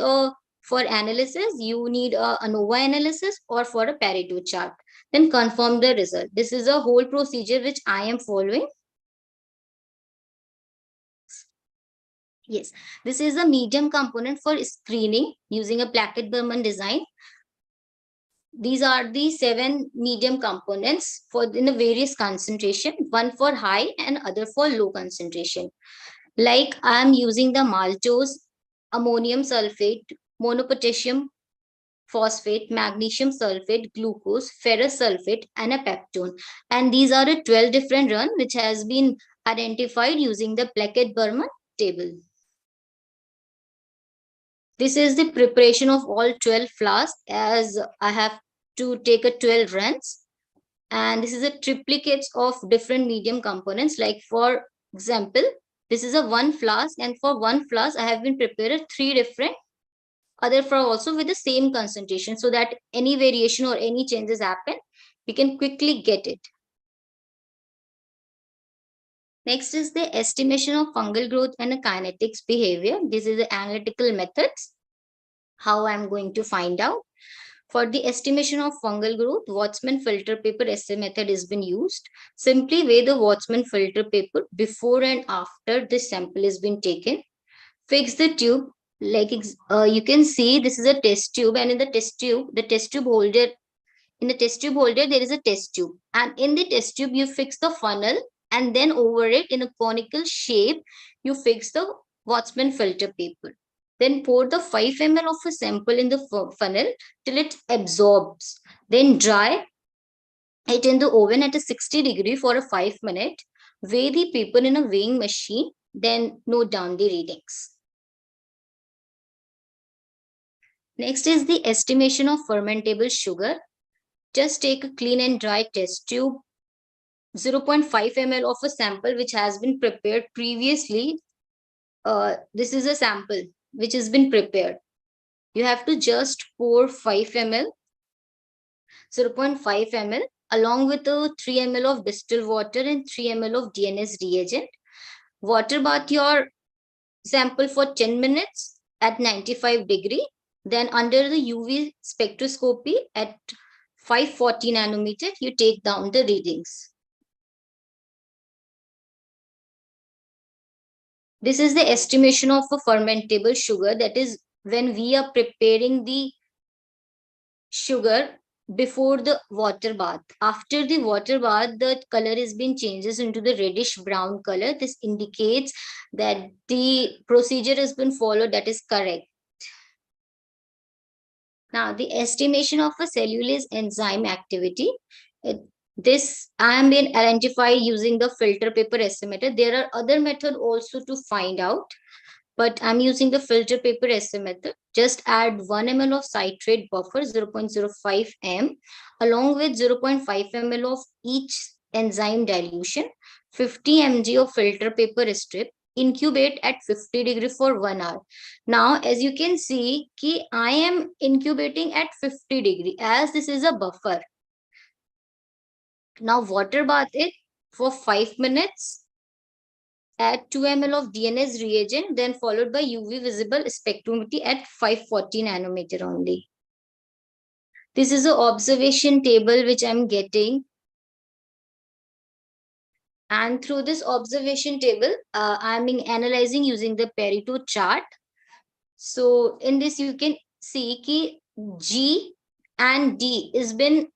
Speaker 10: for analysis, you need a ANOVA analysis or for a Pareto chart. Then confirm the result. This is a whole procedure which I am following. Yes, this is a medium component for screening using a Plackett-Berman design. These are the 7 medium components for in a various concentration, one for high and other for low concentration. Like I am using the maltose, ammonium sulfate, monopotassium phosphate, magnesium sulfate, glucose, ferrous sulfate, and a peptone. And these are a 12 different run which has been identified using the Plackett-Berman table. This is the preparation of all 12 flowers, as I have to take a 12 runs. And this is a triplicates of different medium components. Like for example, this is a 1 flask, and for 1 flask, I have been prepared 3 different other flour also with the same concentration, so that any variation or any changes happen, we can quickly get it. Next is the estimation of fungal growth and a kinetics behavior. This is the analytical methods. How I'm going to find out. For the estimation of fungal growth, Wattsman filter paper assay method has been used. Simply weigh the Wattsman filter paper before and after the sample has been taken. Fix the tube. Like you can see, this is a test tube, and in the test tube holder, there is a test tube, and in the test tube you fix the funnel, and then over it in a conical shape you fix the Wattsman filter paper. Then pour the 5 ml of a sample in the funnel till it absorbs. Then dry it in the oven at a 60 degree for a 5 minutes. Weigh the paper in a weighing machine, then note down the readings. Next is the estimation of fermentable sugar. Just take a clean and dry test tube, 0.5 ml of a sample which has been prepared previously. This is a sample which has been prepared. You have to just pour 5 ml, 0.5 ml along with a 3 ml of distilled water and 3 ml of DNS reagent. Water bath your sample for 10 minutes at 95 degree. Then under the UV spectroscopy at 540 nanometer, you take down the readings. This is the estimation of a fermentable sugar. That is when we are preparing the sugar before the water bath. After the water bath, the color has been changes into the reddish brown color. This indicates that the procedure has been followed, that is correct. Now, the estimation of a cellulase enzyme activity. This I am being identified using the filter paper assay method. There are other methods also to find out, but I'm using the filter paper assay method. Just add 1 ml of citrate buffer, 0.05 m, along with 0.5 ml of each enzyme dilution, 50 mg of filter paper strip. Incubate at 50 degree for 1 hour. Now, as you can see, I am incubating at 50 degree as this is a buffer. Now, water bath it for 5 minutes. Add 2 ml of DNS reagent, then followed by UV visible spectrometry at 540 nanometer only. This is an observation table which I'm getting. And through this observation table, I'm analyzing using the Pareto chart. So in this, you can see ki G and D has been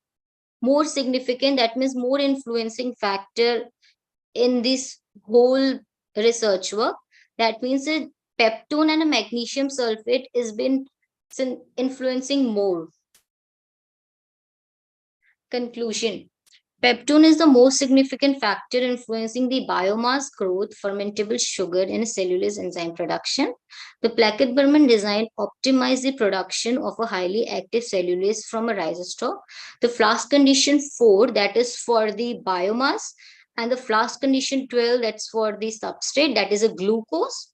Speaker 10: more significant. That means more influencing factor in this whole research work. That means that peptone and a magnesium sulfate has been influencing more. Conclusion. Peptone is the most significant factor influencing the biomass growth, fermentable sugar, and cellulase enzyme production. The Plackett-Berman design optimized the production of a highly active cellulase from a rhizostom. The flask condition 4, that is for the biomass, and the flask condition 12, that's for the substrate, that is a glucose.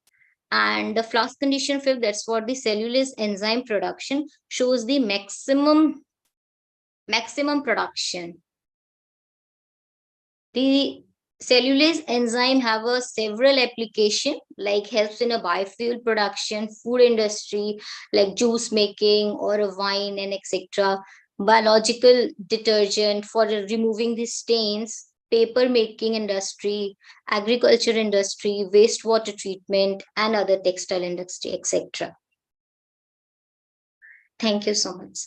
Speaker 10: And the flask condition 5, that's for the cellulase enzyme production, shows the maximum production. The cellulase enzyme have a several application, like helps in a biofuel production, food industry, like juice making or a wine and etc. Biological detergent for removing the stains, paper making industry, agriculture industry, wastewater treatment, and other textile industry, etc. Thank you so much.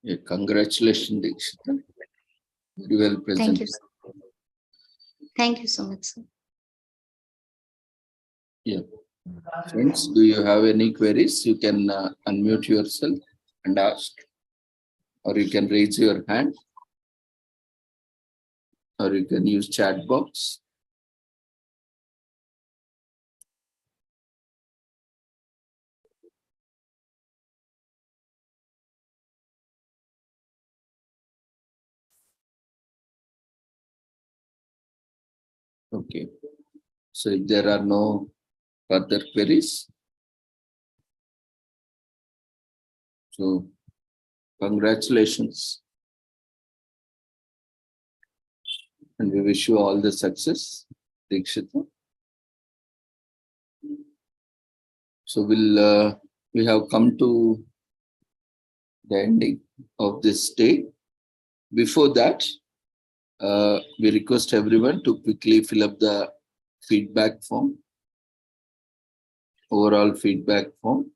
Speaker 1: Yeah, congratulations, Dikshita. Very well presented.
Speaker 10: Thank you. Thank you so much, sir.
Speaker 1: Yeah. Friends, do you have any queries? You can unmute yourself and ask, or you can raise your hand. or you can use chat box. Okay. So if there are no further queries, so congratulations. And we wish you all the success, Dikshita. So we have come to the ending of this day. Before that, we request everyone to quickly fill up the feedback form, overall feedback form.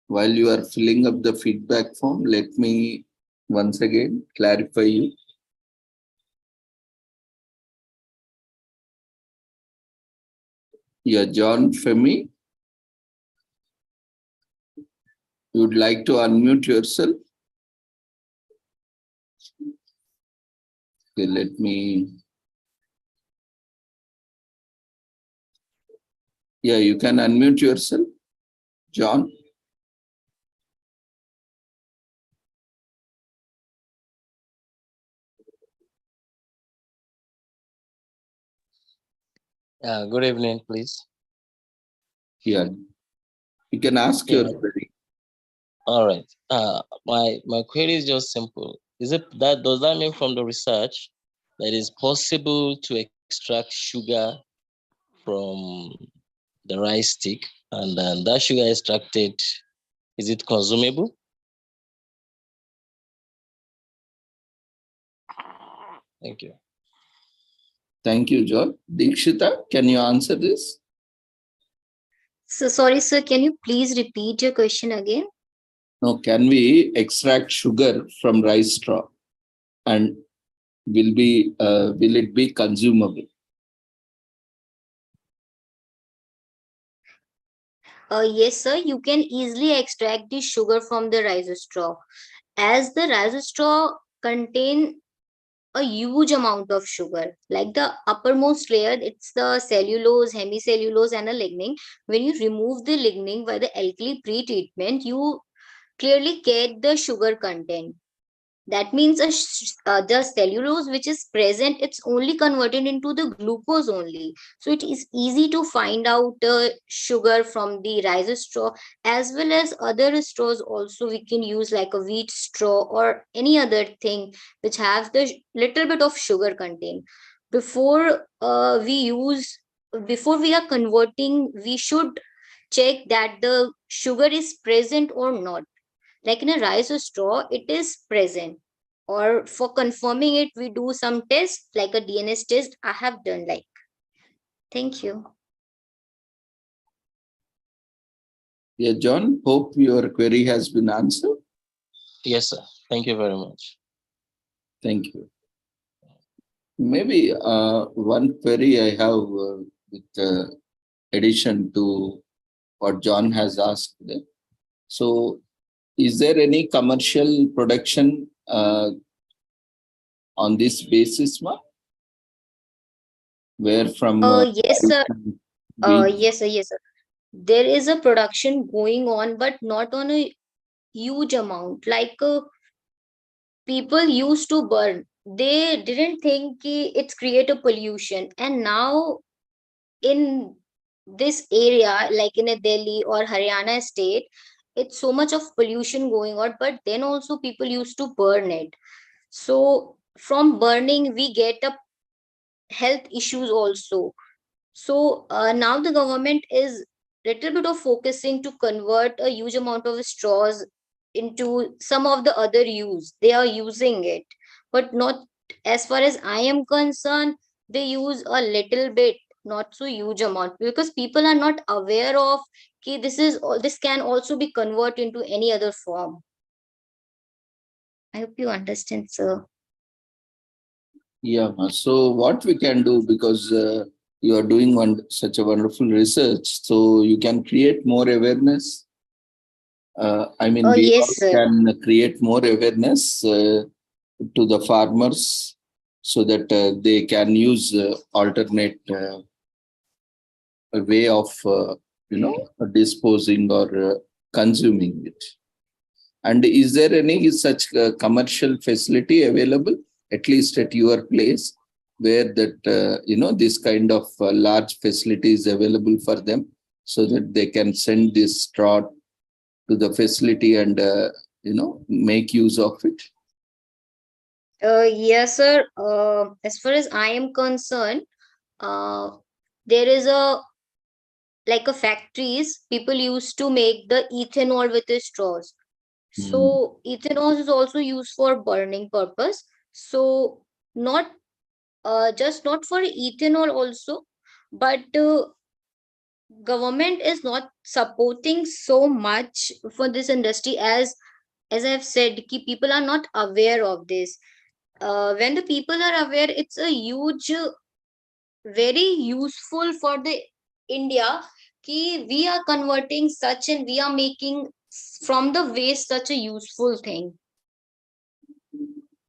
Speaker 1: While you are filling up the feedback form, let me once again clarify you. Yeah, John Femi, you would like to unmute yourself? Okay, let me. Yeah, you can unmute yourself, John.
Speaker 11: Good evening, please.
Speaker 1: Yeah, you can ask your query.
Speaker 11: All right. My query is just simple. Does that mean from the research that it is possible to extract sugar from the rice stick, and then that sugar extracted, is it consumable? Thank you.
Speaker 1: Thank you, John. Dikshita, can you answer this?
Speaker 10: So sorry, sir, can you please repeat your question again?
Speaker 1: No, can we extract sugar from rice straw, and will it be consumable?
Speaker 10: Yes, sir, you can easily extract the sugar from the rice straw, as the rice straw contain a huge amount of sugar. Like the uppermost layer, it's the cellulose, hemicellulose, and a lignin. When you remove the lignin by the alkali pre-treatment, you clearly get the sugar content. That means the cellulose which is present, it's only converted into the glucose only. So it is easy to find out sugar from the rice straw, as well as other straws also we can use, like a wheat straw or any other thing which has the little bit of sugar content. Before before we are converting, we should check that the sugar is present or not. Like in a rice straw, it is present. Or for confirming it, we do some test, like a DNS test I have done. Like, thank you.
Speaker 1: Yeah, John, hope your query has been answered.
Speaker 11: Yes, sir. Thank you very much.
Speaker 1: Thank you. Maybe one query I have with addition to what John has asked. So, is there any commercial production on this basis, ma? Where from?
Speaker 10: Yes, sir. Yes, sir. Yes, sir. There is a production going on, but not on a huge amount. Like people used to burn. They didn't think it's create a pollution, and now in this area, like in a Delhi or Haryana state, it's so much of pollution going on, but then also people used to burn it. So from burning, we get a health issues also. So now the government is little bit of focusing to convert a huge amount of straws into some of the other use. They are using it, but not, as far as I am concerned, they use a little bit, not so huge amount, because people are not aware of this can also be converted into any other form. I hope you understand, sir.
Speaker 1: Yeah. So what we can do, because you are doing such a wonderful research, so you can create more awareness I mean,
Speaker 10: Oh,
Speaker 1: we
Speaker 10: yes,
Speaker 1: all
Speaker 10: sir.
Speaker 1: can create more awareness to the farmers so that they can use alternate way of, disposing or consuming it. And is there any such commercial facility available, at least at your place, where that, this kind of large facility is available for them so that they can send this straw to the facility and, make use of it?
Speaker 10: Yes, sir. As far as I am concerned, there is a factories, people used to make the ethanol with the straws. So ethanol is also used for burning purpose. So not just not for ethanol also, but government is not supporting so much for this industry, as I've said, ki people are not aware of this. When the people are aware, it's a huge, very useful for the India, ki we are converting such and we are making from the waste such a useful thing.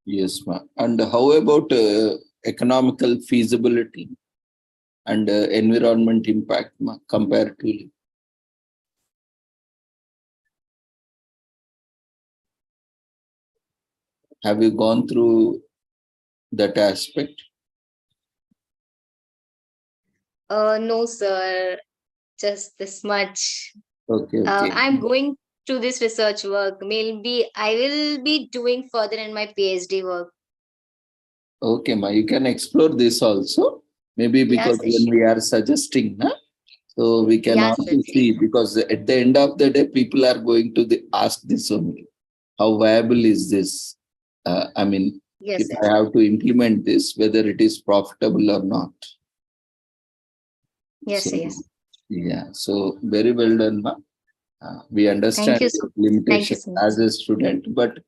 Speaker 1: Yes, ma'am. And how about economical feasibility and environment impact, ma'am, comparatively? Have you gone through that aspect?
Speaker 10: No, sir, just this much.
Speaker 1: Okay, okay.
Speaker 10: I'm going to this research work. Maybe I will be doing further in my PhD work.
Speaker 1: Okay, ma, you can explore this also. Maybe because
Speaker 10: Yes,
Speaker 1: when we are suggesting, huh? So we can
Speaker 10: yes,
Speaker 1: also see, because at the end of the day, people are going to ask this only. How viable is this? I mean,
Speaker 10: yes,
Speaker 1: if I have to implement this, whether it is profitable or not.
Speaker 10: yes,
Speaker 1: So,
Speaker 10: yes.
Speaker 1: yeah, so very well done, ma. We understand
Speaker 10: Thank you so
Speaker 1: your
Speaker 10: much. Thank you
Speaker 1: limitation
Speaker 10: so much.
Speaker 1: as a student, but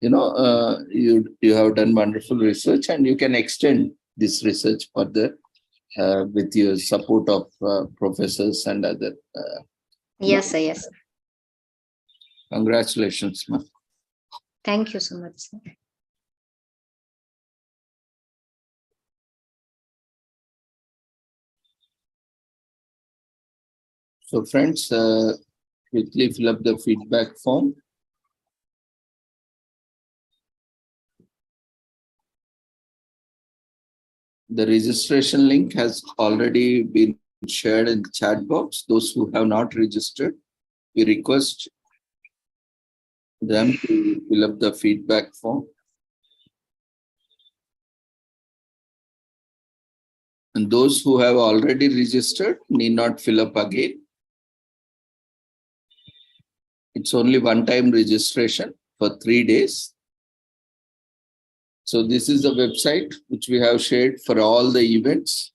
Speaker 1: you have done wonderful research, and you can extend this research further with your support of professors and other.
Speaker 10: Yes, sir, yes.
Speaker 1: Congratulations, ma.
Speaker 10: Thank you so much, sir.
Speaker 1: So friends, quickly fill up the feedback form. The registration link has already been shared in the chat box. Those who have not registered, we request them to fill up the feedback form. And those who have already registered need not fill up again. It's only one-time registration for 3 days. So this is the website which we have shared for all the events.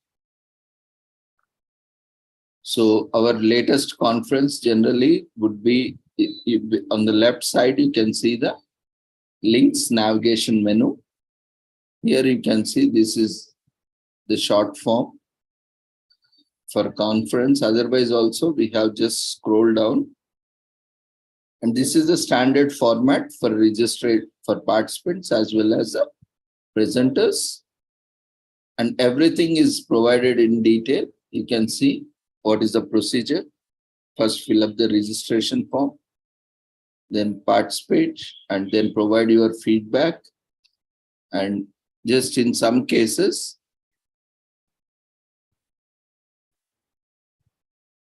Speaker 1: So our latest conference generally would be on the left side. You can see the links navigation menu. Here you can see this is the short form for conference. Otherwise also we have just scrolled down. And this is the standard format for register for participants as well as the presenters. And everything is provided in detail. You can see what is the procedure. First, fill up the registration form, then participate, and then provide your feedback. And just in some cases,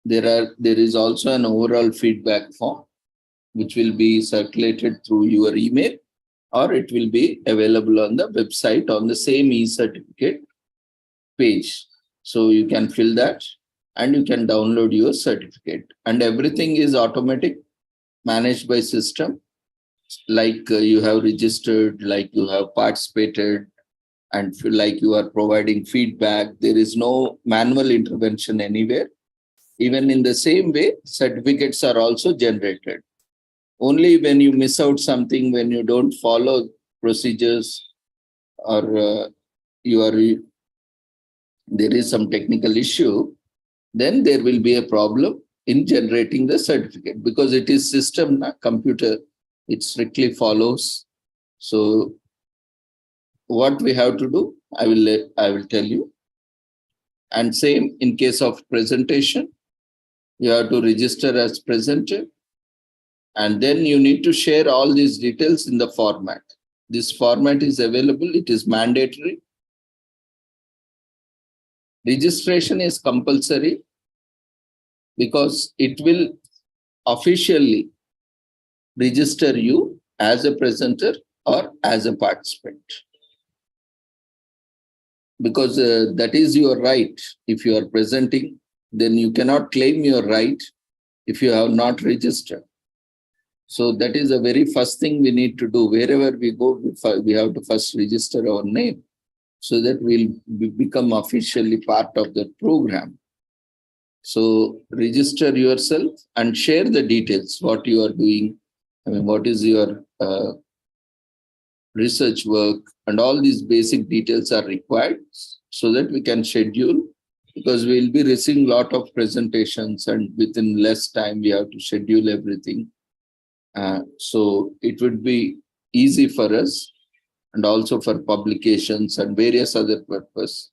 Speaker 1: there is also an overall feedback form, which will be circulated through your email, or it will be available on the website on the same e-certificate page. So you can fill that and you can download your certificate. And everything is automatic, managed by system, like you have registered, like you have participated, and feel like you are providing feedback. There is no manual intervention anywhere. Even in the same way, certificates are also generated. Only when you miss out something, when you don't follow procedures, or there is some technical issue, then there will be a problem. in generating the certificate, because it is system, na computer, it strictly follows. So what we have to do, I will tell you. And same in case of presentation, you have to register as presenter, and then you need to share all these details in the format. This format is available, it is mandatory. Registration is compulsory because it will officially register you as a presenter or as a participant. Because that is your right. If you are presenting, then you cannot claim your right if you have not registered. So that is the very first thing we need to do. Wherever we go, we have to first register our name so that we'll become officially part of the program. So register yourself and share the details, what you are doing. I mean, what is your research work, and all these basic details are required so that we can schedule, because we'll be receiving a lot of presentations and within less time we have to schedule everything. So it would be easy for us and also for publications and various other purposes.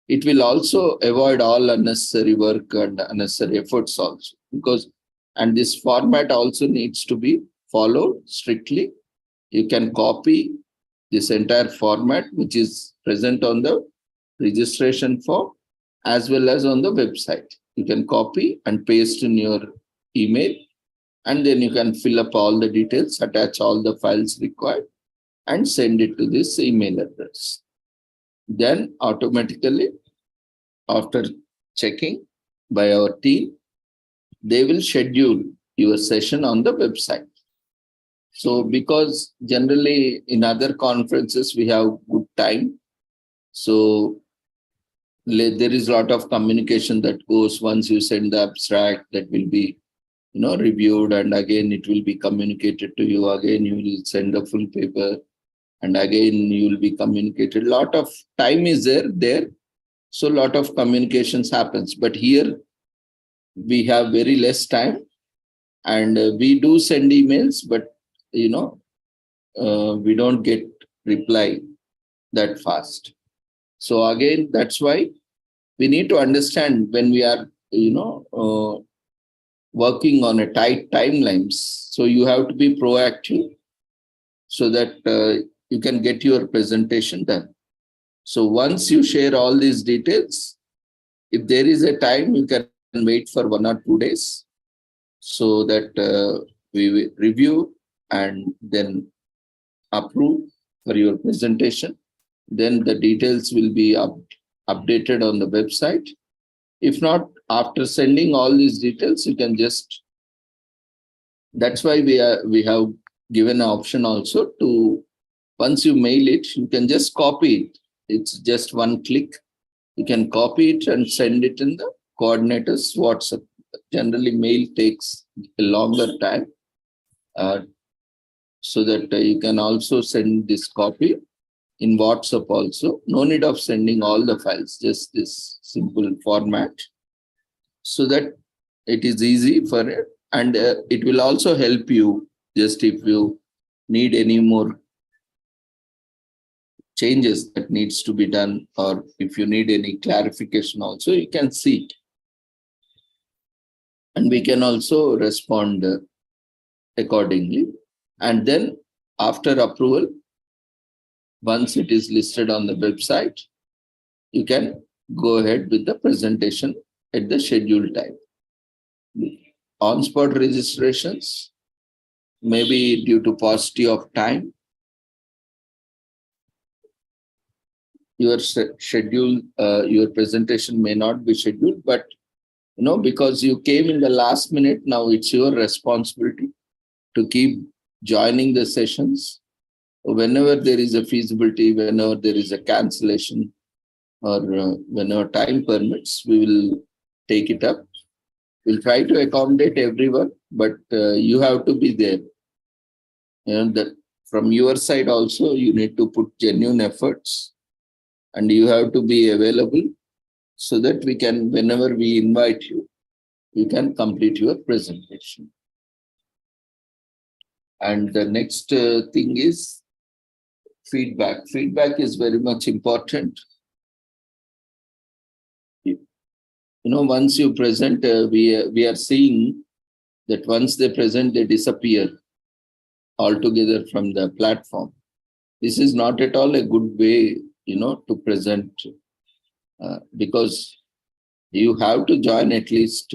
Speaker 1: It will also avoid all unnecessary work and unnecessary efforts also, because, and this format also needs to be followed strictly. You can copy this entire format, which is present on the registration form as well as on the website. You can copy and paste in your email, and then you can fill up all the details, attach all the files required, and send it to this email address. Then automatically, after checking by our team, they will schedule your session on the website. So because generally in other conferences we have good time, so there is a lot of communication that goes. Once you send the abstract, that will be reviewed, and again it will be communicated to you. Again you will send a full paper, and again you will be communicated. A lot of time is there, so a lot of communications happens. But here we have very less time, and we do send emails, but we don't get reply that fast. So again, that's why we need to understand when we are working on a tight timelines. So you have to be proactive so that you can get your presentation done. So once you share all these details, if there is a time, you can wait for 1 or 2 days so that we will review and then approve for your presentation. Then the details will be updated on the website. If not, after sending all these details, you can just, that's why we have given an option also to, once you mail it, you can just copy it. It's just one click. You can copy it and send it in the coordinator's WhatsApp. Generally, mail takes a longer time. So that you can also send this copy in WhatsApp also. No need of sending all the files, just this simple format, so that it is easy for it. And it will also help you, just if you need any more changes that needs to be done, or if you need any clarification also, you can see it. And we can also respond accordingly. And then after approval, once it is listed on the website, you can go ahead with the presentation at the scheduled time. On-spot registrations, maybe due to paucity of time, your schedule, your presentation may not be scheduled, but because you came in the last minute, now it's your responsibility to keep joining the sessions. Whenever there is a feasibility, whenever there is a cancellation, or whenever time permits, we will take it up. We'll try to accommodate everyone, but you have to be there. That from your side also, you need to put genuine efforts, and you have to be available so that we can, whenever we invite you, you can complete your presentation. And the next thing is feedback. Feedback is very much important. Once you present, we are seeing that once they present, they disappear altogether from the platform. This is not at all a good way, to present, because you have to join at least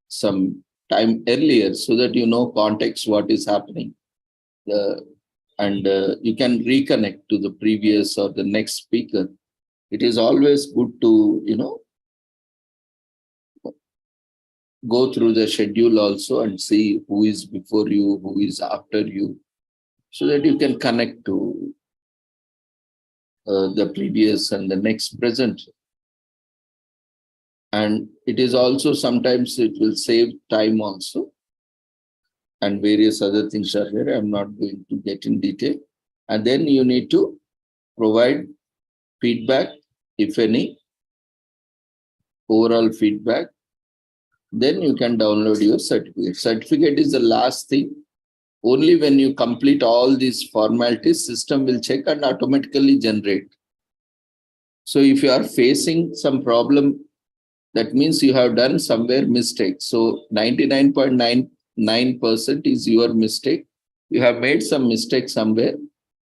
Speaker 1: some time earlier so that you know context, what is happening. And you can reconnect to the previous or the next speaker. It is always good to, go through the schedule also and see who is before you, who is after you, so that you can connect to the previous and the next present. And it is also sometimes it will save time also. And various other things are there. I'm not going to get in detail. And then you need to provide feedback, if any, overall feedback. Then you can download your certificate. Certificate is the last thing. Only when you complete all these formalities, system will check and automatically generate. So if you are facing some problem, that means you have done somewhere mistake. So 99.99% is your mistake. You have made some mistake somewhere.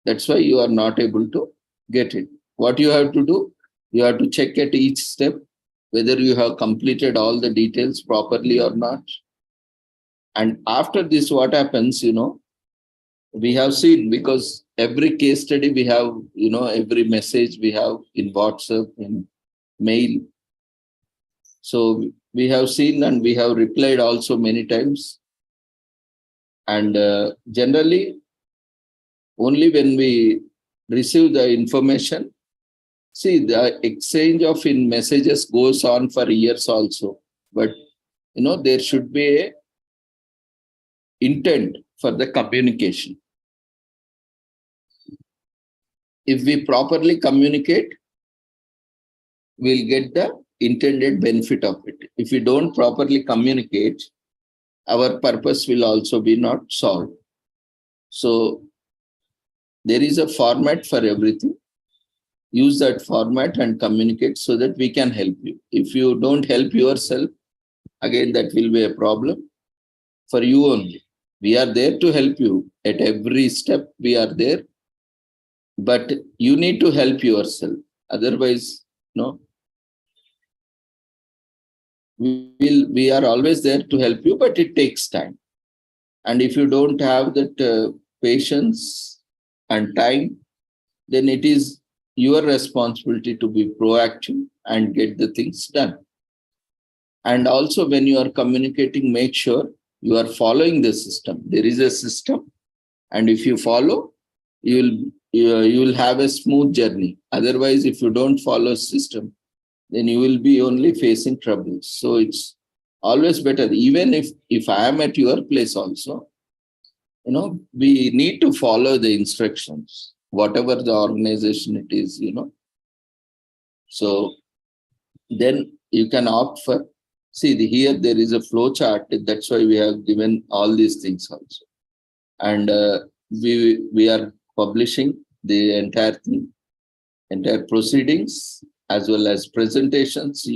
Speaker 1: That's why you are not able to get it. What you have to do, you have to check at each step whether you have completed all the details properly or not. And after this, what happens, we have seen, because every case study we have, every message we have in WhatsApp, in mail. So we have seen and we have replied also many times. And generally, only when we receive the information, see, the exchange of messages goes on for years also. But, there should be a intent for the communication. If we properly communicate, we'll get the intended benefit of it. If we don't properly communicate, our purpose will also be not solved. So there is a format for everything. Use that format and communicate so that we can help you. If you don't help yourself, again, that will be a problem for you only. We are there to help you. At every step, we are there. But you need to help yourself. Otherwise, no. We are always there to help you, but it takes time. And if you don't have that patience and time, then it is your responsibility to be proactive and get the things done. And also when you are communicating, make sure you are following the system. There is a system, and if you follow, you will have a smooth journey. Otherwise, if you don't follow system, then you will be only facing troubles. So it's always better, even if I am at your place also, we need to follow the instructions, whatever the organization it is, So then you can opt for, here there is a flow chart. That's why we have given all these things also. And we are publishing the entire thing, entire proceedings, as well as presentations.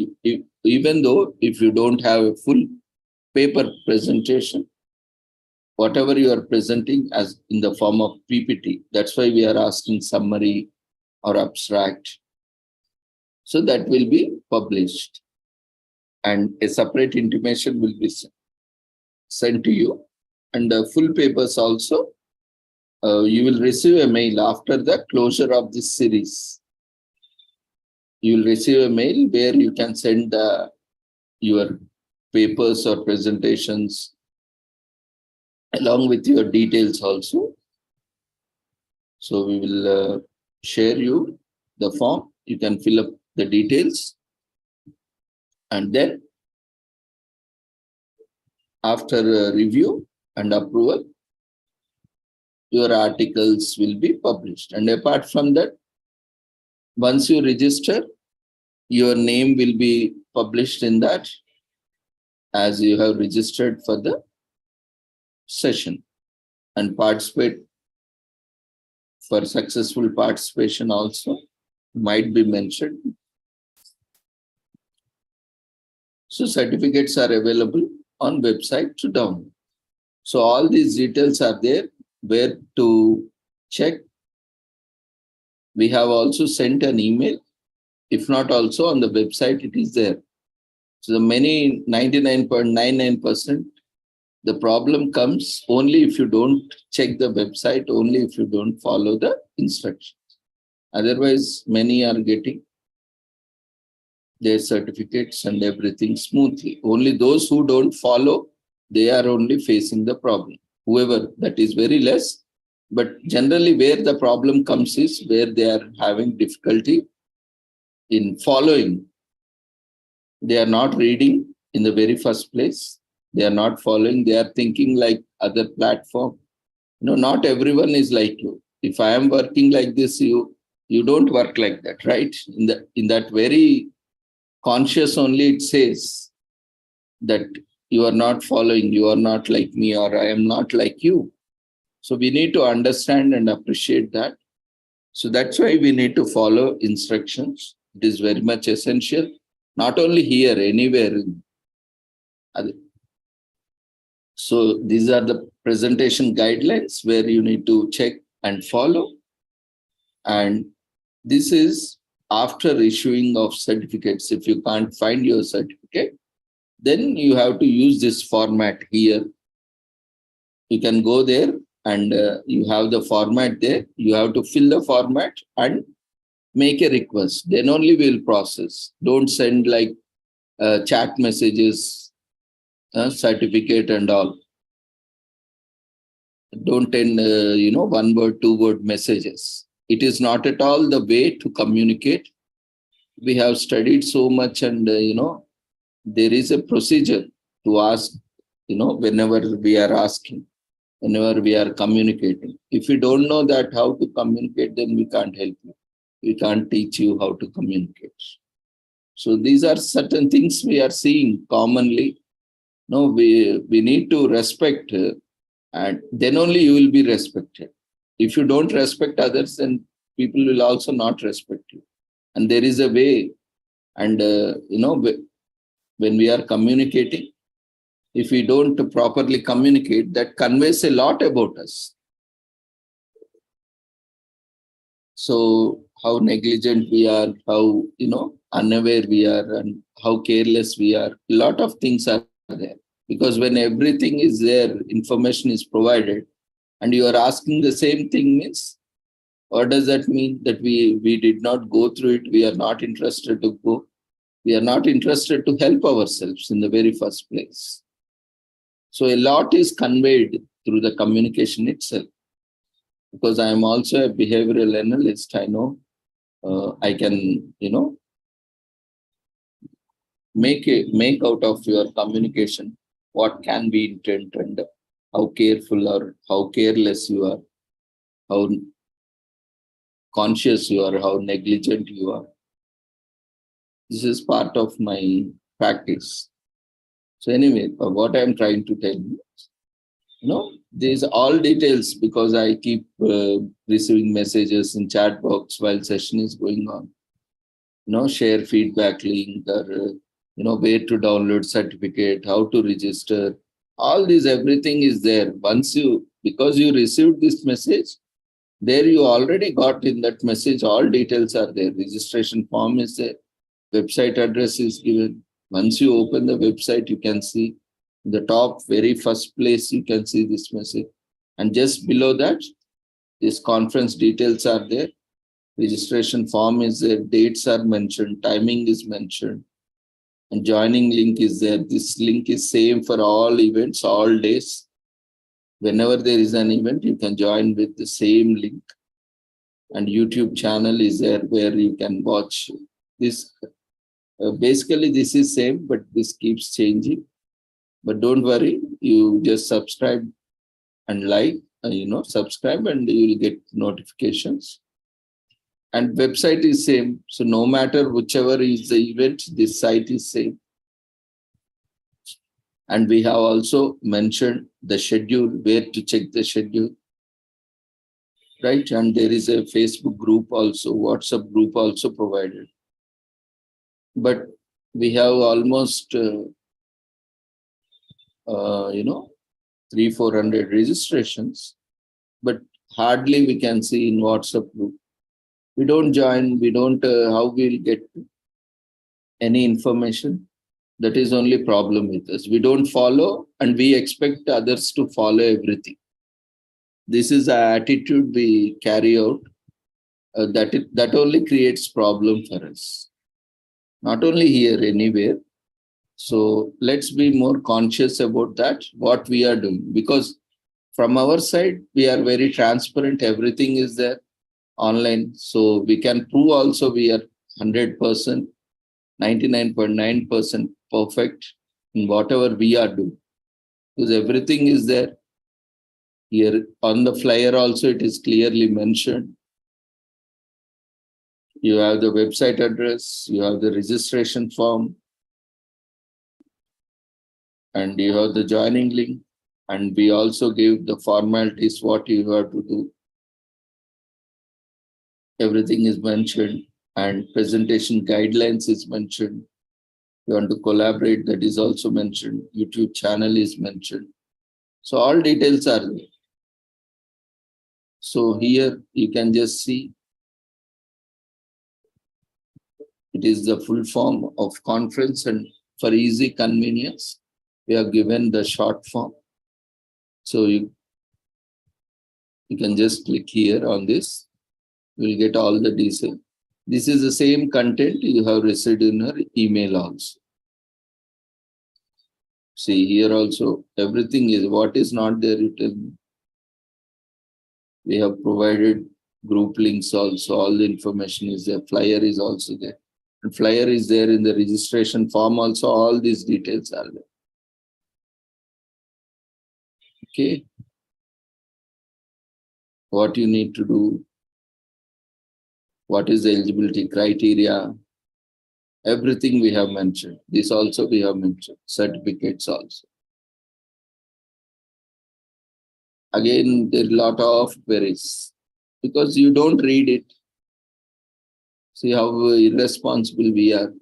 Speaker 1: Even though if you don't have a full paper presentation, whatever you are presenting as in the form of PPT, that's why we are asking summary or abstract. So that will be published. And a separate intimation will be sent to you. And the full papers also, you will receive a mail after the closure of this series. You will receive a mail where you can send your papers or presentations along with your details also. So we will share you the form. You can fill up the details. And then after review and approval, your articles will be published. And apart from that, once you register, your name will be published in that. as you have registered for the session, and participate for successful participation also might be mentioned. So certificates are available on website to download. So all these details are there where to check. We have also sent an email. If not, also on the website it is there. So the many 99.99%, the problem comes only if you don't check the website, only if you don't follow the instructions. Otherwise, many are getting their certificates and everything smoothly. Only those who don't follow, they are only facing the problem. Whoever, that is very less. But generally where the problem comes is where they are having difficulty in following. They are not reading in the very first place. They are not following. They are thinking like other platform. Not everyone is like you. If I am working like this, you don't work like that, right? In that very conscious only it says that you are not following, you are not like me, or I am not like you. So we need to understand and appreciate that. So that's why we need to follow instructions. It is very much essential, not only here, anywhere. So these are the presentation guidelines where you need to check and follow. And this is after issuing of certificates. If you can't find your certificate, then you have to use this format here. You can go there and you have the format there. You have to fill the format and make a request. Then only we'll process. Don't send like chat messages, certificate and all. Don't send, 1 word, 2 word messages. It is not at all the way to communicate. We have studied so much and, there is a procedure to ask, whenever we are asking, whenever we are communicating. If you don't know that how to communicate, then we can't help you. We can't teach you how to communicate. So these are certain things we are seeing commonly. No, we need to respect, and then only you will be respected. If you don't respect others, then people will also not respect you. And there is a way, and when we are communicating, if we don't properly communicate, that conveys a lot about us. So how negligent we are, how, unaware we are, and how careless we are. A lot of things are there. Because when everything is there, information is provided, and you are asking the same thing, means, what does that mean? That we did not go through it, we are not interested to go. We are not interested to help ourselves in the very first place. So a lot is conveyed through the communication itself. Because I am also a behavioral analyst, I know I can, make out of your communication what can be intent and how careful or how careless you are, how conscious you are, how negligent you are. This is part of my practice. So anyway, what I'm trying to tell you, these are all details, because I keep receiving messages in chat box while session is going on. Share feedback link, or where to download certificate, how to register. All this, everything is there. Because you received this message, there you already got in that message, all details are there. Registration form is there. Website address is given. Once you open the website, you can see the top very first place, you can see this message. And just below that, this conference details are there. Registration form is there. Dates are mentioned. Timing is mentioned. And joining link is there. This link is same for all events, all days. Whenever there is an event, you can join with the same link. And YouTube channel is there where you can watch this. Basically, this is same, but this keeps changing. But don't worry, you just subscribe and like, subscribe and you will get notifications. And website is same. So no matter whichever is the event, this site is same. And we have also mentioned the schedule, where to check the schedule. Right, and there is a Facebook group also, WhatsApp group also provided. But we have almost, 300-400 registrations, but hardly we can see in WhatsApp group. We don't join, we don't, how we'll get any information. That is only problem with us. We don't follow and we expect others to follow everything. This is the attitude we carry out. That only creates problem for us. Not only here, anywhere. So let's be more conscious about that, what we are doing. Because from our side, we are very transparent. Everything is there online. So we can prove also we are 100%, 99.9% perfect in whatever we are doing. Because everything is there. Here on the flyer also, it is clearly mentioned. You have the website address, you have the registration form, and you have the joining link. And we also give the formalities, what you have to do. Everything is mentioned, and presentation guidelines is mentioned. You want to collaborate, that is also mentioned. YouTube channel is mentioned. So all details are there. So here you can just see it is the full form of conference, and for easy convenience, we have given the short form. So you can just click here on this. You will get all the details. This is the same content you have received in your email also. See here also, everything is, what is not there, you tell me. We have provided group links also, all the information is there, flyer is also there. And flyer is there in the registration form also, all these details are there. Okay. What you need to do, what is the eligibility criteria, everything we have mentioned. This also we have mentioned, certificates also. Again, there are a lot of queries because you don't read it. See how irresponsible we are.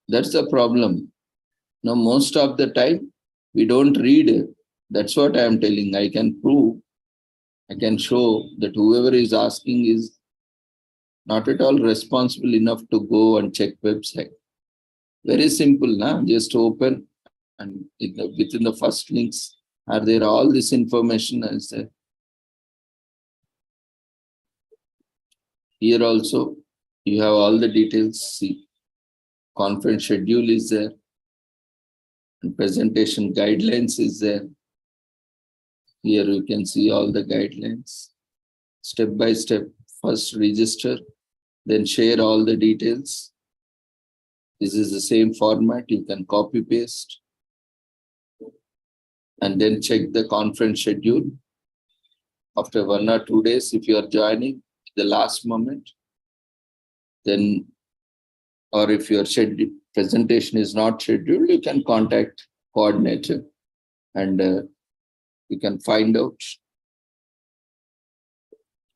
Speaker 1: That's the problem. Now, most of the time, we don't read it. That's what I am telling. I can prove, I can show that whoever is asking is not at all responsible enough to go and check website. Very simple, nah? Just open and within the first links are there, all this information is there. Here also, you have all the details. See, conference schedule is there. And presentation guidelines is there. Here you can see all the guidelines. Step by step, first register, then share all the details. This is the same format, you can copy paste. And then check the conference schedule. After 1 or 2 days, if you are joining the last moment, then, or if your presentation is not scheduled, you can contact coordinator and you can find out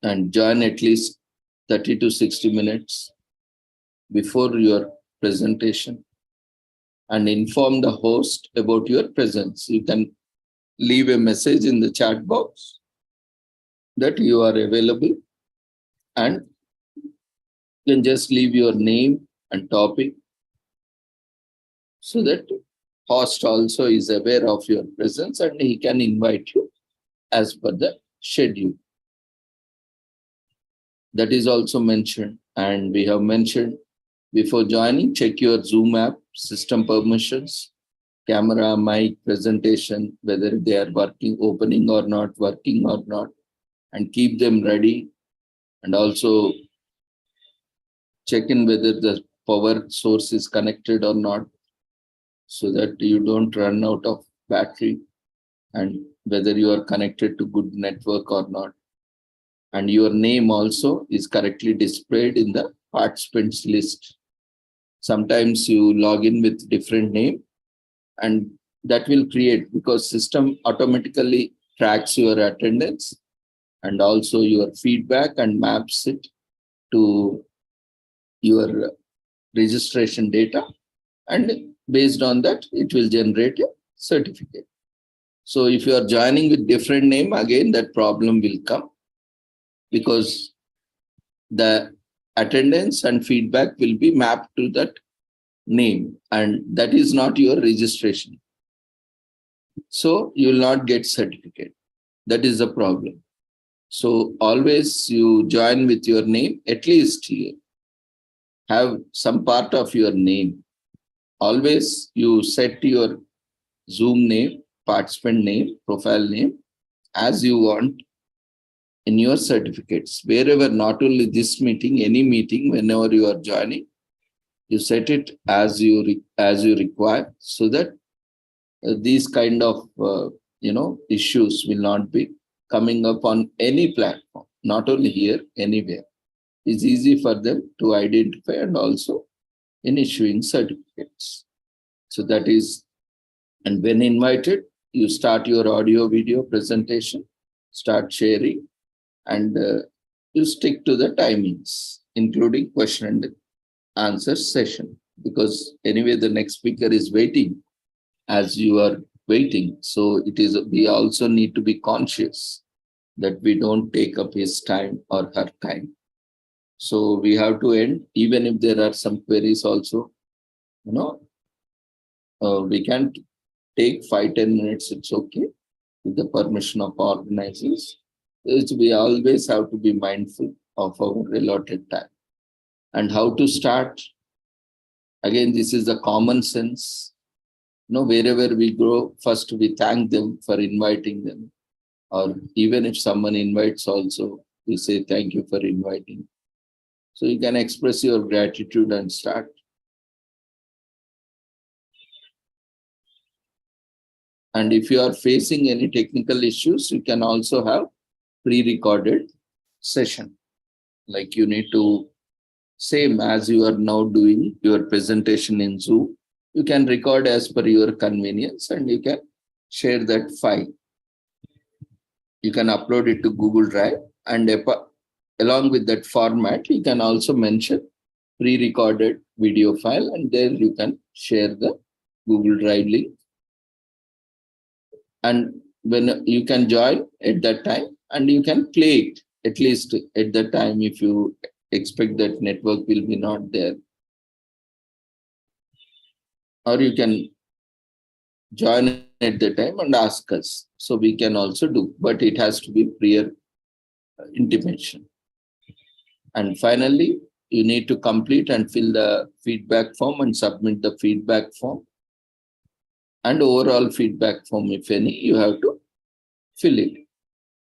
Speaker 1: and join at least 30 to 60 minutes before your presentation and inform the host about your presence. You can leave a message in the chat box that you are available, and you can just leave your name and topic so that host also is aware of your presence and he can invite you as per the schedule. That is also mentioned, and we have mentioned before joining, check your Zoom app, system permissions, camera, mic, presentation, whether they are working, opening or not, working or not, and keep them ready. And also check in whether the power source is connected or not, so that you don't run out of battery, and whether you are connected to good network or not. And your name also is correctly displayed in the participants list. Sometimes you log in with different name and that will create, because system automatically tracks your attendance and also your feedback and maps it to your registration data, and based on that it will generate a certificate. So if you are joining with different name, again that problem will come, because the attendance and feedback will be mapped to that name, and that is not your registration. So you will not get certificate. That is the problem. So always you join with your name, at least you have some part of your name. Always you set your Zoom name, participant name, profile name as you want in your certificates. Wherever, not only this meeting, any meeting, whenever you are joining, you set it as you require, so that these kind of issues will not be coming up on any platform, not only here, anywhere. It's easy for them to identify, and also in issuing certificates. So that is, and when invited, you start your audio video presentation, start sharing, and you stick to the timings, including question and answer session, because anyway the next speaker is waiting as you are waiting. So we also need to be conscious that we don't take up his time or her time. So we have to end, even if there are some queries also, we can take 5-10 minutes, it's okay, with the permission of organizers. We always have to be mindful of our allotted time. And how to start? Again, this is the common sense. Wherever we go, first we thank them for inviting them. Or even if someone invites also, we say thank you for inviting. So you can express your gratitude and start. And if you are facing any technical issues, you can also have pre-recorded session. Like you need to, same as you are now doing your presentation in Zoom, you can record as per your convenience, and you can share that file. You can upload it to Google Drive, and along with that format, you can also mention pre-recorded video file, and there you can share the Google Drive link. And when you can join at that time, and you can play it at least at that time if you expect that network will be not there. Or you can join at the time and ask us. So we can also do, but it has to be prior intimation. And finally, you need to complete and fill the feedback form and submit the feedback form. And overall feedback form, if any, you have to fill it.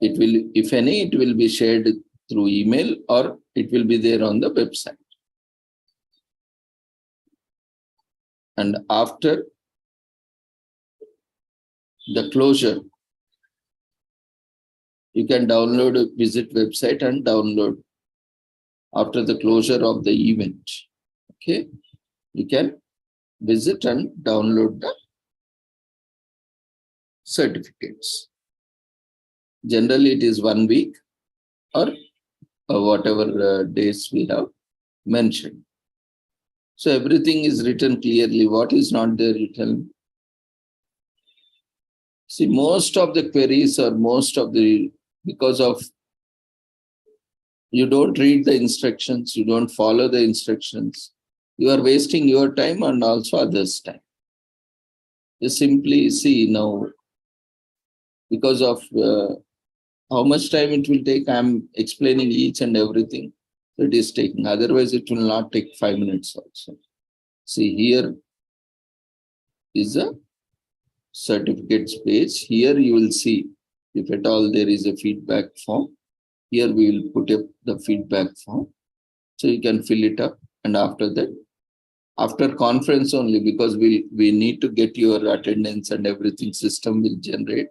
Speaker 1: It will, if any, it will be shared through email, or it will be there on the website. And after the closure, you can download, visit website and download after the closure of the event. Okay, you can visit and download the certificates. Generally, it is 1 week or whatever days we have mentioned. So everything is written clearly. What is not there, you tell me. See, most of the queries or because of you don't read the instructions, you don't follow the instructions, you are wasting your time and also others' time. You simply see now, because of how much time it will take, I'm explaining each and everything. So it is taking. Otherwise, it will not take 5 minutes also. See, here is a certificates page. Here you will see, if at all there is a feedback form. Here we will put up the feedback form. So you can fill it up. And after that, after conference only, because we need to get your attendance and everything, system will generate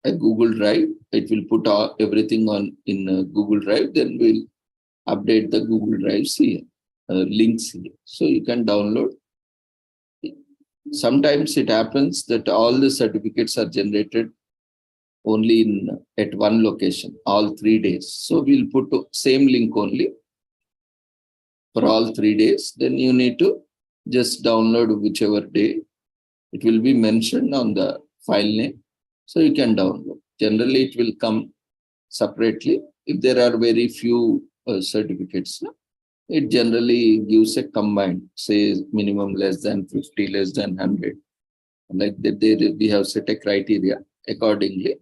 Speaker 1: a Google Drive. It will put everything on in Google Drive. Then we'll update the Google Drives here, links here. So you can download Sometimes it happens that all the certificates are generated only at one location, all 3 days. So we'll put the same link only for all 3 days. Then you need to just download whichever day. It will be mentioned on the file name. So you can download. Generally, it will come separately. If there are very few certificates, it generally gives a combined, say minimum less than 50, less than 100. Like that, we have set a criteria accordingly.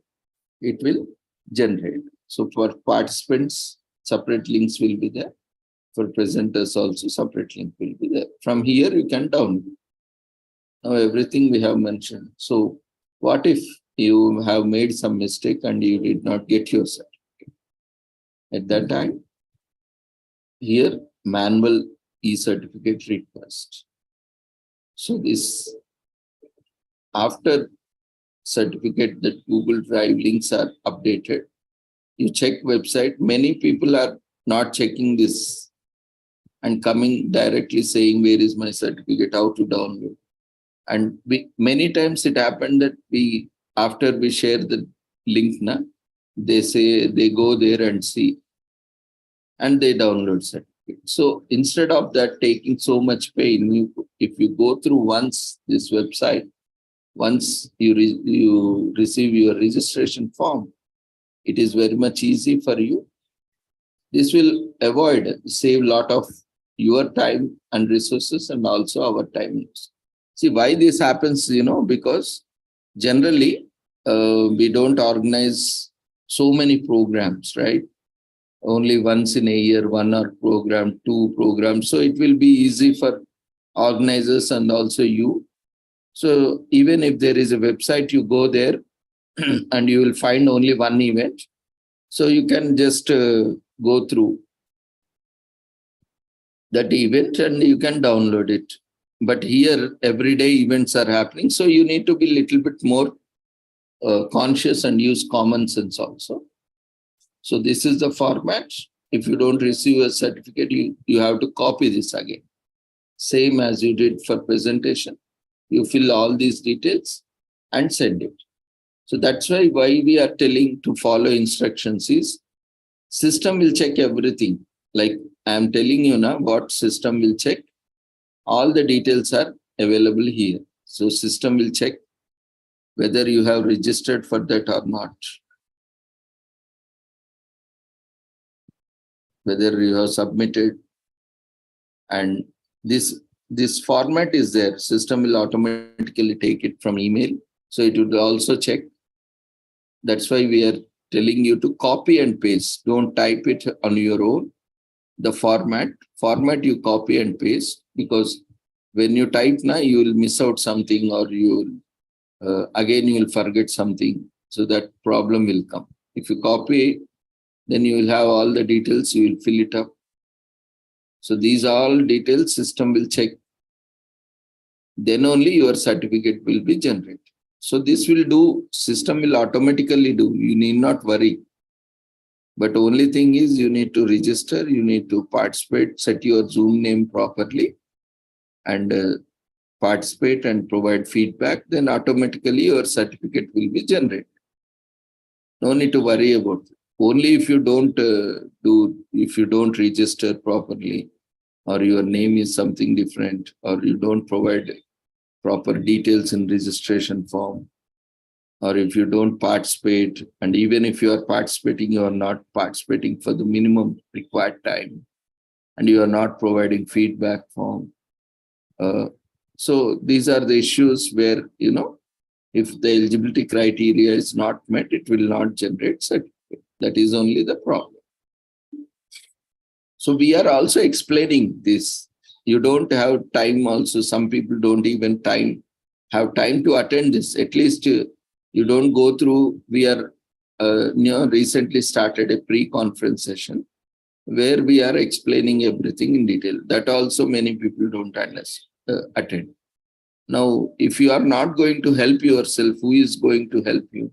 Speaker 1: It will generate. So for participants, separate links will be there. For presenters also, separate link will be there. From here, you can download. Now everything we have mentioned. So what if you have made some mistake and you did not get your certificate? At that time, here manual e-certificate request. So this, after certificate that Google Drive links are updated, you check website. Many people are not checking this and coming directly saying, where is my certificate, how to download. And many times it happened that after we share the link, they say they go there and see and they download certificate. So instead of that taking so much pain, if you go through once this website, once you receive your registration form, it is very much easy for you. This will save a lot of your time and resources and also our time. See why this happens, because generally we don't organize so many programs, right? Only once in a year, 1 or program, 2 programs. So it will be easy for organizers and also you. So even if there is a website, you go there and you will find only one event. So you can just go through that event and you can download it. But here, everyday events are happening. So you need to be a little bit more conscious and use common sense also. So this is the format. If you don't receive a certificate, you have to copy this again. Same as you did for presentation. You fill all these details and send it. So that's why we are telling to follow instructions is system will check everything. Like I am telling you now what system will check. All the details are available here. So system will check whether you have registered for that or not. Whether you have submitted, and this format is there. System will automatically take it from email. So it would also check. That's why we are telling you to copy and paste. Don't type it on your own. The format you copy and paste, because when you type now, you will miss out something, or you again you will forget something. So that problem will come. If you copy, then you will have all the details, you will fill it up. So these are all details system will check. Then only your certificate will be generated. So this will do, system will automatically do. You need not worry. But only thing is you need to register, you need to participate, set your Zoom name properly and participate and provide feedback. Then automatically your certificate will be generated. No need to worry about it. Only if you don't if you don't register properly, or your name is something different, or you don't provide proper details in registration form, or if you don't participate, and even if you are participating, you are not participating for the minimum required time, and you are not providing feedback form. So these are the issues where, if the eligibility criteria is not met, it will not generate certificate. That is only the problem. So we are also explaining this. You don't have time also. Some people don't even have time to attend this. At least you don't go through. We are recently started a pre-conference session where we are explaining everything in detail. That also many people don't attend. Now, if you are not going to help yourself, who is going to help you?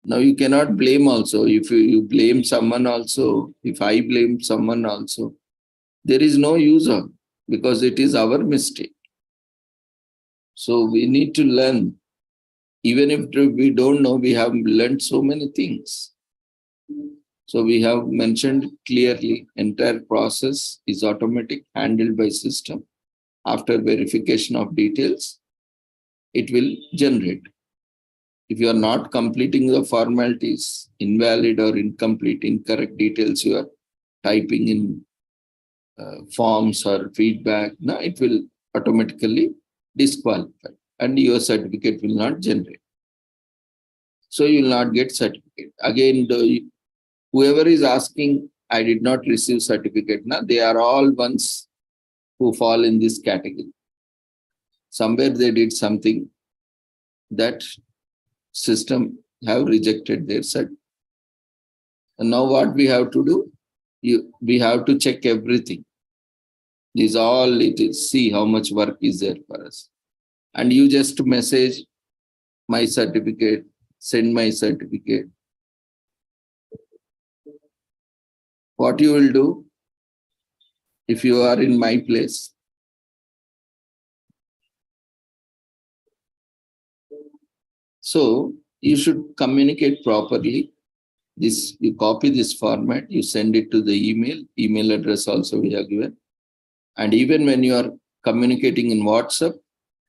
Speaker 1: Now you cannot blame also. If you blame someone also, if I blame someone also, there is no use of, because it is our mistake. So we need to learn. Even if we don't know, we have learned so many things. So we have mentioned clearly, entire process is automatic, handled by system. After verification of details, it will generate. If you are not completing the formalities, invalid or incomplete, incorrect details you are typing in forms or feedback, now it will automatically disqualify and your certificate will not generate. So you will not get certificate. Again, whoever is asking, I did not receive certificate, now they are all ones who fall in this category. Somewhere they did something that system have rejected their certificate. And now what we have to do? We have to check everything. This is all it is. See how much work is there for us. And you just message my certificate, send my certificate. What you will do if you are in my place? So you should communicate properly. This, you copy this format, you send it to the email address also we have given. And even when you are communicating in WhatsApp,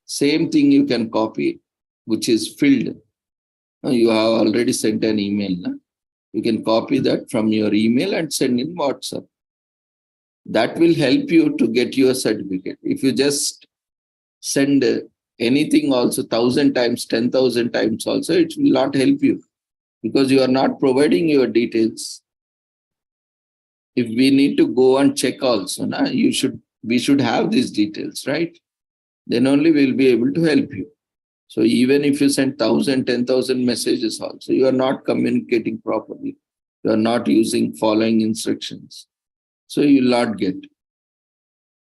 Speaker 1: same thing you can copy, which is filled. You have already sent an email. You can copy that from your email and send in WhatsApp. That will help you to get your certificate. If you just send anything also 1,000 times, 10,000 times also, it will not help you because you are not providing your details. If we need to go and check also, we should have these details, right? Then only we'll be able to help you. So even if you send 1,000, 10,000 messages also, you are not communicating properly. You are not following instructions. So you will not get.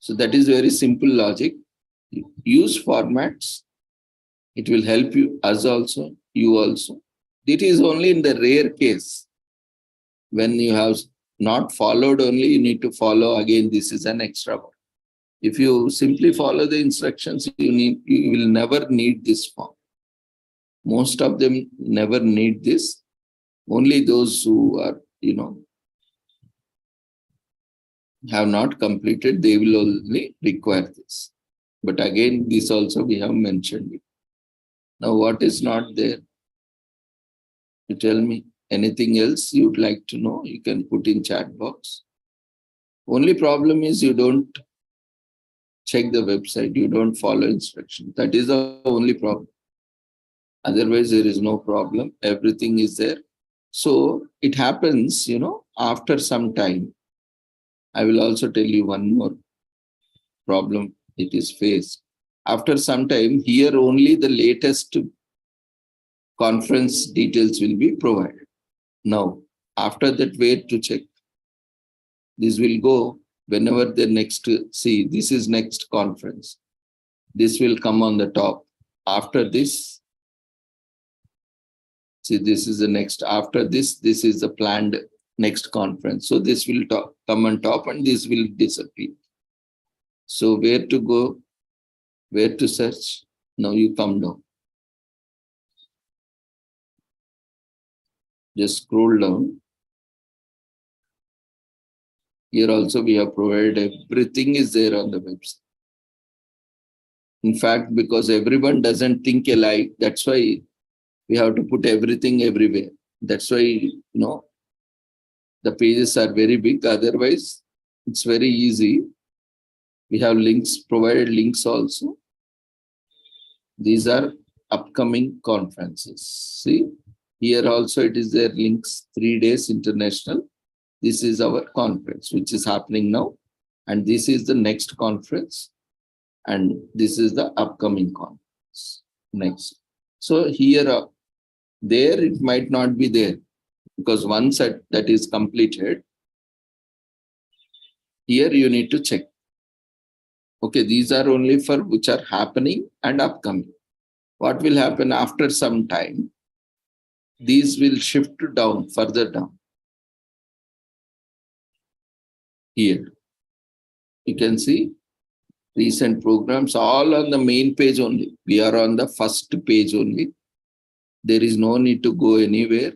Speaker 1: So that is very simple logic. Use formats. It will help you, us also, you also. It is only in the rare case when you have not followed only, you need to follow again. This is an extra one. If you simply follow the instructions, you will never need this form. Most of them never need this. Only those who are, have not completed, they will only require this. But again, this also we have mentioned it. Now, what is not there? You tell me. Anything else you'd like to know, you can put in chat box. Only problem is you don't check the website, you don't follow instructions. That is the only problem. Otherwise, there is no problem. Everything is there. So it happens, after some time. I will also tell you one more problem it is faced. After some time, here only the latest conference details will be provided. Now, after that, wait to check. This will go whenever the next, see, this is next conference. This will come on the top. After this, see, this is the next. After this, this is the planned next conference. So this will come on top and this will disappear. So where to go? Where to search? Now you come down. Just scroll down. Here also we have provided everything is there on the website. In fact, because everyone doesn't think alike, that's why we have to put everything everywhere. That's why, the pages are very big. Otherwise, it's very easy. We have links, provided links also. These are upcoming conferences. See, here also it is there links, 3 days international. This is our conference, which is happening now. And this is the next conference. And this is the upcoming conference. Next. So here, there it might not be there. Because once that is completed, here you need to check. Okay, these are only for which are happening and upcoming. What will happen after some time? These will shift down, further down. Here, you can see recent programs, all on the main page only. We are on the first page only. There is no need to go anywhere.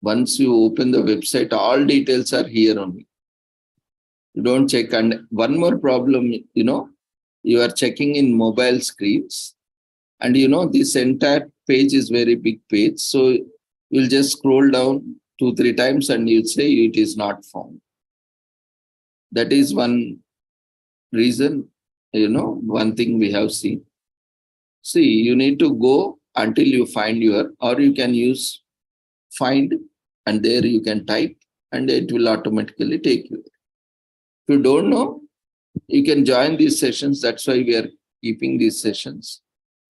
Speaker 1: Once you open the website, all details are here only. You don't check. And one more problem, you are checking in mobile screens. And this entire page is very big page. So you'll just scroll down 2-3 times and you'll say it is not found. That is one reason, one thing we have seen. See, you need to go until you find or you can use find, and there you can type and it will automatically take you. If you don't know, you can join these sessions. That's why we are keeping these sessions.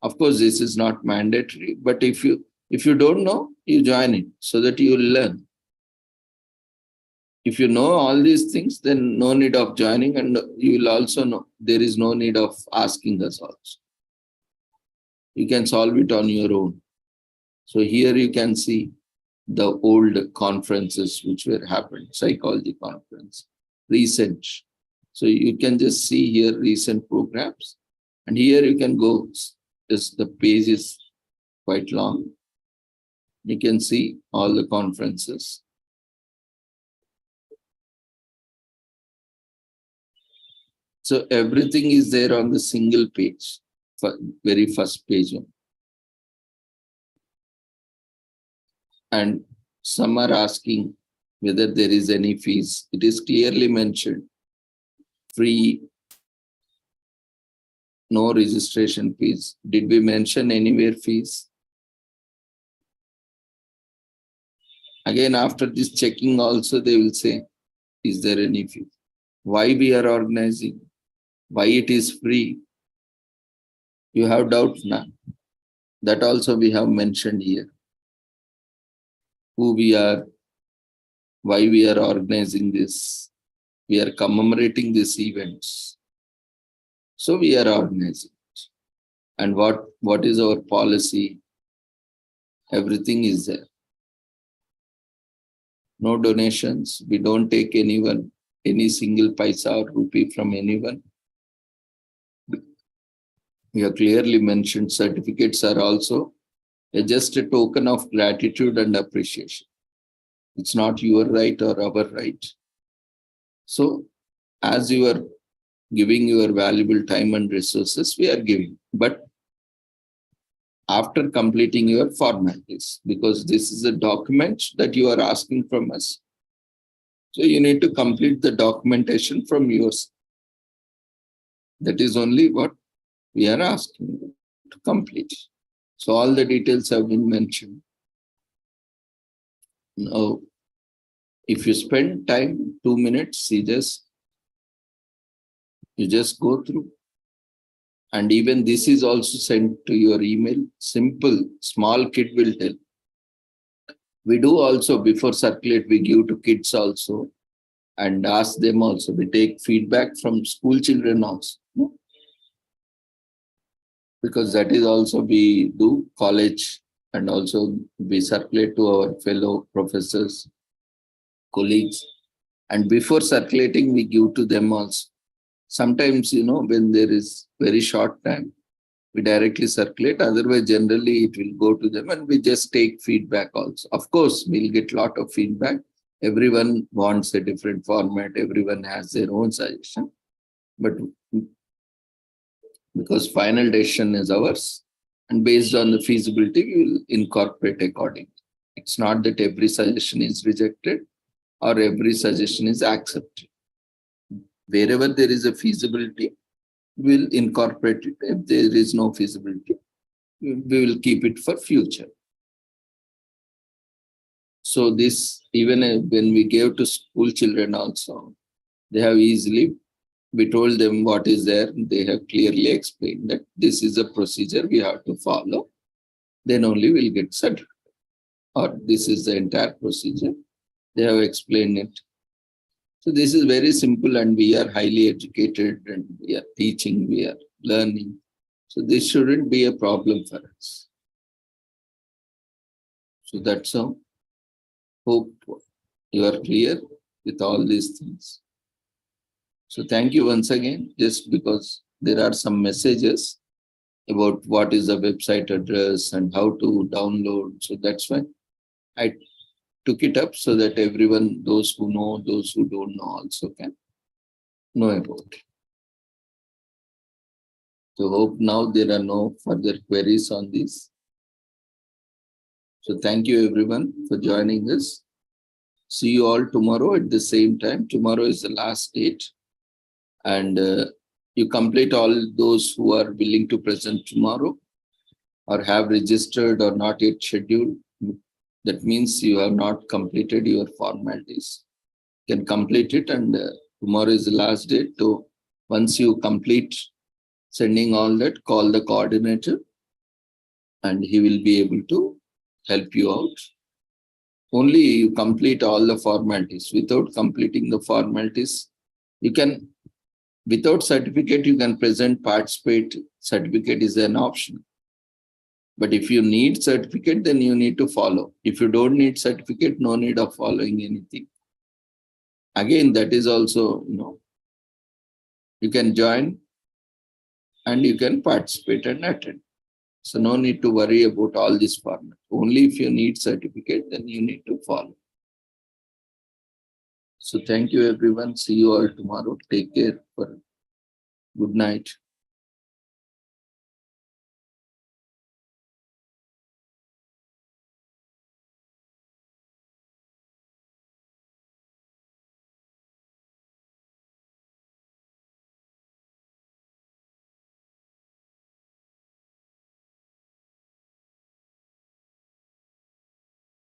Speaker 1: Of course, this is not mandatory, but if you don't know, you join it so that you will learn. If you know all these things, then no need of joining, and you will also know there is no need of asking us also. You can solve it on your own. So here you can see the old conferences which were happened, psychology conference, recent. So you can just see here recent programs, and here you can go. The page is quite long. You can see all the conferences. So everything is there on the single page, very first page. And some are asking whether there is any fees. It is clearly mentioned, free, no registration fees. Did we mention anywhere fees? Again, after this checking also, they will say, is there any fee? Why we are organizing? Why it is free? You have doubt now. That also we have mentioned here. Who we are, why we are organizing this. We are commemorating these events. So we are organizing. And what is our policy? Everything is there. No donations. We don't take any single paisa or rupee from anyone. We have clearly mentioned certificates are also just a token of gratitude and appreciation. It's not your right or our right. So as you are giving your valuable time and resources, we are giving. But after completing your formalities, because this is a document that you are asking from us. So you need to complete the documentation from yours. That is only what we are asking you to complete. So all the details have been mentioned. Now, if you spend time, 2 minutes, you just go through. And even this is also sent to your email. Simple, small kid will tell. We do also, before circulate, we give to kids also and ask them also. We take feedback from school children also. Because that is also we do college, and also we circulate to our fellow professors, colleagues. And before circulating, we give to them also. Sometimes, when there is very short time, we directly circulate. Otherwise, generally, it will go to them and we just take feedback also. Of course, we'll get a lot of feedback. Everyone wants a different format. Everyone has their own suggestion. But because final decision is ours, and based on the feasibility, we will incorporate accordingly. It's not that every suggestion is rejected or every suggestion is accepted. Wherever there is a feasibility, we'll incorporate it. If there is no feasibility, we will keep it for future. So this, even when we gave to school children also, they have easily, we told them what is there. They have clearly explained that this is a procedure we have to follow. Then only we'll get certificate. Or this is the entire procedure. They have explained it. So this is very simple, and we are highly educated, and we are teaching, we are learning. So this shouldn't be a problem for us. So that's all. Hope you are clear with all these things. So thank you once again, just because there are some messages about what is the website address and how to download. So that's why I took it up so that everyone, those who know, those who don't know also can know about it. So hope now there are no further queries on this. So thank you everyone for joining us. See you all tomorrow at the same time. Tomorrow is the last date. And you complete all those who are willing to present tomorrow or have registered or not yet scheduled. That means you have not completed your formalities. You can complete it, and tomorrow is the last date. So once you complete sending all that, call the coordinator and he will be able to help you out. Only you complete all the formalities. Without completing the formalities, you can, without certificate, you can present participate. Certificate is an option. But if you need certificate, then you need to follow. If you don't need certificate, no need of following anything. Again, that is also, you can join and you can participate and attend. So no need to worry about all this format. Only if you need certificate, then you need to follow. So thank you everyone. See you all tomorrow. Take care. Good night.